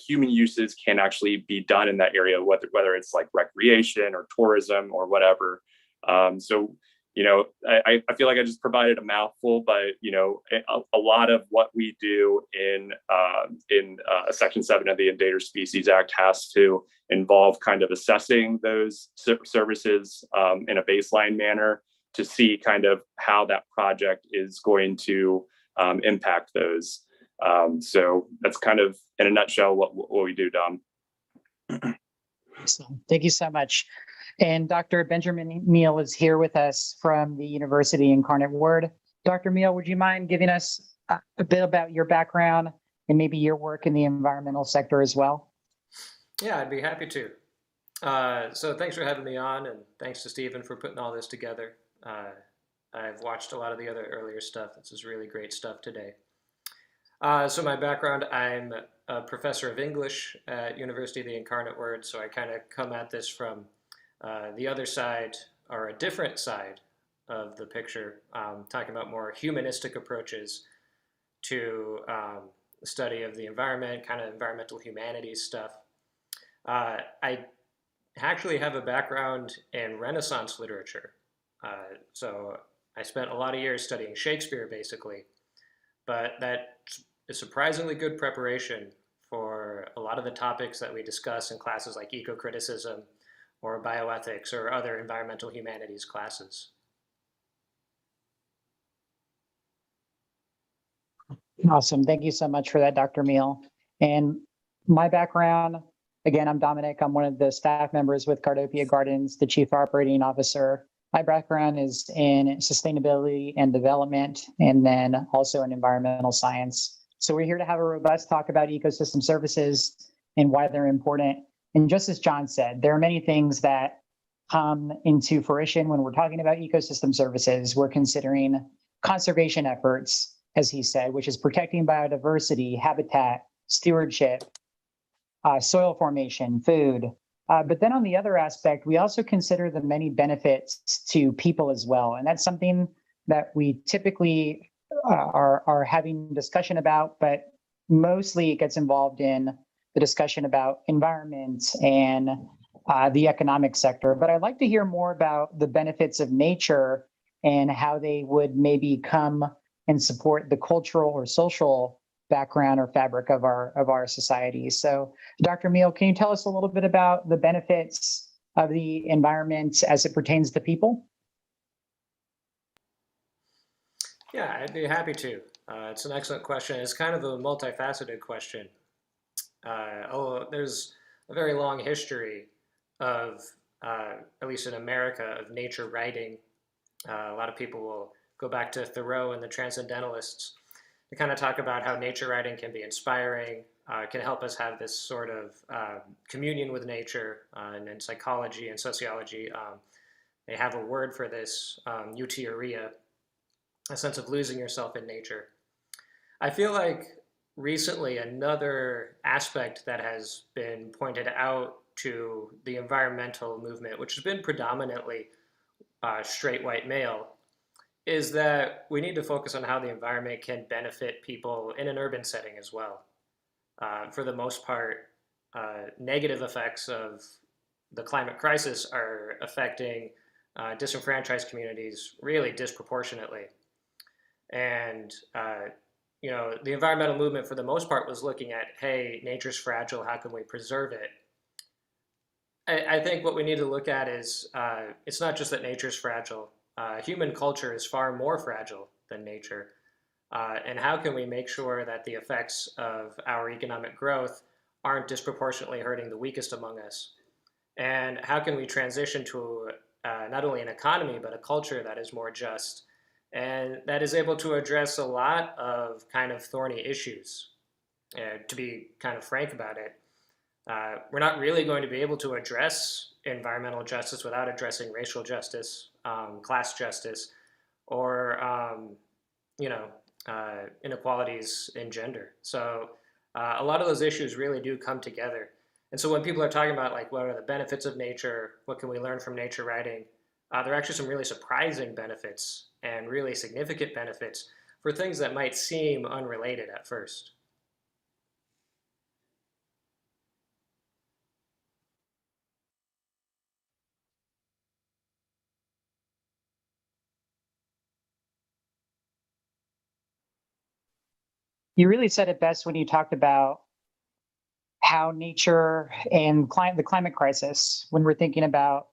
human uses can actually be done in that area, whether it's like recreation or tourism or whatever. So, I feel like I just provided a mouthful, but a lot of what we do in Section 7 of the Endangered Species Act has to involve kind of assessing those services in a baseline manner to see kind of how that project is going to impact those. So that's kind of in a nutshell what we do, Dom. So, thank you so much. And Dr. Benjamin Meal is here with us from the University Incarnate Word. Dr. Meal, would you mind giving us a bit about your background and maybe your work in the environmental sector as well? Yeah, I'd be happy to. So thanks for having me on, and thanks to Stephen for putting all this together. I've watched a lot of the other earlier stuff. This is really great stuff today. So my background, I'm a professor of English at University of the Incarnate Word, so I kind of come at this from the other side, or a different side of the picture, talking about more humanistic approaches to the study of the environment, kind of environmental humanities stuff. I actually have a background in Renaissance literature. So I spent a lot of years studying Shakespeare, basically, but that is surprisingly good preparation for a lot of the topics that we discuss in classes like eco-criticism or bioethics or other environmental humanities classes. Awesome. Thank you so much for that, Dr. Meal. And my background, again, I'm Dominic. I'm one of the staff members with Cardopia Gardens, the Chief Operating Officer. My background is in sustainability and development, and then also in environmental science. So we're here to have a robust talk about ecosystem services and why they're important. And just as John said, there are many things that come into fruition when we're talking about ecosystem services. We're considering conservation efforts, as he said, which is protecting biodiversity, habitat, stewardship, soil formation, food. But then on the other aspect, we also consider the many benefits to people as well. And that's something that we typically are having discussion about, but mostly it gets involved in the discussion about environment and the economic sector. But I'd like to hear more about the benefits of nature and how they would maybe come and support the cultural or social background or fabric of our society. So, Dr. Meal, can you tell us a little bit about the benefits of the environment as it pertains to people? Yeah, I'd be happy to. It's an excellent question. It's kind of a multifaceted question. There's a very long history of, at least in America, of nature writing. A lot of people will go back to Thoreau and the Transcendentalists to kind of talk about how nature writing can be inspiring, can help us have this sort of communion with nature. And in psychology and sociology, they have a word for this, euteria, a sense of losing yourself in nature. I feel like recently another aspect that has been pointed out to the environmental movement, which has been predominantly straight white male, is that we need to focus on how the environment can benefit people in an urban setting as well. For the most part, negative effects of the climate crisis are affecting disenfranchised communities really disproportionately. And the environmental movement for the most part was looking at, hey, nature's fragile, how can we preserve it? I think what we need to look at is it's not just that nature's fragile. Human culture is far more fragile than nature. And how can we make sure that the effects of our economic growth aren't disproportionately hurting the weakest among us? And how can we transition to not only an economy, but a culture that is more just and that is able to address a lot of kind of thorny issues? To be kind of frank about it, we're not really going to be able to address environmental justice without addressing racial justice, class justice, or inequalities in gender. So a lot of those issues really do come together. And so when people are talking about like what are the benefits of nature, what can we learn from nature writing, there are actually some really surprising benefits and really significant benefits for things that might seem unrelated at first. You really said it best when you talked about how nature and the climate crisis, when we're thinking about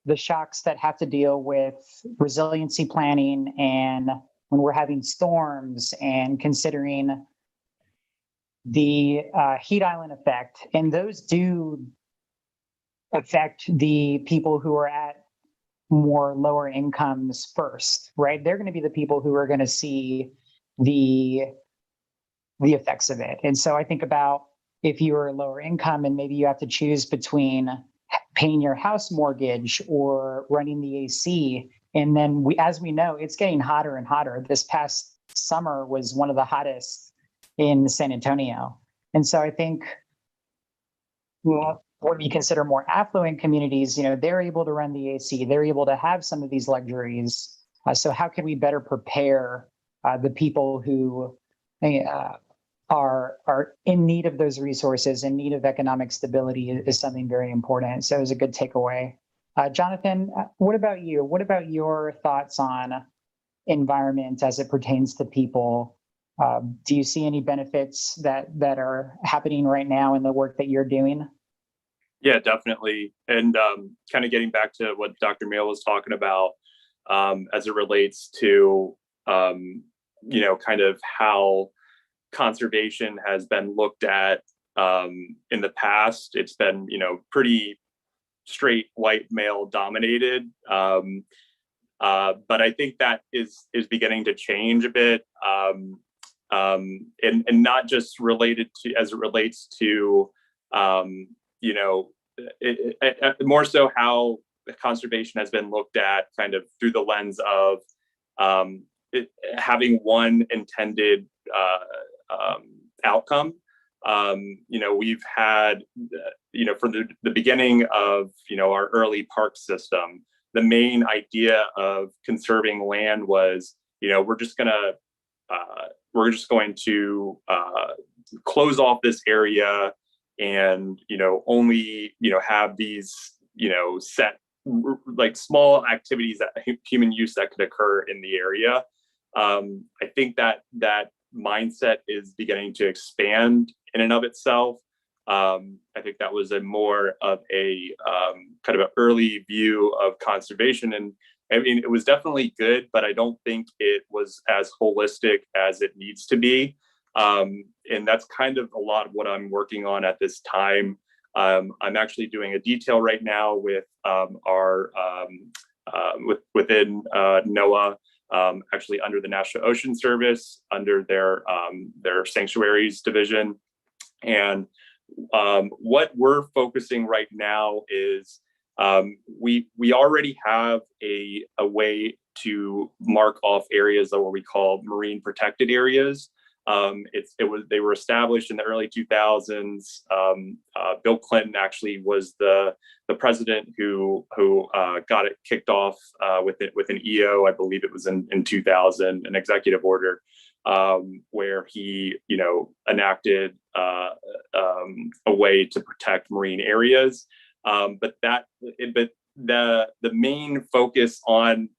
the shocks that have to deal with resiliency planning and when we're having storms and considering the heat island effect, and those do affect the people who are at more lower incomes first, right? They're going to be the people who are going to see the effects of it. And so I think about if you're lower income and maybe you have to choose between paying your house mortgage or running the AC. And then as we know, it's getting hotter and hotter. This past summer was one of the hottest in San Antonio. And so I think when you consider more affluent communities, they're able to run the AC, they're able to have some of these luxuries. So how can we better prepare the people who are in need of those resources, in need of economic stability is something very important. So it was a good takeaway. Jonathan, what about you? What about your thoughts on environment as it pertains to people? Do you see any benefits that are happening right now in the work that you're doing? Yeah, definitely. And kind of getting back to what Dr. Meal was talking about as it relates to, kind of how conservation has been looked at in the past. It's been, pretty straight white male dominated. But I think that is beginning to change a bit. And not just related to, as it relates to, more so how conservation has been looked at kind of through the lens of having one intended outcome. We've had, from the beginning of, our early park system, the main idea of conserving land was, we're just going to close off this area and, only, have these, set like small activities that human use that could occur in the area. I think that mindset is beginning to expand in and of itself. I think that was a more of a kind of an early view of conservation. And I mean, it was definitely good, but I don't think it was as holistic as it needs to be. And that's kind of a lot of what I'm working on at this time. I'm actually doing a detail right now with within NOAA, actually under the National Ocean Service, under their sanctuaries division. And what we're focusing right now is we already have a way to mark off areas of what we call marine protected areas. They were established in the early 2000s. Bill Clinton actually was the president who got it kicked off with an EO. I believe it was in 2000, an executive order where he enacted a way to protect marine areas. But the main focus on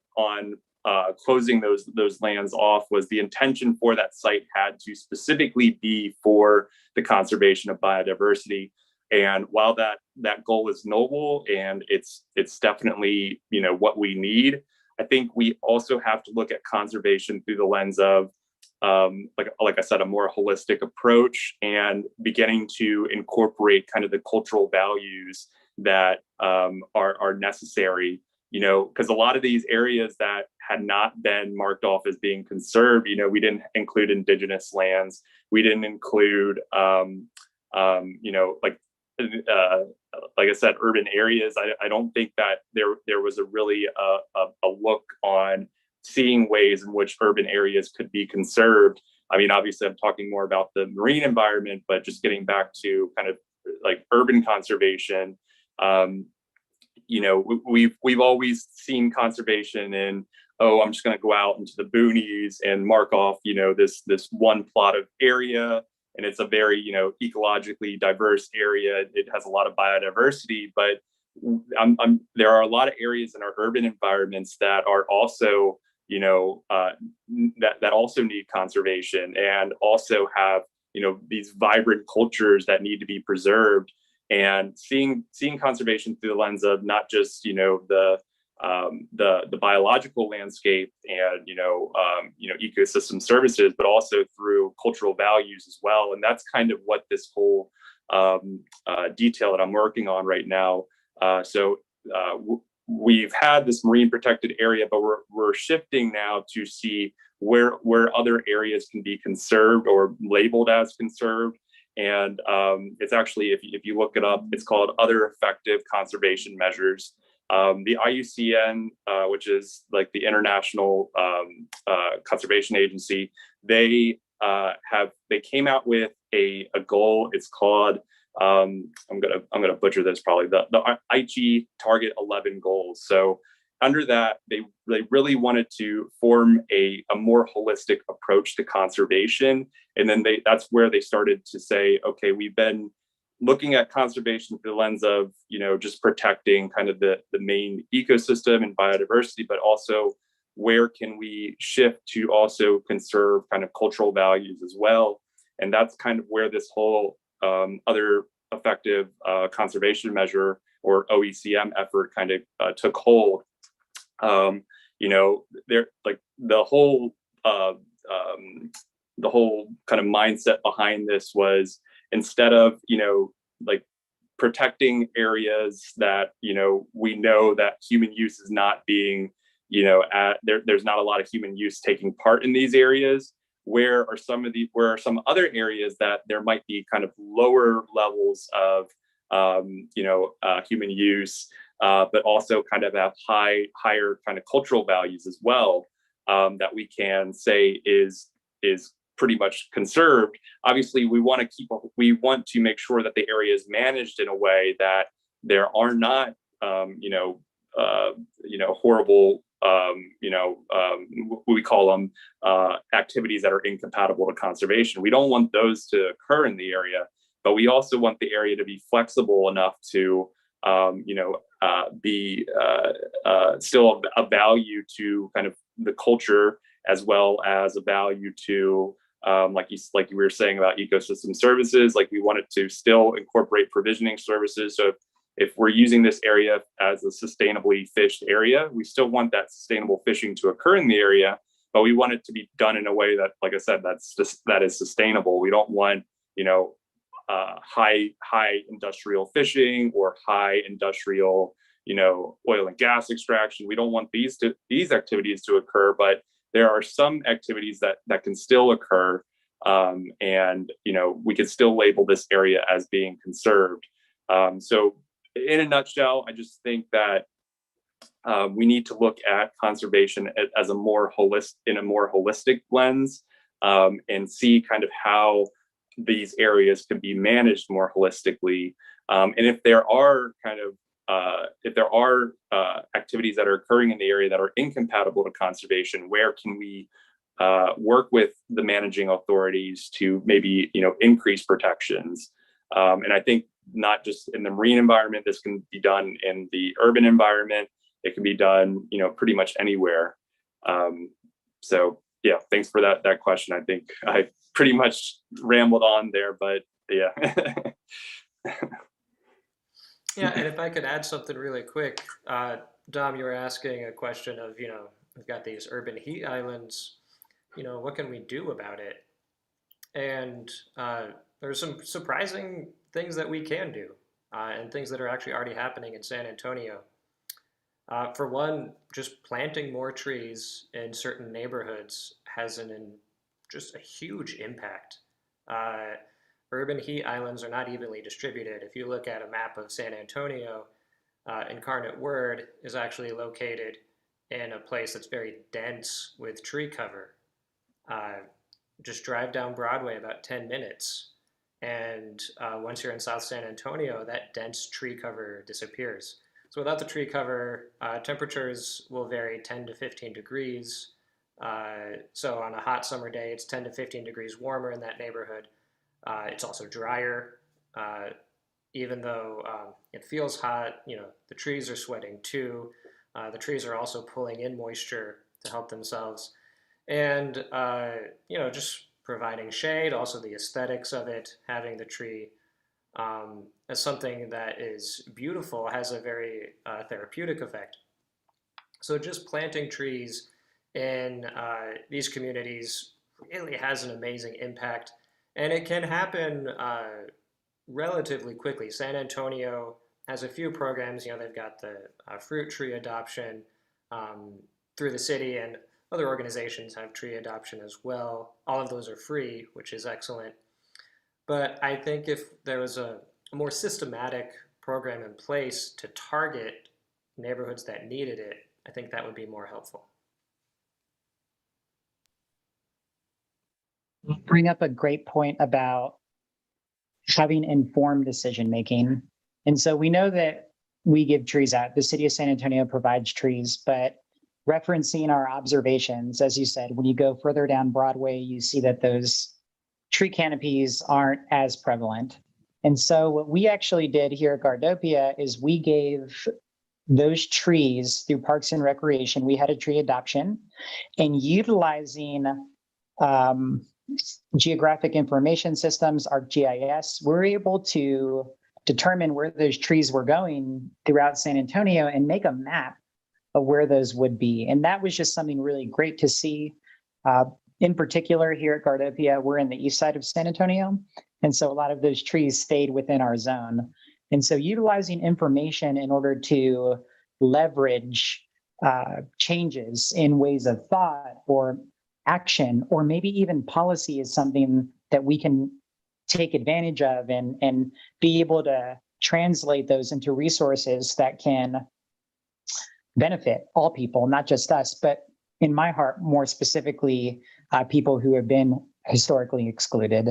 closing those lands off was the intention for that site had to specifically be for the conservation of biodiversity. And while that goal is noble and it's definitely what we need, I think we also have to look at conservation through the lens of like I said, a more holistic approach and beginning to incorporate kind of the cultural values that are necessary. Because a lot of these areas that had not been marked off as being conserved, we didn't include indigenous lands. We didn't include, like I said, urban areas. I don't think that there was a really a look on seeing ways in which urban areas could be conserved. I mean, obviously, I'm talking more about the marine environment, but just getting back to kind of like urban conservation. We've always seen conservation in, I'm just going to go out into the boonies and mark off, this one plot of area, and it's a very, ecologically diverse area. It has a lot of biodiversity, but there are a lot of areas in our urban environments that are also, that also need conservation and also have, these vibrant cultures that need to be preserved. And seeing conservation through the lens of not just the biological landscape and ecosystem services, but also through cultural values as well. And that's kind of what this whole detail that I'm working on right now. We've had this marine protected area, but we're shifting now to see where other areas can be conserved or labeled as conserved. And it's actually, if you look it up, it's called Other Effective Conservation Measures. The IUCN, which is like the International Conservation Agency, they came out with a goal. It's called I'm gonna butcher this probably, the Aichi Target 11 goals. So under that, they really wanted to form a more holistic approach to conservation. And then that's where they started to say, okay, we've been looking at conservation through the lens of, just protecting kind of the main ecosystem and biodiversity, but also where can we shift to also conserve kind of cultural values as well. And that's kind of where this whole other effective conservation measure or OECM effort kind of took hold. There, like the whole kind of mindset behind this was, instead of like protecting areas that we know that human use is not being there's not a lot of human use taking part in these areas, where are some other areas that there might be kind of lower levels of human use, but also kind of have higher kind of cultural values as well. that we can say is pretty much conserved. Obviously, we want to make sure that the area is managed in a way that there are not horrible what we call them activities that are incompatible to conservation. We don't want those to occur in the area, but we also want the area to be flexible enough to be still a value to kind of the culture, as well as a value to like you were saying about ecosystem services. Like, we wanted to still incorporate provisioning services. So if we're using this area as a sustainably fished area, we still want that sustainable fishing to occur in the area, but we want it to be done in a way that, like I said, that is sustainable. We don't want, high industrial fishing or high industrial, oil and gas extraction. We don't want these activities to occur, but there are some activities that can still occur, and we could still label this area as being conserved. So in a nutshell, I just think that we need to look at conservation as in a more holistic lens, and see kind of how these areas can be managed more holistically. And if there are activities that are occurring in the area that are incompatible to conservation, where can we work with the managing authorities to maybe increase protections? And I think not just in the marine environment, this can be done in the urban environment. It can be done, pretty much anywhere. So yeah, thanks for that question. I think I pretty much rambled on there, but yeah. Yeah, and if I could add something really quick, Dom, you were asking a question of, we've got these urban heat islands, what can we do about it? And there's some surprising things that we can do, and things that are actually already happening in San Antonio. For one, just planting more trees in certain neighborhoods has just a huge impact. Urban heat islands are not evenly distributed. If you look at a map of San Antonio, Incarnate Word is actually located in a place that's very dense with tree cover. Just drive down Broadway about 10 minutes, and once you're in South San Antonio, that dense tree cover disappears. So without the tree cover, temperatures will vary 10 to 15 degrees. So on a hot summer day, it's 10 to 15 degrees warmer in that neighborhood. It's also drier. Even though it feels hot, the trees are sweating too. The trees are also pulling in moisture to help themselves. And, just providing shade, also the aesthetics of it, having the tree as something that is beautiful, has a very therapeutic effect. So just planting trees in these communities really has an amazing impact, and it can happen relatively quickly. San Antonio has a few programs. They've got the fruit tree adoption through the city, and other organizations have tree adoption as well. All of those are free, which is excellent. But I think if there was a more systematic program in place to target neighborhoods that needed it, I think that would be more helpful. Bring up a great point about having informed decision making. And so we know that we give trees out. The city of San Antonio provides trees, but referencing our observations, as you said, when you go further down Broadway, you see that those tree canopies aren't as prevalent. And so what we actually did here at Gardopia is we gave those trees through Parks and Recreation. We had a tree adoption, and utilizing geographic information systems, ArcGIS, we're able to determine where those trees were going throughout San Antonio and make a map of where those would be. And that was just something really great to see. In particular, here at Gardopia, we're in the east side of San Antonio. And so a lot of those trees stayed within our zone. And so utilizing information in order to leverage changes in ways of thought or action, or maybe even policy, is something that we can take advantage of and be able to translate those into resources that can benefit all people, not just us. But in my heart, more specifically, people who have been historically excluded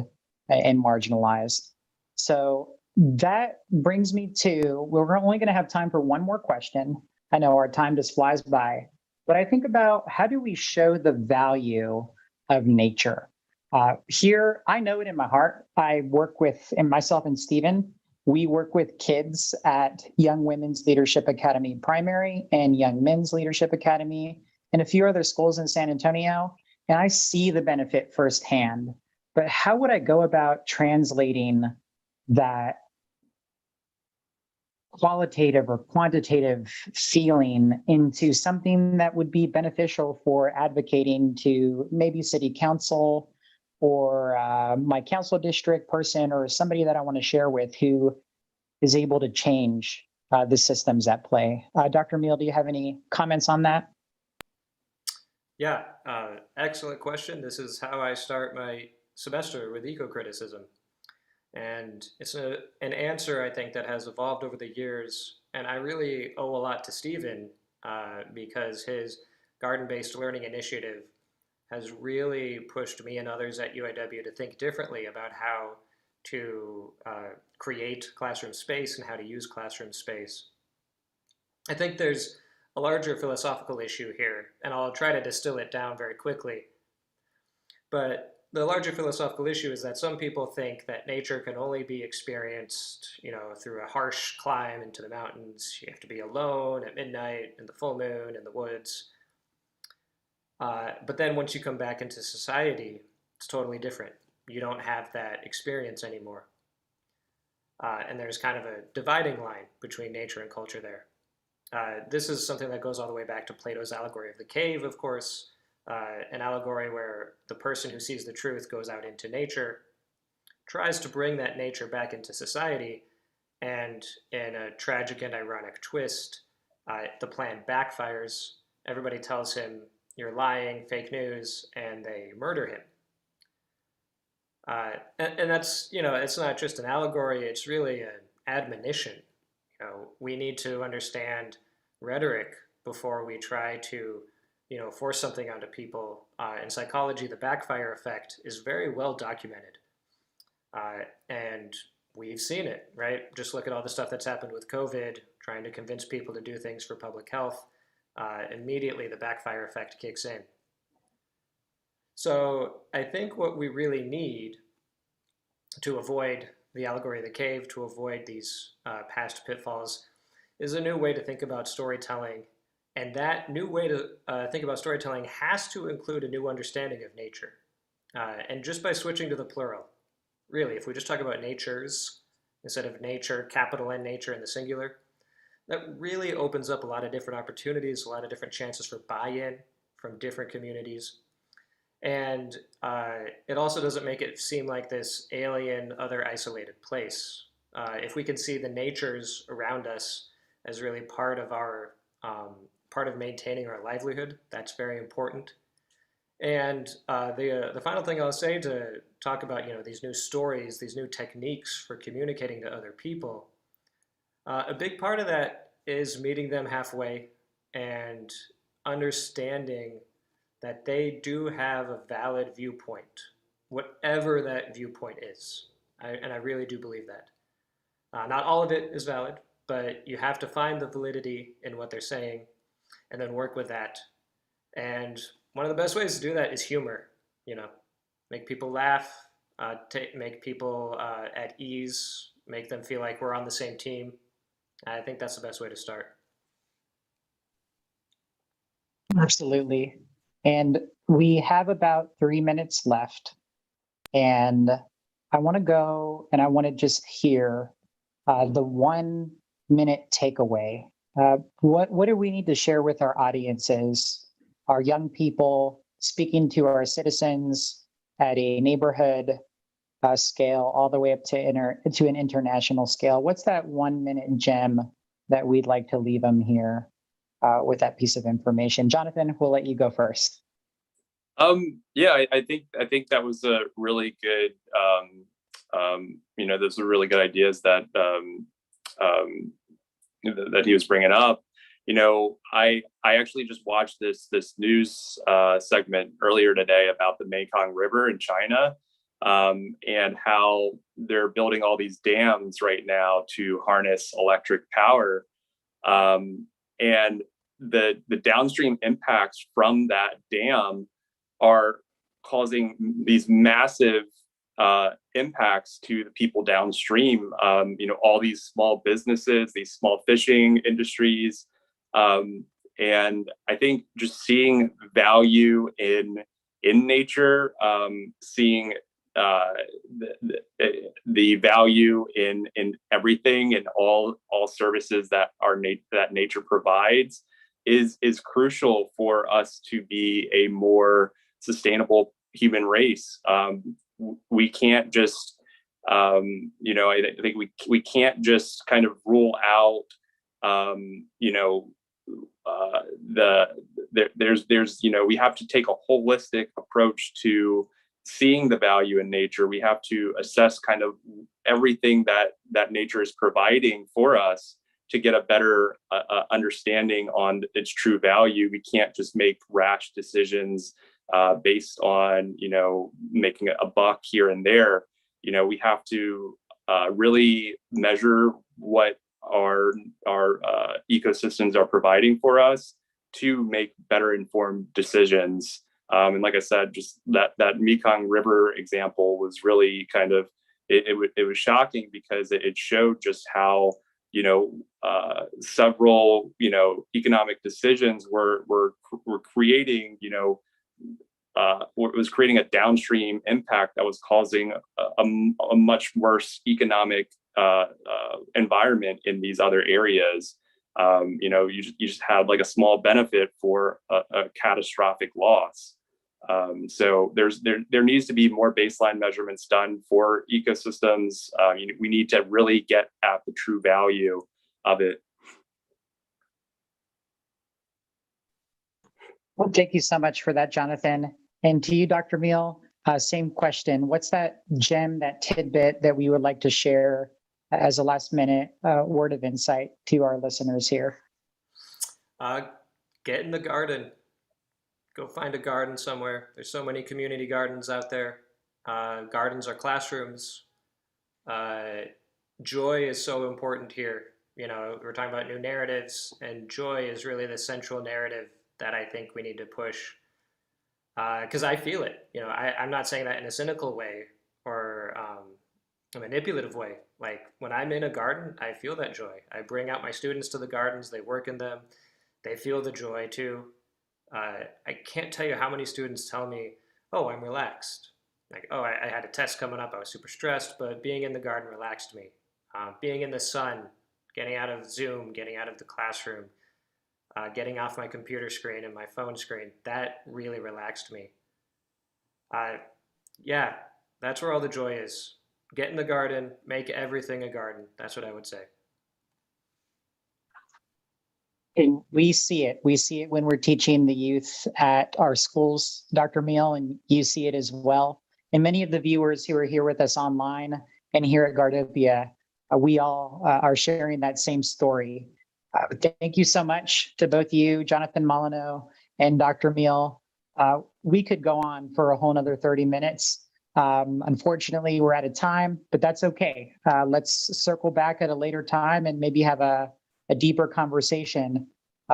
and marginalized. So that brings me to, we're only going to have time for one more question. I know our time just flies by, but I think about how do we show the value of nature? Here, I know it in my heart. I work with, and myself and Stephen, we work with kids at Young Women's Leadership Academy Primary and Young Men's Leadership Academy and a few other schools in San Antonio, and I see the benefit firsthand. But how would I go about translating that qualitative or quantitative feeling into something that would be beneficial for advocating to maybe city council or my council district person or somebody that I want to share with who is able to change the systems at play? Dr. Meal, do you have any comments on that? Yeah, excellent question. This is how I start my semester with eco-criticism. And it's an answer, I think, that has evolved over the years. And I really owe a lot to Stephen because his garden-based learning initiative has really pushed me and others at UIW to think differently about how to create classroom space and how to use classroom space. I think there's a larger philosophical issue here, and I'll try to distill it down very quickly. But the larger philosophical issue is that some people think that nature can only be experienced, through a harsh climb into the mountains. You have to be alone at midnight, in the full moon, in the woods. But then once you come back into society, it's totally different. You don't have that experience anymore. And there's kind of a dividing line between nature and culture there. This is something that goes all the way back to Plato's allegory of the cave, of course, an allegory where the person who sees the truth goes out into nature, tries to bring that nature back into society, and in a tragic and ironic twist, the plan backfires. Everybody tells him, "You're lying, fake news," and they murder him. And that's, it's not just an allegory, it's really an admonition. We need to understand rhetoric before we try to, force something onto people. In psychology, the backfire effect is very well documented. And we've seen it, right? Just look at all the stuff that's happened with COVID, trying to convince people to do things for public health. Immediately the backfire effect kicks in. So I think what we really need to avoid the allegory of the cave, to avoid these past pitfalls, is a new way to think about storytelling. And that new way to think about storytelling has to include a new understanding of nature. And just by switching to the plural, really, if we just talk about natures instead of nature, capital N nature in the singular, that really opens up a lot of different opportunities, a lot of different chances for buy-in from different communities. And it also doesn't make it seem like this alien, other isolated place. If we can see the natures around us as really part of our part of maintaining our livelihood, that's very important. And the final thing I'll say to talk about, these new stories, these new techniques for communicating to other people, a big part of that is meeting them halfway and understanding that they do have a valid viewpoint, whatever that viewpoint is. And I really do believe that. Not all of it is valid, but you have to find the validity in what they're saying and then work with that. And one of the best ways to do that is humor, make people laugh, make people at ease, make them feel like we're on the same team. I think that's the best way to start. Absolutely. And we have about 3 minutes left. And I want to go and I want to just hear the 1 minute takeaway. What do we need to share with our audiences, our young people, speaking to our citizens at a neighborhood scale, all the way up to an international scale? What's that 1 minute gem that we'd like to leave them here with that piece of information? Jonathan, we'll let you go first. Yeah, I think that was a really good. Those are really good ideas that that he was bringing up, I actually just watched this news segment earlier today about the Mekong River in China, and how they're building all these dams right now to harness electric power, and the downstream impacts from that dam are causing these massive impacts to the people downstream. All these small businesses, these small fishing industries, and I think just seeing value in nature, seeing the value in everything and all services that that nature provides is crucial for us to be a more sustainable human race. We can't just I think we can't just kind of rule out there's we have to take a holistic approach to seeing the value in nature. We have to assess kind of everything that nature is providing for us to get a better understanding on its true value. We can't just make rash decisions based on making a buck here and there. We have to really measure what our ecosystems are providing for us to make better informed decisions. And like I said, just that Mekong River example was really kind of it was shocking because it showed just how several economic decisions were creating was creating a downstream impact that was causing a much worse economic environment in these other areas. You just had like a small benefit for a catastrophic loss. So there needs to be more baseline measurements done for ecosystems. We need to really get at the true value of it. Well, thank you so much for that, Jonathan. And to you, Dr. Meal, same question. What's that gem, that tidbit that we would like to share as a last minute word of insight to our listeners here? Get in the garden. Go find a garden somewhere. There's so many community gardens out there. Gardens are classrooms. Joy is so important here. We're talking about new narratives, and joy is really the central narrative that I think we need to push. Because I feel it. I'm not saying that in a cynical way or a manipulative way. Like when I'm in a garden, I feel that joy. I bring out my students to the gardens. They work in them. They feel the joy too. I can't tell you how many students tell me, "Oh, I'm relaxed." Like, "Oh, I had a test coming up. I was super stressed, but being in the garden relaxed me." Being in the sun, getting out of Zoom, getting out of the classroom, getting off my computer screen and my phone screen, that really relaxed me. Yeah, that's where all the joy is. Get in the garden, make everything a garden. That's what I would say. And we see it. We see it when we're teaching the youth at our schools, Dr. Meal, and you see it as well. And many of the viewers who are here with us online and here at Gardopia, we all are sharing that same story. Thank you so much to both you, Jonathan Molyneux and Dr. Meal. We could go on for a whole nother 30 minutes. Unfortunately, we're out of time, but that's okay. Let's circle back at a later time and maybe have a deeper conversation.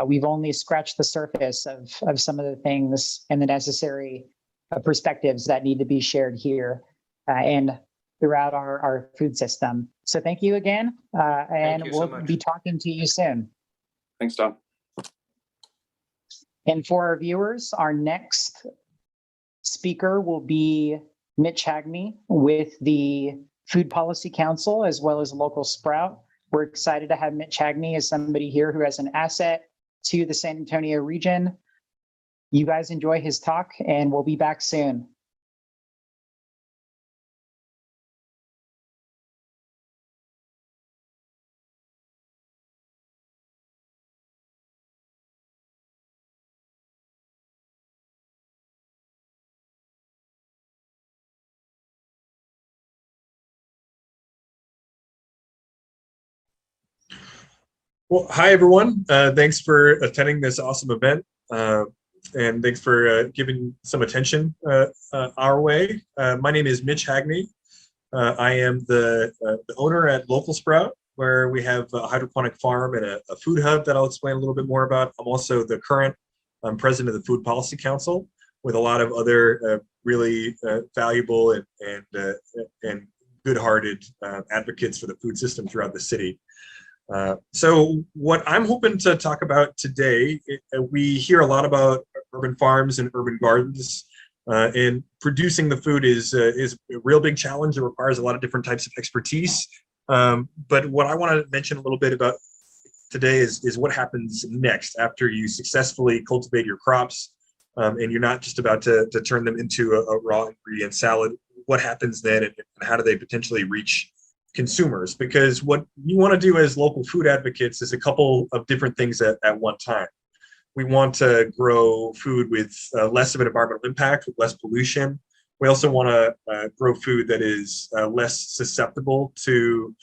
We've only scratched the surface of some of the things and the necessary perspectives that need to be shared here and throughout our food system. So thank you again, and we'll be talking to you soon. Thanks, Tom. And for our viewers, our next speaker will be Mitch Hagney with the Food Policy Council, as well as Local Sprout. We're excited to have Mitch Hagney as somebody here who has an asset to the San Antonio region. You guys enjoy his talk, and we'll be back soon. Well, hi, everyone. Thanks for attending this awesome event. And thanks for giving some attention our way. My name is Mitch Hagney. I am the owner at Local Sprout, where we have a hydroponic farm and a food hub that I'll explain a little bit more about. I'm also the current president of the Food Policy Council, with a lot of other really valuable and good-hearted advocates for the food system throughout the city. So what I'm hoping to talk about today, we hear a lot about urban farms and urban gardens, and producing the food is a real big challenge. It requires a lot of different types of expertise. But what I want to mention a little bit about today is what happens next after you successfully cultivate your crops, and you're not just about to turn them into a raw ingredient salad. What happens then, and how do they potentially reach consumers? Because what you want to do as local food advocates is a couple of different things at one time. We want to grow food with less of an environmental impact, with less pollution. We also want to grow food that is less susceptible to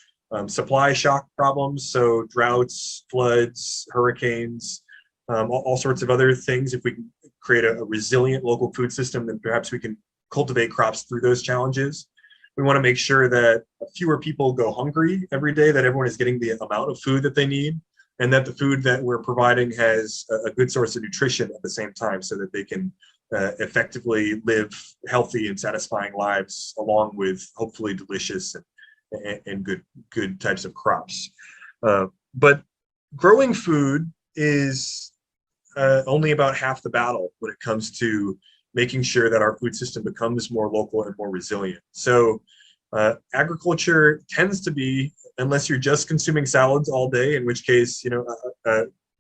supply shock problems, so droughts, floods, hurricanes, all sorts of other things. If we can create a resilient local food system, then perhaps we can cultivate crops through those challenges. We want to make sure that fewer people go hungry every day, that everyone is getting the amount of food that they need, and that the food that we're providing has a good source of nutrition at the same time, so that they can effectively live healthy and satisfying lives, along with hopefully delicious and good types of crops. But growing food is only about half the battle when it comes to making sure that our food system becomes more local and more resilient. So agriculture tends to be, unless you're just consuming salads all day, in which case,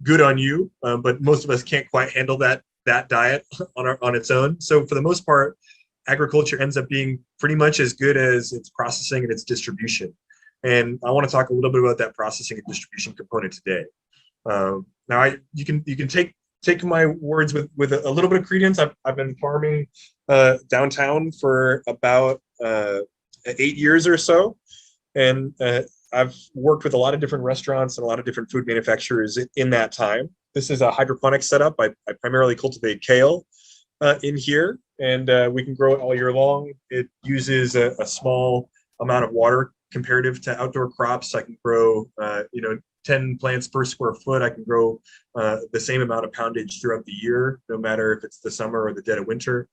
good on you, but most of us can't quite handle that diet on its own. So for the most part, agriculture ends up being pretty much as good as its processing and its distribution. And I want to talk a little bit about that processing and distribution component today. Now, you can take my words with a little bit of credence. I've been farming downtown for about 8 years or so, and I've worked with a lot of different restaurants and a lot of different food manufacturers in that time. This is a hydroponic setup. I primarily cultivate kale in here, and we can grow it all year long. It uses a small amount of water comparative to outdoor crops. I can grow 10 plants per square foot. I can grow the same amount of poundage throughout the year, no matter if it's the summer or the dead of winter.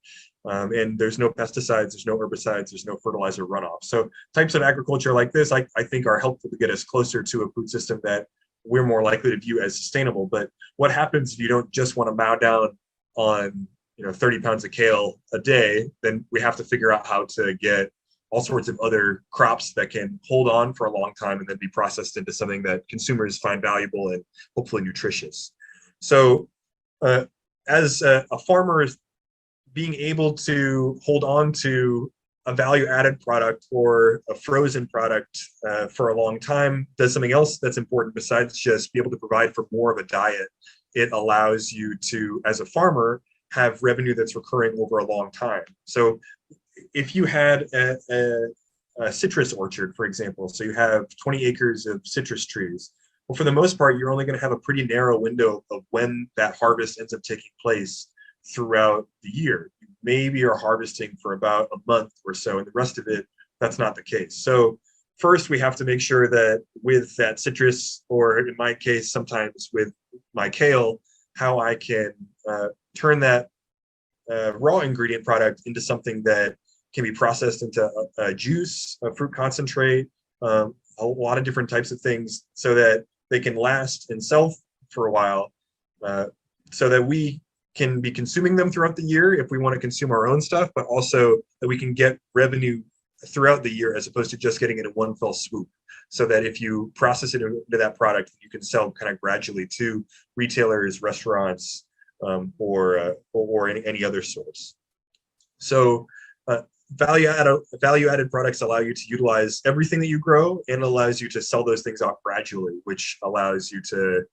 And there's no pesticides, there's no herbicides, there's no fertilizer runoff. So types of agriculture like this, I think, are helpful to get us closer to a food system that we're more likely to view as sustainable. But what happens if you don't just want to mow down on 30 pounds of kale a day? Then we have to figure out how to get all sorts of other crops that can hold on for a long time and then be processed into something that consumers find valuable and hopefully nutritious. So as a farmer, being able to hold on to a value-added product or a frozen product for a long time does something else that's important besides just be able to provide for more of a diet. It allows you to, as a farmer, have revenue that's recurring over a long time. So if you had a citrus orchard, for example, so you have 20 acres of citrus trees, well, for the most part, you're only going to have a pretty narrow window of when that harvest ends up taking place throughout the year. You maybe are harvesting for about a month or so, and the rest of it, that's not the case. So first, we have to make sure that with that citrus, or in my case, sometimes with my kale, how I can turn that raw ingredient product into something that can be processed into a juice, a fruit concentrate, a lot of different types of things, so that they can last and sell for a while, so that we can be consuming them throughout the year if we want to consume our own stuff, but also that we can get revenue throughout the year as opposed to just getting it in one fell swoop. So that if you process it into that product, you can sell kind of gradually to retailers, restaurants, or any other source. So value-added products allow you to utilize everything that you grow, and allows you to sell those things off gradually, which allows you to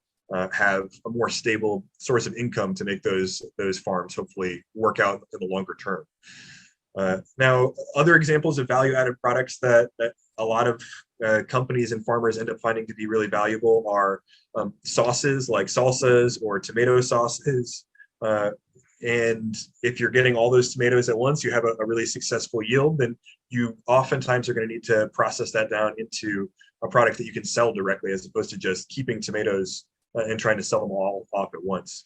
have a more stable source of income to make those farms hopefully work out in the longer term. Now, other examples of value-added products that a lot of companies and farmers end up finding to be really valuable are sauces like salsas or tomato sauces. And if you're getting all those tomatoes at once, you have a really successful yield, then you oftentimes are going to need to process that down into a product that you can sell directly, as opposed to just keeping tomatoes and trying to sell them all off at once.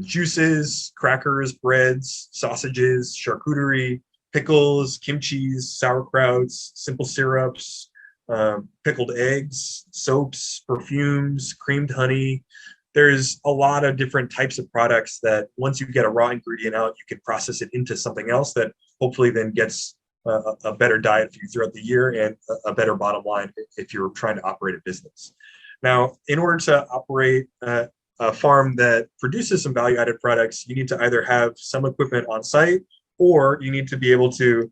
Juices, crackers, breads, sausages, charcuterie, pickles, kimchis, sauerkrauts, simple syrups, pickled eggs, soaps, perfumes, creamed honey. There's a lot of different types of products that once you get a raw ingredient out, you can process it into something else that hopefully then gets a better diet for you throughout the year and a better bottom line if you're trying to operate a business. Now, in order to operate a farm that produces some value-added products, you need to either have some equipment on site, or you need to be able to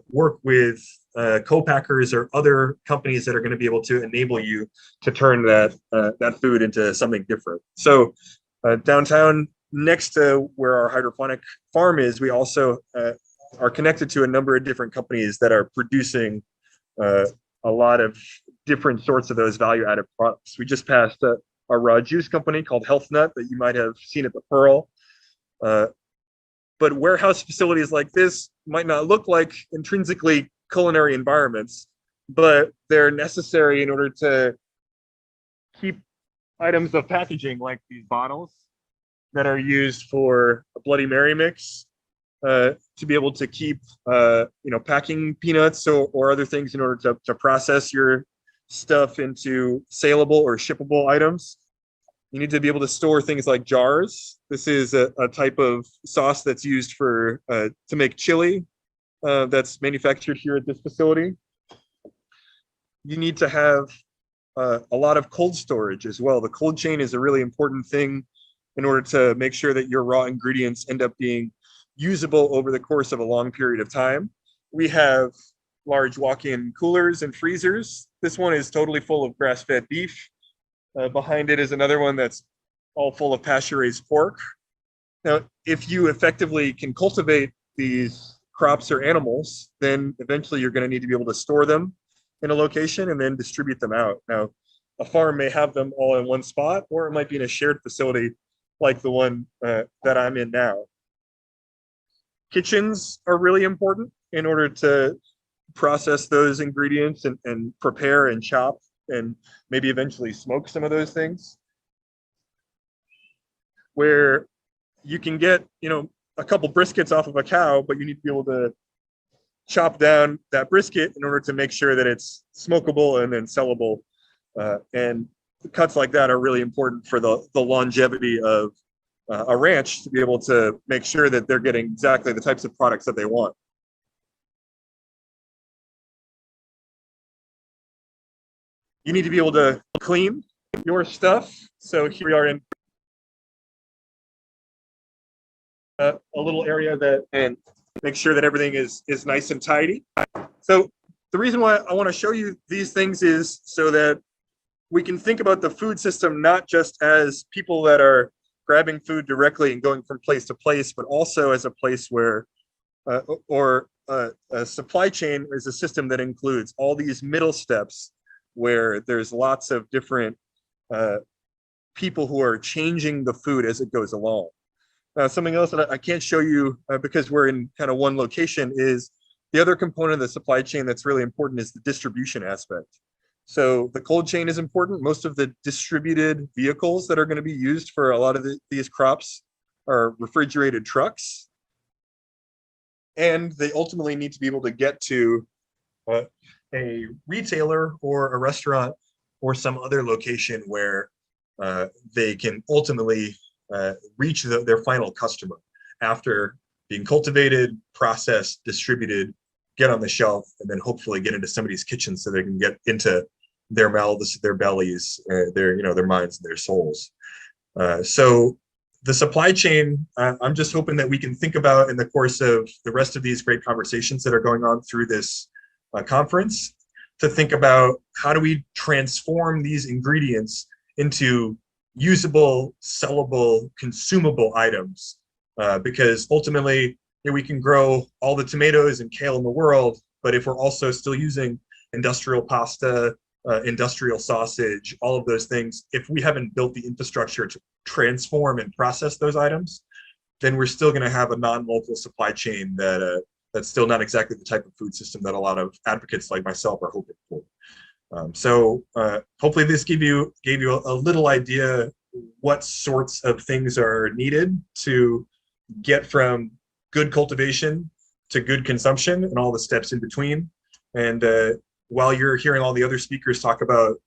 work with co-packers or other companies that are going to be able to enable you to turn that food into something different. So downtown, next to where our hydroponic farm is, we also are connected to a number of different companies that are producing a lot of different sorts of those value-added products. We just passed a raw juice company called Health Nut that you might have seen at the Pearl. But warehouse facilities like this might not look like intrinsically culinary environments, but they're necessary in order to keep items of packaging like these bottles that are used for a Bloody Mary mix, to be able to keep packing peanuts or other things in order to process your stuff into saleable or shippable items. You need to be able to store things like jars. This is a type of sauce that's used for to make chili that's manufactured here at this facility. You need to have a lot of cold storage as well. The cold chain is a really important thing in order to make sure that your raw ingredients end up being usable over the course of a long period of time. We have large walk-in coolers and freezers. This one is totally full of grass-fed beef. Behind it is another one that's all full of pasture-raised pork. Now, if you effectively can cultivate these crops or animals, then eventually you're going to need to be able to store them in a location and then distribute them out. Now, a farm may have them all in one spot, or it might be in a shared facility like the one that I'm in now. Kitchens are really important in order to process those ingredients and prepare and chop and maybe eventually smoke some of those things. Where you can get, a couple briskets off of a cow, but you need to be able to chop down that brisket in order to make sure that it's smokable and then sellable. And cuts like that are really important for the longevity of a ranch, to be able to make sure that they're getting exactly the types of products that they want. You need to be able to clean your stuff. So here we are in a little area and make sure that everything is nice and tidy. So the reason why I want to show you these things is so that we can think about the food system not just as people that are grabbing food directly and going from place to place, but also as a place where a supply chain is a system that includes all these middle steps where there's lots of different people who are changing the food as it goes along. Something else that I can't show you because we're in kind of one location is the other component of the supply chain that's really important is the distribution aspect. So the cold chain is important. Most of the distributed vehicles that are going to be used for a lot of these crops are refrigerated trucks. And they ultimately need to be able to get to a retailer or a restaurant or some other location where they can ultimately reach their final customer after being cultivated, processed, distributed, get on the shelf, and then hopefully get into somebody's kitchen so they can get into their mouths, their bellies, their minds, and their souls. So the supply chain, I'm just hoping that we can think about in the course of the rest of these great conversations that are going on through this conference, to think about how do we transform these ingredients into usable, sellable, consumable items, because ultimately we can grow all the tomatoes and kale in the world, but if we're also still using industrial pasta, industrial sausage, all of those things, if we haven't built the infrastructure to transform and process those items, then we're still going to have a non-local supply chain that's still not exactly the type of food system that a lot of advocates like myself are hoping for. So hopefully this gave you a little idea what sorts of things are needed to get from good cultivation to good consumption and all the steps in between. And while you're hearing all the other speakers talk about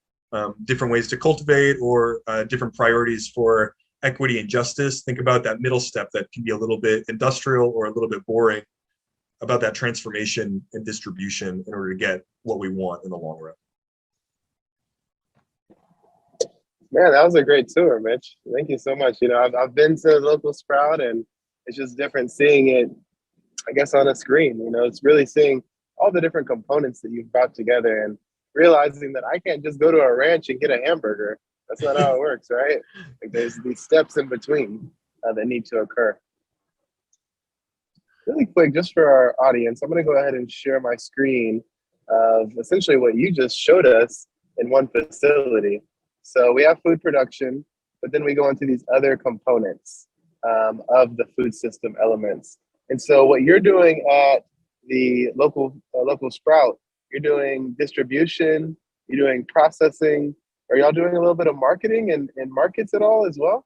different ways to cultivate or different priorities for equity and justice, think about that middle step that can be a little bit industrial or a little bit boring, about that transformation and distribution in order to get what we want in the long run. Man, that was a great tour, Mitch. Thank you so much. You know, I've been to the local Sprout, and it's just different seeing it, I guess, on a screen. You know, it's really seeing all the different components that you've brought together and realizing that I can't just go to a ranch and get a hamburger. That's not how it works, right? Like, there's these steps in between that need to occur. Really quick, just for our audience, I'm going to go ahead and share my screen of essentially what you just showed us in one facility. So we have food production, but then we go into these other components of the food system elements. And so what you're doing at the local Sprout, you're doing distribution, you're doing processing. Are y'all doing a little bit of marketing and markets at all as well?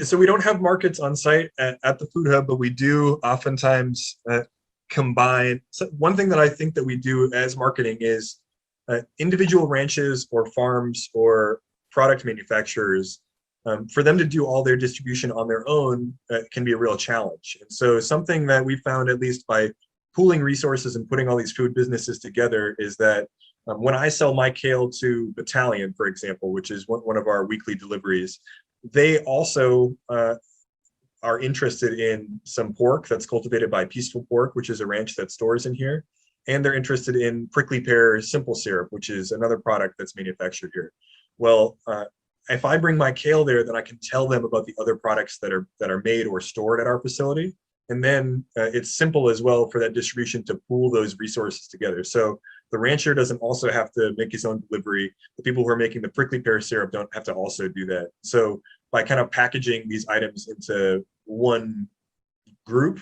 So we don't have markets on site at the Food Hub, but we do oftentimes combine. So one thing that I think that we do as marketing is individual ranches or farms or product manufacturers, for them to do all their distribution on their own can be a real challenge. And so something that we found, at least by pooling resources and putting all these food businesses together, is that when I sell my kale to Battalion, for example, which is one of our weekly deliveries, they also are interested in some pork that's cultivated by Peaceful Pork, which is a ranch that stores in here. And they're interested in prickly pear simple syrup, which is another product that's manufactured here. Well, if I bring my kale there, then I can tell them about the other products that are made or stored at our facility. And then it's simple as well for that distribution to pool those resources together. So the rancher doesn't also have to make his own delivery. The people who are making the prickly pear syrup don't have to also do that. So by kind of packaging these items into one group,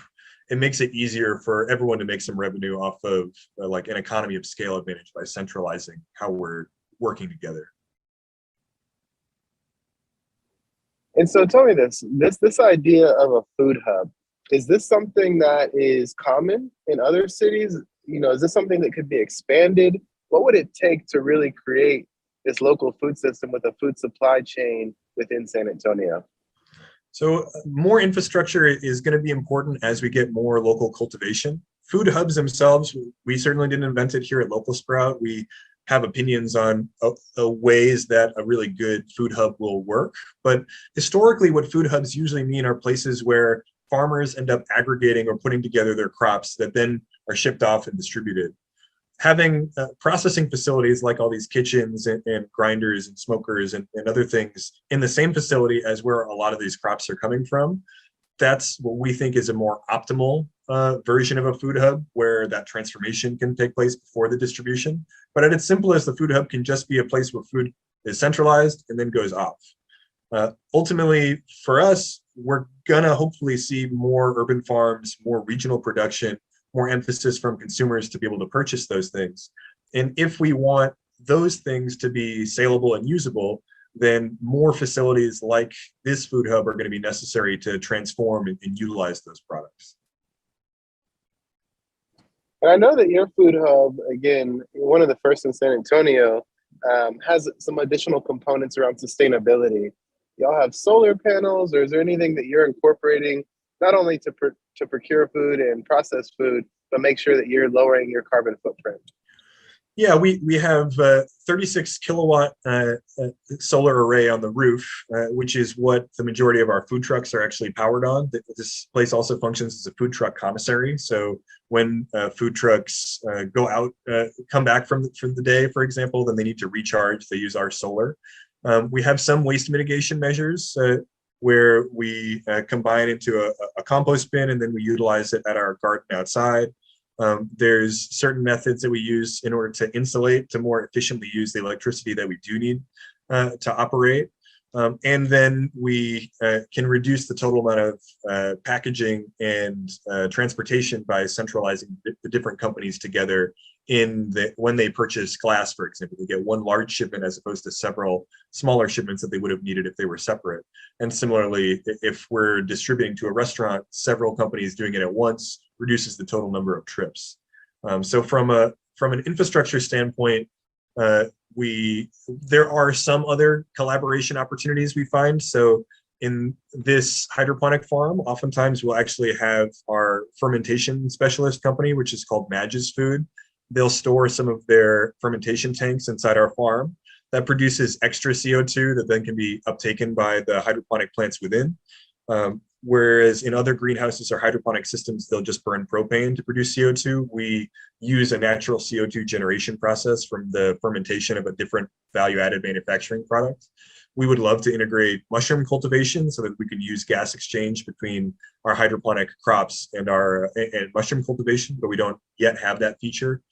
it makes it easier for everyone to make some revenue off of like an economy of scale advantage by centralizing how we're working together. And so tell me this idea of a food hub, is this something that is common in other cities? You know, is this something that could be expanded? What would it take to really create this local food system with a food supply chain within San Antonio? So more infrastructure is going to be important as we get more local cultivation. Food hubs themselves, we certainly didn't invent it here at Local Sprout. We have opinions on ways that a really good food hub will work. But historically, what food hubs usually mean are places where farmers end up aggregating or putting together their crops that then are shipped off and distributed. Having processing facilities like all these kitchens and grinders and smokers and other things in the same facility as where a lot of these crops are coming from, that's what we think is a more optimal version of a food hub, where that transformation can take place before the distribution. But at its simplest, the food hub can just be a place where food is centralized and then goes off. Ultimately, for us, we're gonna hopefully see more urban farms, more regional production, more emphasis from consumers to be able to purchase those things. And if we want those things to be saleable and usable, then more facilities like this food hub are going to be necessary to transform and utilize those products. And I know that your food hub, again, one of the first in San Antonio, has some additional components around sustainability. Y'all have solar panels, or is there anything that you're incorporating not only to procure food and process food, but make sure that you're lowering your carbon footprint? Yeah, we have 36 kilowatt solar array on the roof, which is what the majority of our food trucks are actually powered on. This place also functions as a food truck commissary. So when food trucks go out, come back from the day, for example, then they need to recharge. They use our solar. We have some waste mitigation measures where we combine into a compost bin, and then we utilize it at our garden outside. There's certain methods that we use in order to insulate to more efficiently use the electricity that we do need to operate. And then we can reduce the total amount of packaging and transportation by centralizing the different companies together when they purchase glass, for example. They get one large shipment as opposed to several smaller shipments that they would have needed if they were separate. And similarly, if we're distributing to a restaurant, several companies doing it at once reduces the total number of trips. So from an infrastructure standpoint, there are some other collaboration opportunities we find. So in this hydroponic farm, oftentimes we'll actually have our fermentation specialist company, which is called Madge's Food. They'll store some of their fermentation tanks inside our farm. That produces extra CO2 that then can be uptaken by the hydroponic plants within. Whereas in other greenhouses or hydroponic systems, they'll just burn propane to produce CO2. We use a natural CO2 generation process from the fermentation of a different value-added manufacturing product. We would love to integrate mushroom cultivation so that we can use gas exchange between our hydroponic crops and mushroom cultivation, but we don't yet have that feature.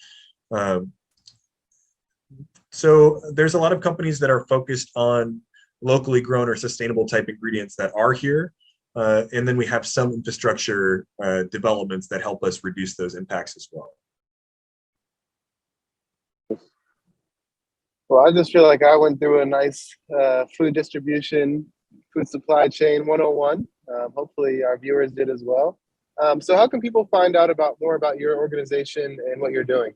So there's a lot of companies that are focused on locally grown or sustainable type ingredients that are here. And then we have some infrastructure developments that help us reduce those impacts as well. Well, I just feel like I went through a nice food distribution, food supply chain 101. Hopefully our viewers did as well. So how can people find out more about your organization and what you're doing?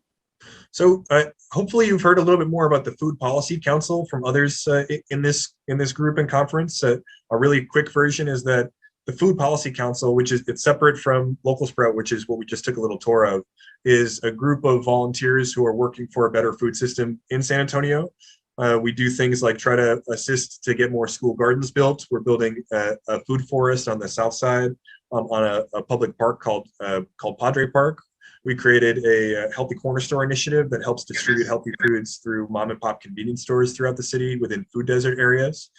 So hopefully you've heard a little bit more about the Food Policy Council from others in this group and conference. A really quick version is that the Food Policy Council, it's separate from Local Sprout, which is what we just took a little tour of, is a group of volunteers who are working for a better food system in San Antonio. We do things like try to assist to get more school gardens built. We're building a food forest on the south side on a public park called Padre Park. We created a healthy corner store initiative that helps distribute healthy foods through mom and pop convenience stores throughout the city within food desert areas.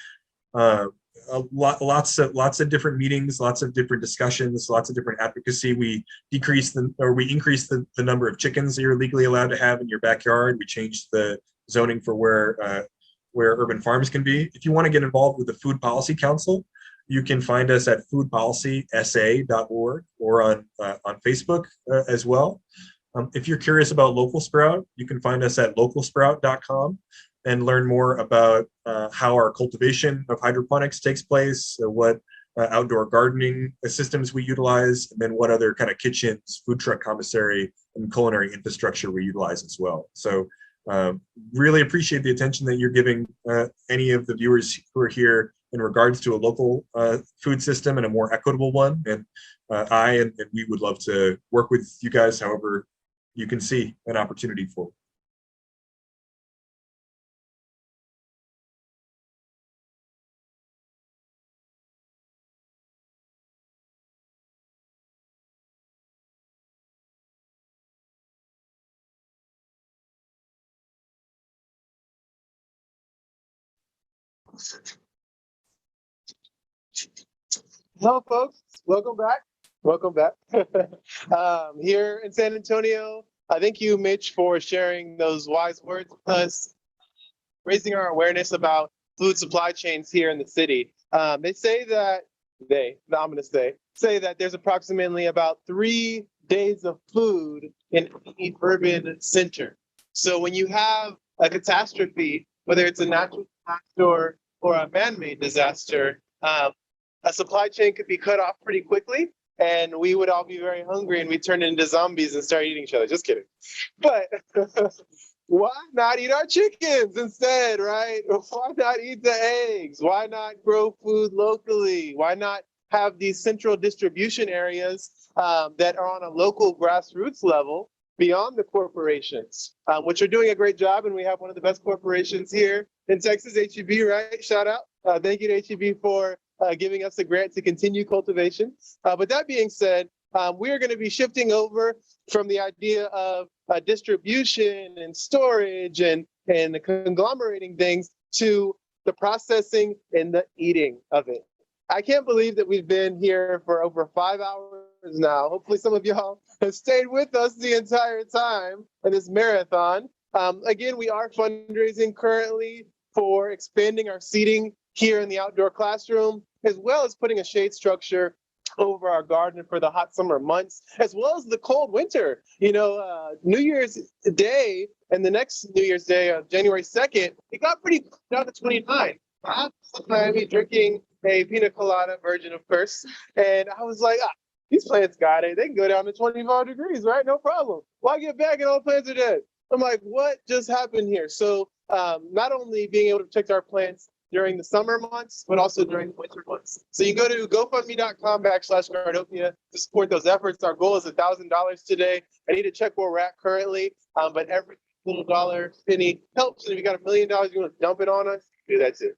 Lots of different meetings, lots of different discussions, lots of different advocacy. We increased the number of chickens that you're legally allowed to have in your backyard. We changed the zoning for where urban farms can be. If you want to get involved with the Food Policy Council, you can find us at foodpolicysa.org or on Facebook as well. If you're curious about Local Sprout, you can find us at localsprout.com and learn more about how our cultivation of hydroponics takes place, what outdoor gardening systems we utilize, and then what other kind of kitchens, food truck commissary, and culinary infrastructure we utilize as well. So really appreciate the attention that you're giving any of the viewers who are here in regards to a local food system and a more equitable one. And and we would love to work with you guys however you can see an opportunity for. Hello, folks. Welcome back. Welcome back. Here in San Antonio, thank you, Mitch, for sharing those wise words with us, raising our awareness about food supply chains here in the city. I'm going to say that there's approximately about 3 days of food in any urban center. So when you have a catastrophe, whether it's a natural disaster or a man-made disaster, a supply chain could be cut off pretty quickly, and we would all be very hungry, and we'd turn into zombies and start eating each other. Just kidding. But why not eat our chickens instead, right? Why not eat the eggs? Why not grow food locally? Why not have these central distribution areas that are on a local grassroots level beyond the corporations, which are doing a great job, and we have one of the best corporations here in Texas, HEB, right? Shout out. Thank you to HEB for giving us a grant to continue cultivation. But that being said, we are going to be shifting over from the idea of distribution and storage and conglomerating things to the processing and the eating of it. I can't believe that we've been here for over 5 hours now. Hopefully some of y'all have stayed with us the entire time in this marathon. Again, we are fundraising currently for expanding our seating here in the outdoor classroom, as well as putting a shade structure over our garden for the hot summer months, as well as the cold winter. New Year's Day and the next New Year's Day, January 2nd, it got pretty down to 29. I was in Miami drinking a pina colada, virgin of course, and I was like, these plants got it. They can go down to 25 degrees, right? No problem. Why get back and all the plants are dead? I'm like, what just happened here? So not only being able to protect our plants during the summer months, but also during the winter months. So you go to GoFundMe.com/Gardenopia to support those efforts. Our goal is $1,000 today. I need to check where we're at currently, but every little dollar, penny helps. And if you got $1 million, you want to dump it on us, do that too.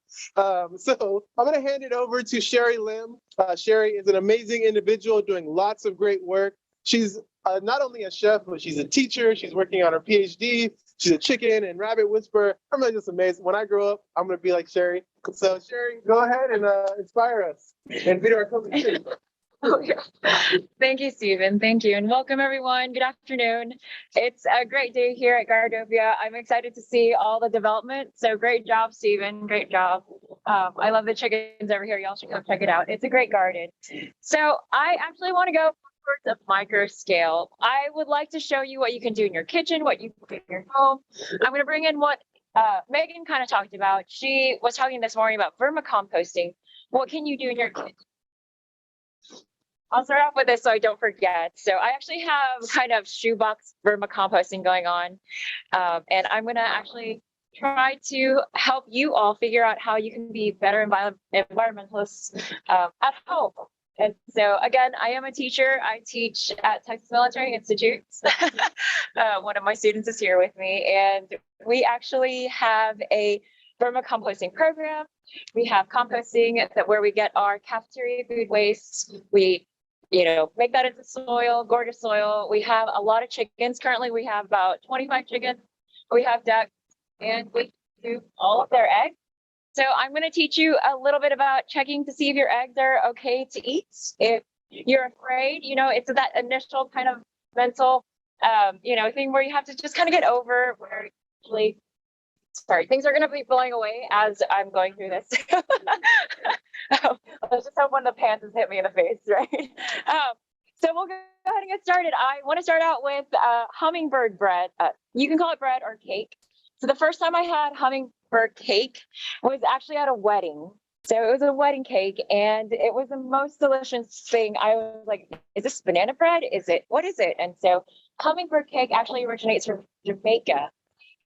So I'm going to hand it over to Sherry Lim. Sherry is an amazing individual doing lots of great work. She's not only a chef, but she's a teacher. She's working on her PhD. She's a chicken and rabbit whisperer. I'm really just amazed. When I grow up, I'm going to be like Sherry. So Sherry, go ahead and inspire us and feed our company too. Oh, yeah. Thank you, Stephen. Thank you. And welcome, everyone. Good afternoon. It's a great day here at Gardopia. I'm excited to see all the development. So great job, Stephen. Great job. I love the chickens over here. Y'all should come check it out. It's a great garden. So I actually want to go of micro scale. I would like to show you what you can do in your kitchen, what you can do in your home. I'm going to bring in what Megan kind of talked about. She was talking this morning about vermicomposting. What can you do in your kitchen? I'll start off with this so I don't forget. So I actually have kind of shoebox vermicomposting going on. And I'm going to actually try to help you all figure out how you can be better environmentalists at home. And so, again, I am a teacher. I teach at Texas Military Institute. One of my students is here with me, and we actually have a vermicomposting program. We have composting where we get our cafeteria food waste. We, make that into soil, gorgeous soil. We have a lot of chickens. Currently, we have about 25 chickens. We have ducks, and we do all of their eggs. So I'm going to teach you a little bit about checking to see if your eggs are okay to eat. If you're afraid, it's that initial kind of mental, thing where you have to just kind of get over where actually, things are going to be blowing away as I'm going through this. Let's just hope when the pants hit me in the face, right? So we'll go ahead and get started. I want to start out with hummingbird bread. You can call it bread or cake. So the first time I had hummingbird cake was actually at a wedding. So it was a wedding cake, and it was the most delicious thing. I was like, is this banana bread? What is it? And so hummingbird cake actually originates from Jamaica,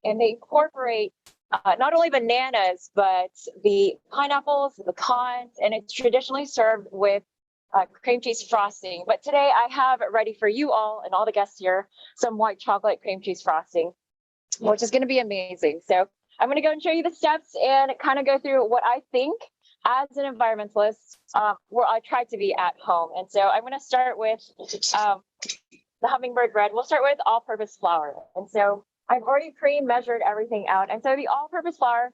and they incorporate not only bananas, but the pineapples, the pecans, and it's traditionally served with cream cheese frosting. But today I have ready for you all and all the guests here, some white chocolate cream cheese frosting, which is going to be amazing. So I'm going to go and show you the steps and kind of go through what I think as an environmentalist, where I try to be at home. And so I'm going to start with the hummingbird bread. We'll start with all-purpose flour. And so I've already pre-measured everything out. And so the all-purpose flour,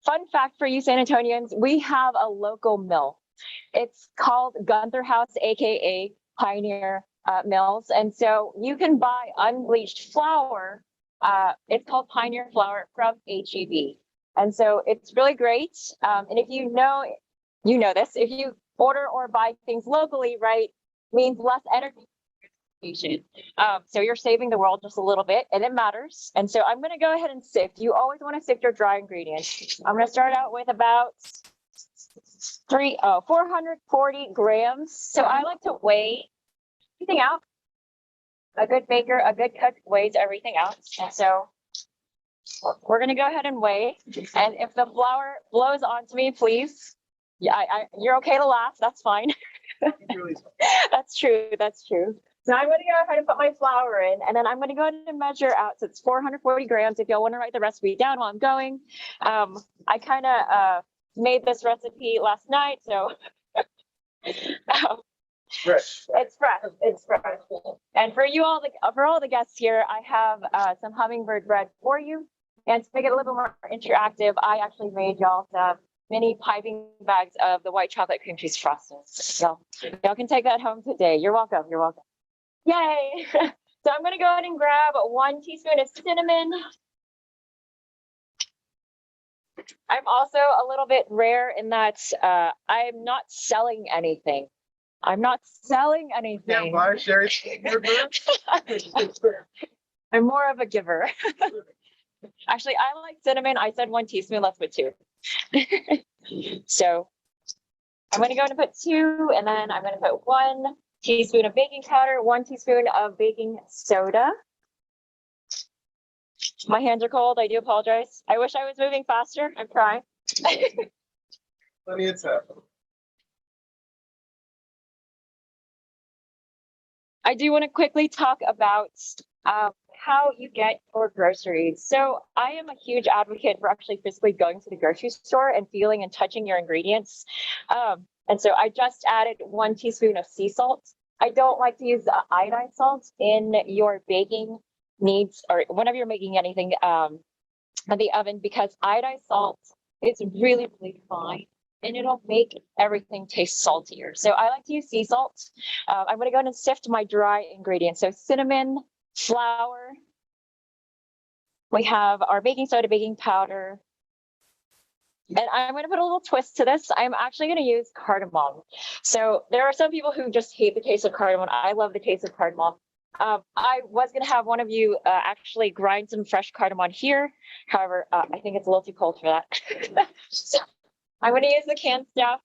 fun fact for you San Antonians, we have a local mill. It's called Gunther House, AKA Pioneer Mills. And so you can buy unbleached flour. It's called Pioneer Flour from HEB. And so it's really great. And if you know this, if you order or buy things locally, right, means less energy. So you're saving the world just a little bit, and it matters. And so I'm going to go ahead and sift. You always want to sift your dry ingredients. I'm going to start out with about 440 grams. So I like to weigh everything out. A good baker, a good cook weighs everything out. And so we're going to go ahead and weigh. And if the flour blows onto me, please. Yeah, you're okay to laugh. That's fine. That's true. That's true. So I'm going to go ahead and put my flour in, and then I'm going to go ahead and measure out. So it's 440 grams. If y'all want to write the recipe down while I'm going. I kind of made this recipe last night, so fresh. It's fresh. It's fresh. And for you all, for all the guests here, I have some hummingbird bread for you. And to make it a little bit more interactive, I actually made y'all some mini piping bags of the white chocolate cream cheese frosting. So y'all can take that home today. You're welcome. You're welcome. Yay! So I'm gonna go ahead and grab 1 teaspoon of cinnamon. I'm also a little bit rare in that I'm not selling anything. I'm not selling anything. Yeah, Sherry. I'm more of a giver. Actually, I like cinnamon. I said 1 teaspoon, let's put 2. So I'm going to go and put 2, and then I'm going to put 1 teaspoon of baking powder, 1 teaspoon of baking soda. My hands are cold. I do apologize. I wish I was moving faster. I'm trying. Plenty of time. I do want to quickly talk about how you get your groceries. So I am a huge advocate for actually physically going to the grocery store and feeling and touching your ingredients. And so I just added 1 teaspoon of sea salt. I don't like to use iodine salt in your baking needs or whenever you're making anything in the oven, because iodine salt is really, really fine and it'll make everything taste saltier. So I like to use sea salt. I'm going to go ahead and sift my dry ingredients. So cinnamon, flour. We have our baking soda, baking powder. And I'm going to put a little twist to this. I'm actually going to use cardamom. So there are some people who just hate the taste of cardamom. I love the taste of cardamom. I was going to have one of you actually grind some fresh cardamom here. However, I think it's a little too cold for that. So I'm going to use the canned stuff.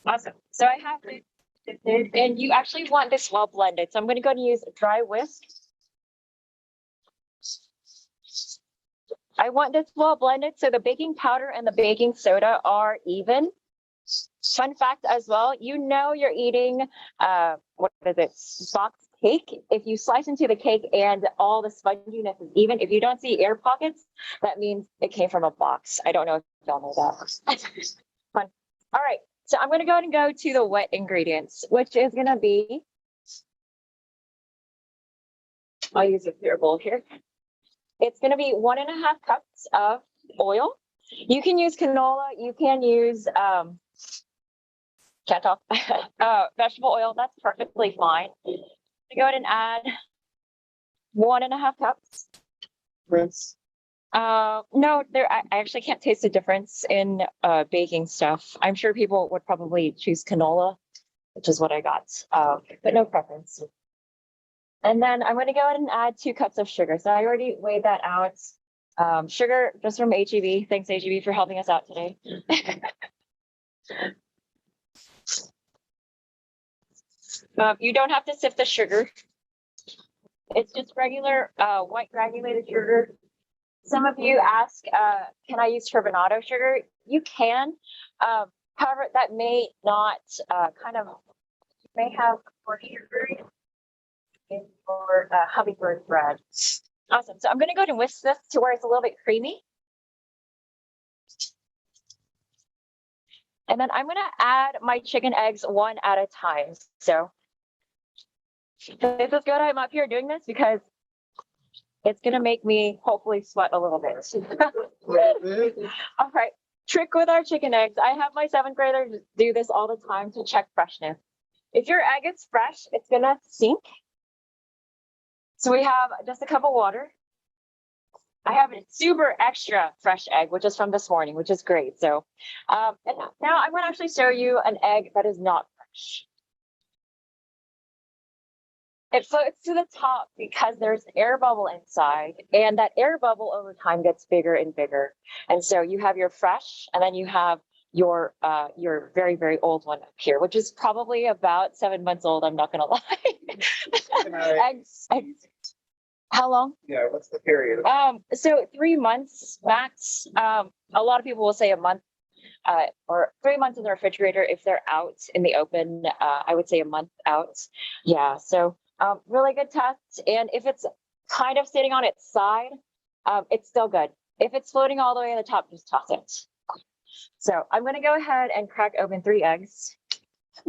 Awesome. So I have it, and you actually want this well blended. So I'm going to go and use a dry whisk. I want this well blended so the baking powder and the baking soda are even. Fun fact as well, you know you're eating, what is it, box cake. If you slice into the cake and all the sponginess is even, if you don't see air pockets, that means it came from a box. I don't know if y'all know that. Fun. All right, so I'm going to go ahead and go to the wet ingredients, which is going to be, I'll use a clear bowl here. It's going to be 1.5 cups of oil. You can use canola. You can use, can't talk, vegetable oil. That's perfectly fine. Go ahead and add 1.5 cups. Rinse. No, I actually can't taste the difference in baking stuff. I'm sure people would probably choose canola, which is what I got, but no preference. And then I'm going to go ahead and add 2 cups of sugar. So I already weighed that out. Sugar just from HEB. Thanks, HEB, for helping us out today. You don't have to sift the sugar. It's just regular white granulated sugar. Some of you ask, can I use turbinado sugar? You can. However, that may not may have more sugar in your hummingbird bread. Awesome. So I'm going to go ahead and whisk this to where it's a little bit creamy. And then I'm going to add my chicken eggs 1 at a time. So this is good. I'm up here doing this because it's going to make me hopefully sweat a little bit. All right. Trick with our chicken eggs. I have my 7th graders do this all the time to check freshness. If your egg is fresh, it's going to sink. So we have just a cup of water. I have a super extra fresh egg, which is from this morning, which is great. So and now I'm going to actually show you an egg that is not fresh. It floats to the top because there's an air bubble inside, and that air bubble over time gets bigger and bigger. And so you have your fresh, and then you have your very, very old one up here, which is probably about 7 months old. I'm not going to lie. Eggs. How long? Yeah, what's the period? So 3 months max. A lot of people will say a month, or 3 months in the refrigerator if they're out in the open. I would say a month out. Yeah. So really good test. And if it's kind of sitting on its side, it's still good. If it's floating all the way to the top, just toss it. So I'm going to go ahead and crack open 3 eggs.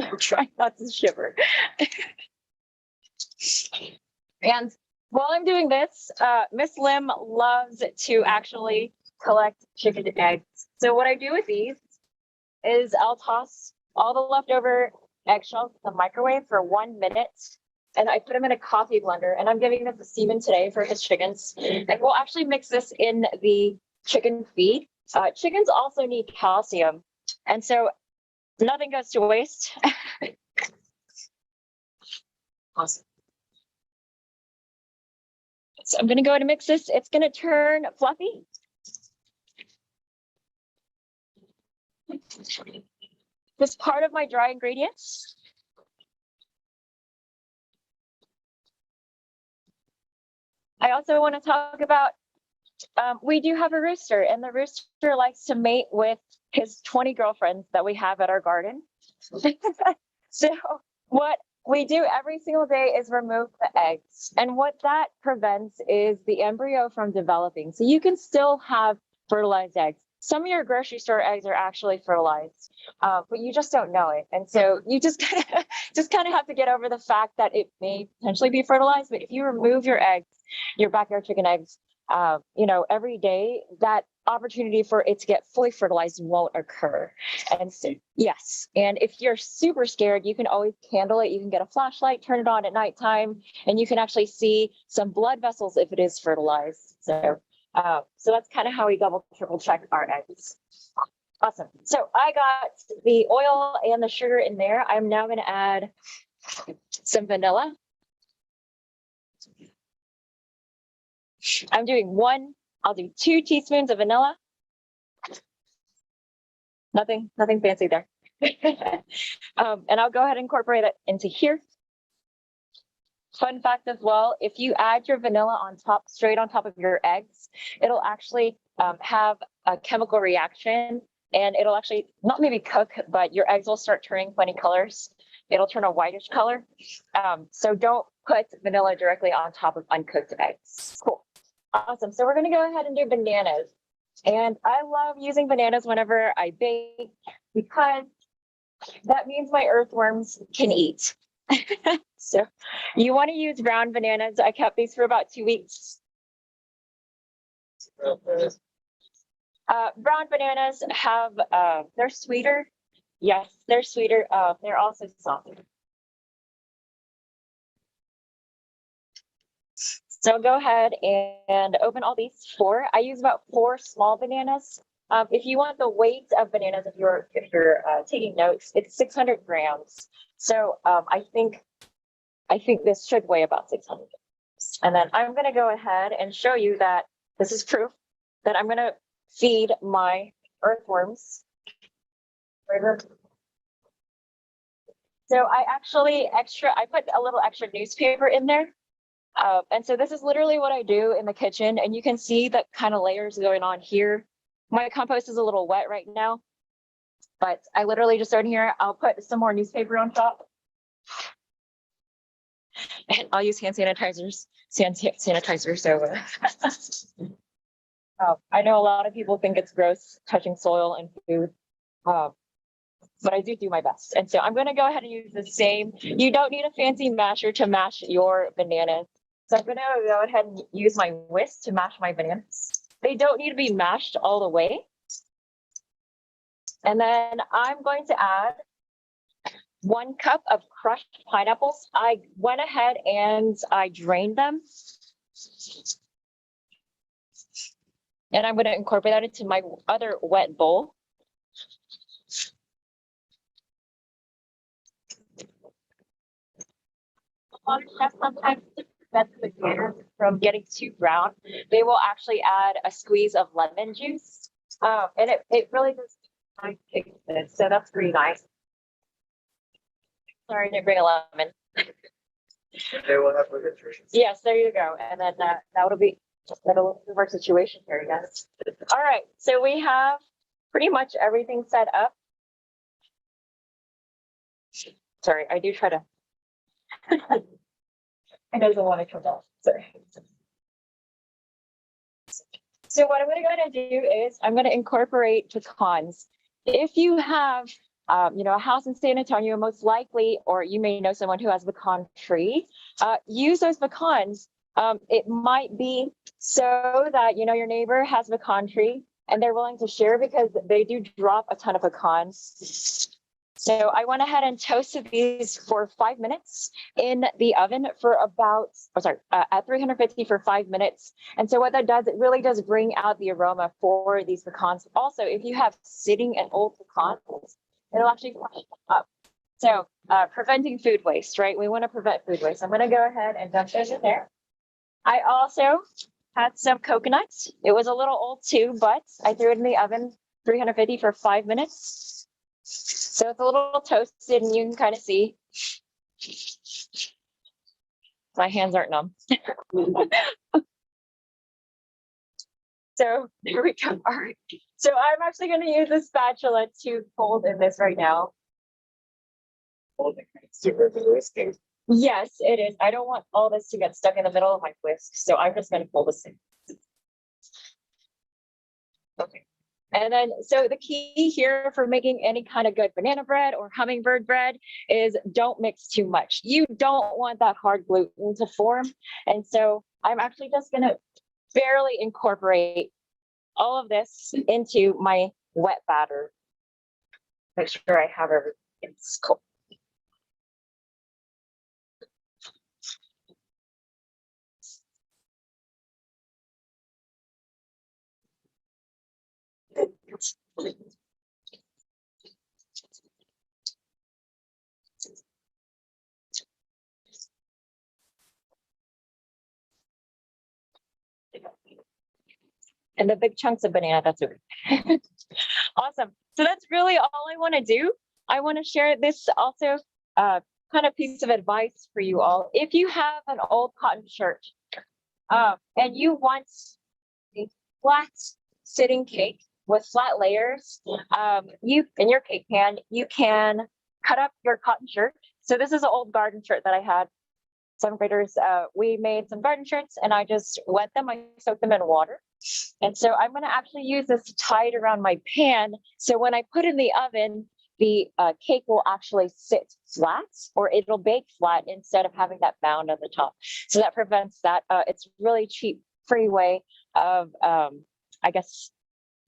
I'm trying not to shiver. And while I'm doing this, Miss Lim loves to actually collect chicken eggs. So what I do with these is I'll toss all the leftover eggshells in the microwave for 1 minute. And I put them in a coffee blender, and I'm giving this to Steven today for his chickens. And we'll actually mix this in the chicken feed. Chickens also need calcium. And so nothing goes to waste. Awesome. So I'm going to go ahead and mix this. It's going to turn fluffy. This part of my dry ingredients. I also want to talk about, we do have a rooster, and the rooster likes to mate with his 20 girlfriends that we have at our garden. So what we do every single day is remove the eggs. And what that prevents is the embryo from developing. So you can still have fertilized eggs. Some of your grocery store eggs are actually fertilized, but you just don't know it. And so you just kind of have to get over the fact that it may potentially be fertilized. But if you remove your eggs, your backyard chicken eggs, every day, that opportunity for it to get fully fertilized won't occur. And so, yes. And if you're super scared, you can always candle it. You can get a flashlight, turn it on at nighttime, and you can actually see some blood vessels if it is fertilized. So that's kind of how we double, triple check our eggs. Awesome. So I got the oil and the sugar in there. I'm now going to add some vanilla. I'm doing I'll do 2 teaspoons of vanilla. Nothing fancy there. And I'll go ahead and incorporate it into here. Fun fact as well, if you add your vanilla on top, straight on top of your eggs, it'll actually have a chemical reaction, and it'll actually not maybe cook, but your eggs will start turning funny colors. It'll turn a whitish color. So don't put vanilla directly on top of uncooked eggs. Cool. Awesome. So we're going to go ahead and do bananas. And I love using bananas whenever I bake because that means my earthworms can eat. So you want to use brown bananas. I kept these for about 2 weeks. Brown bananas have, they're sweeter. Yes, they're sweeter. They're also softer. So go ahead and open all these 4. I use about 4 small bananas. If you want the weight of bananas, if you're taking notes, it's 600 grams. So I think this should weigh about 600 grams. And then I'm going to go ahead and show you that this is proof that I'm going to feed my earthworms. So I put a little extra newspaper in there. And so this is literally what I do in the kitchen, and you can see the kind of layers going on here. My compost is a little wet right now, but I literally just start here. I'll put some more newspaper on top, and I'll use hand sanitizer. So I know a lot of people think it's gross touching soil and food, but I do my best. And so I'm going to go ahead and use the same. You don't need a fancy masher to mash your bananas. So I'm going to go ahead and use my whisk to mash my bananas. They don't need to be mashed all the way. And then I'm going to add 1 cup of crushed pineapples. I went ahead and I drained them. And I'm going to incorporate that into my other wet bowl. Sometimes to prevent the bananas from getting too brown, they will actually add a squeeze of lemon juice. And it really does taste good. So that's pretty nice. Sorry, I didn't bring a lemon. They will have a good version. Yes, there you go. And then that'll work situation here, yes. All right, so we have pretty much everything set up. Sorry, I do try to. It doesn't want to come down. Sorry. So what I'm going to go ahead and do is I'm going to incorporate pecans. If you have, a house in San Antonio, most likely, or you may know someone who has a pecan tree, use those pecans. It might be so that, your neighbor has a pecan tree and they're willing to share because they do drop a ton of pecans. So I went ahead and toasted these for 5 minutes in the oven for about, at 350 for 5 minutes. And so what that does, it really does bring out the aroma for these pecans. Also, if you have sitting and old pecans, it'll actually flush them up. So preventing food waste, right? We want to prevent food waste. I'm going to go ahead and dump those in there. I also had some coconuts. It was a little old too, but I threw it in the oven, 350 for 5 minutes. So it's a little toasted and you can kind of see my hands aren't numb. So there we go. All right. So I'm actually going to use a spatula to fold in this right now. Super whiskers. Yes, it is. I don't want all this to get stuck in the middle of my whisk, so I'm just going to fold this in. Okay. And then, so the key here for making any kind of good banana bread or hummingbird bread is don't mix too much. You don't want that hard gluten to form. And so I'm actually just going to barely incorporate all of this into my wet batter. Make sure I have everything. It's cool. And the big chunks of banana, that's okay. Awesome. So that's really all I want to do. I want to share this also kind of piece of advice for you all. If you have an old cotton shirt and you want a flat sitting cake with flat layers, you in your cake pan, you can cut up your cotton shirt. So this is an old garden shirt that I had. Some graders, we made some garden shirts and I just wet them. I soaked them in water. And so I'm going to actually use this to tie it around my pan. So when I put in the oven, the cake will actually sit flat or it'll bake flat instead of having that mound on the top. So that prevents that. It's really cheap, free way of, I guess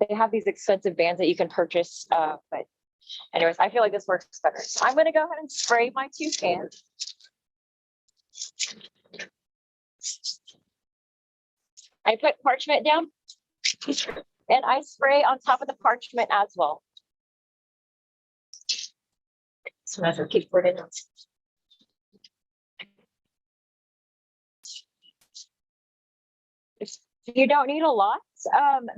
they have these expensive bands that you can purchase. But anyways, I feel like this works better. So I'm going to go ahead and spray my 2 pans. I put parchment down and I spray on top of the parchment as well. So that's keep putting it. You don't need a lot.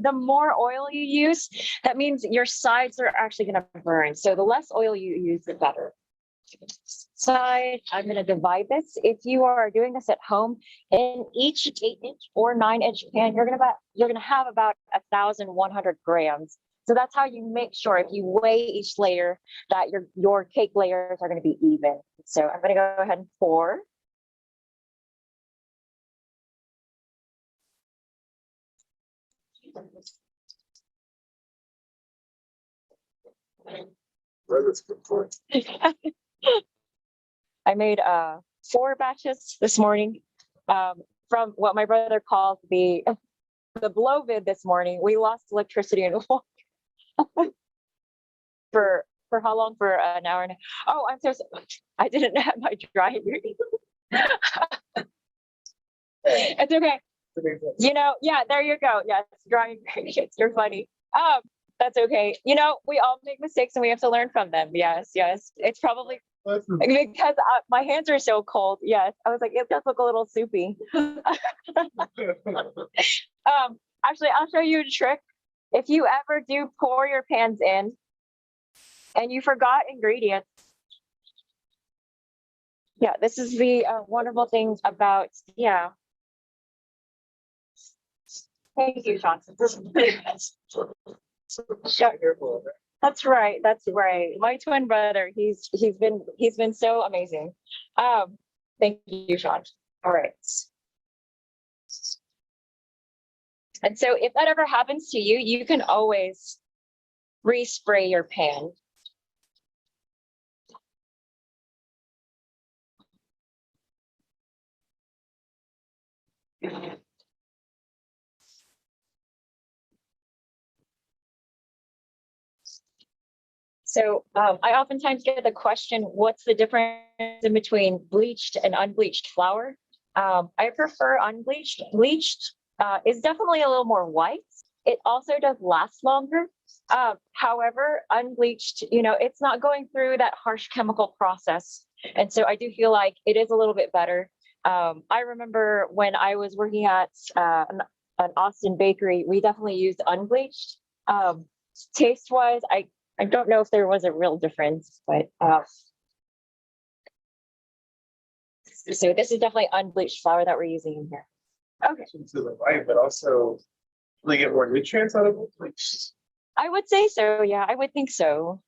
The more oil you use, that means your sides are actually going to burn. So the less oil you use, the better. Side, I'm going to divide this. If you are doing this at home, in each 8-inch or 9-inch pan, you're going to have about 1,100 grams. So that's how you make sure if you weigh each layer that your cake layers are going to be even. So I'm going to go ahead and pour. I made 4 batches this morning from what my brother calls the blow vid this morning. We lost electricity and water for how long? For an hour and a half. Oh, I'm so sorry. I didn't have my dry ingredients. It's okay. You know, yeah, there you go. Yes, dry ingredients. You're funny. That's okay. You know, we all make mistakes and we have to learn from them. Yes, yes. It's probably because my hands are so cold. Yes, I was like, it does look a little soupy. Actually, I'll show you a trick. If you ever do pour your pans in and you forgot ingredients, yeah, this is the wonderful thing about, yeah. Thank you, Sean. Shut your bowl. That's right. That's right. My twin brother, he's been so amazing. Thank you, Sean. All right. And so if that ever happens to you, you can always respray your pan. So I oftentimes get the question, what's the difference in between bleached and unbleached flour? I prefer unbleached. Bleached is definitely a little more white. It also does last longer. However, unbleached, it's not going through that harsh chemical process. And so I do feel like it is a little bit better. I remember when I was working at an Austin bakery, we definitely used unbleached. Taste wise, I don't know if there was a real difference, but so this is definitely unbleached flour that we're using in here. Okay. To the white, but also they get more nutrients out of it. I would say so. Yeah, I would think so.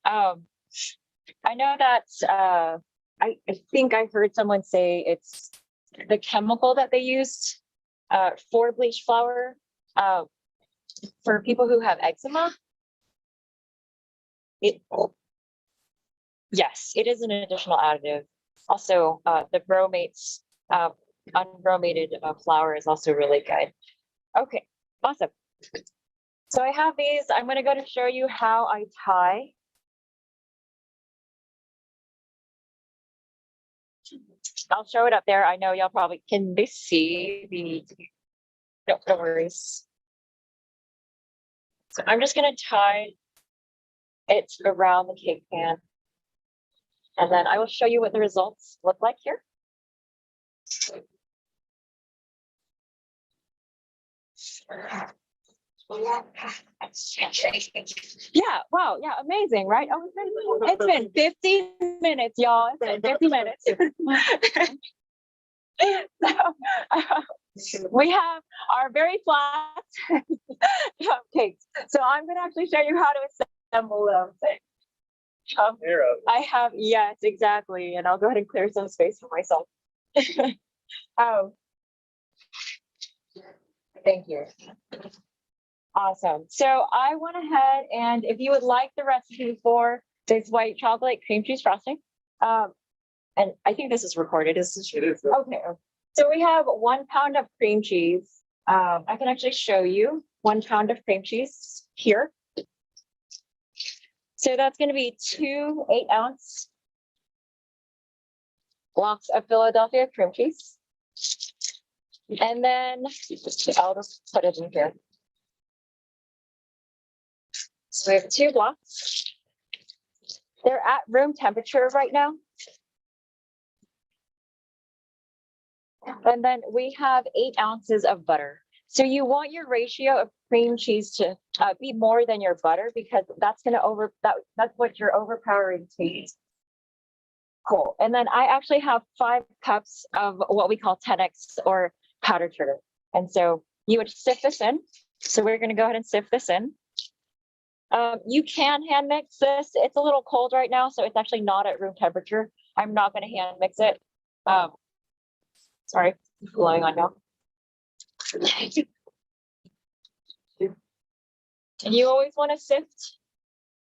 I know that I think I heard someone say it's the chemical that they used for bleached flour for people who have eczema. Yes, it is an additional additive. Also, the bromates, unbromated flour is also really good. Okay, awesome. So I have these. I'm going to go to show you how I tie. I'll show it up there. I know y'all probably can see the. No worries. So I'm just going to tie it around the cake pan. And then I will show you what the results look like here. Yeah, wow, yeah, amazing, right? Oh, it's been 50 minutes, y'all. It's been 50 minutes. So, we have our very flat cakes. So I'm going to actually show you how to assemble them. I have, yes, exactly. And I'll go ahead and clear some space for myself. Thank you. Awesome. So I went ahead and if you would like the recipe for this white chocolate cream cheese frosting, and I think this is recorded. It is. Okay. So we have 1 pound of cream cheese. I can actually show you 1 pound of cream cheese here. So that's going to be 2 8-ounce blocks of Philadelphia cream cheese. And then I'll just put it in here. So we have 2 blocks. They're at room temperature right now. And then we have 8 ounces of butter. So you want your ratio of cream cheese to be more than your butter because that's going to that's what you're overpowering taste. Cool. And then I actually have 5 cups of what we call 10x or powdered sugar. And so you would sift this in. So we're going to go ahead and sift this in. You can hand mix this. It's a little cold right now, so it's actually not at room temperature. I'm not going to hand mix it. Sorry, blowing on y'all. And you always want to sift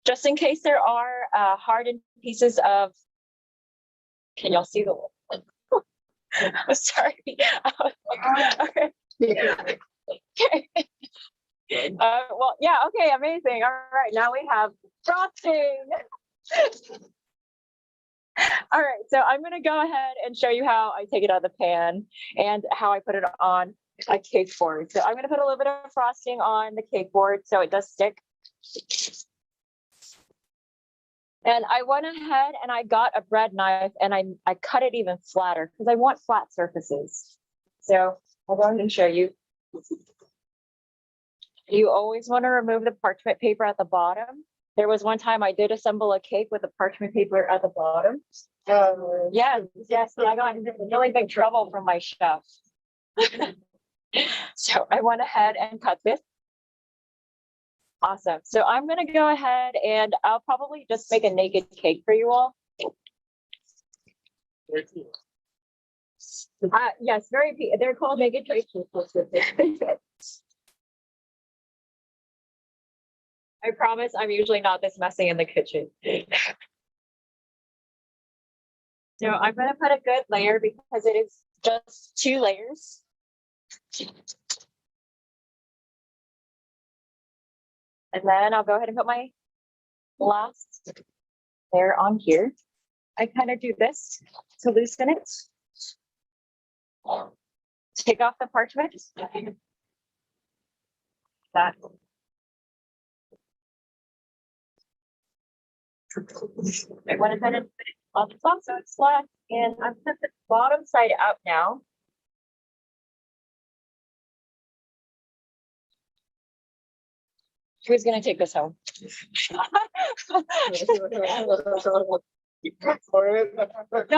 just in case there are hardened pieces of. Can y'all see the? I'm sorry. Okay. Well, yeah. Okay. Amazing. All right. Now we have frosting. All right. So I'm going to go ahead and show you how I take it out of the pan and how I put it on a cake board. So I'm going to put a little bit of frosting on the cake board so it does stick. And I went ahead and I got a bread knife and I cut it even flatter because I want flat surfaces. So I'll go ahead and show you. You always want to remove the parchment paper at the bottom. There was one time I did assemble a cake with the parchment paper at the bottom. Yes, I got in really big trouble from my chef. So I went ahead and cut this. Awesome. So I'm going to go ahead and I'll probably just make a naked cake for you all. Yes, they're called naked cakes. I promise I'm usually not this messy in the kitchen. So I'm going to put a good layer because it is just 2 layers. And then I'll go ahead and put my last layer on here. I kind of do this to loosen it. Take off the parchment. That. I went ahead and put it on the top so it's flat, and I'm put the bottom side out now. Who's gonna take this home? Don't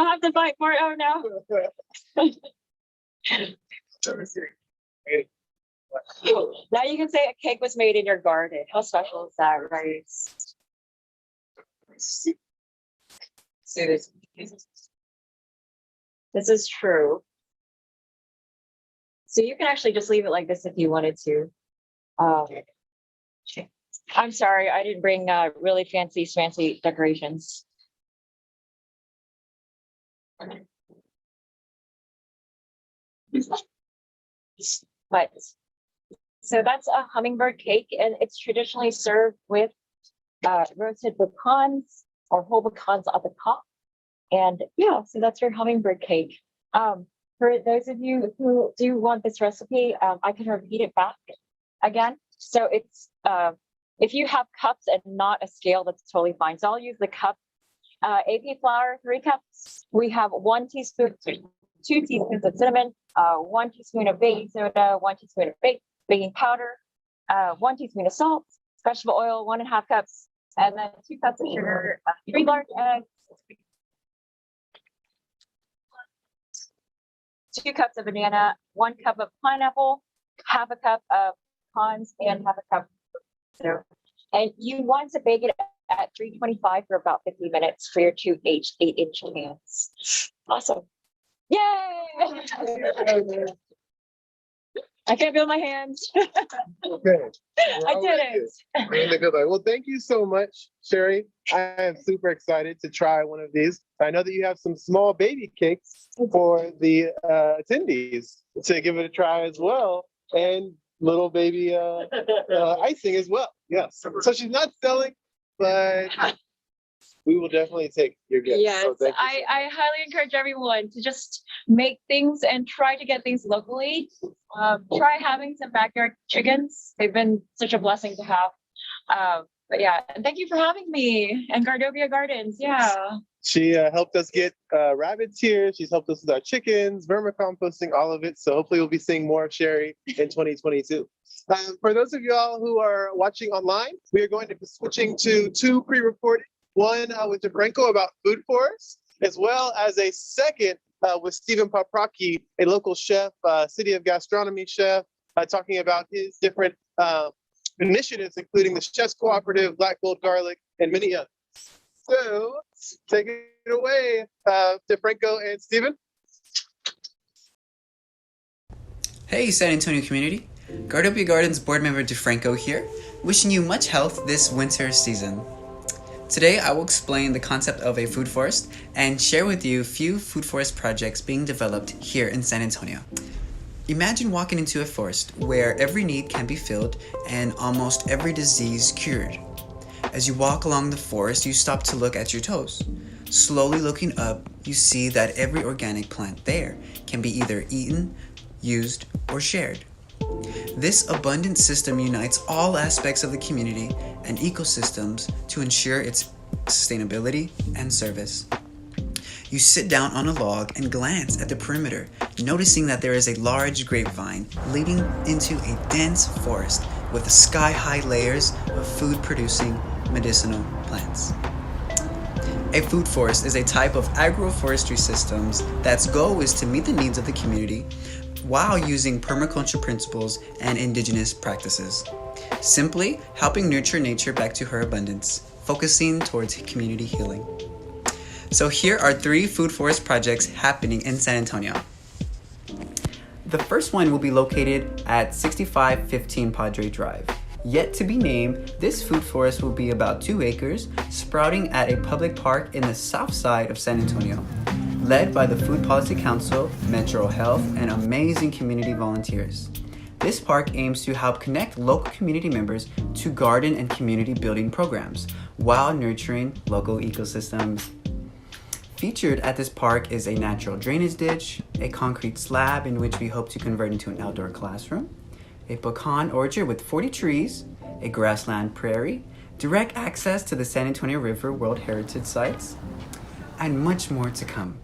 have to fight for it. Oh no. Now you can say a cake was made in your garden. How special is that, right? See this. This is true. So you can actually just leave it like this if you wanted to. I'm sorry, I didn't bring really fancy decorations. But so that's a hummingbird cake, and it's traditionally served with roasted pecans or whole pecans at the top. And yeah, so that's your hummingbird cake. For those of you who do want this recipe, I can repeat it back again. So it's if you have cups and not a scale, that's totally fine. So I'll use the cup. AP flour, 3 cups. We have 2 teaspoons of cinnamon, 1 teaspoon of baking soda, 1 teaspoon of baking powder, 1 teaspoon of salt, vegetable oil, 1.5 cups, and then 2 cups of sugar, 3 large eggs, 2 cups of banana, 1 cup of pineapple, 1/2 cup of pecans, and 1/2 cup of potato. And you want to bake it at 325 for about 50 minutes for your 2 8-inch pans. Awesome. Yay! I can't feel my hands. Okay. I did it. We're in the good life. Well, thank you so much, Sherry. I am super excited to try one of these. I know that you have some small baby cakes for the attendees to give it a try as well, and little baby icing as well. Yes. So she's not selling, but we will definitely take your gift. Yes, So thank you. I highly encourage everyone to just make things and try to get things locally. Try having some backyard chickens. They've been such a blessing to have. But yeah, and thank you for having me and Gardopia Gardens. Yeah. She helped us get rabbits here. She's helped us with our chickens, vermicomposting, all of it. So hopefully we'll be seeing more of Sherry in 2022. For those of y'all who are watching online, we are going to be switching to 2 pre-recorded. One with DeFranco about food forests, as well as a second with Stephen Paprocki, a local chef, City of Gastronomy chef, talking about his different initiatives, including the Chefs Cooperative, Black Gold Garlic, and many others. So take it away, DeFranco and Stephen. Hey, San Antonio community. Gardopia Gardens board member DeFranco here, wishing you much health this winter season. Today, I will explain the concept of a food forest and share with you a few food forest projects being developed here in San Antonio. Imagine walking into a forest where every need can be filled and almost every disease cured. As you walk along the forest, you stop to look at your toes. Slowly looking up, you see that every organic plant there can be either eaten, used, or shared. This abundant system unites all aspects of the community and ecosystems to ensure its sustainability and service. You sit down on a log and glance at the perimeter, noticing that there is a large grapevine leading into a dense forest with sky-high layers of food-producing medicinal plants. A food forest is a type of agroforestry systems that's goal is to meet the needs of the community while using permaculture principles and indigenous practices. Simply helping nurture nature back to her abundance, focusing towards community healing. So here are 3 food forest projects happening in San Antonio. The first one will be located at 6515 Padre Drive. Yet to be named, this food forest will be about 2 acres, sprouting at a public park in the south side of San Antonio, led by the Food Policy Council, Metro Health, and amazing community volunteers. This park aims to help connect local community members to garden and community building programs while nurturing local ecosystems. Featured at this park is a natural drainage ditch, a concrete slab in which we hope to convert into an outdoor classroom, a pecan orchard with 40 trees, a grassland prairie, direct access to the San Antonio River World Heritage Sites, and much more to come.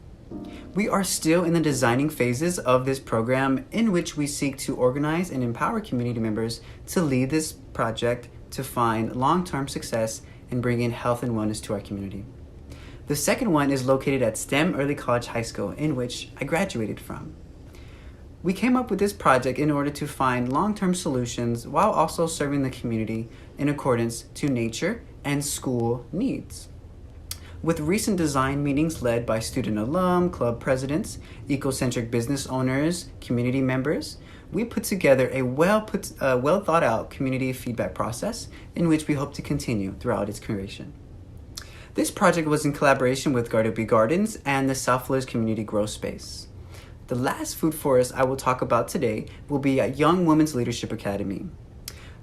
We are still in the designing phases of this program in which we seek to organize and empower community members to lead this project to find long-term success and bring in health and wellness to our community. The second one is located at STEM Early College High School, in which I graduated from. We came up with this project in order to find long-term solutions while also serving the community in accordance to nature and school needs. With recent design meetings led by student alum, club presidents, ecocentric business owners, community members, we put together a well thought out community feedback process in which we hope to continue throughout its creation. This project was in collaboration with Guadalupe Gardens and the South Flores Community Growth Space. The last food forest I will talk about today will be at Young Women's Leadership Academy.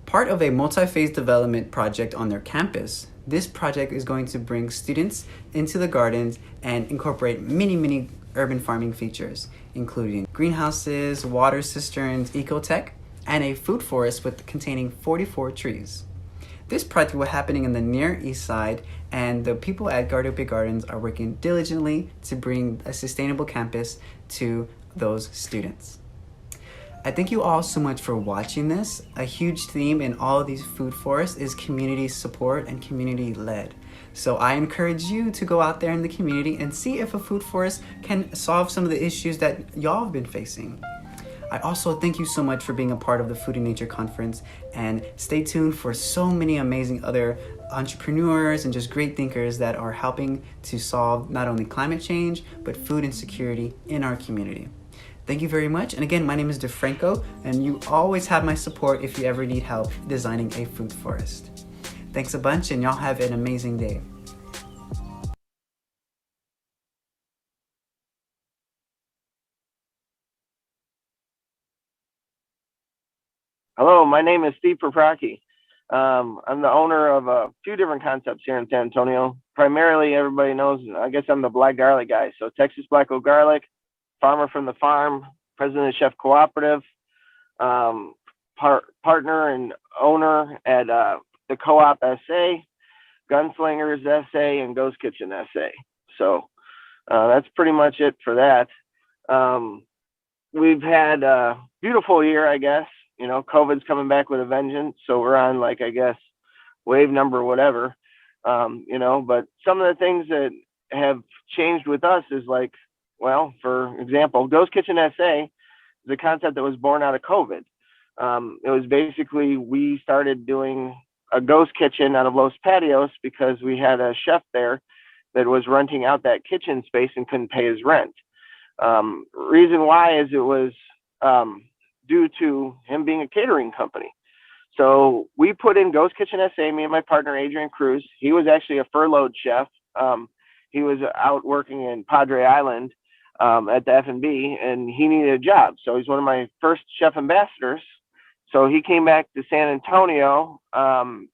Part of a multi-phase development project on their campus, this project is going to bring students into the gardens and incorporate many urban farming features, including greenhouses, water cisterns, ecotech, and a food forest containing 44 trees. This project was happening in the Near East Side, and the people at Guadalupe Gardens are working diligently to bring a sustainable campus to those students. I thank you all so much for watching this. A huge theme in all of these food forests is community support and community led. So I encourage you to go out there in the community and see if a food forest can solve some of the issues that y'all have been facing. I also thank you so much for being a part of the Food and Nature Conference, and stay tuned for so many amazing other entrepreneurs and just great thinkers that are helping to solve not only climate change, but food insecurity in our community. Thank you very much. And again, my name is DeFranco, and you always have my support if you ever need help designing a food forest. Thanks a bunch, and y'all have an amazing day. Hello, my name is Steve Paprocki. I'm the owner of a few different concepts here in San Antonio. Primarily, everybody knows, I guess I'm the black garlic guy. So Texas Black Oak Garlic, farmer from the farm, president of Chef Cooperative, partner and owner at the Co-op SA, Gunslingers SA, and Ghost Kitchen SA. So that's pretty much it for that. We've had a beautiful year, I guess. You know, COVID's coming back with a vengeance, so we're on, like, I guess, wave number whatever, you know, but some of the things that have changed with us is, like, well, for example, Ghost Kitchen SA is a concept that was born out of COVID. It was basically, we started doing a ghost kitchen out of Los Patios because we had a chef there that was renting out that kitchen space and couldn't pay his rent. Reason why is it was due to him being a catering company. So we put in Ghost Kitchen SA, me and my partner, Adrian Cruz. He was actually a furloughed chef. He was out working in Padre Island at the F&B, and he needed a job. So he's one of my first chef ambassadors. So he came back to San Antonio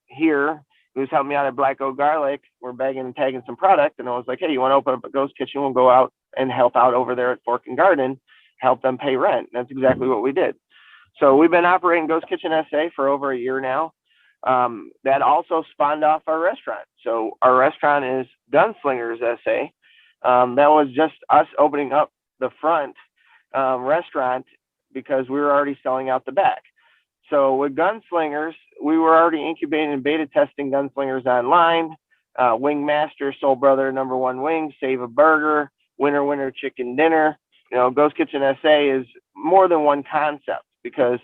here. He was helping me out at Black Oak Garlic. We're bagging and tagging some product. And I was like, hey, you want to open up a ghost kitchen? We'll go out and help out over there at Fork and Garden, help them pay rent. And that's exactly what we did. So we've been operating Ghost Kitchen SA for over a year now. That also spawned off our restaurant. So our restaurant is Gunslingers SA. That was just us opening up the front restaurant because we were already selling out the back. So with Gunslingers, we were already incubating and beta testing Gunslingers online. Wing Master, Soul Brother, Number One Wing, Save a Burger, Winner Winner Chicken Dinner. You know, Ghost Kitchen SA is more than one concept because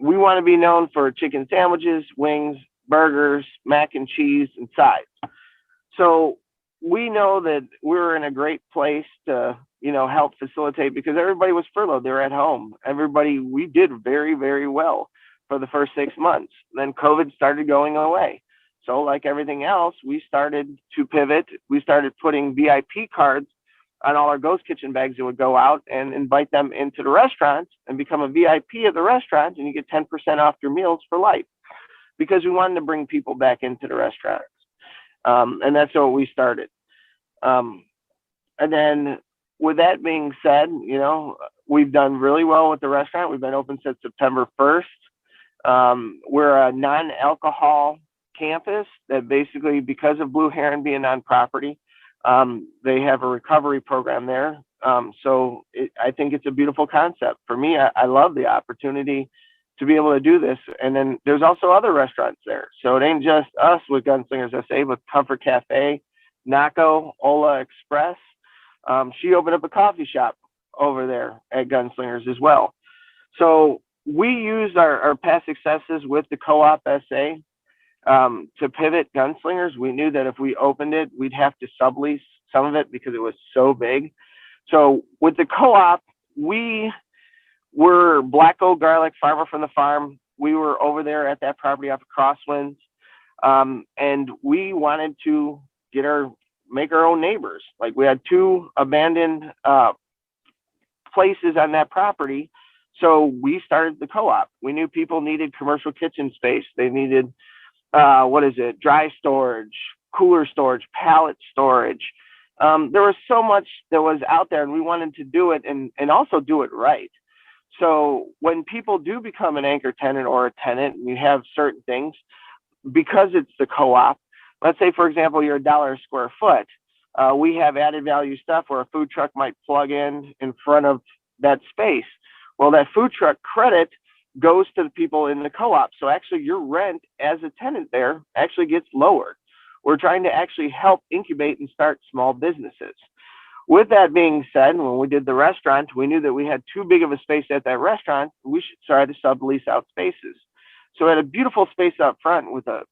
we want to be known for chicken sandwiches, wings, burgers, mac and cheese, and sides. So we know that we're in a great place to, you know, help facilitate because everybody was furloughed. They were at home. We did very, very well for the first 6 months. Then COVID started going away. So like everything else, we started to pivot. We started putting VIP cards on all our ghost kitchen bags that would go out and invite them into the restaurants and become a VIP of the restaurant, and you get 10% off your meals for life, because we wanted to bring people back into the restaurants. And that's what we started. And then with that being said, you know, we've done really well with the restaurant. We've been open since September 1st. We're a non-alcohol campus that basically, because of Blue Heron being on property, they have a recovery program there. So I think it's a beautiful concept. For me, I love the opportunity to be able to do this. And then there's also other restaurants there. So it ain't just us with Gunslingers SA, with Comfort Cafe, Naco, Ola Express. She opened up a coffee shop over there at Gunslingers as well. So we used our past successes with the Co-op SA to pivot Gunslingers. We knew that if we opened it, we'd have to sublease some of it because it was so big. So with the Co-op, we were Black Oak Garlic, Farmer from the Farm. We were over there at that property off of Crosswinds. And we wanted to make our own neighbors. Like, we had 2 abandoned places on that property. So we started the Co-op. We knew people needed commercial kitchen space. They needed, dry storage, cooler storage, pallet storage. There was so much that was out there, and we wanted to do it and also do it right. So when people do become an anchor tenant or a tenant, and you have certain things, because it's the Co-op, let's say, for example, you're $1 a square foot. We have added value stuff where a food truck might plug in front of that space. Well, that food truck credit goes to the people in the Co-op. So actually your rent as a tenant there actually gets lowered. We're trying to actually help incubate and start small businesses. With that being said, when we did the restaurant, we knew that we had too big of a space at that restaurant. We should try to sublease out spaces. So we had a beautiful space up front with a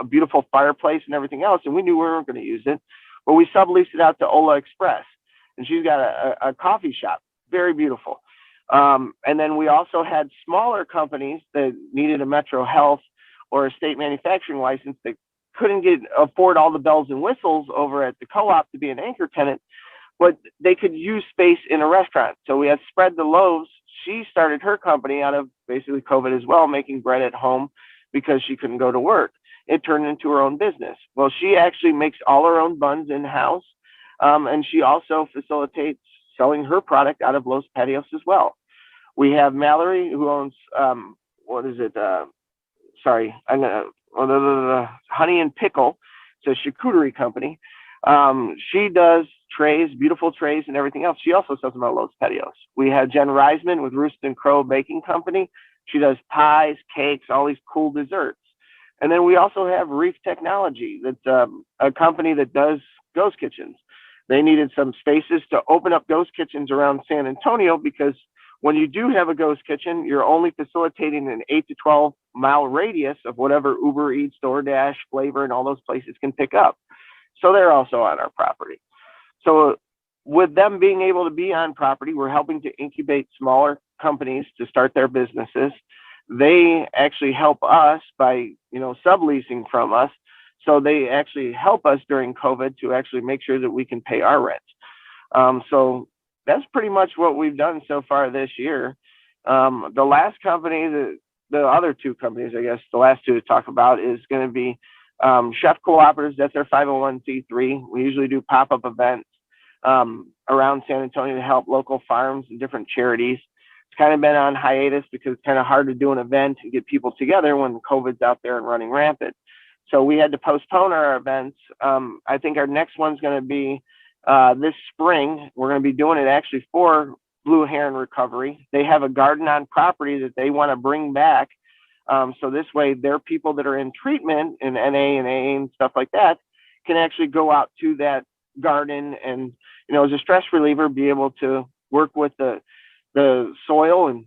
beautiful fireplace and everything else, and we knew we weren't going to use it. But we subleased it out to Ola Express, and she's got a coffee shop, very beautiful. And then we also had smaller companies that needed a Metro Health or a state manufacturing license that couldn't afford all the bells and whistles over at the Co-op to be an anchor tenant, but they could use space in a restaurant. So we had Spread the Loaves. She started her company out of basically COVID as well, making bread at home because she couldn't go to work. It turned into her own business. Well, she actually makes all her own buns in-house, and she also facilitates selling her product out of Los Patios as well. We have Mallory, who owns, Honey and Pickle. It's a charcuterie company. She does trays, beautiful trays and everything else. She also sells them at Los Patios. We have Jen Reisman with Roost and Crow Baking Company. She does pies, cakes, all these cool desserts. And then we also have Reef Technology. That's a company that does ghost kitchens. They needed some spaces to open up ghost kitchens around San Antonio, because when you do have a ghost kitchen, you're only facilitating an 8 to 12 mile radius of whatever Uber Eats, DoorDash, Flavor, and all those places can pick up. So they're also on our property. So with them being able to be on property, we're helping to incubate smaller companies to start their businesses. They actually help us by, subleasing from us. So they actually help us during COVID to actually make sure that we can pay our rent. So that's pretty much what we've done so far this year. The last company, the other 2 companies, I guess, the last 2 to talk about is going to be Chef Cooperatives. That's our 501c3. We usually do pop-up events around San Antonio to help local farms and different charities. It's kind of been on hiatus because it's kind of hard to do an event and get people together when COVID's out there and running rampant. So we had to postpone our events. I think our next one's going to be this spring. We're going to be doing it actually for Blue Heron Recovery. They have a garden on property that they want to bring back. So this way, their people that are in treatment in NA and AA and stuff like that can actually go out to that garden and, as a stress reliever, be able to work with the soil and,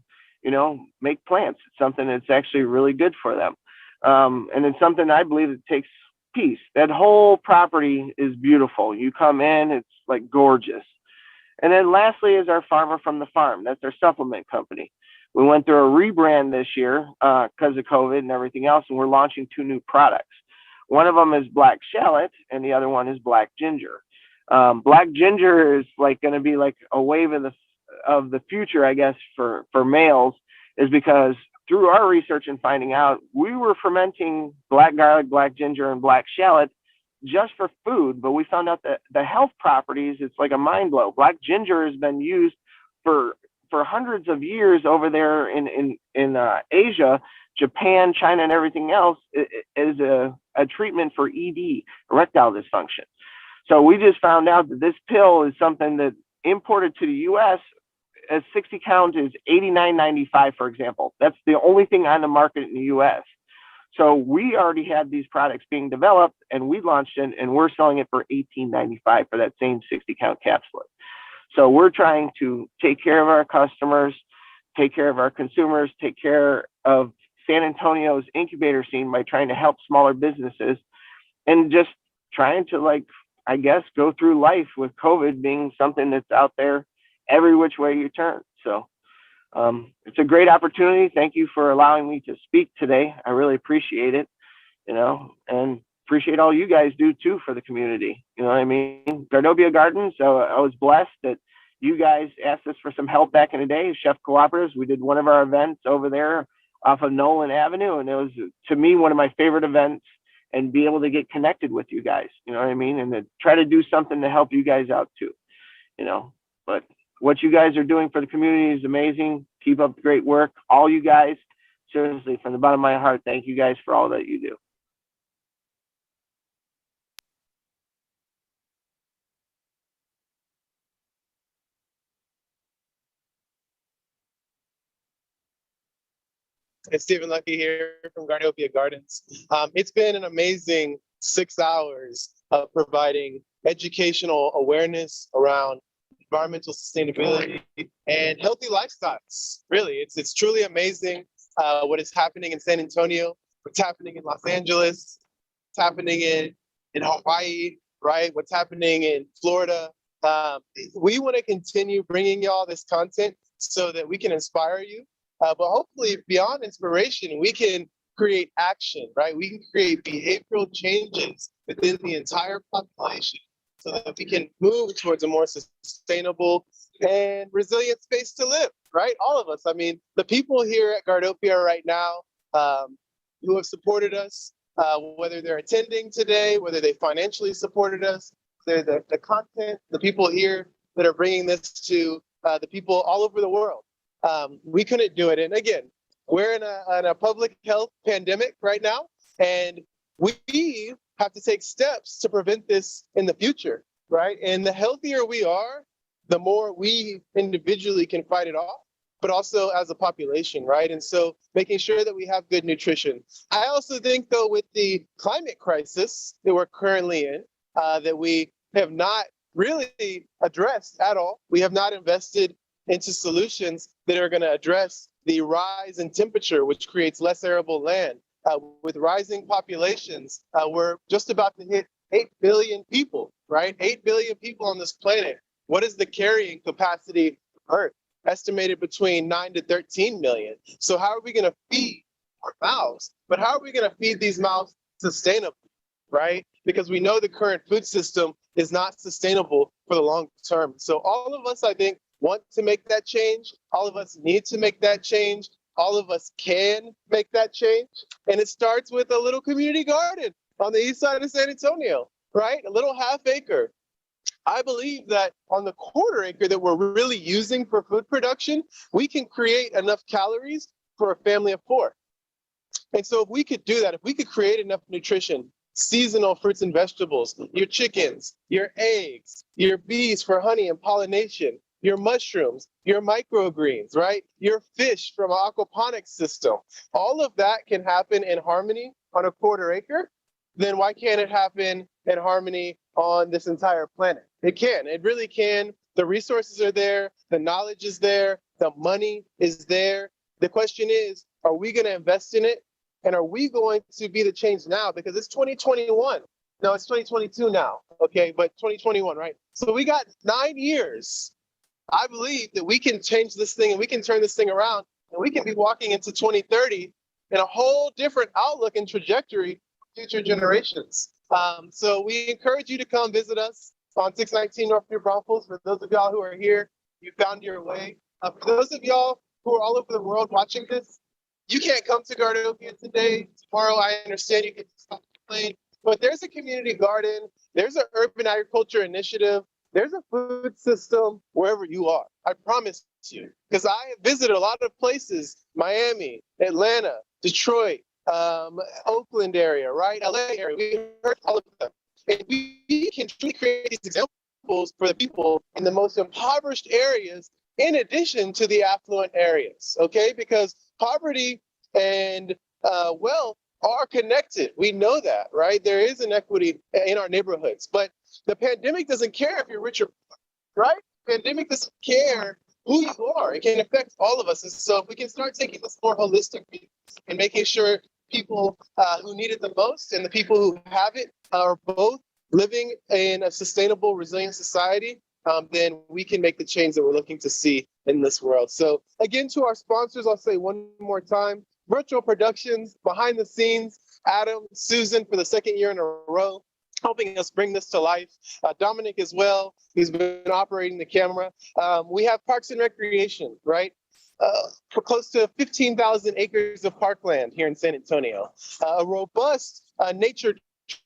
make plants. It's something that's actually really good for them. And it's something I believe it takes peace. That whole property is beautiful. You come in, it's like gorgeous. And then lastly is our Farmer from the Farm. That's our supplement company. We went through a rebrand this year because of COVID and everything else, and we're launching 2 new products. One of them is Black Shallot, and the other one is Black Ginger. Black ginger is like going to be like a wave of the future, I guess, for males, is because through our research and finding out, we were fermenting black garlic, black ginger, and black shallot just for food, but we found out that the health properties, it's like a mind blow. Black ginger has been used for hundreds of years over there in Asia, Japan, China, and everything else, as a treatment for ED, erectile dysfunction. So we just found out that this pill is something that imported to the US as 60 count is $89.95, for example. That's the only thing on the market in the US. So we already had these products being developed, and we launched it, and we're selling it for $18.95 for that same 60 count capsule. So we're trying to take care of our customers, take care of our consumers, take care of San Antonio's incubator scene by trying to help smaller businesses, and just trying to, like, I guess, go through life with COVID being something that's out there every which way you turn. So it's a great opportunity. Thank you for allowing me to speak today. I really appreciate it, and appreciate all you guys do too for the community. You know what I mean? Gardopia Gardens, so I was blessed that you guys asked us for some help back in the day, Chef Cooperatives. We did one of our events over there off of Nolan Avenue, and it was, to me, one of my favorite events, and be able to get connected with you guys, you know what I mean? And to try to do something to help you guys out too, but what you guys are doing for the community is amazing. Keep up the great work. All you guys, seriously, from the bottom of my heart, thank you guys for all that you do. It's Stephen Lucky here from Gardopia Gardens. It's been an amazing 6 hours of providing educational awareness around environmental sustainability and healthy lifestyles. Really, it's truly amazing what is happening in San Antonio, what's happening in Los Angeles, what's happening in Hawaii, right? What's happening in Florida. We want to continue bringing y'all this content so that we can inspire you. But hopefully beyond inspiration, we can create action, right? We can create behavioral changes within the entire population so that we can move towards a more sustainable and resilient space to live, right? All of us. I mean, the people here at Gardopia right now who have supported us, whether they're attending today, whether they financially supported us, the content, the people here that are bringing this to the people all over the world. We couldn't do it. And again, we're in a public health pandemic right now, and we have to take steps to prevent this in the future, right? And the healthier we are, the more we individually can fight it off, but also as a population, right? And so making sure that we have good nutrition. I also think, though, with the climate crisis that we're currently in, that we have not really addressed at all. We have not invested into solutions that are going to address the rise in temperature, which creates less arable land. With rising populations, we're just about to hit 8 billion people, right? 8 billion people on this planet. What is the carrying capacity of Earth? Estimated between 9 to 13 million. So how are we going to feed our mouths? But how are we going to feed these mouths sustainably, right? Because we know the current food system is not sustainable for the long term. So all of us, I think, want to make that change. All of us need to make that change. All of us can make that change. And it starts with a little community garden on the east side of San Antonio, right? A little half acre. I believe that on the quarter acre that we're really using for food production, we can create enough calories for a family of 4. And so if we could do that, if we could create enough nutrition, seasonal fruits and vegetables, your chickens, your eggs, your bees for honey and pollination, your mushrooms, your microgreens, right? Your fish from an aquaponics system. All of that can happen in harmony on a quarter acre. Then why can't it happen in harmony on this entire planet? It can. It really can. The resources are there. The knowledge is there. The money is there. The question is, are we going to invest in it? And are we going to be the change now? Because it's 2021. No, it's 2022 now. Okay, but 2021, right? So we got 9 years. I believe that we can change this thing and we can turn this thing around, and we can be walking into 2030 in a whole different outlook and trajectory for future generations. So we encourage you to come visit us on 619 North New Braunfels. For those of y'all who are here, you found your way. For those of y'all who are all over the world watching this, you can't come to Gardopia today. Tomorrow, I understand you can stop the plane, but there's a community garden. There's an urban agriculture initiative. There's a food system wherever you are. I promise you, because I have visited a lot of places: Miami, Atlanta, Detroit, Oakland area, right? LA area. We heard all of them. And we can truly create these examples for the people in the most impoverished areas, in addition to the affluent areas, okay? Because poverty and wealth are connected. We know that, right? There is inequity in our neighborhoods, but the pandemic doesn't care if you're rich or poor, right? Pandemic doesn't care who you are. It can affect all of us. And so if we can start taking this more holistic view and making sure people who need it the most and the people who have it are both living in a sustainable, resilient society, then we can make the change that we're looking to see in this world. So again, to our sponsors, I'll say one more time: Virtual Productions, behind the scenes, Adam, Susan for the second year in a row, helping us bring this to life. Dominic as well, he's been operating the camera. We have Parks and Recreation, right? For close to 15,000 acres of parkland here in San Antonio. A robust nature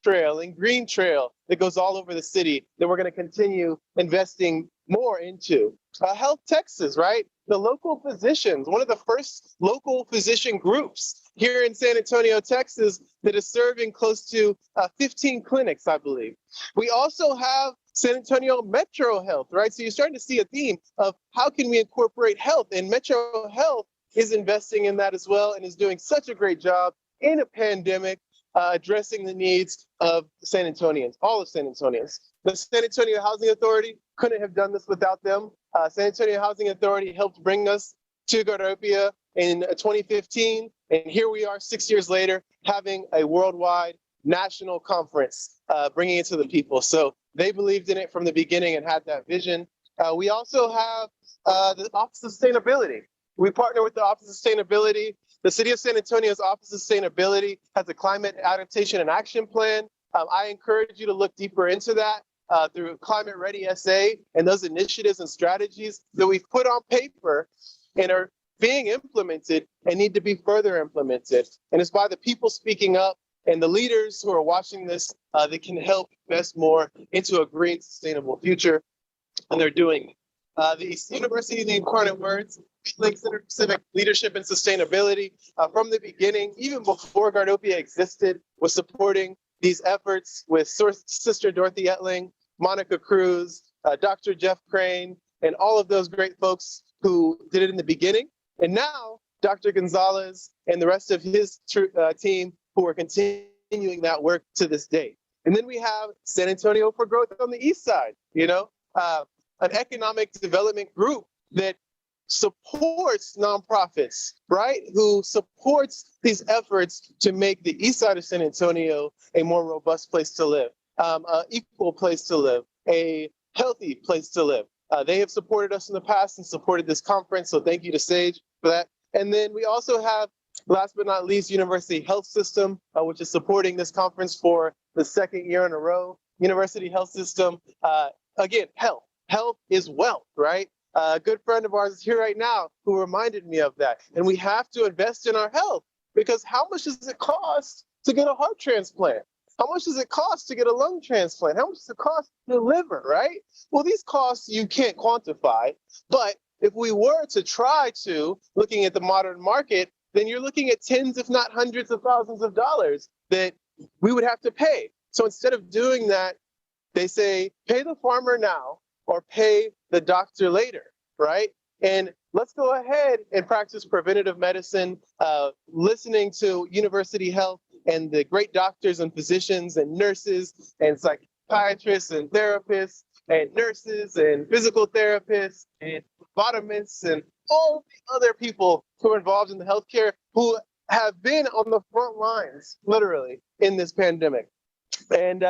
trail and green trail that goes all over the city that we're going to continue investing more into. Health Texas, right? The local physicians, one of the first local physician groups here in San Antonio, Texas, that is serving close to 15 clinics, I believe. We also have San Antonio Metro Health, right? So you're starting to see a theme of how can we incorporate health, and Metro Health is investing in that as well and is doing such a great job in a pandemic, addressing the needs of San Antonians, all of San Antonians. The San Antonio Housing Authority couldn't have done this without them. San Antonio Housing Authority helped bring us to Gardopia in 2015, and here we are 6 years later having a worldwide national conference, bringing it to the people. So they believed in it from the beginning and had that vision. We also have the Office of Sustainability. We partner with the Office of Sustainability. The City of San Antonio's Office of Sustainability has a climate adaptation and action plan. I encourage you to look deeper into that through Climate Ready SA and those initiatives and strategies that we've put on paper and are being implemented and need to be further implemented. And it's by the people speaking up and the leaders who are watching this that can help invest more into a green, sustainable future. And they're doing it. The University of the Incarnate Words, links civic leadership and sustainability from the beginning, even before Gardopia existed, was supporting these efforts with Sister Dorothy Etling, Monica Cruz, Dr. Jeff Crane, and all of those great folks who did it in the beginning. And now Dr. Gonzalez and the rest of his team who are continuing that work to this day. And then we have San Antonio for Growth on the east side, an economic development group that supports nonprofits, right? Who supports these efforts to make the east side of San Antonio a more robust place to live, an equal place to live, a healthy place to live. They have supported us in the past and supported this conference, so thank you to SAGE for that. And then we also have, last but not least, University Health System, which is supporting this conference for the second year in a row. University Health System, again, health. Health is wealth, right? A good friend of ours is here right now who reminded me of that. And we have to invest in our health, because how much does it cost to get a heart transplant? How much does it cost to get a lung transplant? How much does it cost to liver, right? Well, these costs you can't quantify, but if we were to try to, looking at the modern market, then you're looking at tens, if not hundreds of thousands of dollars that we would have to pay. So instead of doing that, they say, pay the farmer now or pay the doctor later, right? And let's go ahead and practice preventative medicine, listening to University Health and the great doctors and physicians and nurses and psychiatrists and therapists and nurses and physical therapists and phlebotomists and all the other people who are involved in the healthcare who have been on the front lines, literally, in this pandemic. And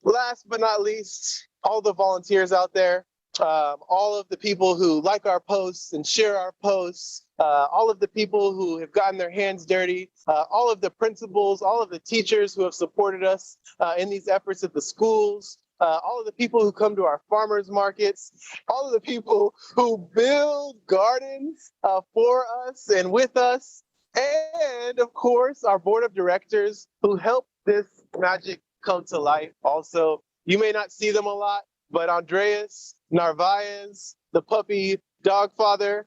last but not least, all the volunteers out there, all of the people who like our posts and share our posts, all of the people who have gotten their hands dirty, all of the principals, all of the teachers who have supported us in these efforts at the schools, all of the people who come to our farmers markets, all of the people who build gardens for us and with us, and of course, our board of directors who help this magic come to life. Also, you may not see them a lot, but Andreas Narvaez, the puppy dog father,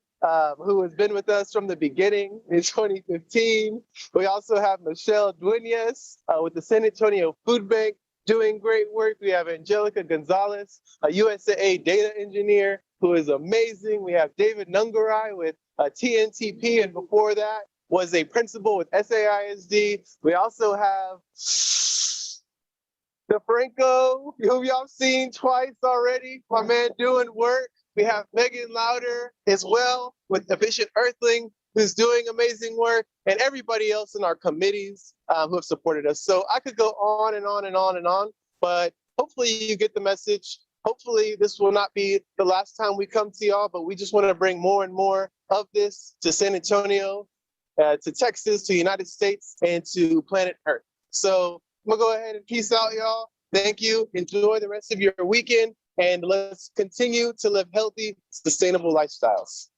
who has been with us from the beginning in 2015. We also have Michelle Duenas with the San Antonio Food Bank doing great work. We have Angelica Gonzalez, a USAA data engineer who is amazing. We have David Nungarai with TNTP, and before that was a principal with SAISD. We also have DeFranco, who y'all seen twice already, my man doing work. We have Megan Louder as well with Efficient Earthling, who's doing amazing work, and everybody else in our committees who have supported us. So I could go on and on and on and on, but hopefully you get the message. Hopefully this will not be the last time we come to y'all, but we just want to bring more and more of this to San Antonio, to Texas, to the United States, and to planet Earth. So I'm gonna go ahead and peace out, y'all. Thank you. Enjoy the rest of your weekend, and let's continue to live healthy, sustainable lifestyles.